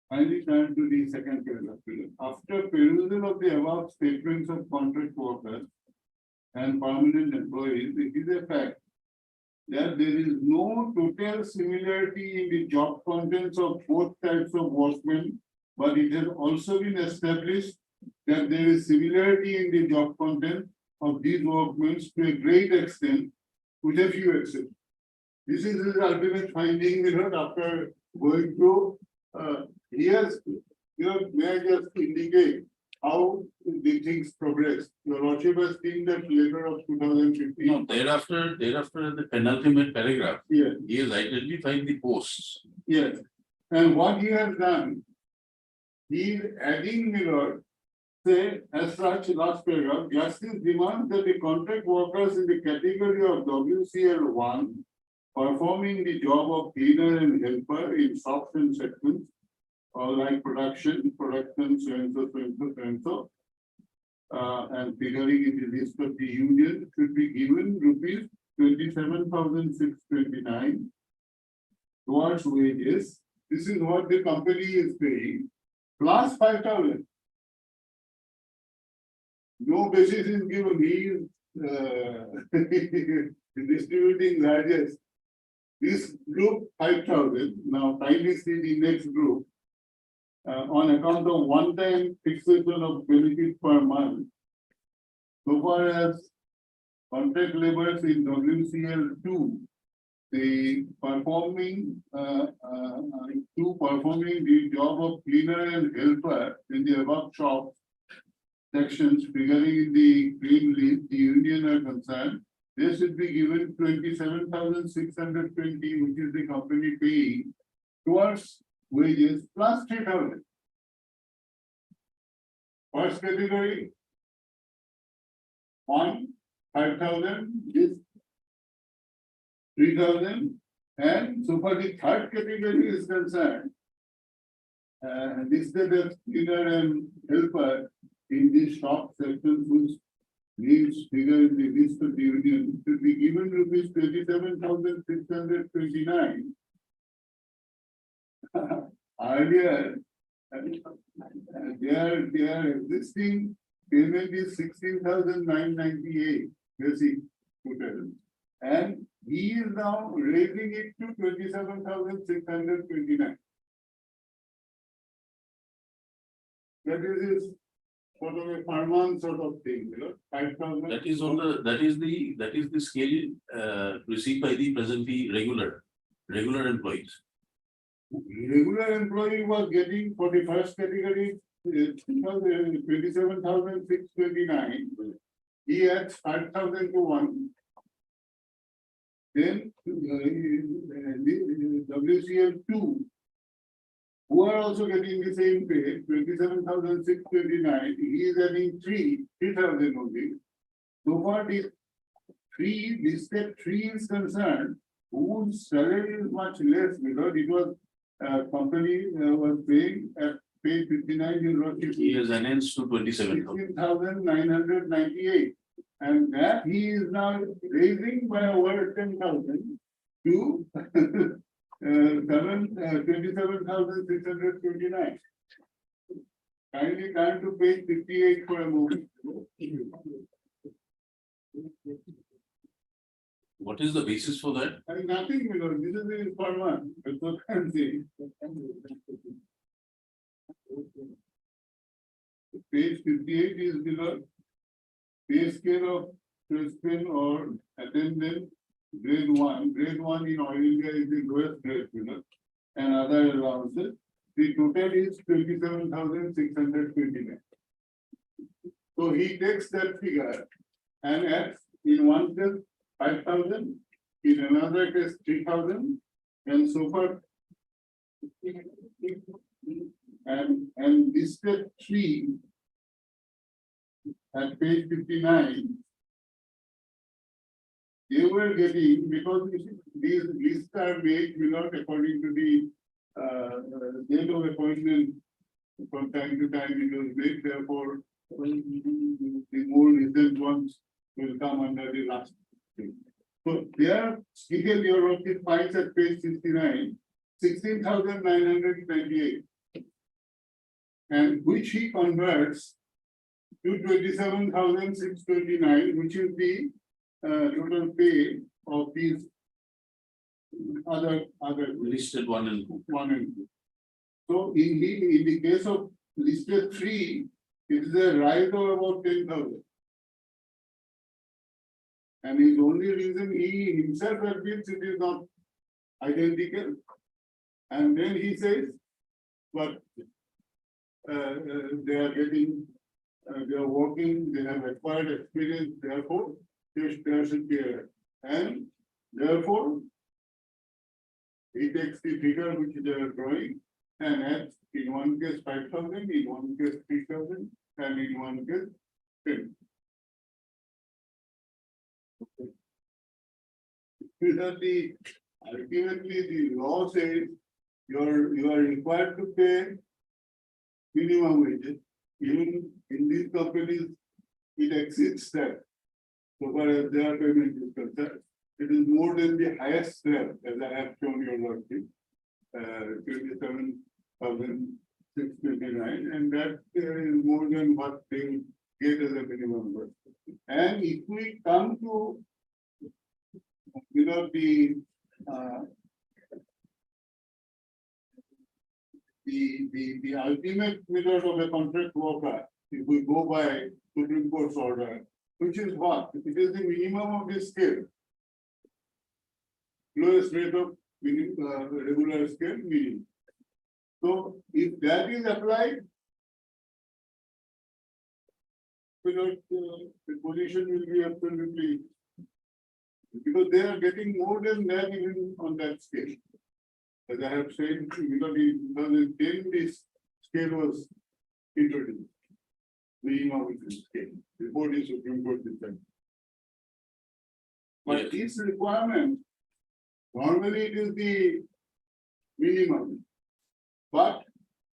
Finally, turn to the second paragraph. After perusal of the above statements of contract workers and permanent employees, it is a fact that there is no total similarity in the job contents of both types of workmen, but it has also been established that there is similarity in the job content of these workmen to a great extent, with a few exceptions. This is his ultimate finding, after going through. Yes, may I just indicate how the things progress? Your lordship has seen that letter of 2015. No, thereafter, the penultimate paragraph, Yes, he has identified the posts. yes. And what he has done, he is adding, my lord, say, as such, last paragraph, justice demands that the contract workers in the category of WCL1 performing the job of cleaner and helper in shops and segments, or like production, so and so, and figuring in the list of the union should be given rupees 27,629 towards wages. This is what the company is paying, plus 5,000. No basis is given, he is distributing largest. This group 5,000, now kindly see the next group. On account of one-time fixation of benefit per month. So far as contract laborers in WCL 2, the performing the job of cleaner and helper in the above shop sections figuring in the green list, the union are concerned, they should be given 27,620, which is the company paying towards wages plus 3,000. First category, 5,000 is 3,000, and so for the third category is concerned, listed as cleaner and helper in the shop section whose names figure in the list of the union should be given rupees 27,629. Earlier, their existing payment is 16,998 basic total, and he is now raising it to 27,629. That is his sort of a per month sort of thing, 5,000. That is the scale received by the presently regular employees. Regular employee was getting for the first category 27,629. He adds 5,000 to one. Then WCL 2, who are also getting the same pay, 27,629. He is adding 3,000 only. So far, the step 3 is concerned, whose salary is much less because it was company was paying at pay 59 in He has enhanced to 27,000. 16,998, and that he is now raising by over 10,000 to 27,629. Kindly turn to page 58 for a moment. What is the basis for that? I mean, nothing, because this is the per month. That's what I'm saying. Page 58 is below pay scale of Christian or attendant grade 1. Grade 1 in oil India is the lowest grade, and other allowances. The total is 27,629. So he takes that figure and adds in one case 5,000, in another case 3,000, and so forth. And this step 3 at page 59, they were getting, because these lists are made without according to the date of appointment. From time to time it was made, therefore the more recent ones will come under the last thing. So there, scale your working finds at page 69, 16,998, and which he converts to 27,629, which is the total pay of these other Listed 1 and 2. 1 and 2. So in the case of listed 3, it is a rise of about 10,000. And his only reason he himself admits it is not identical. And then he says, but they are getting, they are working, they have acquired experience, therefore, there should be a, and therefore, he takes the figure which they are drawing and adds in one case 5,000, in one case 3,000, and in one case 10. Ultimately, the law says you are required to pay minimum wages. Even in these companies, it exceeds that. So far as their payment is concerned, it is more than the highest slab, as I have shown your lordship. 27,629, and that is more than what they get as a minimum wage. And if we come to, the ultimate method of a contract worker, if we go by Supreme Court's order, which is what? It is the minimum of the scale. Lowest rate of regular scale minimum. So if that is applied, the position will be absolutely, because they are getting more than that even on that scale. As I have said, because in 2010 this scale was introduced. Minimum scale before the Supreme Court decided. But this requirement, normally it is the minimum. But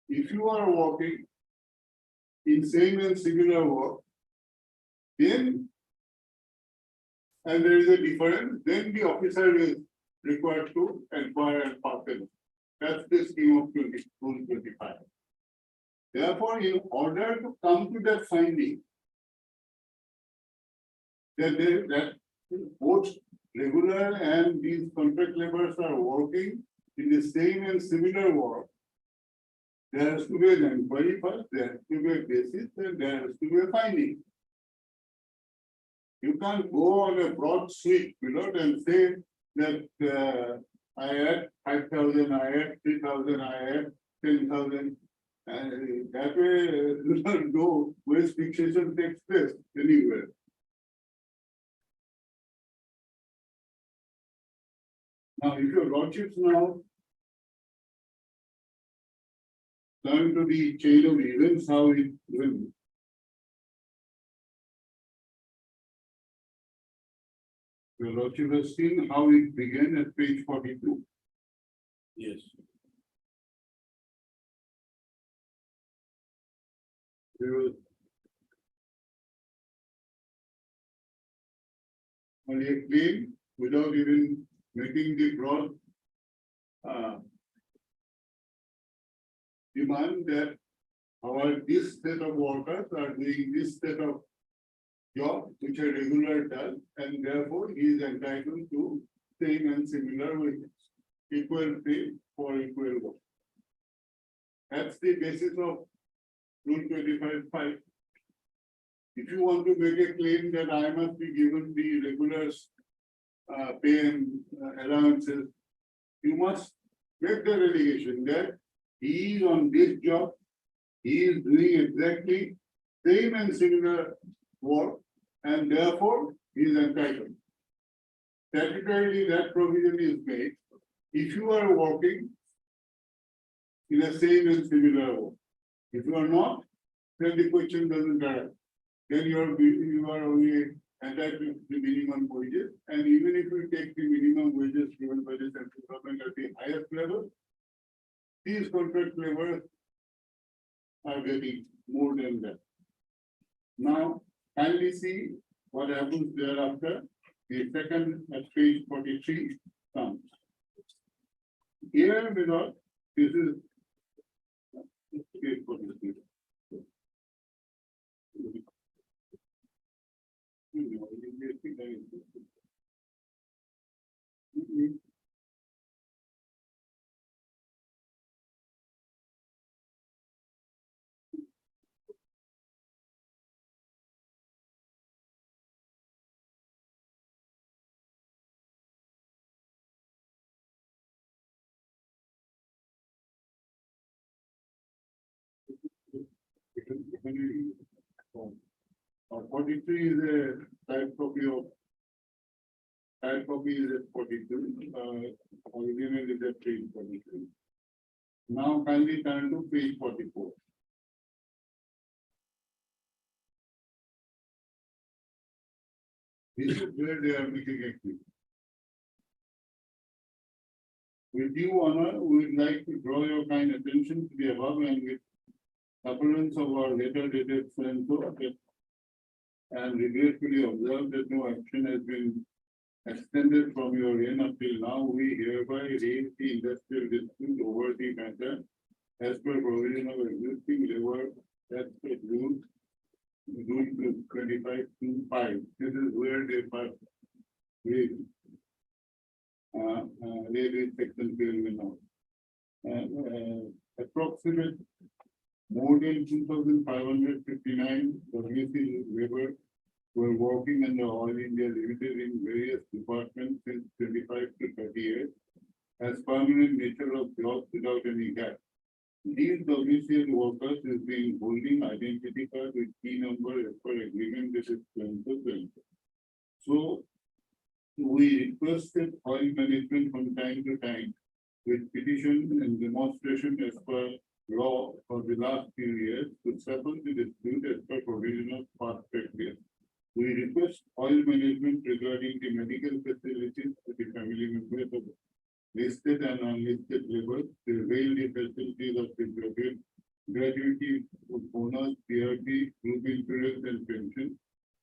if you are working in same and similar work, then, and there is a difference, then the officer is required to inquire and pass. That's the scheme of Rule 25. Therefore, in order to come to that finding, that both regular and these contract laborers are working in the same and similar work, there has to be an inquiry first, there has to be a basis, and there has to be a finding. You can't go on a broad sweep, and say that I had 5,000, I had 3,000, I had 10,000. And that way, no wage fixation takes place anywhere. Now, if your lordships now turn to the chain of events, how it will. Your lordship has seen how it began at page 42. Yes. There was only a claim without even making the broad demand that this set of workers are doing this set of job which a regular does, and therefore he is entitled to same and similar wages, equal pay for equal work. That's the basis of Rule 25(5). If you want to make a claim that I must be given the regulars pay and allowances, you must make the allegation that he is on this job, he is doing exactly same and similar work, and therefore he is entitled. Statutorily, that provision is made if you are working in a same and similar work. If you are not, then the question doesn't arise. Then you are only entitled to the minimum wages, and even if you take the minimum wages given by the central government at the highest level, these contract laborers are getting more than that. Now, kindly see what happens thereafter. The second at page 43 comes. Here, without this is page 43. Or 43 is a type copy of is at 42. Original is at page 43. Now kindly turn to page 44. This is where they are making a claim. With due honor, we would like to draw your kind attention to the above and with appearance of our letter dated so and regretfully observe that no action has been extended from your end until now. We hereby raise the industrial dispute over the matter as per provision of existing labor as per rule 2525. This is where they first raised section 12 now. Approximate more than 2,559 WC labor were working under All India Limited in various departments since 25 to 30 years as permanent nature of jobs without any gap. These WCL workers is being holding identity card with key number as per agreement that is planned. So we requested oil management from time to time with petition and demonstration as per law for the last few years to settle the dispute as per provisional fast track case. We request oil management regarding the medical facilities to the family members of listed and unlisted labor to avail the facilities of the gratuity, bonus, PRT, group insurance and pension,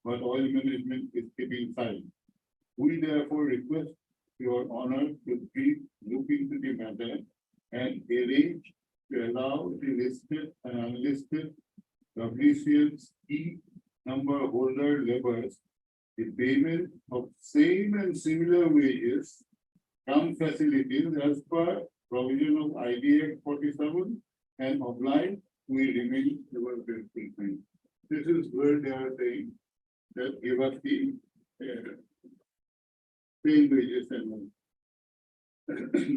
but oil management is keeping silent. We therefore request your honor to please look into the matter and arrange to allow the listed and unlisted WCL's key number holder laborers the payment of same and similar wages, some facilities as per provision of IDA 47 and obliged we remain our faithful. This is where they are saying that give us the same wages and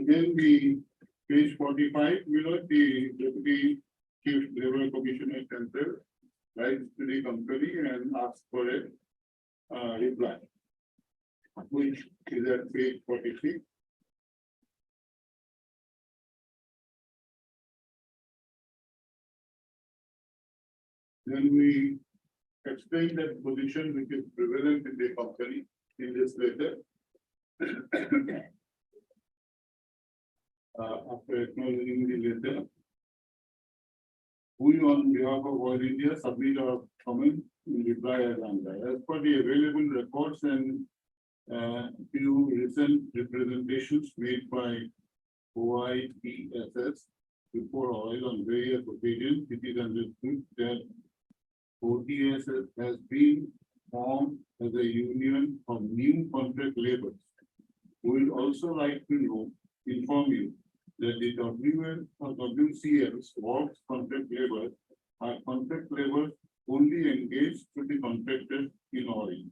then the page 45 below the Deputy Chief Labor Commissioner Center writes to the company and asks for a reply, which is at page 46. Then we explain that position which is prevalent in the company in this letter. After acknowledging the letter, we on behalf of Oil India submit our comment in reply as under. As per the available records and few recent representations made by OIPSS before oil on various occasions, it is understood that OTS has been formed as a union of new contract laborers. We would also like to inform you that the WL or WCL's works contract labor are contract labor only engaged to the contractors in oil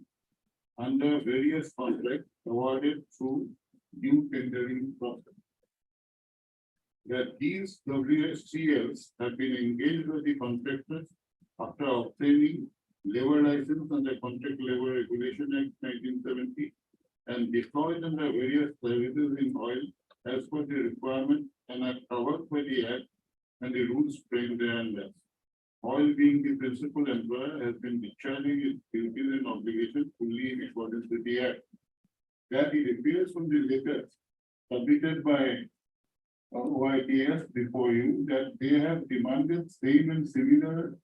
under various contracts awarded through due tendering process. That these WCLs have been engaged with the contractors after obtaining labor license under Contract Labor Regulation Act 1970 and deployed under various services in oil as per the requirement and are covered by the Act and the rules framed thereunder. Oil being the principal employer has been discharging its duties and obligations fully in accordance with the Act. That it appears from the letter submitted by OITS before you that they have demanded same and similar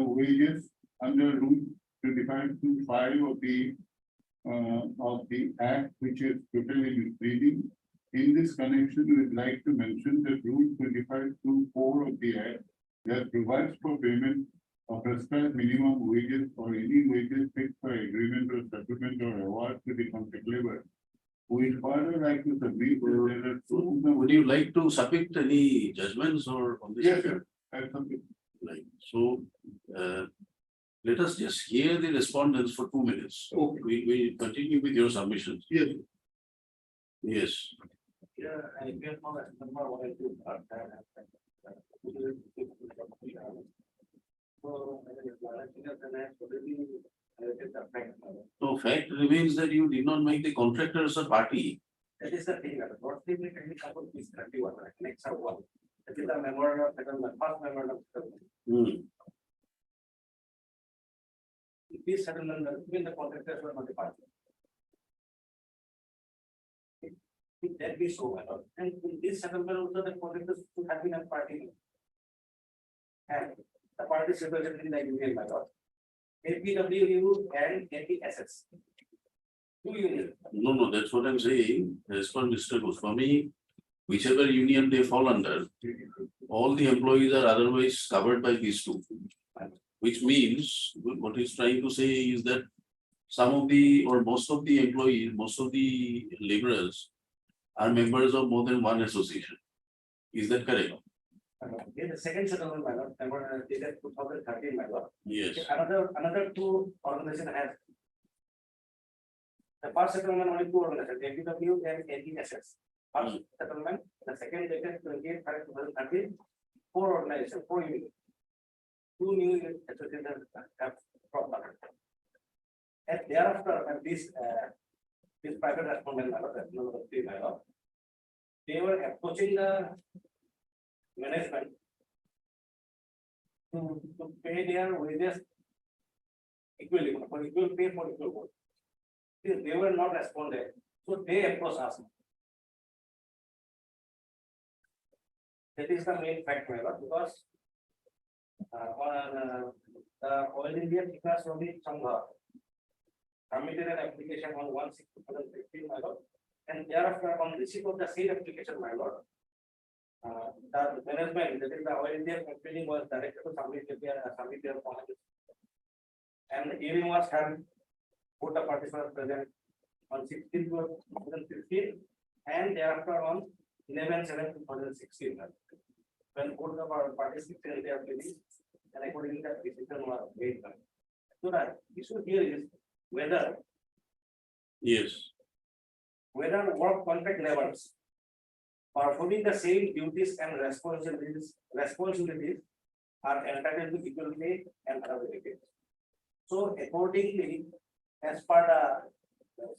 wages under Rule 2525 of the Act, which is totally misleading. In this connection, we would like to mention that Rule 2524 of the Act that provides for payment of prescribed minimum wages or any wages fixed by agreement or settlement or award to the contract labor. We further like to submit. Would you like to submit any judgments or on this? Yes, sir. I have something. Like, so, let us just hear the respondents for 2 minutes. Okay. We continue with your submissions. Yes. Yes. Yeah, I get all that number what I do. So fact remains that you did not make the contractors a party. That is the thing, what they make any couple is 31, next up one. That is the memorandum, first memorandum. This settlement, even the contractors were not the party. That be so, and in this settlement also the contractors should have been a party. And the parties representing the union, my lord. APWU and APSS. Two unions. No, that's what I'm saying. As per Mr. Goswami, whichever union they fall under, all the employees are otherwise covered by these two. Which means, what he's trying to say is that some of the, or most of the employees, most of the laborers are members of more than one association. Is that correct? In the second settlement, my lord, dated 2013, my lord. Yes. Another two organization has. The first settlement only two organizations, APW and APSS. First settlement, the second dated 28/5/2013, four organizations, four unions. Two new associations have cropped up. And thereafter, this private respondent, my lord, number 3, my lord, they were approaching the management to pay their wages equally, for equal pay for equal work. They were not responded, so they approached us. That is the main fact, my lord, because on the Oil India Vikas Sangha submitted an application on 1/6/2015, my lord, and thereafter on receipt of the same application, my lord, the management, that is the Oil India company, was directed to submit their comments. And the hearing was held, both the parties were present on 16/2015 and thereafter on 11/7/2016. When both the parties declared their pleadings, and accordingly the decision was made. So the issue here is whether Yes. whether work contract laborers performing the same duties and responsibilities are entitled to equal pay and other benefits. So accordingly, as per the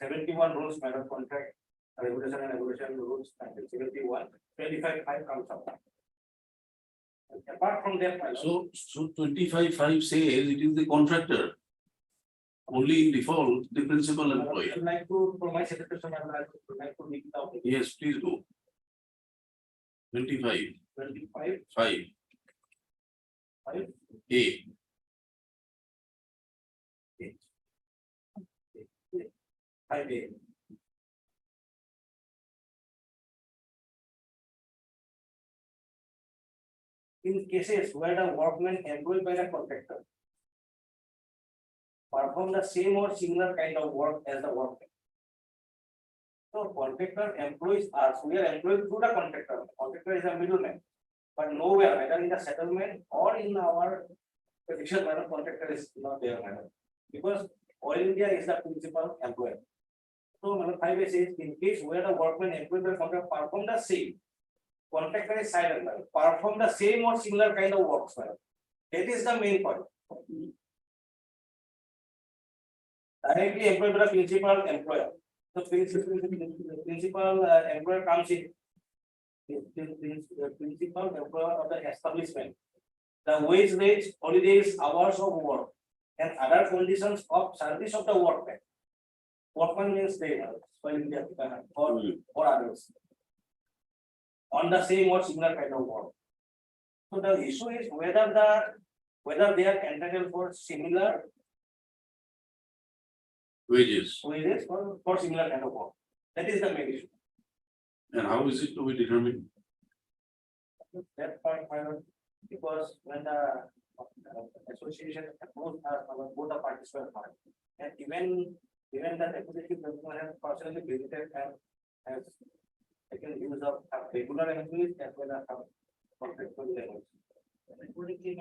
71 rules, matter contract regulation and evolution rules, 71, 25/5 comes up. And apart from that, my lord, So 25/5 says it is the contractor. Only in default, the principal I employee. would like to, for my satisfaction, I would like to read it out. Yes, please go. 25, 25, 5, 5, A. 5A. In cases where the workman employed by the contractor perform the same or similar kind of work as the workman. So contractor employees us, we are employed through the contractor. Contractor is a middleman. But nowhere, whether in the settlement or in our petition, whether contractor is not there, madam. Because Oil India is the principal employer. So madam, 5A says in case where the workman employed by the contractor perform the same. Contractor is silent, madam. Perform the same or similar kind of works, madam. That is the main point. Directly employed by the principal employer. The principal employer comes in. The principal employer of the establishment. The wage rates, holidays, hours of work, and other conditions of service of the workman. Workman means they or others. On the same or similar kind of work. So the issue is whether they are entitled for similar Wages. wages for similar kind of work. That is the main issue. And how is it to be determined? That point, because when the association both the parties were part, and even the executive government has personally visited and has taken use of regular employees as well as some contractual levels. Accordingly,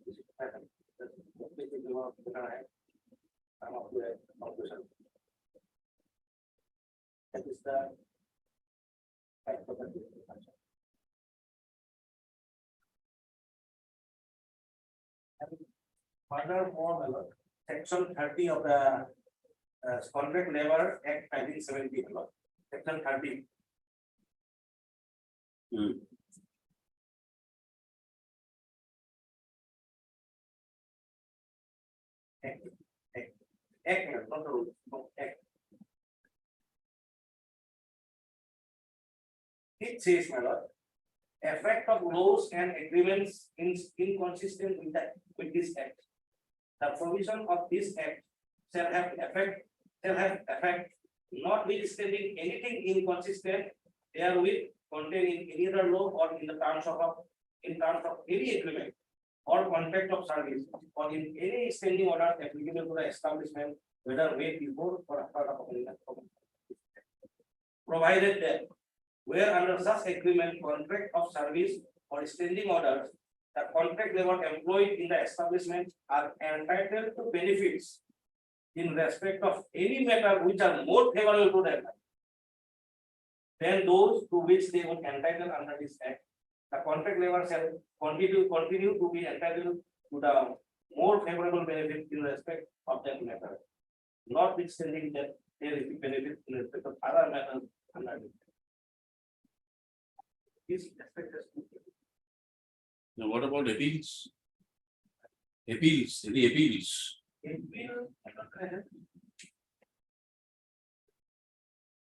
this is pattern. That is the fact of the discussion. Furthermore, section 30 of the Contract Labor Act 1970, section 30. Act, not the rule, no, act. It says, my lord, effect of laws and agreements inconsistent with this act The provision of this act shall have effect notwithstanding anything inconsistent therewith contained in any other law or in terms of any agreement or contract of service or in any standing order applicable to the establishment, whether made before or after the publication. Provided that where under such agreement, contract of service or standing orders, the contract labor employed in the establishment are entitled to benefits in respect of any matter which are more favorable to them than those to which they were entitled under this act. The contract labor shall continue to be entitled to the more favorable benefit in respect of that matter, notwithstanding that they receive benefit in respect of other matters under this. This aspect is. Now, what about appeals? Appeals, any appeals?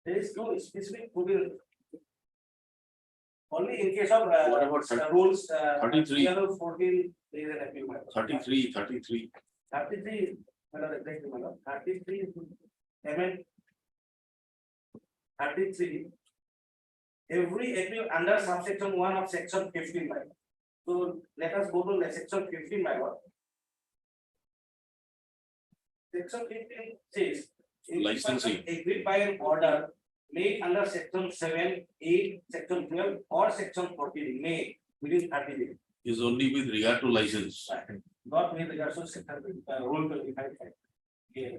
There is no specific provision. Only in case of What about rules 33? 14, there is an appeal. 33. 33, exactly, 33, amendment 33. Every appeal under subsection 1 of section 15. So let us go to the section 15, my lord. Section 15 says, in Licensing. agreed by an order made under section 7, 8, section 12, or section 14, may within 30 days. Is only with regard to license. Not with regards to section rule 25. Okay.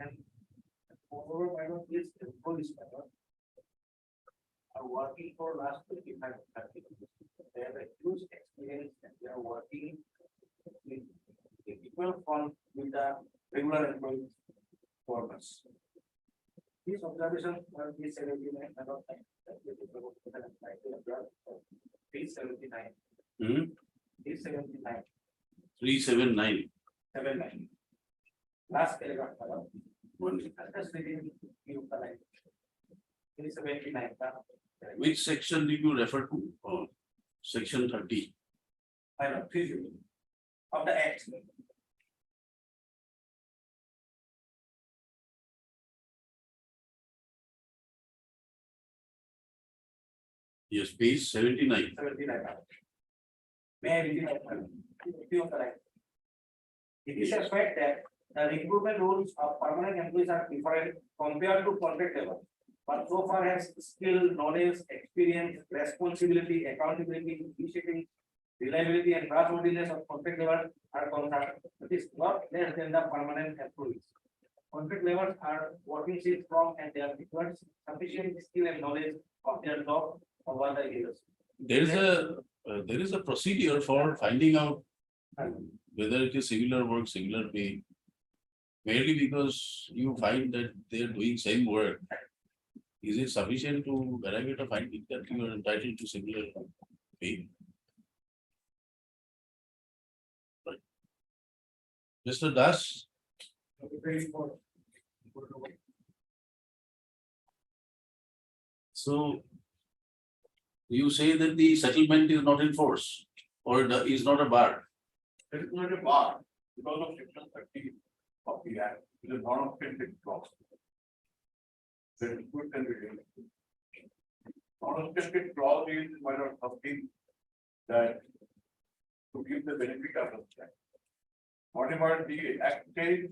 And overall, I know this police are working for last 25 to 30 years. They have a huge experience and they are working with the people from with the regular employees for us. These observations are 379 about 379. 379. 379. 79. Last paragraph. Just reading you the line. 379. Which section did you refer to? Section 30. I know, 350 of the act. Yes, page 79. 79. May I read it? Few of the line. It is a fact that the recruitment rules of permanent employees are different compared to contract level. But so far as skill, knowledge, experience, responsibility, accountability, initiative, reliability, and trustworthiness of contract level are concerned, it is not less than the permanent employees. Contract levels are working shifts from and they are required sufficient skill and knowledge of their job over the years. There is a procedure for finding out whether it is similar work, similar pay. Merely because you find that they are doing same work, is it sufficient to arrive at a finding that you are entitled to similar pay? Right. Mr. Das? So you say that the settlement is not in force or is not a bar? It is not a bar because of section 30 of the act, it is not a pending clause. There is good and real. Non-obstructed clause is one of something that to give the benefit of the fact. Whatever the act says,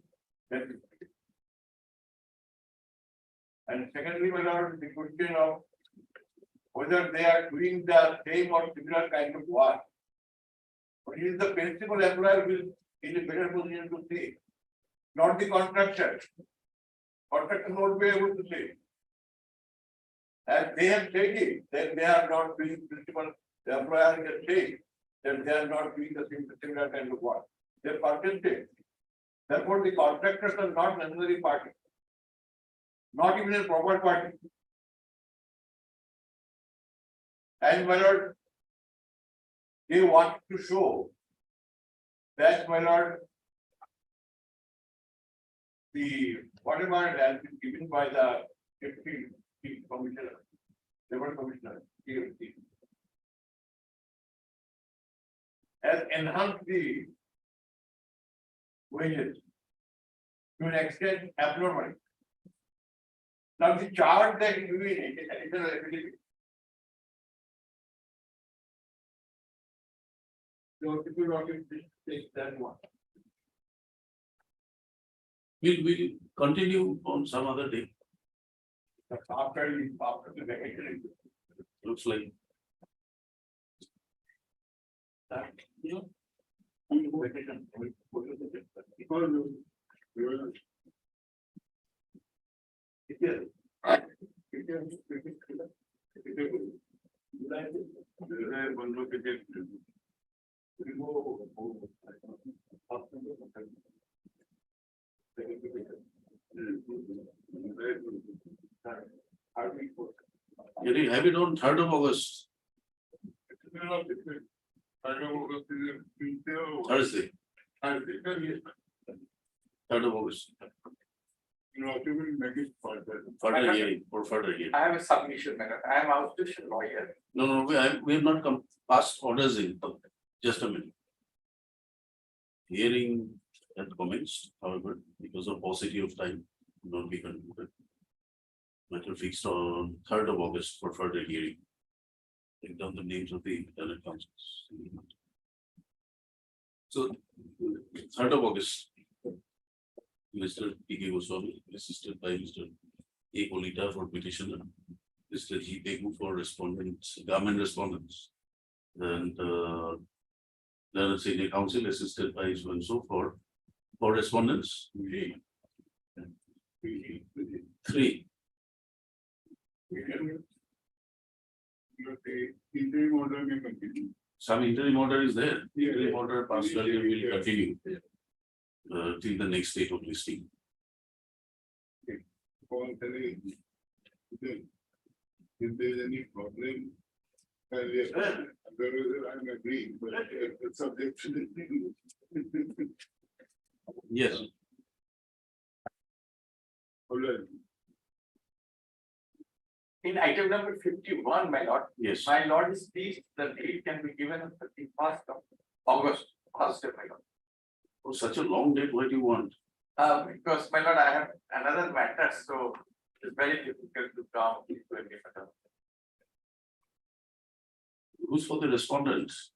that is. And secondly, whether the question of whether they are doing the same or similar kind of work. But it is the principal employer will in a better position to say. not the contractor. Contractor won't be able to say. As they have said it, then they are not doing principal, the employer can say that they are not doing the similar kind of work. They participate. Therefore, the contractors are not necessary party. Not even a proper party. And my lord, they want to show that my lord, the whatever has been given by the deputy chief commissioner, labor commissioner, has enhanced the wages to an extent abnormal. Now the charge that is doing it is an ability. So if you want to take that one. We'll continue on some other day. After the vacation. Looks like. Can you have it on 3rd of August? Thursday. 3rd of August. Further hearing or further hearing. I have a submission, madam. I am outstanding lawyer. No, we have not come past orders in. Just a minute. Hearing had commenced, however, because of paucity of time, will not be concluded. Matter fixed on 3rd of August for further hearing. Take down the names of the tenant councils. So, 3rd of August. Mr. P.K. Goswami, assisted by Mr. A. Polita for petitioner, Mr. G. Pegu for respondents, government respondents. And then senior counsel assisted by so and so for respondents. 3. Some interim order is there. Interim order passed earlier will continue. Till the next date of listing. If there is any problem, I'm agreeing, but it's subject to the. Yes. In item number 51, my lord. Yes. My lord is pleased that date can be given on 31st of August, first day, my lord. Oh, such a long date, what do you want? Because my lord, I have another matter, so it's very difficult to come into any matter. Who's for the respondents?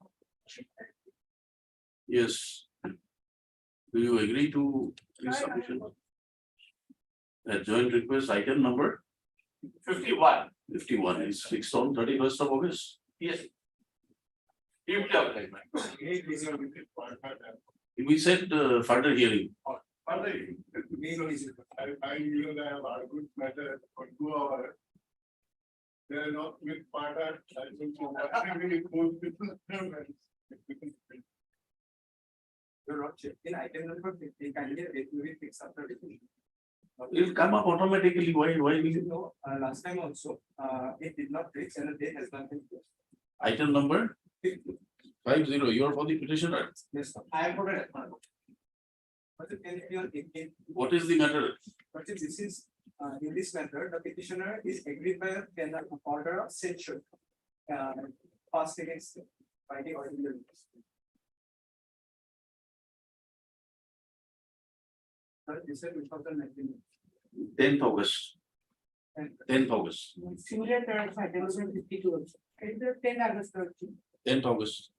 Yes. Do you agree to this submission? A joint request item number 51, 51 is fixed on 31st of August. yes. You have like We said further hearing. I have argued matter for 2 hours. They are not with partner. In item number 15, kindly it will be fixed after the. It will come up automatically. Why will it? No, last time also, it did not fix and the date has not been fixed. Item number 50. You are for the petitioner. Yes, sir. I have put it. What is the matter? But this is, in this method, the petitioner is agreed by an order of censure. Passed against by the ordinary. 2019. 10th August. 10th August. Similar to item 52 also. 10 August. 10th August.